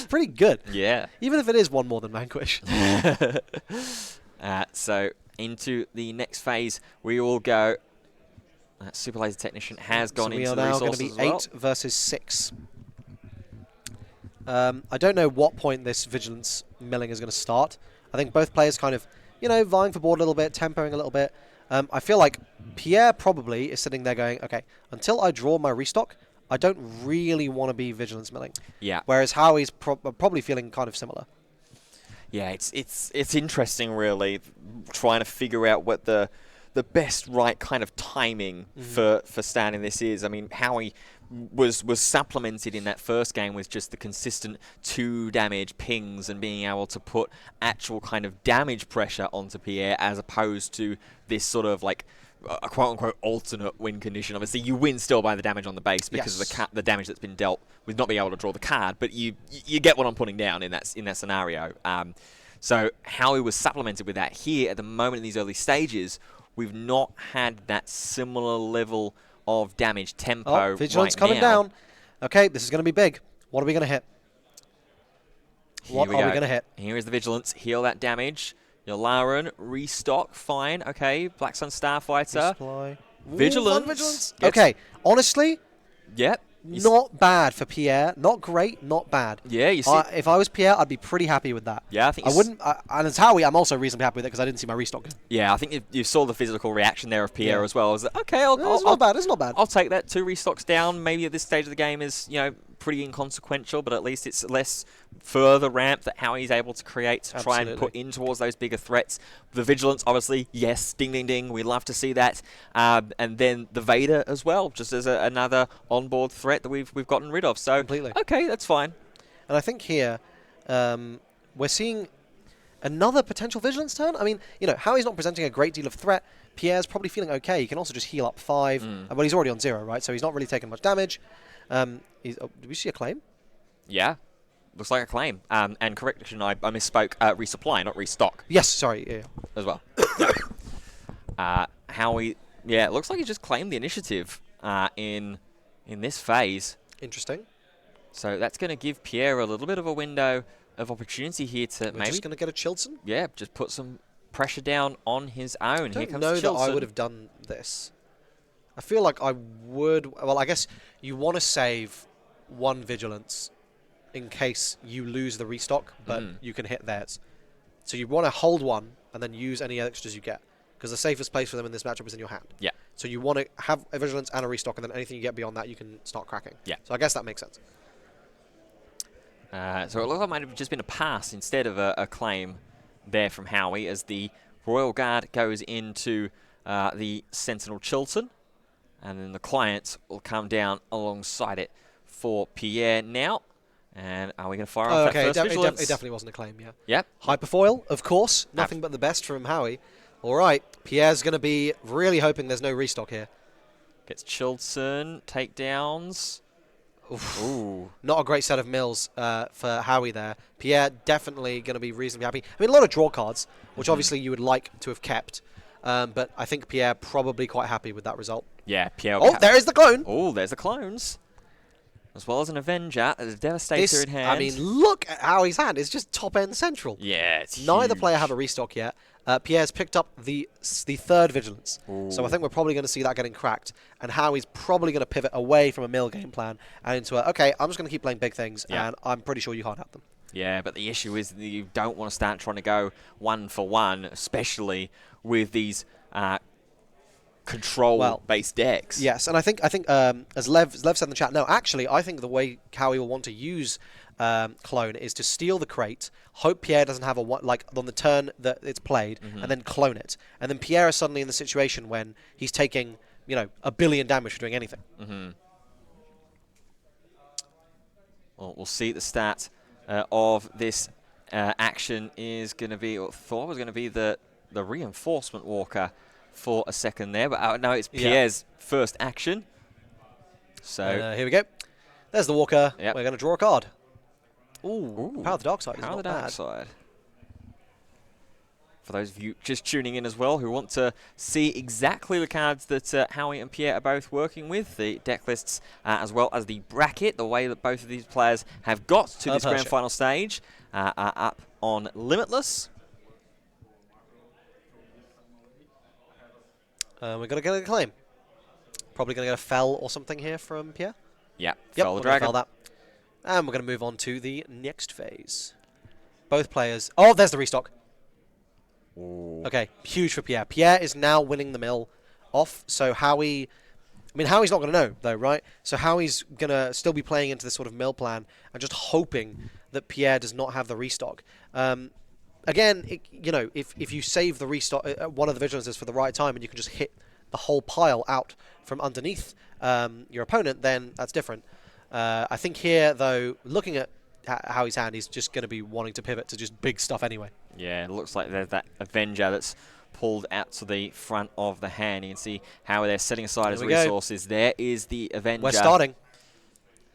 S1: Pretty good.
S2: Yeah.
S1: Even if it is one more than Vanquish.
S2: So into the next phase, we will go. Super Laser Technician has gone into the resources.
S1: We are now going to be
S2: as well.
S1: 8 versus 6. I don't know what point this Vigilance milling is going to start. I think both players kind of, vying for board a little bit, tempoing a little bit. I feel like Pierre probably is sitting there going, okay, until I draw my restock, I don't really want to be Vigilance milling.
S2: Yeah.
S1: Whereas Howie's probably feeling kind of similar.
S2: Yeah, it's interesting, really, trying to figure out what the best right kind of timing for standing this is. I mean, Howie was supplemented in that first game with just the consistent 2 damage pings and being able to put actual kind of damage pressure onto Pierre, as opposed to this sort of like a quote-unquote alternate win condition. Obviously, you win still by the damage on the base because of the damage that's been dealt with not being able to draw the card, but you get what I'm putting down in that scenario. So Howie was supplemented with that. Here, at the moment in these early stages, we've not had that similar level of damage tempo.
S1: Vigilance
S2: right
S1: coming
S2: now.
S1: down. Okay, this is going to be big. What are we going to hit? What are we going to hit?
S2: Here is the Vigilance. Heal that damage. Yularen, restock, fine. Okay, Black Sun Starfighter.
S1: Resupply.
S2: Vigilance.
S1: Okay, honestly,
S2: Yep.
S1: not bad for Pierre. Not great, not bad.
S2: Yeah, you see.
S1: If I was Pierre, I'd be pretty happy with that.
S2: Yeah, I think
S1: I wouldn't. And as Howie, I'm also reasonably happy with it because I didn't see my restock.
S2: Yeah, I think you saw the physical reaction there of Pierre
S1: Yeah.
S2: as well. I was like, okay,
S1: It's not bad. It's not bad.
S2: I'll take that. 2 restocks down. Maybe at this stage of the game is pretty inconsequential, but at least it's less further ramp that Howie's able to create to try and put in towards those bigger threats. The Vigilance, obviously, yes, ding, ding, ding. We'd love to see that. And then the Vader as well, just as another onboard threat that we've gotten rid of. So,
S1: Completely.
S2: Okay, that's fine.
S1: And I think here we're seeing another potential Vigilance turn. I mean, Howie's not presenting a great deal of threat. Pierre's probably feeling okay. He can also just heal up 5. Well, he's already on 0, right? So he's not really taking much damage. Did we see a claim?
S2: Yeah. Looks like a claim. And correction, I misspoke. Resupply, not restock.
S1: Yes, sorry. Yeah.
S2: As well. Howie, it looks like he just claimed the initiative in this phase.
S1: Interesting.
S2: So that's going to give Pierre a little bit of a window of opportunity here to
S1: We're
S2: maybe
S1: just going to get a Chilton?
S2: Yeah, just put some pressure down on his own.
S1: I
S2: Here
S1: don't
S2: comes
S1: know that
S2: Chilton.
S1: I would have done this. I feel like I would. Well, I guess you want to save 1 Vigilance in case you lose the restock, but you can hit theirs. So you want to hold 1 and then use any extras you get, because the safest place for them in this matchup is in your hand.
S2: Yeah.
S1: So you want to have a Vigilance and a restock, and then anything you get beyond that, you can start cracking.
S2: Yeah.
S1: So I guess that makes sense.
S2: So it looks like it might have just been a pass instead of a claim there from Howie, as the Royal Guard goes into the Sentinel Chilton, and then the clients will come down alongside it for Pierre now. And are we going to fire off that first Vigilance?
S1: It definitely wasn't a claim, yeah.
S2: Yep.
S1: Hyperfoil, of course. Nothing but the best from Howie. All right. Pierre's going to be really hoping there's no restock here.
S2: Gets Chilton, takedowns. Ooh.
S1: Not a great set of mills for Howie there. Pierre definitely going to be reasonably happy. I mean, a lot of draw cards, which obviously you would like to have kept. But I think Pierre probably quite happy with that result.
S2: Yeah, Pierre.
S1: Oh, there is the clone.
S2: Oh, there's the clones. As well as an Avenger, a Devastator in hand.
S1: I mean, look at Howie's hand. It's just top-end central.
S2: Yeah, it's
S1: Neither
S2: huge.
S1: player have a restock yet. Pierre's picked up the 3rd Vigilance.
S2: Ooh.
S1: So I think we're probably going to see that getting cracked. And Howie's probably going to pivot away from a mill game plan and into okay, I'm just going to keep playing big things, and I'm pretty sure you can't have them.
S2: Yeah, but the issue is that you don't want to start trying to go 1 for 1, especially with these control-based decks.
S1: Yes, and I think as Lev said in the chat, no, actually, I think the way Howie will want to use clone is to steal the crate, hope Pierre doesn't have a one, like on the turn that it's played, and then clone it. And then Pierre is suddenly in the situation when he's taking, 1 billion damage for doing anything.
S2: Well, we'll see the stat of this action is going to be, or thought was going to be the reinforcement walker for a second there, but no, it's Pierre's first action. So
S1: here we go. There's the walker.
S2: Yep.
S1: We're going to draw a card. Ooh, Power of the Dark Side is
S2: Power of
S1: not
S2: the Dark
S1: bad.
S2: Side. For those of you just tuning in as well who want to see exactly the cards that Howie and Pierre are both working with, the deck lists as well as the bracket, the way that both of these players have got to this grand final stage are up on Limitless.
S1: We're going to get a claim. Probably going to get a fell or something here from Pierre.
S2: Yeah,
S1: Yep,
S2: fell the
S1: we're gonna
S2: dragon.
S1: fell that. And we're going to move on to the next phase. Both players. Oh, there's the restock.
S2: Ooh.
S1: Okay, huge for Pierre. Pierre is now winning the mill off. So Howie, I mean, Howie's not going to know, though, right? So Howie's going to still be playing into this sort of mill plan and just hoping that Pierre does not have the restock. Again, you know, if you save the restock, one of the vigilances for the right time and you can just hit the whole pile out from underneath your opponent, then that's different. I think here, though, looking at Howie's hand, he's just going to be wanting to pivot to just big stuff anyway.
S2: Yeah, it looks like there's that Avenger that's pulled out to the front of the hand. You can see how they're setting aside his resources. There is the Avenger.
S1: We're starting.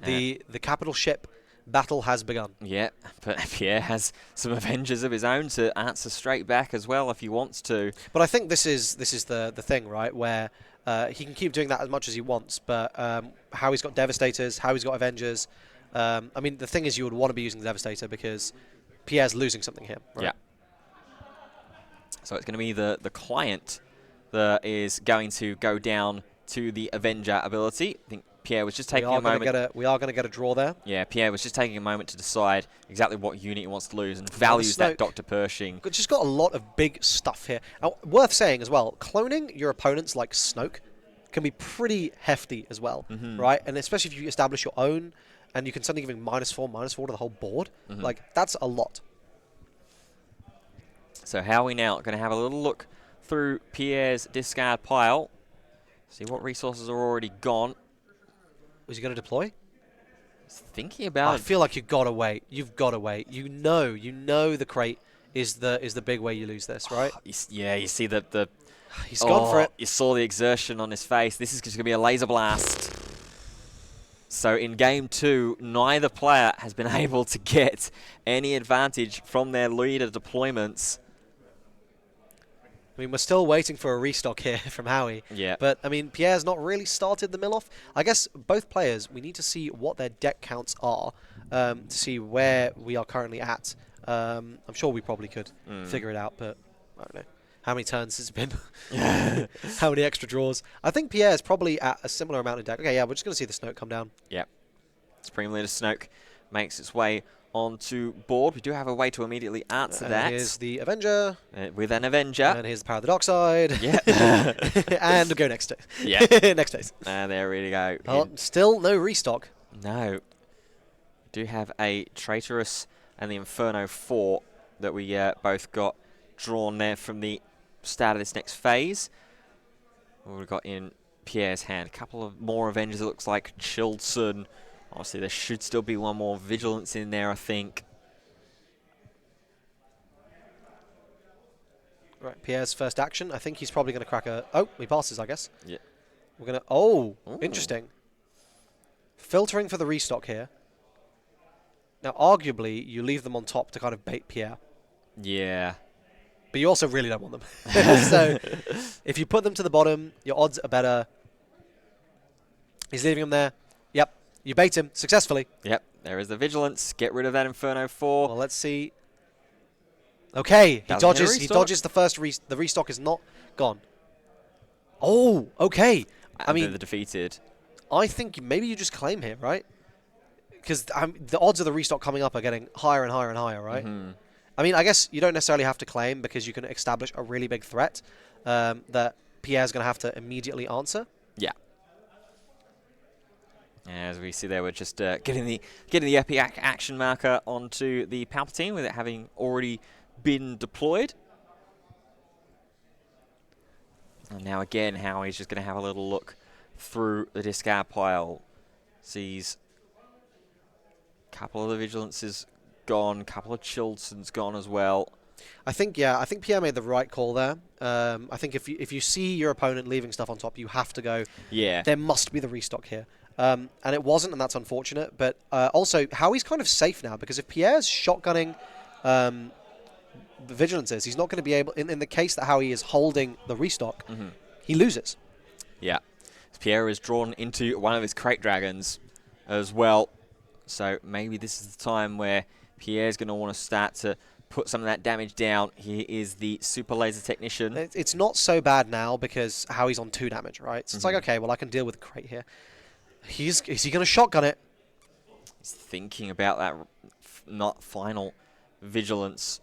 S1: The capital ship battle has begun.
S2: Yeah, but Pierre has some Avengers of his own to answer straight back as well if he wants to.
S1: But I think this is the thing, right, where he can keep doing that as much as he wants, but Howie's got Devastators, Howie's got Avengers. I mean, the thing is you would want to be using the Devastator because Pierre's losing something here. Right?
S2: Yeah. So it's going to be the client that is going to go down to the Avenger ability. I think Pierre was just taking a moment.
S1: We are going to get a draw there.
S2: Yeah, Pierre was just taking a moment to decide exactly what unit he wants to lose and values that Dr. Pershing.
S1: Just got a lot of big stuff here. Now, worth saying as well, cloning your opponents like Snoke can be pretty hefty as well, right? And especially if you establish your own and you can suddenly give him -4/-4 to the whole board. Like, that's a lot.
S2: So how are we now going to have a little look through Pierre's discard pile, see what resources are already gone.
S1: Was he going to deploy?
S2: He's thinking about
S1: I feel like you've got to wait. You've got to wait. You know the crate is the big way you lose this, right?
S2: Yeah, you see the
S1: He's gone for it.
S2: You saw the exertion on his face. This is just going to be a laser blast. So in game 2, neither player has been able to get any advantage from their leader deployments.
S1: I mean, we're still waiting for a restock here from Howie.
S2: Yeah.
S1: But, I mean, Pierre's not really started the mill off. I guess both players, we need to see what their deck counts are to see where we are currently at. I'm sure we probably could figure it out, but I don't know. How many turns has it been? How many extra draws? I think Pierre is probably at a similar amount of deck. Okay, yeah, we're just going to see the Snoke come down.
S2: Yep. Supreme Leader Snoke makes its way onto board. We do have a way to immediately answer that.
S1: Here's the Avenger.
S2: With an Avenger.
S1: And here's the Power of the Dark Side.
S2: Yeah.
S1: And we'll go next day.
S2: Yeah.
S1: Next phase.
S2: And there we go.
S1: Oh, still no restock.
S2: No. We do have a Traitorous and the Inferno 4 that we both got drawn there from the start of this next phase. We've got in Pierre's hand. A couple of more Avengers, it looks like. Chilled Sun. Obviously, there should still be one more Vigilance in there, I think.
S1: Right, Pierre's first action. I think he's probably going to crack a... Oh, he passes, I guess.
S2: Yeah.
S1: We're going to... Oh,
S2: Ooh.
S1: Interesting. Filtering for the restock here. Now, arguably, you leave them on top to kind of bait Pierre.
S2: Yeah.
S1: But you also really don't want them. So, if you put them to the bottom, your odds are better. He's leaving them there. Yep. You bait him successfully.
S2: Yep. There is the Vigilance. Get rid of that Inferno 4.
S1: Well, let's see. Okay. He
S2: Doesn't get a
S1: dodges. He
S2: restock.
S1: dodges the first... the restock is not gone. Oh, okay. I mean...
S2: the defeated.
S1: I think maybe you just claim here, right? Because the odds of the restock coming up are getting higher and higher and higher, right? I mean, I guess you don't necessarily have to claim because you can establish a really big threat that Pierre's going to have to immediately answer.
S2: Yeah. As we see there, we're just getting the epic action marker onto the Palpatine with it having already been deployed. And now again, Howie's just going to have a little look through the discard pile. Sees a couple of the Vigilances gone. A couple of Chilson's gone as well.
S1: I think Pierre made the right call there. I think if you see your opponent leaving stuff on top, you have to go.
S2: Yeah.
S1: There must be the restock here, and it wasn't, and that's unfortunate. But also, Howie's kind of safe now because if Pierre's shotgunning the vigilances, he's not going to be able. In the case that Howie is holding the restock, he loses.
S2: Yeah. Pierre is drawn into one of his crate dragons as well. So maybe this is the time where Pierre's going to want to start to put some of that damage down. He is the super laser technician.
S1: It's not so bad now because Howie's on 2 damage, right? So it's like, okay, well, I can deal with the crate here. Is he going to shotgun it?
S2: He's thinking about that not final vigilance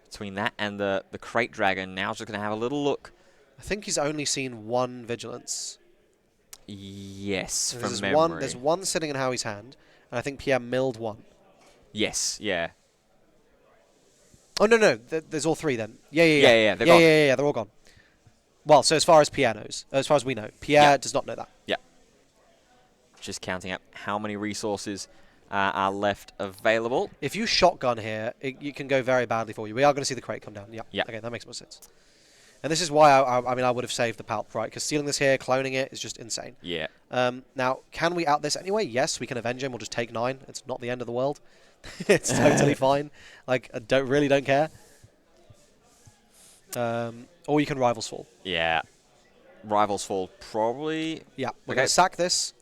S2: between that and the crate dragon. Now just going to have a little look.
S1: I think he's only seen 1 vigilance.
S2: Yes, from
S1: There's
S2: memory.
S1: There's 1 sitting in Howie's hand, and I think Pierre milled 1.
S2: Yes, yeah.
S1: Oh, no. There's all 3 then. Yeah.
S2: They're gone.
S1: Yeah, they're all gone. Well, so as far as Pierre knows, as far as we know, Pierre does not know that.
S2: Yeah. Just counting up how many resources are left available.
S1: If you shotgun here, it can go very badly for you. We are going to see the crate come down.
S2: Yeah.
S1: Okay, that makes more sense. And this is why I would have saved the Palp, right? Because stealing this here, cloning it is just insane.
S2: Yeah.
S1: Now, can we out this anyway? Yes, we can avenge him. We'll just take 9. It's not the end of the world. It's totally fine. Like, I don't care. Or you can Rivals Fall.
S2: Yeah. Rivals Fall probably.
S1: Yeah, we're going to sack this.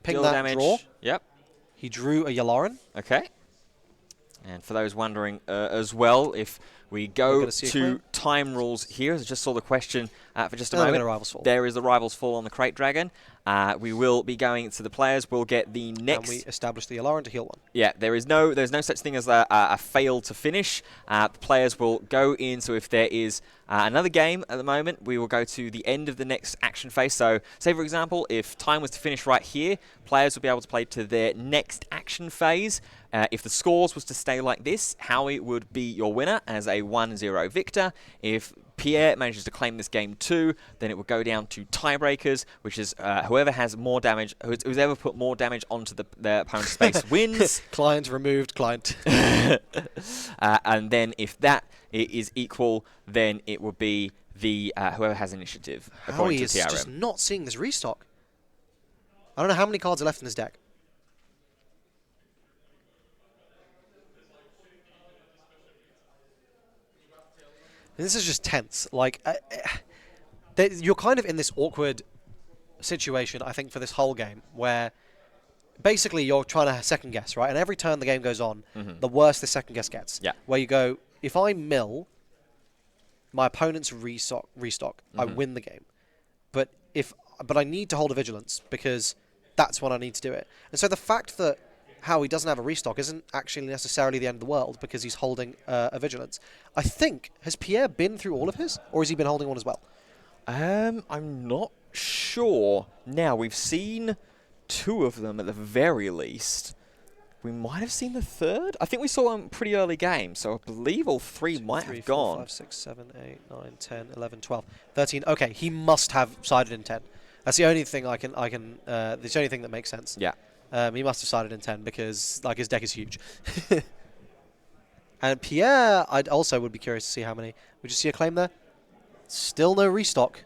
S1: Ping
S2: Deal
S1: that
S2: damage.
S1: draw.
S2: Yep.
S1: He drew a Yalaran.
S2: Okay. And for those wondering as well, if we go to time rules here, as I just saw the question for just a moment.
S1: Rivals Fall.
S2: There is the Rivals Fall on the crate dragon. We will be going to the players. We'll get the next.
S1: And we establish the Yalaran to heal 1.
S2: Yeah, there's no such thing as a fail to finish. The players will go in. So if there is another game at the moment, we will go to the end of the next action phase. So say, for example, if time was to finish right here, players will be able to play to their next action phase. If the scores was to stay like this, Howie would be your winner as a 1-0 victor. If Pierre manages to claim this game too, then it would go down to tiebreakers, which is whoever has more damage, who's ever put more damage onto the opponent's space wins.
S1: Client removed, client.
S2: And then if that is equal, then it will be the whoever has initiative, according
S1: Howie
S2: to
S1: is
S2: TRM.
S1: just not seeing this restock. I don't know how many cards are left in his deck. And this is just tense. Like, you're kind of in this awkward situation, I think, for this whole game, where basically you're trying to second guess, right? And every turn the game goes on, the worse the second guess gets.
S2: Yeah.
S1: Where you go, if I mill my opponent's restock, I win the game. But I need to hold a vigilance because that's when I need to do it. And so the fact that Howie doesn't have a restock isn't actually necessarily the end of the world because he's holding a vigilance. I think, has Pierre been through all of his, or has he been holding one as well?
S2: I'm not sure. Now, we've seen 2 of them at the very least. We might have seen the 3rd. I think we saw them pretty early game, so I believe all 3 might have gone.
S1: 5, 6, 7, 8, 9, 10, 11, 12, 13. Okay, he must have sided in 10. That's the only thing that's the only thing that makes sense.
S2: Yeah.
S1: He must have sided in 10 because, like, his deck is huge. And Pierre, I also would be curious to see how many. Would you see a claim there? Still no restock.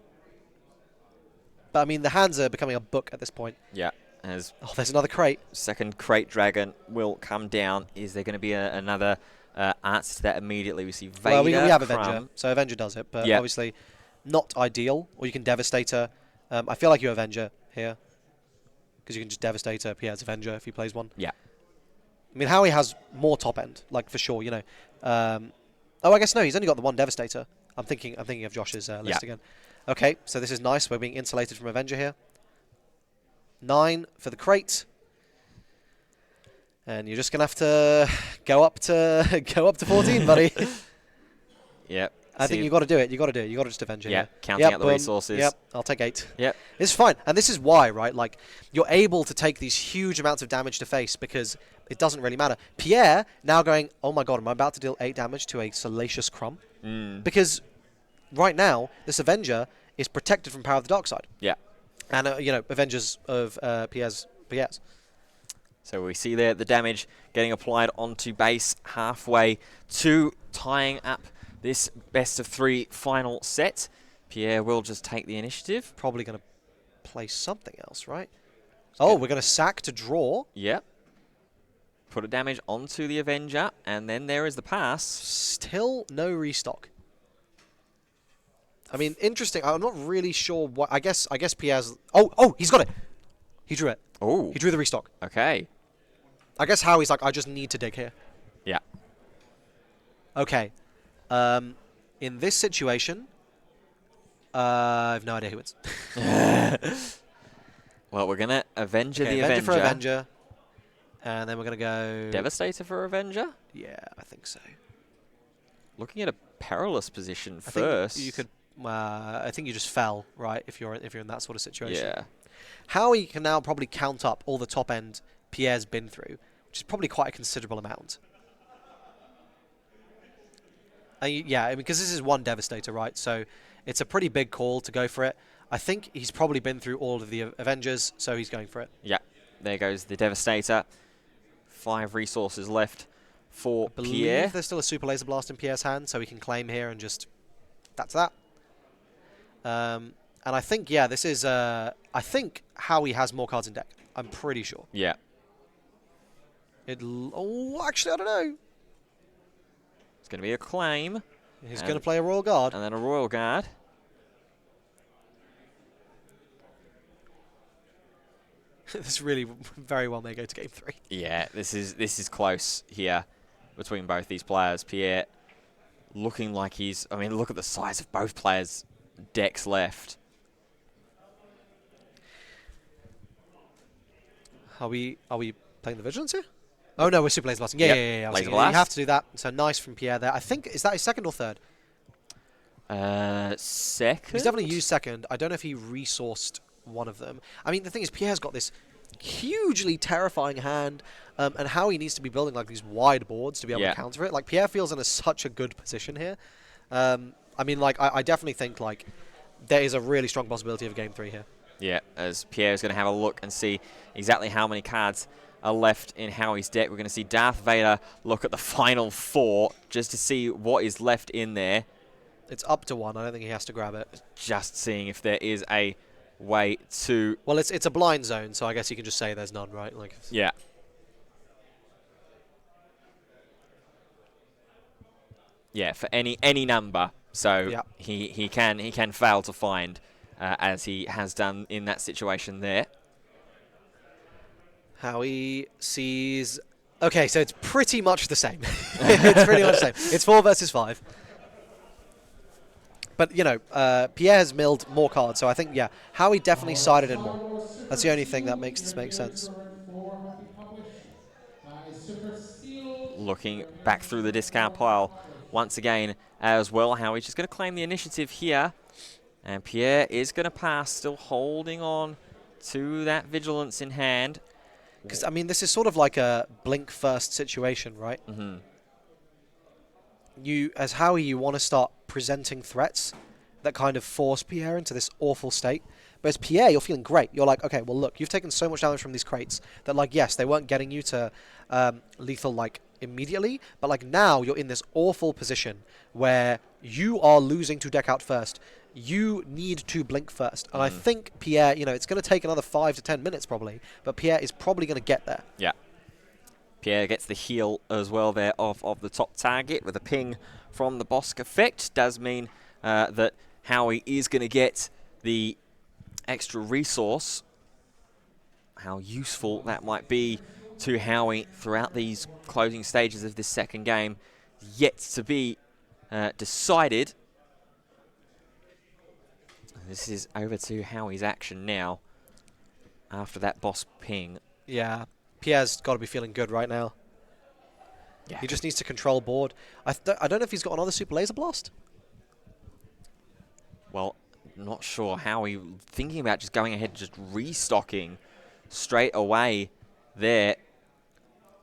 S1: But, I mean, the hands are becoming a book at this point.
S2: Yeah. As
S1: there's another crate.
S2: second crate dragon will come down. Is there going to be another answer to that immediately? We see Vader.
S1: Well, we have
S2: Crumb.
S1: Avenger, so Avenger does it, but obviously not ideal. Or you can Devastator. I feel like you Avenger here. Because you can just Devastator Pierre's Avenger if he plays one.
S2: Yeah.
S1: I mean, Howie has more top end, like, for sure, you know. I guess no, he's only got the 1 Devastator. I'm thinking of Josh's list again. Okay, so this is nice. We're being insulated from Avenger here. 9 for the crate. And you're just going to have to go up to 14, buddy.
S2: Yep.
S1: I think you've got to do it. You've got to do it. You've got to just Avenger.
S2: Yeah, counting out the resources.
S1: Yep, I'll take 8.
S2: Yep.
S1: It's fine. And this is why, right? Like, you're able to take these huge amounts of damage to face because it doesn't really matter. Pierre now going, oh my god, am I about to deal 8 damage to a Salacious Crumb? Because right now, this Avenger is protected from Power of the Dark Side.
S2: Yeah.
S1: And, Avengers of Pierre's.
S2: So we see there the damage getting applied onto base halfway to tying up this best of 3 final set. Pierre will just take the initiative.
S1: Probably going to play something else, right? Oh, we're going to sack to draw.
S2: Yep. Put a damage onto the Avenger, and then there is the pass.
S1: Still no restock. I mean, interesting. I'm not really sure what. I guess Pierre's. Oh, he's got it. He drew it.
S2: Oh.
S1: He drew the restock.
S2: Okay.
S1: I guess Howie's like, I just need to dig here.
S2: Yeah.
S1: Okay. In this situation, I have no idea who wins.
S2: Well, we're going to Avenger the
S1: Avenger
S2: Avenger.
S1: for Avenger. And then we're going to go...
S2: Devastator for Avenger?
S1: Yeah, I think so.
S2: Looking at a perilous position
S1: I
S2: first.
S1: think you could... I think you just fell, right, if you're in that sort of situation.
S2: Yeah.
S1: Howie can now probably count up all the top end Pierre's been through, which is probably quite a considerable amount. Yeah, because this is one Devastator, right? So it's a pretty big call to go for it. I think he's probably been through all of the Avengers, so he's going for it.
S2: Yeah, there goes the Devastator. 5 resources left for
S1: I believe
S2: Pierre.
S1: there's still a Super Laser Blast in Pierre's hand, so he can claim here and just... That's that. And I think, yeah, this is... I think Howie has more cards in deck. I'm pretty sure.
S2: Yeah.
S1: Oh, actually, I don't know.
S2: It's going to be a claim.
S1: He's going to play a Royal Guard.
S2: And then a Royal Guard.
S1: This really very well may go to game 3.
S2: Yeah, this is close here between both these players. Pierre looking like he's... I mean, look at the size of both players' decks left.
S1: Are we playing the Vigilance here? Oh no, we're Super Laser Blasting. Yeah,
S2: Yep.
S1: yeah.
S2: Laser
S1: You
S2: Blast.
S1: have to do that. So nice from Pierre there. I think, is that his second or third?
S2: Second?
S1: He's definitely used second. I don't know if he resourced one of them. I mean, the thing is, Pierre's got this hugely terrifying hand, and how he needs to be building like these wide boards to be able to counter it. Like, Pierre feels in such a good position here. I mean, like, I definitely think, like, there is a really strong possibility of game 3 here.
S2: Yeah, as Pierre's going to have a look and see exactly how many cards are left in Howie's deck. We're going to see Darth Vader look at the final 4 just to see what is left in there.
S1: It's up to 1. I don't think he has to grab it.
S2: Just seeing if there is a way to...
S1: Well, it's a blind zone, so I guess you can just say there's none, right? Like,
S2: yeah. Yeah, for any number. So he can fail to find, as he has done in that situation there.
S1: Howie sees... Okay, so it's pretty much the same. It's pretty much the same. It's 4 versus 5. But, you know, Pierre has milled more cards, so I think, yeah, Howie definitely sided in more. That's the only thing that makes this make sense.
S2: Looking back through the discard pile once again as well. Howie's just going to claim the initiative here. And Pierre is going to pass, still holding on to that Vigilance in hand.
S1: Because, I mean, this is sort of like a blink first situation, right?
S2: Mm-hmm.
S1: You, as Howie, you want to start presenting threats that kind of force Pierre into this awful state. But as Pierre, you're feeling great. You're like, okay, well, look, you've taken so much damage from these crates that, like, yes, they weren't getting you to lethal, like, immediately. But, like, now you're in this awful position where you are losing to deck out first. You need to blink first. And I think Pierre, you know, it's going to take another 5 to 10 minutes probably, but Pierre is probably going to get there.
S2: Yeah. Pierre gets the heal as well there of the top target with a ping from the Bosk effect. Does mean that Howie is going to get the extra resource. How useful that might be to Howie throughout these closing stages of this second game, yet to be decided. This is over to Howie's action now after that boss ping.
S1: Yeah, Pierre's got to be feeling good right now.
S2: Yeah.
S1: He just needs to control board. I don't know if he's got another Super Laser Blast.
S2: Well, not sure. Howie thinking about just going ahead and just restocking straight away there.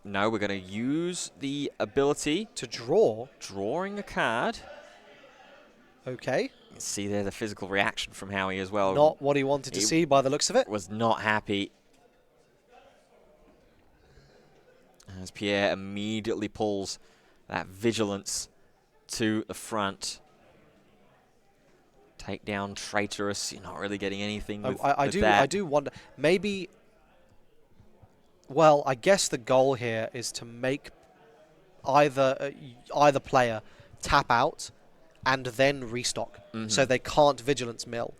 S2: No, we're going to use the ability
S1: to draw.
S2: Drawing a card.
S1: Okay.
S2: You can see there the physical reaction from Howie as well.
S1: Not what he wanted to see by the looks of it.
S2: Was not happy. As Pierre immediately pulls that vigilance to the front. Takedown traitorous. You're not really getting anything with,
S1: I
S2: with
S1: do.
S2: that.
S1: I do wonder. Maybe. Well, I guess the goal here is to make either player tap out and then restock, so they can't vigilance mill,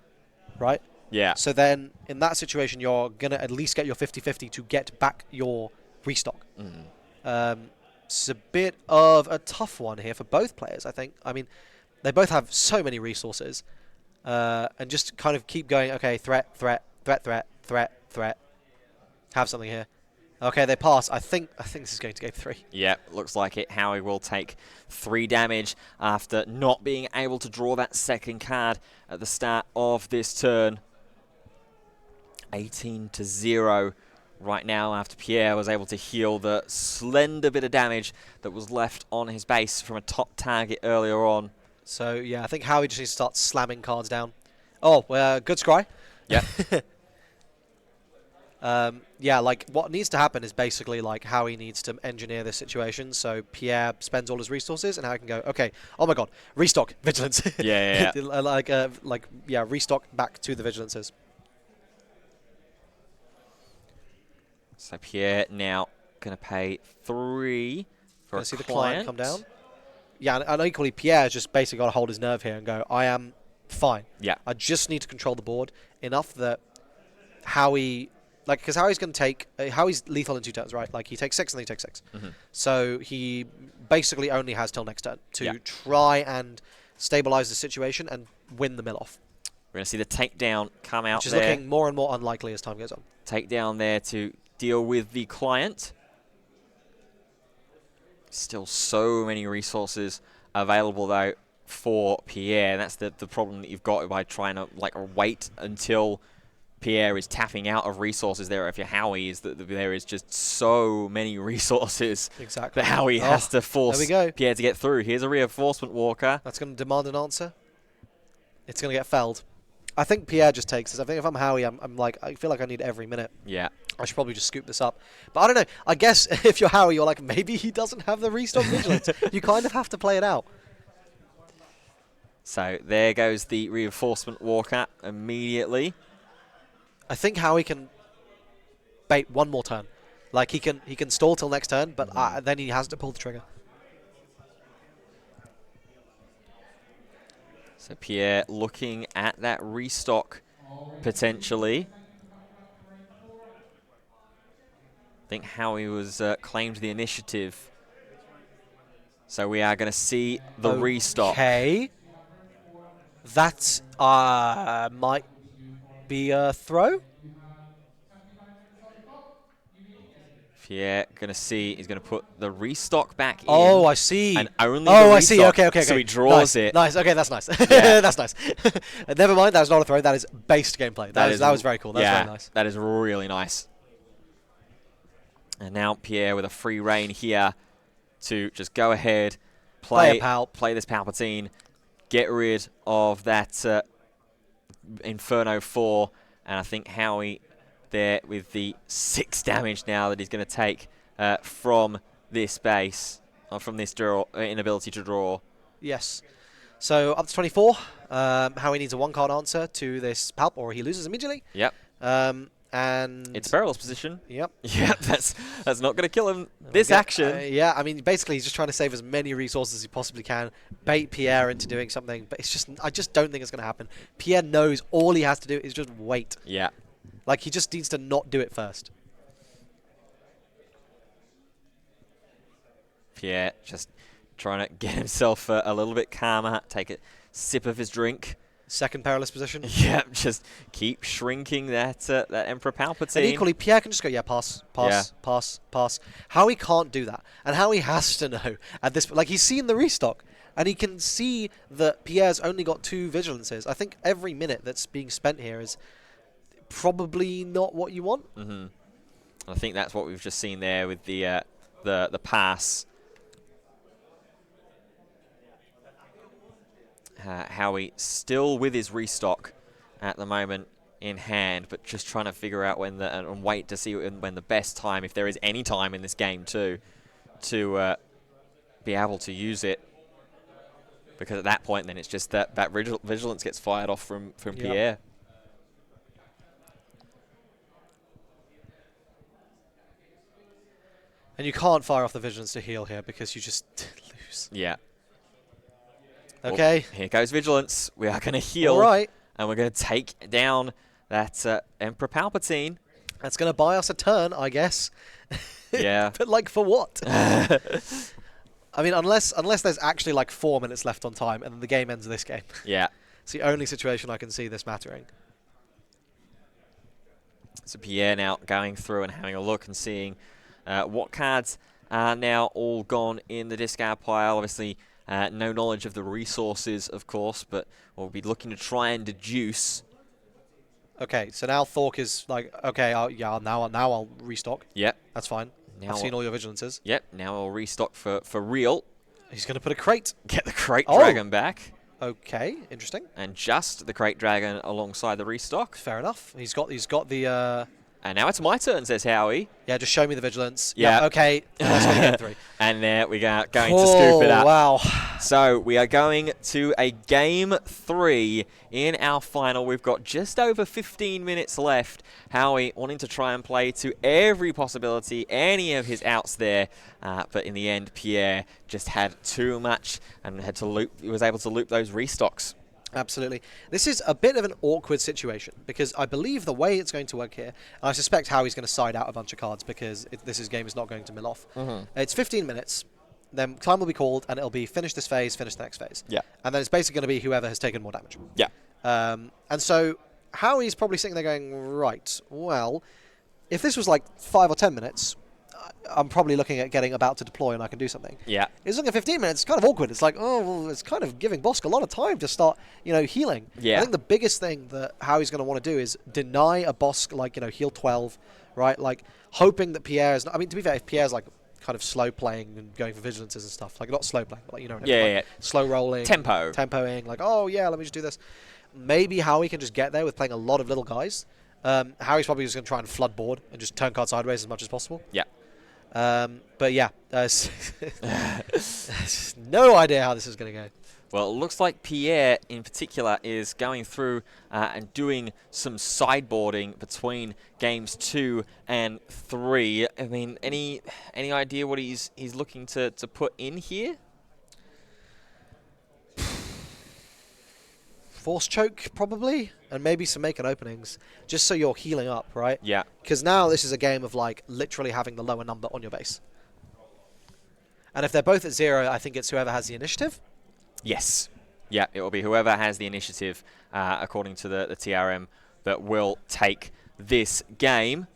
S1: right?
S2: Yeah.
S1: So then, in that situation, you're gonna at least get your 50-50 to get back your restock. It's a bit of a tough one here for both players, I think. I mean, they both have so many resources, and just kind of keep going. Okay, threat, threat, threat, threat, threat, threat. Have something here. Okay, they pass. I think this is going to game 3.
S2: Yeah, looks like it. Howie will take 3 damage after not being able to draw that second card at the start of this turn. 18-0 right now after Pierre was able to heal the slender bit of damage that was left on his base from a top target earlier on.
S1: So, yeah, I think Howie just needs to start slamming cards down. Oh, good scry.
S2: Yeah.
S1: Yeah, like, what needs to happen is basically, like, Howie needs to engineer this situation, so Pierre spends all his resources, and Howie can go, okay, oh my god, restock, vigilance.
S2: Yeah.
S1: Yeah, restock back to the vigilances.
S2: So Pierre now going to pay 3 for a
S1: See the
S2: client.
S1: client come down. Yeah, and equally, Pierre's just basically got to hold his nerve here and go, I am fine.
S2: Yeah.
S1: I just need to control the board enough that Howie... Like, because Howie's going to take... Howie's lethal in 2 turns, right? Like, he takes 6 and then he takes 6. So he basically only has till next turn to try and stabilize the situation and win the mill off.
S2: We're going to see the takedown come out
S1: Which is
S2: there.
S1: looking more and more unlikely as time goes on.
S2: Takedown there to deal with the client. Still so many resources available, though, for Pierre. That's the problem that you've got by trying to, like, wait until Pierre is tapping out of resources there. If you're Howie, is that there is just so many resources
S1: Exactly.
S2: that Howie has to force
S1: there we go.
S2: Pierre to get through. Here's a reinforcement walker.
S1: That's going to demand an answer. It's going to get felled. I think Pierre just takes this. I think if I'm Howie, I'm like, I feel like I need every minute.
S2: Yeah.
S1: I should probably just scoop this up. But I don't know. I guess if you're Howie, you're like, maybe he doesn't have the restock vigilance. You kind of have to play it out.
S2: So there goes the reinforcement walker immediately.
S1: I think Howie can bait one more turn. Like, he can stall till next turn, but then he has to pull the trigger.
S2: So Pierre looking at that restock potentially. I think Howie was claimed the initiative. So we are going to see the restock.
S1: Okay. That might be a throw.
S2: Pierre going to see, he's going to put the restock back in.
S1: Oh, I see.
S2: And only
S1: oh,
S2: the
S1: I see.
S2: restock,
S1: Okay.
S2: So he draws it.
S1: Nice. Okay, that's nice.
S2: Yeah.
S1: That's nice. Never mind. That was not a throw. That is based gameplay. That was very cool. That was very nice.
S2: That is really nice. And now Pierre with a free reign here to just go ahead, play this Palpatine, get rid of that Inferno 4, and I think Howie there with the 6 damage now that he's going to take from this base, or from this inability to draw.
S1: Yes. So up to 24. Howie needs a 1-card answer to this Palp, or he loses immediately.
S2: Yep.
S1: And
S2: it's perilous position.
S1: Yep.
S2: Yep. That's not going to kill him. This action.
S1: Yeah. I mean, basically, he's just trying to save as many resources as he possibly can, bait Pierre into doing something. But I just don't think it's going to happen. Pierre knows all he has to do is just wait.
S2: Yeah.
S1: Like, he just needs to not do it first.
S2: Pierre just trying to get himself a little bit calmer, take a sip of his drink.
S1: Second perilous position.
S2: Yeah, just keep shrinking that Emperor Palpatine.
S1: And equally, Pierre can just go, pass. Howie can't do that. And Howie has to know at this... Like, he's seen the restock, and he can see that Pierre's only got 2 vigilances. I think every minute that's being spent here is probably not what you want.
S2: I think that's what we've just seen there with the pass. Howie still with his restock at the moment in hand, but just trying to figure out when and wait to see when the best time, if there is any time in this game too, to be able to use it. Because at that point, then it's just that vigilance gets fired off from Pierre.
S1: And you can't fire off the vigilance to heal here because you just lose.
S2: Yeah.
S1: Okay.
S2: Well, here goes vigilance. We are going to heal.
S1: All right.
S2: And we're going to take down that Emperor Palpatine.
S1: That's going to buy us a turn, I guess.
S2: Yeah.
S1: But, like, for what? I mean, unless there's actually, like, 4 minutes left on time and then the game ends this game.
S2: Yeah.
S1: It's the only situation I can see this mattering.
S2: So Pierre now going through and having a look and seeing what cards are now all gone in the discard pile. Obviously, no knowledge of the resources, of course, but we'll be looking to try and deduce.
S1: Okay, so now Thork is like, okay, now I'll restock.
S2: Yep.
S1: That's fine.
S2: Now
S1: I've seen all your vigilances.
S2: Yep, now I'll restock for real.
S1: He's going to put a crate.
S2: Get the crate dragon back.
S1: Okay, interesting.
S2: And just the crate dragon alongside the restock.
S1: Fair enough. He's got the...
S2: And now it's my turn, says Howie.
S1: Yeah, just show me the vigilance.
S2: Yeah.
S1: Okay. Let's go game 3.
S2: And there we go, going to scoop it up.
S1: Wow.
S2: So we are going to a game 3 in our final. We've got just over 15 minutes left. Howie wanting to try and play to every possibility, any of his outs there. But in the end, Pierre just had too much and had to loop. He was able to loop those restocks.
S1: Absolutely. This is a bit of an awkward situation because I believe the way it's going to work here, and I suspect Howie's going to side out a bunch of cards because this game is not going to mill off. It's 15 minutes, then time will be called, and it'll be finish this phase, finish the next phase.
S2: Yeah.
S1: And then it's basically going to be whoever has taken more damage.
S2: Yeah.
S1: And so Howie's probably sitting there going, right, well, if this was like 5 or 10 minutes, I'm probably looking at getting about to deploy and I can do something.
S2: Yeah.
S1: It's looking at 15 minutes. It's kind of awkward. It's like, oh, well, it's kind of giving Bosk a lot of time to start, healing.
S2: Yeah.
S1: I think the biggest thing that Howie's going to want to do is deny a Bosk, like, heal 12, right? Like, hoping that Pierre is... I mean, to be fair, if Pierre's, like, kind of slow playing and going for vigilances and stuff, like, not slow playing, but, like, what I mean, like, slow rolling. Tempoing, like, oh, yeah, let me just do this. Maybe Howie can just get there with playing a lot of little guys. Howie's probably just going to try and flood board and just turn cards sideways as much as possible.
S2: Yeah.
S1: But yeah, no idea how this is going to go.
S2: Well, it looks like Pierre, in particular, is going through and doing some sideboarding between games 2 and 3. I mean, any idea what he's looking to put in here?
S1: Force choke, probably, and maybe some make and openings, just so you're healing up, right?
S2: Yeah.
S1: Because now this is a game of, like, literally having the lower number on your base. And if they're both at 0, I think it's whoever has the initiative.
S2: Yes. Yeah, it will be whoever has the initiative, according to the TRM, that will take this game.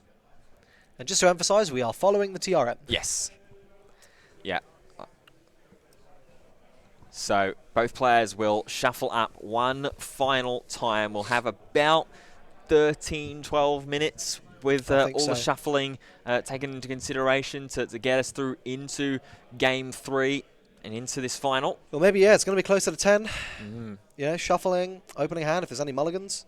S1: And just to emphasize, we are following the TRM.
S2: Yes. Yeah. So both players will shuffle up one final time. We'll have about 13, 12 minutes with all the shuffling taken into consideration to get us through into game 3 and into this final.
S1: Well, maybe, yeah, it's going to be closer to 10. Yeah, shuffling, opening hand if there's any mulligans.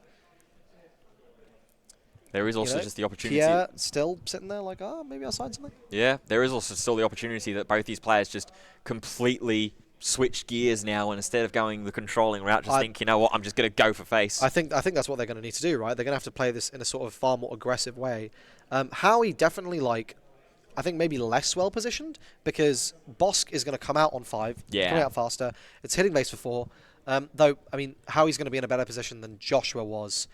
S2: There is also just the opportunity.
S1: Pierre still sitting there like, maybe I'll sign something.
S2: Yeah, there is also still the opportunity that both these players just completely switched gears now, and instead of going the controlling route, just think, you know what, I'm just going to go for face.
S1: I think that's what they're going to need to do, right? They're going to have to play this in a sort of far more aggressive way. Howie definitely, like, I think maybe less well positioned because Bosk is going to come out on 5, coming out faster. It's hitting base for 4. Though, I mean, Howie's going to be in a better position than Joshua was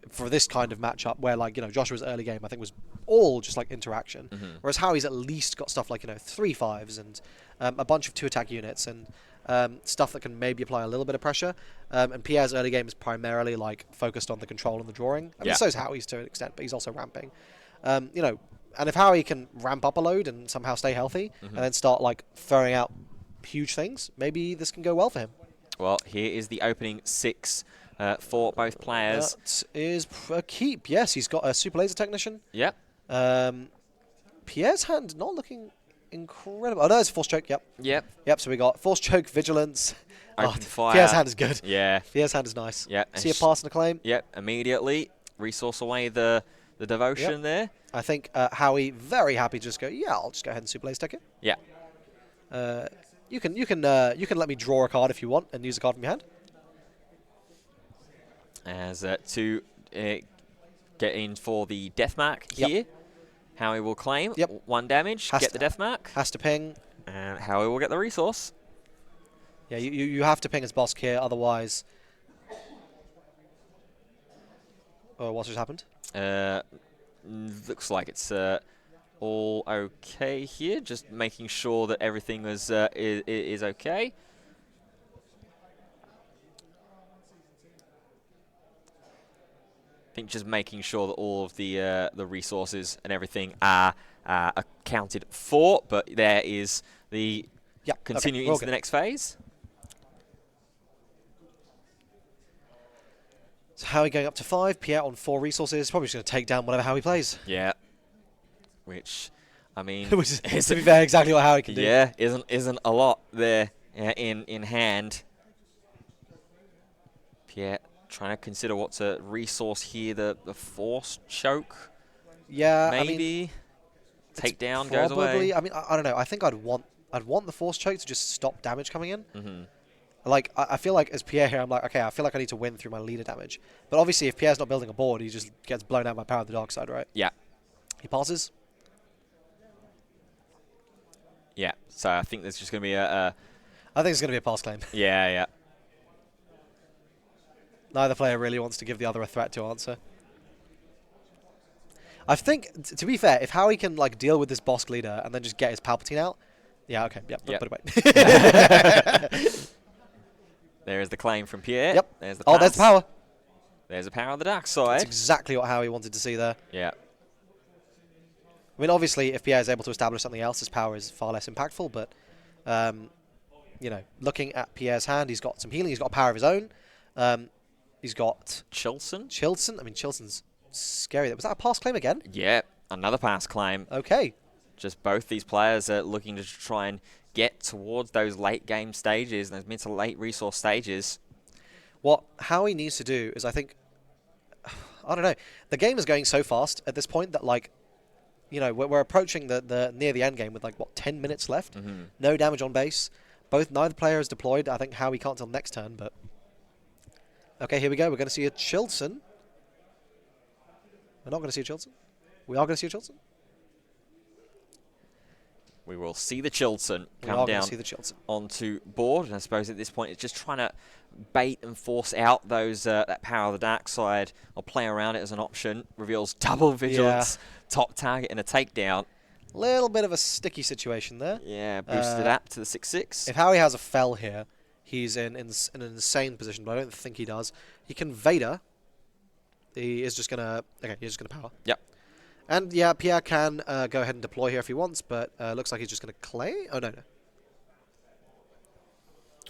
S1: for this kind of matchup where, like, Joshua's early game, I think, was all just, like, interaction. Whereas Howie's at least got stuff like, 3 5s and a bunch of 2-attack units and stuff that can maybe apply a little bit of pressure. And Pierre's early game is primarily, like, focused on the control and the drawing. I mean, so is Howie's to an extent, but he's also ramping. And if Howie can ramp up a load and somehow stay healthy and then start, like, throwing out huge things, maybe this can go well for him.
S2: Well, here is the opening 6 for both players.
S1: That is a keep. Yes, he's got a Super Laser Technician.
S2: Yep.
S1: Pierre's hand not looking incredible. Oh, no, it's Force Choke. Yep.
S2: Yep.
S1: So we got Force Choke, Vigilance.
S2: Open fire.
S1: Pierre's hand is good.
S2: Yeah.
S1: Pierre's hand is nice.
S2: Yeah.
S1: See a pass and a claim.
S2: Yep. Immediately. resource away the devotion there.
S1: I think Howie very happy to just go. Yeah, I'll just go ahead and super laser tech it.
S2: Yeah.
S1: You can let me draw a card if you want and use a card from your hand.
S2: As to get in for the death mark here. Howie will claim 1 damage, get the death mark.
S1: Has to ping.
S2: And Howie will get the resource.
S1: Yeah, you have to ping his Bosk here, otherwise... Oh, what just happened?
S2: Looks like it's all okay here. Just making sure that everything is okay. I think just making sure that all of the resources and everything are accounted for. But there is the continue into the next phase.
S1: So Howie going up to 5, Pierre on 4 resources. Probably just going to take down whatever Howie plays.
S2: Yeah. Which, I mean...
S1: Which is, to be fair, exactly what Howie can do.
S2: Yeah, isn't a lot there in hand. Pierre trying to consider what's a resource here. The force choke?
S1: Yeah,
S2: maybe.
S1: I mean,
S2: take down goes away.
S1: I mean, I don't know. I think I'd want the force choke to just stop damage coming in.
S2: Mm-hmm.
S1: Like, I feel like as Pierre here, I'm like, okay, I feel like I need to win through my leader damage. But obviously, if Pierre's not building a board, he just gets blown out by power of the dark side, right?
S2: Yeah.
S1: He passes.
S2: Yeah. So I think there's just going to be
S1: I think it's going to be a pass claim.
S2: Yeah.
S1: Neither player really wants to give the other a threat to answer. I think, to be fair, if Howie can like deal with this Bosk leader and then just get his Palpatine out, yeah, okay, put it away.
S2: There is the claim from Pierre.
S1: Yep.
S2: There's the
S1: there's the power.
S2: There's the power of the dark side.
S1: That's exactly what Howie wanted to see there.
S2: Yeah.
S1: I mean, obviously, if Pierre is able to establish something else, his power is far less impactful. But, you know, looking at Pierre's hand, he's got some healing. He's got a power of his own. He's got... Chilson? I mean, Chilson's scary. Was that a pass claim again?
S2: Yeah, another pass claim.
S1: Okay.
S2: Just both these players are looking to try and get towards those late game stages, those mid to late resource stages.
S1: What Howie needs to do is, I think... I don't know. The game is going so fast at this point that, like... You know, we're approaching the near the end game with, like, what, 10 minutes left?
S2: Mm-hmm.
S1: No damage on base. Neither player is deployed. I think Howie can't till next turn, but... Okay, here we go. We're going to see a Chilson. We're not going to see a Chilson. We are going to see a Chilson.
S2: We will see the Chilson come down onto board. And I suppose at this point it's just trying to bait and force out those that power of the dark side, or play around it as an option. Reveals double vigilance, top target, and a takedown.
S1: Little bit of a sticky situation there.
S2: Yeah, boosted up to the 6/6.
S1: If Howie has a fell here, he's in an insane position, but I don't think he does. He can Vader. He is just gonna he's just gonna power.
S2: Yep.
S1: And yeah, Pierre can go ahead and deploy here if he wants, but looks like he's just gonna claim. Oh no.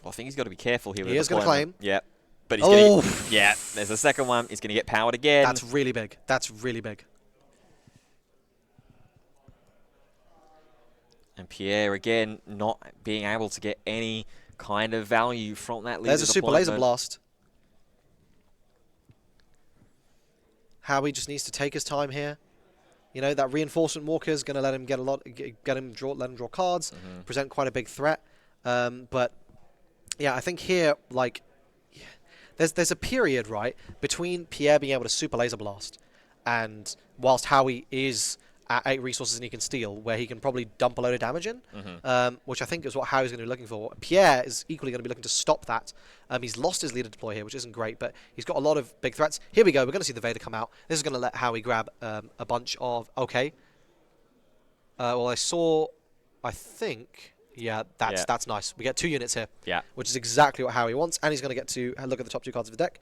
S2: Well, I think he's got to be careful here.
S1: He is going to claim.
S2: Yeah. But he's going to... Yeah, there's a second one. He's going to get powered again.
S1: That's really big. That's really big.
S2: And Pierre, again, not being able to get any kind of value from that leader.
S1: There's a super laser blast. Howie just needs to take his time here. You know, that reinforcement walker is going to let him get a lot, let him draw cards, present quite a big threat. But yeah, I think here, like, there's a period, right, between Pierre being able to super laser blast and whilst Howie is at 8 resources and he can steal, where he can probably dump a load of damage in, which I think is what Howie's going to be looking for. Pierre is equally going to be looking to stop that. He's lost his leader deploy here, which isn't great, but he's got a lot of big threats. Here we go. We're going to see the Vader come out. This is going to let Howie grab a bunch of... Okay. Well, I think... Yeah, that's nice. We get 2 units here, which is exactly what Howie wants, and he's going to get to look at the top 2 cards of the deck.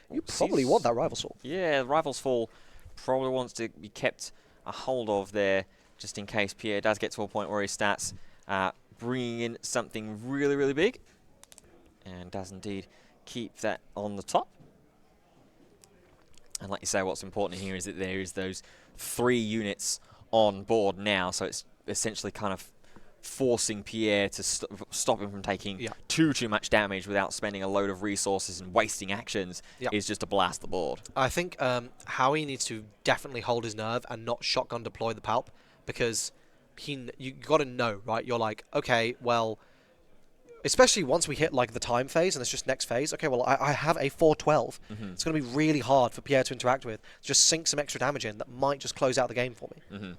S1: You probably want that Rival's Fall.
S2: Yeah, Rival's Fall probably wants to be kept a hold of there, just in case Pierre does get to a point where he starts bringing in something really, really big, and does indeed keep that on the top. And like you say, what's important here is that there is those 3 units on board now, so it's essentially kind of forcing Pierre to stop him from taking too much damage without spending a load of resources and wasting actions is just to blast the board.
S1: I think Howie needs to definitely hold his nerve and not shotgun deploy the Palp, because you got to know, right? You're like, okay, well, especially once we hit like the time phase and it's just next phase. Okay, well, I have a 412. It's going to be really hard for Pierre to interact with. Just sink some extra damage in that might just close out the game for me.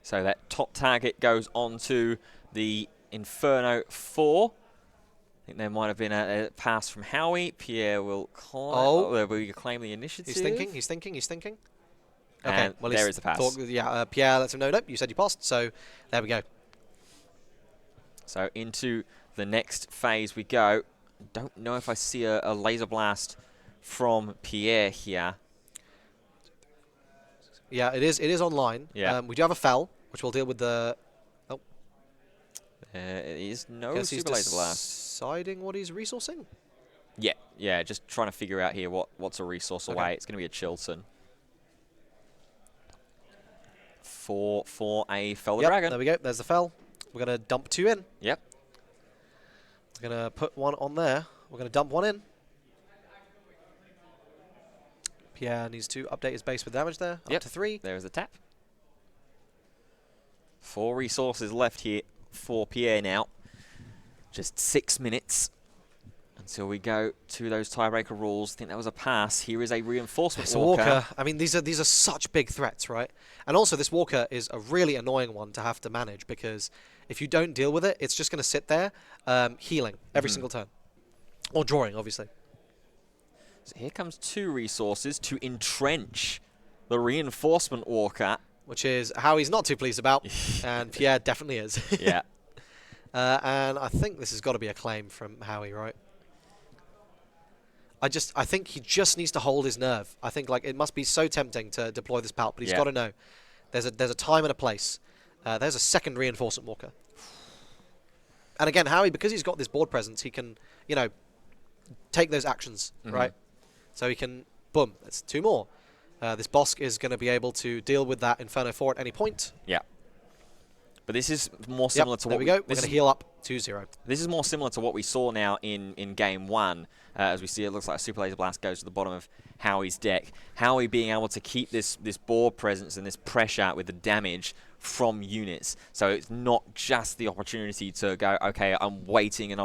S2: So that top target goes on to the Inferno 4. I think there might have been a pass from Howie. Pierre will claim the initiative.
S1: He's thinking.
S2: Okay,
S1: well,
S2: there is the pass.
S1: Pierre lets him know, nope, you said you passed, so there we go.
S2: So into the next phase we go. Don't know if I see a laser blast from Pierre here.
S1: Yeah, it is online.
S2: Yeah.
S1: We do have a fell, which we'll deal with the... Oh.
S2: There is no super laser blast.
S1: Deciding what he's resourcing?
S2: Yeah, just trying to figure out here what's a resource away. It's going to be a Chilton. For a Fell the Dragon.
S1: There we go. There's the fell. We're going to dump 2 in.
S2: Yep.
S1: We're going to put 1 on there. We're going to dump 1 in. Pierre needs to update his base with damage there. Up to 3.
S2: There's the tap. 4 resources left here for Pierre now. Just 6 minutes until we go to those tiebreaker rules. I think that was a pass. Here is a reinforcement walker.
S1: I mean, these are such big threats, right? And also, this walker is a really annoying one to have to manage, because if you don't deal with it, it's just going to sit there healing every single turn. Or drawing, obviously.
S2: So here comes 2 resources to entrench the reinforcement walker.
S1: Which is how he's not too pleased about, and Pierre definitely is.
S2: Yeah.
S1: And I think this has got to be a claim from Howie, right? I think he just needs to hold his nerve. I think like it must be so tempting to deploy this Palp, but he's got to know there's a time and a place. There's a second reinforcement walker. And again, Howie, because he's got this board presence, he can, take those actions, right? So he can, boom, that's 2 more. This Bosk is going to be able to deal with that Inferno 4 at any point.
S2: Yeah. But this is more similar to what
S1: we go. We're going to heal up 2-0.
S2: This is more similar to what we saw now in Game 1. As we see, it looks like a Super Laser Blast goes to the bottom of Howie's deck. Howie being able to keep this board presence and this pressure with the damage from units. So it's not just the opportunity to go, okay, I'm waiting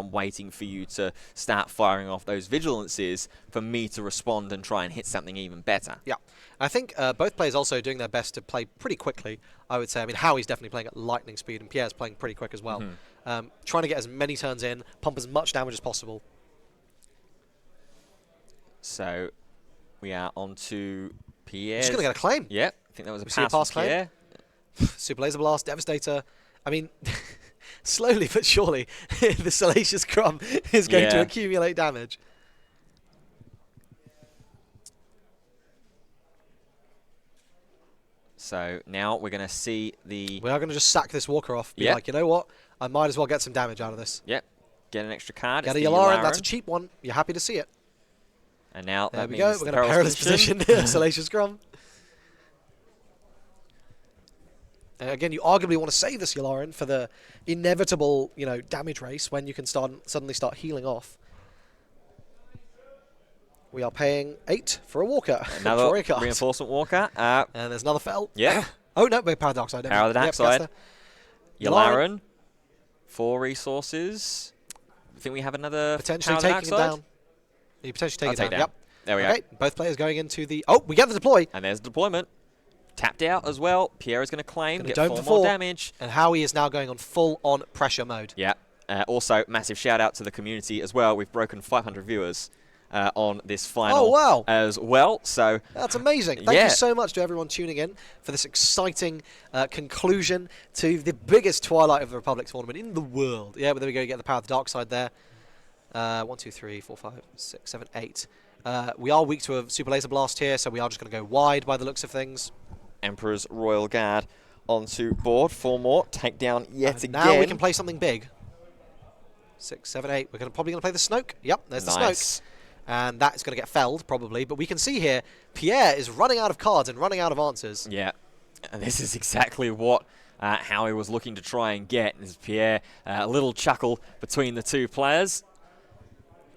S2: for you to start firing off those vigilances for me to respond and try and hit something even better.
S1: Yeah. I think both players also doing their best to play pretty quickly, I would say. I mean, Howie's definitely playing at lightning speed, and Pierre's playing pretty quick as well. Trying to get as many turns in, pump as much damage as possible.
S2: So we are on to Pierre.
S1: Just going to get a claim.
S2: Yep. I think that was a pass from Pierre.
S1: Super Laser Blast, Devastator. I mean, slowly but surely, the Salacious Crumb is going to accumulate damage.
S2: So now we're going to see the...
S1: We are going to just sack this Walker off. Be like, you know what? I might as well get some damage out of this.
S2: Yep. Get an extra card.
S1: Get a Yularen. That's a cheap one. You're happy to see it.
S2: And now
S1: there we go. We're going to perilous position. Salacious Crumb. Again, you arguably want to save this Yularen for the inevitable, damage race when you can suddenly start healing off. We are paying 8 for a Walker.
S2: Another reinforcement Walker.
S1: And there's another fell.
S2: Yeah.
S1: Oh, no, Power of the Dark Side.
S2: Power of the Dark Side. Yularen. 4 resources. I think we have another
S1: potentially
S2: Power
S1: taking it down. You potentially take it down. Yep.
S2: There we
S1: go. Both players going into the... Oh, we get the deploy.
S2: And there's the deployment. Tapped out as well. Pierre is going to claim, get 4 more damage.
S1: And Howie is now going on full-on pressure mode.
S2: Yeah. Also, massive shout-out to the community as well. We've broken 500 viewers on this final as well. So
S1: that's amazing. Thank you so much to everyone tuning in for this exciting conclusion to the biggest Twilight of the Republic tournament in the world. Yeah, but there we go. You get the Power of the Dark Side there. 1, 2, 3, 4, 5, 6, 7, 8. We are weak to a Super Laser Blast here, so we are just going to go wide by the looks of things.
S2: Emperor's Royal Guard onto board. 4 more. Take down yet again.
S1: Now we can play something big. 6, 7, 8. We're probably going to play the Snoke. Yep, there's the Snoke. And that's going to get felled, probably. But we can see here, Pierre is running out of cards and running out of answers.
S2: Yeah. And this is exactly what Howie was looking to try and get. There's Pierre, a little chuckle between the two players.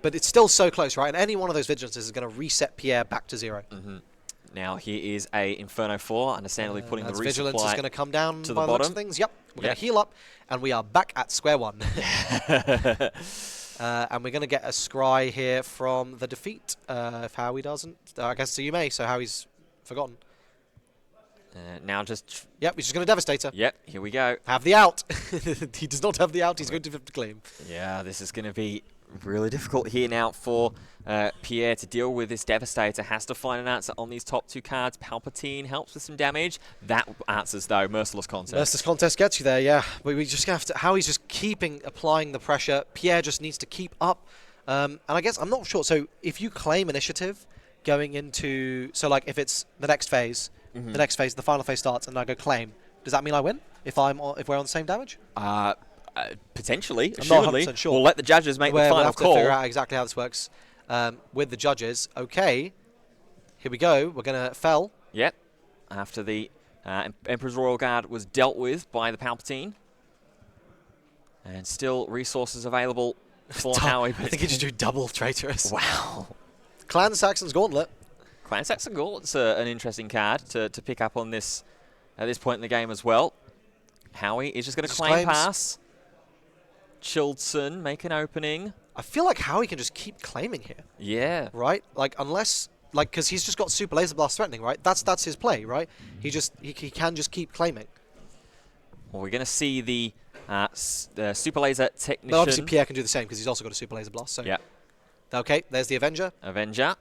S1: But it's still so close, right? And any one of those vigilances is going to reset Pierre back to 0.
S2: Now here is a Inferno 4, understandably putting the resupply
S1: vigilance is going to come down
S2: to
S1: by
S2: the
S1: the looks
S2: bottom.
S1: of things. Yep, we're going to heal up, and we are back at square one. And we're going to get a scry here from the defeat, if Howie doesn't. I guess so you may, so Howie's forgotten.
S2: Now just...
S1: Yep, he's just going to Devastator.
S2: Yep, here we go.
S1: Have the out. He does not have the out, he's going to have to claim.
S2: Yeah, this is going to be really difficult here now for Pierre to deal with this Devastator. Has to find an answer on these top 2 cards. Palpatine helps with some damage. That answers, though, Merciless Contest.
S1: Merciless Contest gets you there, yeah. We just have to... Howie's just applying the pressure. Pierre just needs to keep up. And I guess, I'm not sure. So if you claim initiative going into... So, like, if it's the next phase... The next phase, the final phase starts, and I go claim. Does that mean I win if we're on the same damage?
S2: Potentially,
S1: I'm not
S2: assuredly.
S1: 100% sure.
S2: We'll let the judges make the
S1: We'll
S2: final
S1: have to
S2: call.
S1: figure out exactly how this works with the judges. Okay, here we go. We're going to fell.
S2: Yep. After the Emperor's Royal Guard was dealt with by the Palpatine. And still resources available for Howie.
S1: I think he just do double traitorous.
S2: Wow.
S1: Clan Saxon's Gauntlet.
S2: Clan Saxon Gauntlet's an interesting card to pick up on this at this point in the game as well. Howie is just going to claim pass. Childson make an opening.
S1: I feel like Howie can just keep claiming here.
S2: Yeah.
S1: Right? Like, unless... Like, because he's just got Super Laser Blast threatening, right? That's his play, right? He can just keep claiming.
S2: Well, we're going to see the Super Laser Technician.
S1: But obviously Pierre can do the same because he's also got a Super Laser Blast. So.
S2: Yeah.
S1: Okay, there's the Avenger.
S2: Avenger.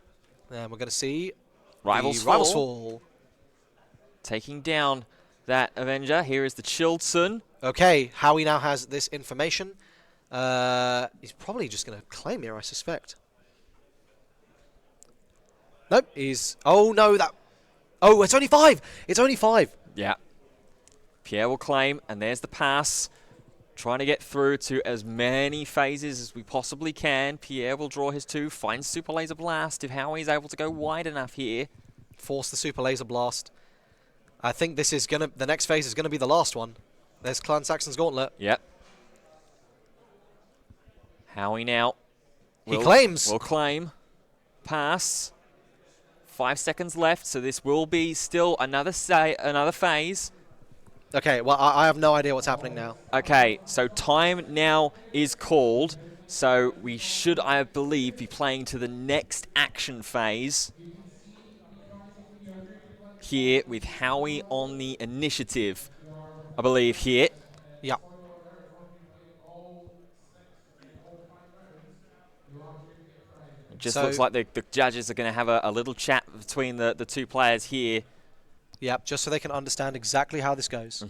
S1: And we're going to see
S2: Rivals
S1: Fall.
S2: Taking down that Avenger. Here is the Childson.
S1: Okay, Howie now has this information. He's probably just going to claim here, I suspect. Nope, he's... Oh, no, that... Oh, it's only 5! It's only 5!
S2: Yeah. Pierre will claim, and there's the pass. Trying to get through to as many phases as we possibly can. Pierre will draw his 2, finds Super Laser Blast if Howie's able to go wide enough here.
S1: Force the Super Laser Blast. I think this is gonna... The next phase is going to be the last one. There's Clan Saxon's Gauntlet.
S2: Yep. Howie now...
S1: He claims.
S2: Will claim. Pass. 5 seconds left, so this will be still another phase.
S1: Okay, well, I have no idea what's happening now.
S2: Okay, so time now is called. So we should, I believe, be playing to the next action phase. Here with Howie on the initiative, I believe, here.
S1: Yeah.
S2: It just looks like the judges are going to have a little chat between the 2 players here.
S1: Yep, just so they can understand exactly how this goes.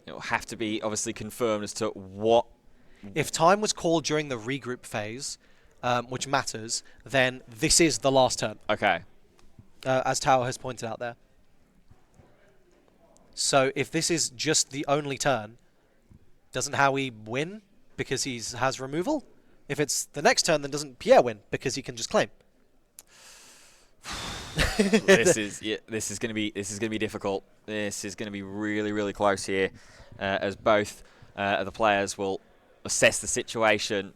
S2: It will have to be obviously confirmed as to what...
S1: If time was called during the regroup phase, which matters, then this is the last turn.
S2: Okay.
S1: As Tower has pointed out there. So if this is just the only turn, doesn't Howie win because he has removal? If it's the next turn, then doesn't Pierre win because he can just claim?
S2: This is going to be difficult. This is going to be really, really close here, as both the players will assess the situation.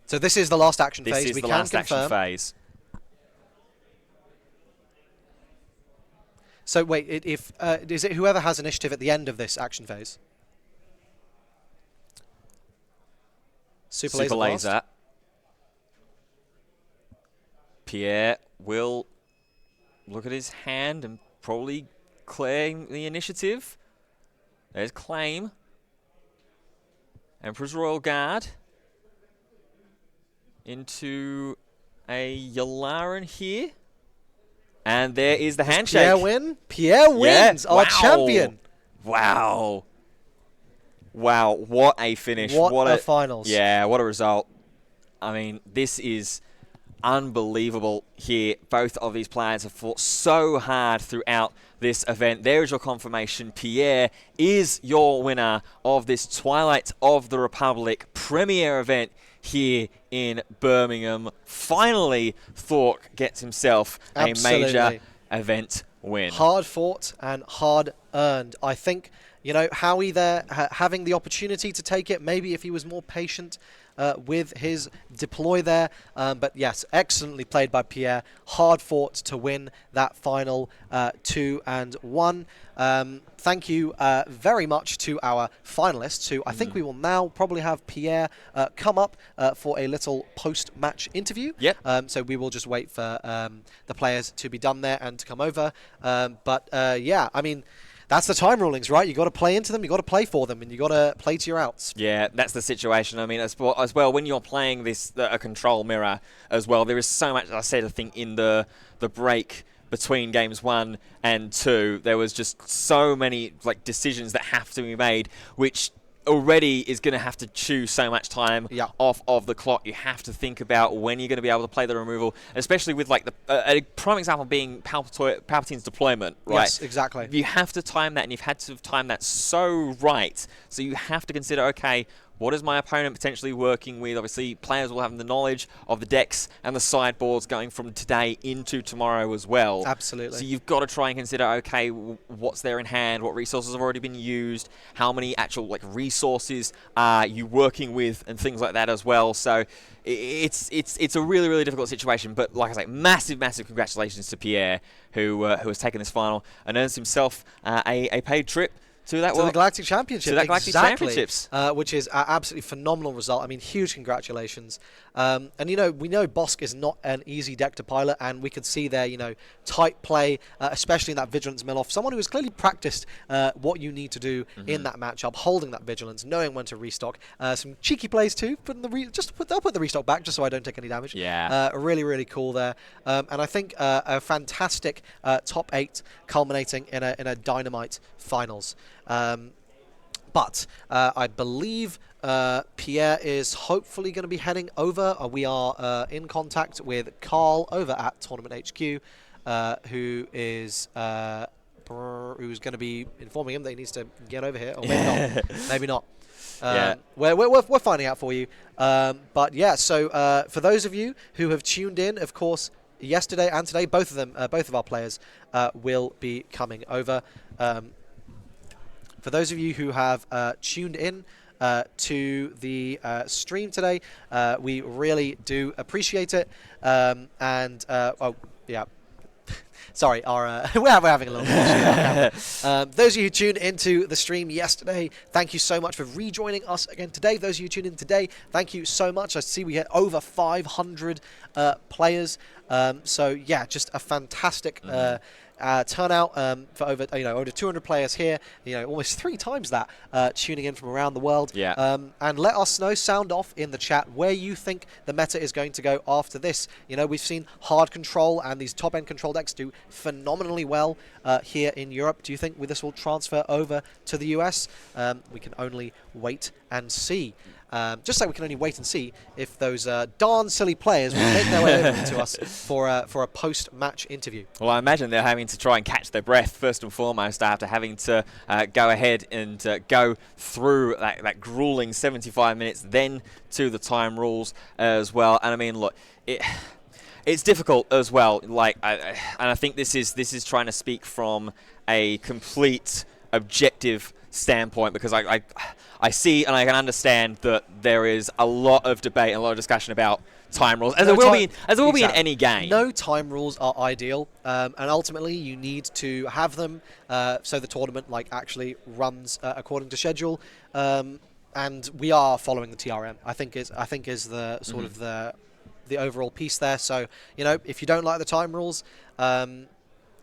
S1: So this is the last action phase.
S2: This is the last action phase.
S1: So wait, is it whoever has initiative at the end of this action phase? Super Laser Blast.
S2: Pierre will look at his hand and probably claim the initiative. There's claim. Emperor's Royal Guard. Into a Yularen here. And there is the handshake.
S1: Pierre win? Pierre wins, our champion.
S2: Wow. Wow, what a finish.
S1: What a finals.
S2: Yeah, what a result. I mean, this is unbelievable here. Both of these players have fought so hard throughout this event. There is your confirmation. Pierre is your winner of this Twilight of the Republic premiere event here in Birmingham. Finally, Thork gets himself
S1: Absolutely.
S2: a major event win.
S1: Hard fought and hard earned. I think, Howie there having the opportunity to take it, maybe if he was more patient with his deploy there. But yes, excellently played by Pierre. Hard fought to win that final 2-1. Thank you very much to our finalists, who I think we will now probably have Pierre come up for a little post-match interview.
S2: Yep.
S1: So we will just wait for the players to be done there and to come over. Yeah, I mean, that's the time rulings, right? You got to play into them, you got to play for them, and you got to play to your outs.
S2: Yeah, that's the situation. I mean, as well, when you're playing a control mirror as well, there is so much. I said, I think in the break between games 1 and 2, there was just so many decisions that have to be made, which already is going to have to chew so much time off of the clock. You have to think about when you're going to be able to play the removal, especially with a prime example being Palpatine's deployment, right?
S1: Yes, exactly.
S2: You have to time that, and you've had to time that so right. So you have to consider, okay, what is my opponent potentially working with? Obviously, players will have the knowledge of the decks and the sideboards going from today into tomorrow as well.
S1: Absolutely.
S2: So you've got to try and consider, okay, what's there in hand? What resources have already been used? How many actual resources are you working with, and things like that as well. So it's a really, really difficult situation. But like I say, massive, massive congratulations to Pierre, who has taken this final and earns himself a paid trip to
S1: the Galactic Championship.
S2: To that Galactic Championships.
S1: Which is an absolutely phenomenal result. I mean, huge congratulations. And, we know Bosk is not an easy deck to pilot, and we could see there, tight play, especially in that Vigilance mill-off. Someone who has clearly practiced what you need to do in that matchup, holding that Vigilance, knowing when to restock. Some cheeky plays too, they'll put the restock back just so I don't take any damage.
S2: Yeah.
S1: Really, really cool there. And I think a fantastic top 8 culminating in a dynamite finals. But I believe Pierre is hopefully going to be heading over. We are in contact with Carl over at Tournament HQ, who's going to be informing him that he needs to get over here, or maybe not. Maybe not. We're finding out for you. But yeah, so for those of you who have tuned in, of course, yesterday and today, both of our players will be coming over. For those of you who have tuned in to the stream today, we really do appreciate it. Sorry, we're having a little bit of those of you who tuned into the stream yesterday, thank you so much for rejoining us again today. Those of you who tuned in today, thank you so much. I see we had over 500 players. So yeah, just a fantastic turnout for over 200 players here. Almost 3 times that tuning in from around the world.
S2: Yeah.
S1: And let us know, sound off in the chat, where you think the meta is going to go after this. We've seen hard control and these top end control decks do phenomenally well here in Europe. Do you think this will transfer over to the US? We can only wait and see. Just like we can only wait and see if those darn silly players will make their way over to us for a post-match interview.
S2: Well, I imagine they're having to try and catch their breath first and foremost after having to go ahead and go through that grueling 75 minutes, then to the time rules as well. And I mean, look, it's difficult as well. And I think this is trying to speak from a complete objective standpoint, because I see and I can understand that there is a lot of debate and a lot of discussion about time rules, as there will be in any game.
S1: No time rules are ideal, and ultimately you need to have them so the tournament actually runs according to schedule. And we are following the TRM. I think is the sort of the overall piece there. So if you don't like the time rules,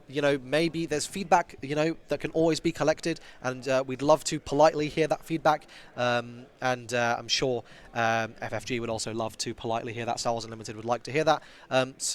S1: maybe there's feedback, that can always be collected, and we'd love to politely hear that feedback. And I'm sure FFG would also love to politely hear that. Star Wars Unlimited would like to hear that.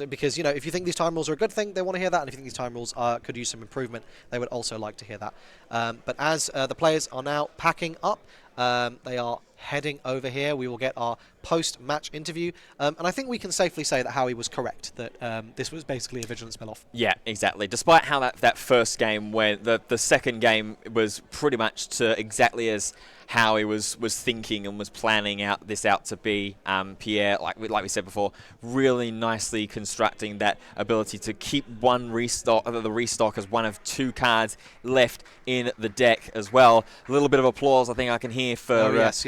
S1: Because, if you think these time rules are a good thing, they want to hear that. And if you think these time rules could use some improvement, they would also like to hear that. But as the players are now packing up, they are heading over here. We will get our post-match interview. And I think we can safely say that Howie was correct, that this was basically a Vigilance mill-off.
S2: Yeah, exactly. Despite how that first game went, the second game was pretty much to exactly as Howie was thinking and was planning this out to be. Pierre, like we said before, really nicely constructing that ability to keep the restock as one of 2 cards left in the deck as well. A little bit of applause I think I can hear for
S1: yes.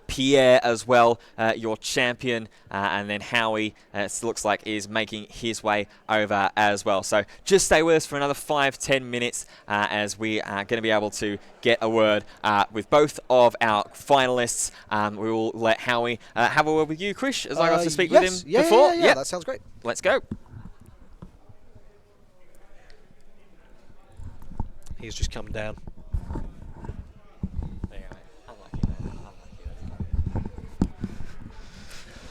S2: Pierre as well, your champion, and then Howie, it looks like, is making his way over as well. So just stay with us for another 5-10 minutes as we are going to be able to get a word with both of our finalists. We will let Howie have a word with you, Krish, as I got to speak with him before.
S1: Yeah, that sounds great.
S2: Let's go.
S1: He's just come down.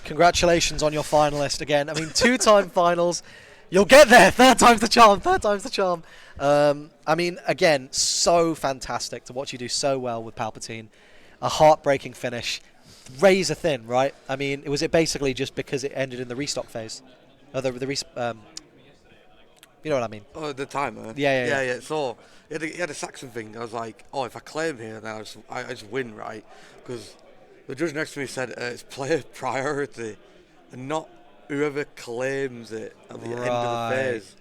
S1: Congratulations on your finalist again. I mean, 2-time finals. You'll get there. 3rd time's the charm. 3rd time's the charm. I mean, again, so fantastic to watch you do so well with Palpatine. A heartbreaking finish. Razor thin, right? I mean, was it basically just because it ended in the restock phase? Or you know what I mean?
S4: Oh, the timer.
S1: Yeah.
S4: So he had a Saxon thing. I was like, oh, if I claim here, then I just win, right? Because the judge next to me said it's player priority, and not whoever claims it at the end of the phase.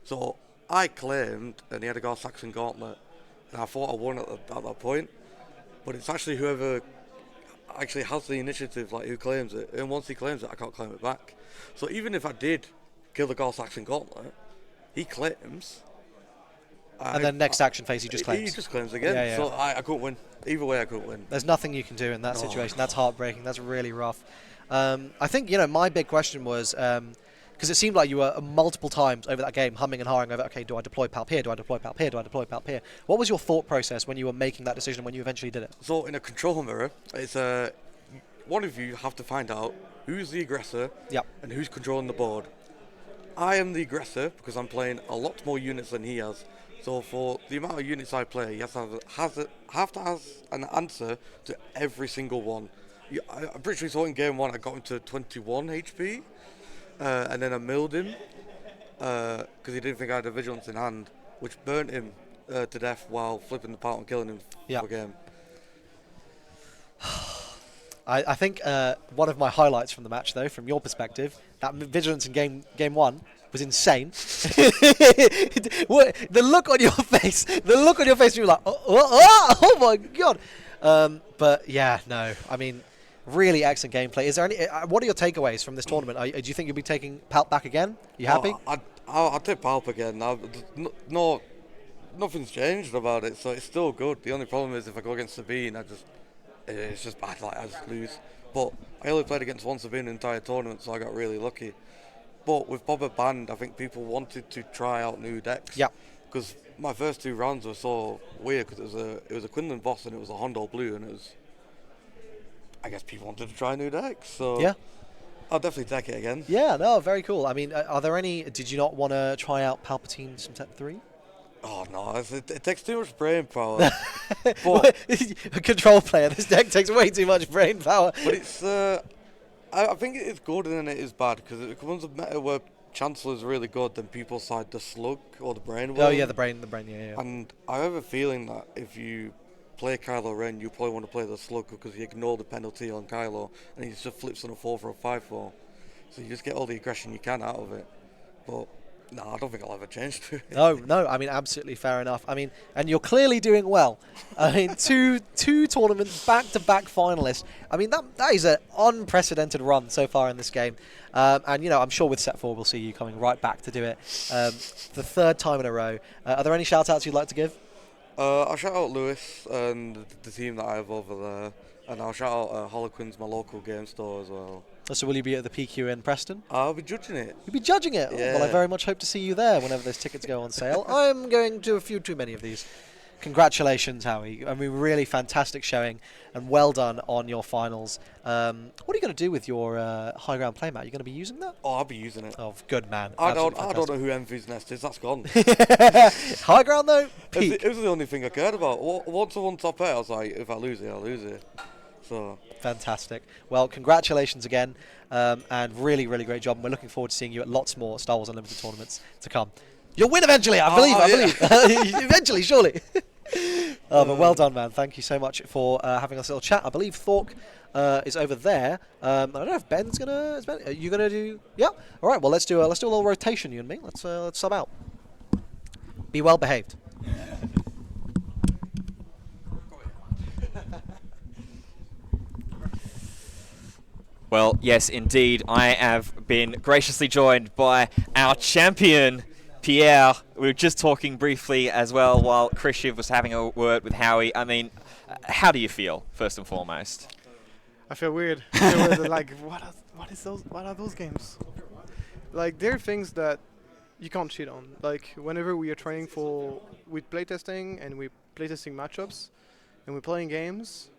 S4: So I claimed, and he had to go Saxon Gauntlet, and I thought I won at that point. But it's actually whoever actually has the initiative, like who claims it, and once he claims it, I can't claim it back. So even if I did kill the Gaul Saxon Gauntlet, he claims.
S1: And then next action phase, he just claims.
S4: He just claims again.
S1: Yeah.
S4: So I couldn't win. Either way, I couldn't win.
S1: There's nothing you can do in that situation. That's heartbreaking. That's really rough. I think, my big question was, because it seemed like you were multiple times over that game humming and hawing over, okay, do I deploy Palp here? Do I deploy Palp here? Do I deploy Palp here? What was your thought process when you were making that decision when you eventually did it?
S4: So in a control mirror, it's one of you have to find out who's the aggressor and who's controlling the board. I am the aggressor because I'm playing a lot more units than he has. So for the amount of units I play, he has to have an answer to every single one. I'm pretty sure in game 1 I got him to 21 HP, and then I milled him because he didn't think I had a vigilance in hand, which burnt him to death while flipping the part and killing him for a game.
S1: I think one of my highlights from the match, though, from your perspective, that vigilance in game 1 was insane. The look on your face, you were like, oh my god. But yeah, no, I mean, really excellent gameplay. Is there any? What are your takeaways from this tournament? Do you think you'll be taking Palp back again? You happy?
S4: I'll take Palp again. Nothing's changed about it, so it's still good. The only problem is if I go against Sabine, it's just bad. Like I just lose. But I only played against one Sabine in the entire tournament, so I got really lucky. But with Boba banned, I think people wanted to try out new decks. Yeah. Because my first 2 rounds were so weird because it was a Quinlan boss and it was a Hondo blue, and it was. I guess people wanted to try new decks, so yeah, I'll definitely take it again.
S1: Yeah, no, very cool. I mean, are there any? Did you not want to try out Palpatine Step 3?
S4: Oh no, it takes too much brain power.
S1: But a control player, this deck takes way too much brain power.
S4: But it's, I think it is good and it is bad because it becomes a meta where Chancellor is really good, then people side the Slug or the Brain.
S1: Oh yeah, the brain, yeah.
S4: And I have a feeling that if you play Kylo Ren, you probably want to play the Slug because you ignore the penalty on Kylo and he just flips on a 4 for a 5-4. So you just get all the aggression you can out of it. But no, I don't think I'll ever change to it.
S1: No, I mean, absolutely fair enough. I mean, and you're clearly doing well. I mean, two tournaments, back-to-back finalists. I mean, that is an unprecedented run so far in this game. And, I'm sure with Set 4 we'll see you coming right back to do it the 3rd time in a row. Are there any shout-outs you'd like to give?
S4: I'll shout out Lewis and the team that I have over there. And I'll shout out Harlequins, my local game store as well.
S1: So will you be at the PQ in Preston?
S4: I'll be judging it.
S1: You'll be judging it?
S4: Yeah.
S1: Well, I very much hope to see you there whenever those tickets go on sale. I'm going to a few too many of these. Congratulations, Howie. I mean, really fantastic showing and well done on your finals. What are you going to do with your high ground playmat? Are you going to be using that?
S4: Oh, I'll be using it.
S1: Oh, good man.
S4: I don't know who Envy's Nest is. That's gone.
S1: High ground, though?
S4: It was the only thing I cared about. Once I won top 8, I was like, if I lose it, I'll lose it. So
S1: fantastic. Well, congratulations again, and really, really great job. And we're looking forward to seeing you at lots more Star Wars Unlimited tournaments to come. You'll win eventually, I believe. Eventually, surely. Oh, but well done, man. Thank you so much for having us a little chat. I believe Thork is over there. I don't know if Ben's gonna. Are you gonna do? Yeah. All right. Well, let's do a little rotation, you and me. Let's sub out. Be well behaved.
S2: Well, yes, indeed. I have been graciously joined by our champion, Pierre. We were just talking briefly as well while Krishiv was having a word with Howie. I mean, how do you feel, first and foremost?
S5: I feel weird. I feel weird. Like, what are those games? Like, there are things that you can't cheat on. Like, whenever we are training with playtesting and we're playtesting matchups and we're playing games,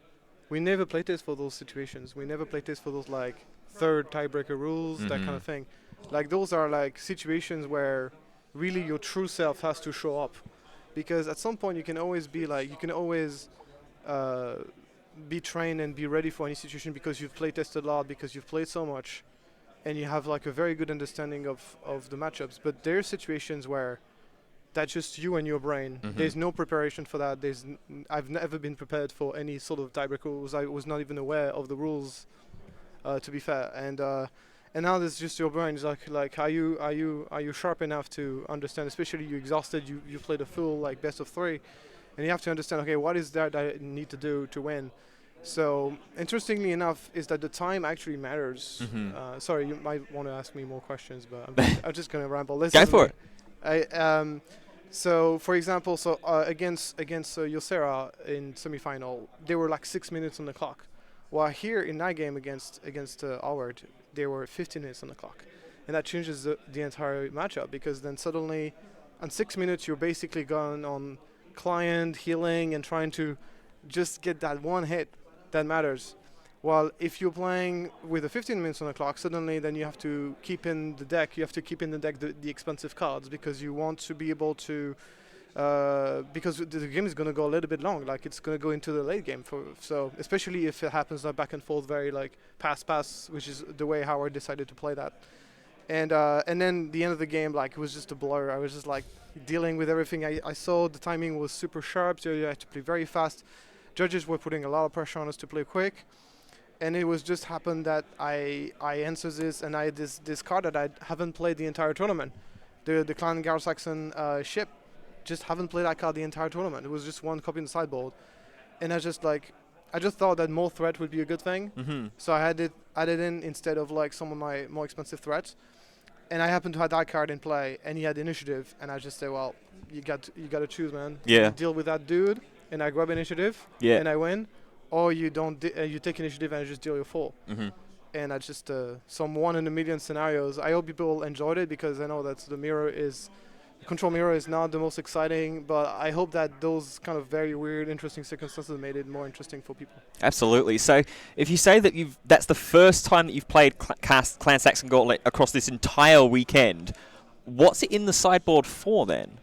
S5: we never playtest for those situations. We never playtest for those, like, third tiebreaker rules, that kind of thing. Like, those are, like, situations where really your true self has to show up. Because at some point you can always be, like, be trained and be ready for any situation because you've playtested a lot, because you've played so much, and you have, like, a very good understanding of the matchups. But there are situations where that's just you and your brain. There's no preparation for that. I've never been prepared for any sort of tiebreaker rules. I was not even aware of the rules, to be fair. And now there's just your brain. It's like are you sharp enough to understand? Especially you exhausted. You played a full, like, best of 3, and you have to understand. Okay, what is that I need to do to win? So interestingly enough, is that the time actually matters. Sorry, you might want to ask me more questions, but I'm just gonna ramble.
S2: Go for it.
S5: So for example, against Yosera in semifinal, there were like 6 minutes on the clock, while here in that game against Howard, there were 15 minutes on the clock, and that changes the entire matchup, because then suddenly, on 6 minutes, you're basically going on client healing and trying to just get that one hit that matters. While if you're playing with the 15 minutes on the clock, suddenly then you have to keep in the deck. You have to keep in the deck the expensive cards, because you want to be able to, because the game is going to go a little bit long. Like, it's going to go into the late game. So especially if it happens like back and forth, very like pass, which is the way Howard decided to play that. And then the end of the game, like, it was just a blur. I was just like dealing with everything. I saw the timing was super sharp, so you had to play very fast. Judges were putting a lot of pressure on us to play quick. And it was just happened that I answered this, and I had this card that I haven't played the entire tournament. The Clan Gar-Saxon ship, just haven't played that card the entire tournament. It was just one copy in the sideboard. And I just thought that more threat would be a good thing. So I had it added in instead of like some of my more expensive threats. And I happened to have that card in play, and he had initiative, and I just said, well, you got to choose, man.
S2: Yeah.
S5: You deal with that dude, and I grab initiative, and I win. Or you don't. You take initiative and I just deal your 4. And I just some 1 in a million scenarios. I hope people enjoyed it, because I know that the control mirror is not the most exciting, but I hope that those kind of very weird, interesting circumstances made it more interesting for people.
S2: Absolutely. So if you say that that's the first time that you've played Clan Saxon Gauntlet across this entire weekend, what's it in the sideboard for then?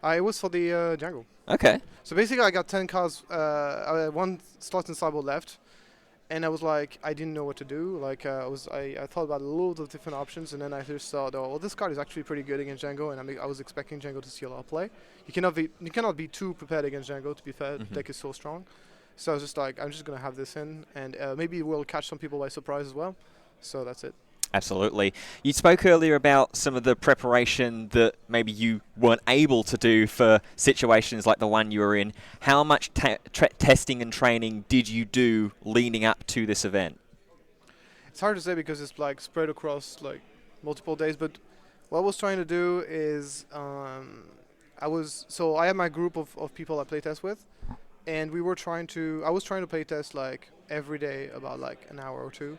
S5: It was for the jungle.
S2: Okay.
S5: So basically, I got 10 cards, 1 slot in sideboard left, and I was like, I didn't know what to do. Like, I thought about loads of different options, and then I just thought, oh, well, this card is actually pretty good against Django, and I was expecting Django to see a lot of play. You cannot be too prepared against Django. To be fair, the deck is so strong. So I was just like, I'm just gonna have this in, and maybe it will catch some people by surprise as well. So that's it.
S2: Absolutely. You spoke earlier about some of the preparation that maybe you weren't able to do for situations like the one you were in. How much testing and training did you do leading up to this event?
S5: It's hard to say, because it's like spread across like multiple days. But what I was trying to do is, I had my group of people I playtest with, and I was trying to playtest like every day about like an hour or 2.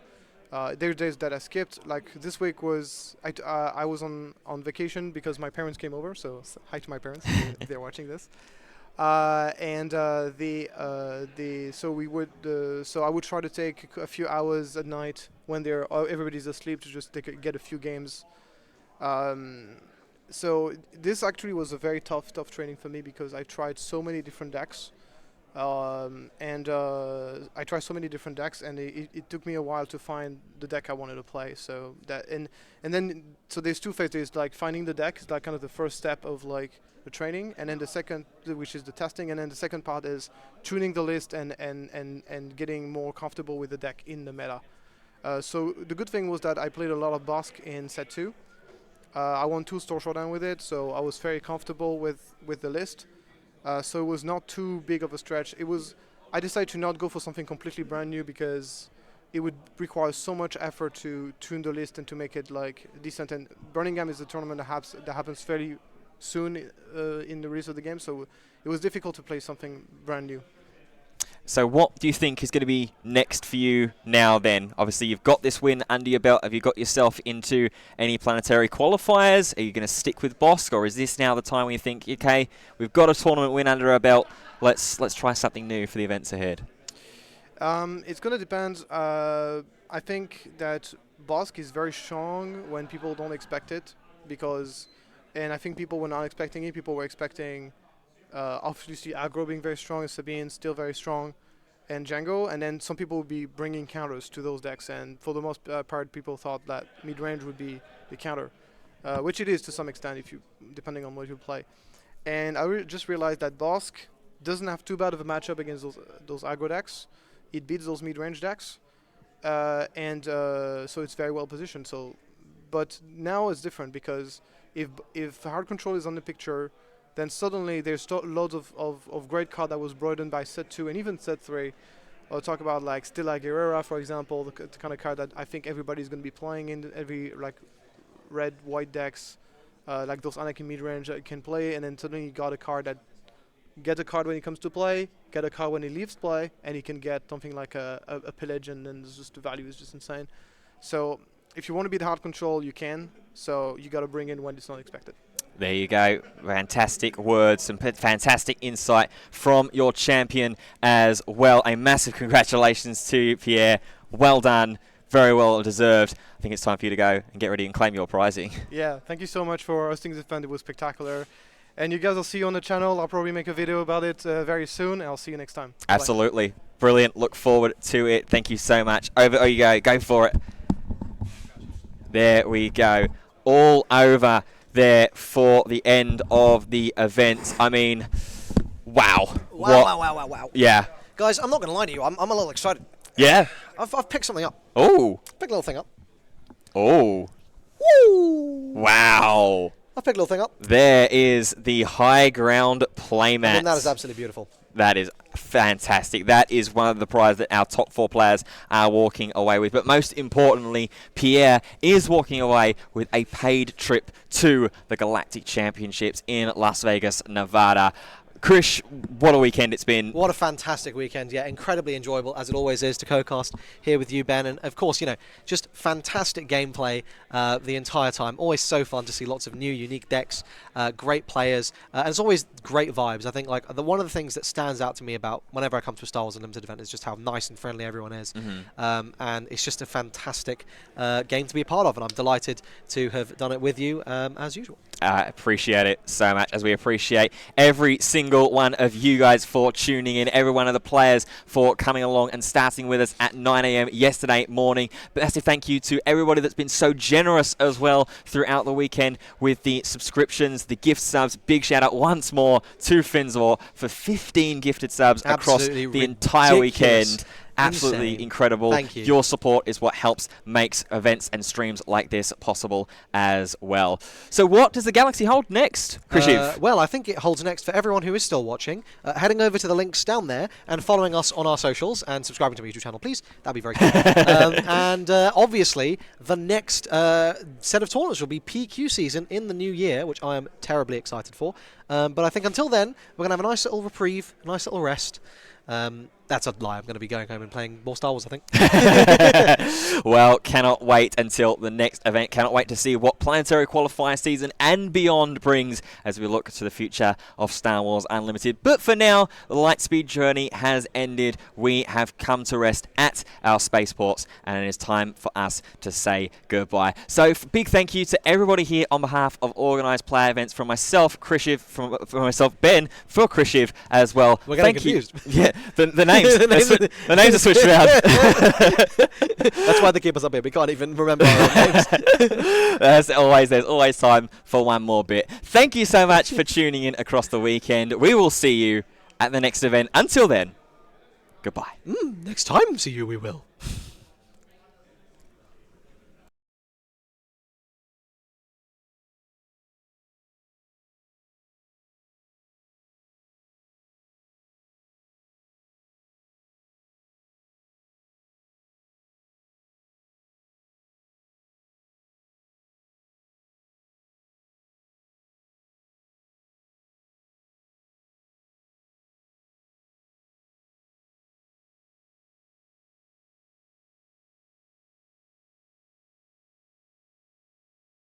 S5: There are days that I skipped. Like this week was I was on vacation because my parents came over. So hi to my parents if they're watching this. So I would try to take a few hours at night when everybody's asleep to just get a few games. So this actually was a very tough training for me, because I tried so many different decks. I tried so many different decks, and it took me a while to find the deck I wanted to play. So that and then so there's two phases. There's like finding the deck is like kind of the first step of like the training, and then the second, which is the testing, and then the second part is tuning the list and getting more comfortable with the deck in the meta. So the good thing was that I played a lot of Bosk in set 2. I won 2 store showdown with it, so I was very comfortable with the list. So it was not too big of a stretch. I decided to not go for something completely brand new because it would require so much effort to tune the list and to make it like decent. And Birmingham is a tournament that happens fairly soon in the release of the game, so it was difficult to play something brand new.
S2: So what do you think is going to be next for you now then? Obviously, you've got this win under your belt. Have you got yourself into any planetary qualifiers? Are you going to stick with Bosk, or is this now the time when you think, okay, we've got a tournament win under our belt, let's try something new for the events ahead?
S5: It's going to depend. I think that Bosk is very strong when people don't expect it, and I think people were not expecting it. People were expecting obviously aggro being very strong, and Sabine still very strong, and Django, and then some people would be bringing counters to those decks, and for the most part people thought that mid-range would be the counter, which it is to some extent depending on what you play. And I just realized that Bosk doesn't have too bad of a matchup against those aggro decks. It beats those mid-range decks, so it's very well positioned. But now it's different, because if hard control is on the picture, then suddenly there's loads of great cards that was brought in by set 2 and even set 3. I'll talk about like Stilla Guerrera, for example, the kind of card that I think everybody's going to be playing in every like red-white decks, like those Anakin mid-range that you can play, and then suddenly you got a card that get a card when he comes to play, get a card when he leaves play, and he can get something like a pillage, and then just the value is just insane. So if you want to be the hard control, you can. So you got to bring in when it's not expected.
S2: There you go. Fantastic words, some fantastic insight from your champion as well. A massive congratulations to you, Pierre. Well done. Very well deserved. I think it's time for you to go and get ready and claim your prizing.
S5: Yeah, thank you so much for hosting this event. It was spectacular. And you guys will see you on the channel. I'll probably make a video about it very soon, and I'll see you next time.
S2: Absolutely. Bye. Brilliant. Look forward to it. Thank you so much. Over you go. Go for it. There we go. All over there for the end of the event. I mean, wow.
S1: Wow.
S2: Yeah.
S1: Guys, I'm not going to lie to you. I'm a little excited.
S2: Yeah.
S1: I've picked something up.
S2: Oh.
S1: Picked a little thing up.
S2: Oh.
S1: Woo!
S2: Wow.
S1: I've picked a little thing up.
S2: There is the high ground playmat.
S1: I mean, that is absolutely beautiful.
S2: That is fantastic. That is one of the prizes that our top 4 players are walking away with. But most importantly, Pierre is walking away with a paid trip to the Galactic Championships in Las Vegas, Nevada. Krish, what a weekend it's been.
S1: What a fantastic weekend. Yeah, incredibly enjoyable, as it always is, to co-cast here with you, Ben. And, of course, you know, just fantastic gameplay the entire time. Always so fun to see lots of new, unique decks, great players. And it's always great vibes. I think, like, one of the things that stands out to me about whenever I come to a Star Wars Unlimited event is just how nice and friendly everyone is. And it's just a fantastic game to be a part of. And I'm delighted to have done it with you, as usual.
S2: I appreciate it so much, as we appreciate every single one of you guys for tuning in, every one of the players for coming along and starting with us at 9 a.m. yesterday morning. But massive thank you to everybody that's been so generous as well throughout the weekend with the subscriptions, the gift subs. Big shout out once more to Finzor for 15 gifted subs across the entire weekend. Absolutely incredible.
S1: Thank you.
S2: Your support is what makes events and streams like this possible as well. So what does the Galaxy hold next, Krishiv?
S1: Well, I think it holds next for everyone who is still watching. Heading over to the links down there and following us on our socials and subscribing to my YouTube channel, please. That'd be very cool. And obviously, the next set of tournaments will be PQ season in the new year, which I am terribly excited for. But I think until then, we're going to have a nice little reprieve, a nice little rest. That's a lie. I'm going to be going home and playing more Star Wars, I think.
S2: Well, cannot wait until the next event. Cannot wait to see what Planetary Qualifier season and beyond brings as we look to the future of Star Wars Unlimited. But for now, the Lightspeed journey has ended. We have come to rest at our spaceports, and it is time for us to say goodbye. So, big thank you to everybody here on behalf of Organised Play Events, from myself, Krishiv, from myself, Ben, for Krishiv as well.
S1: We're getting
S2: Thank you.
S1: confused.
S2: Yeah, the names. The names are switched around.
S1: That's why they keep us up here. We can't even remember our own names.
S2: There's always time for one more bit. Thank you so much for tuning in across the weekend. We will see you at the next event. Until then, goodbye.
S1: Next time, see you we will.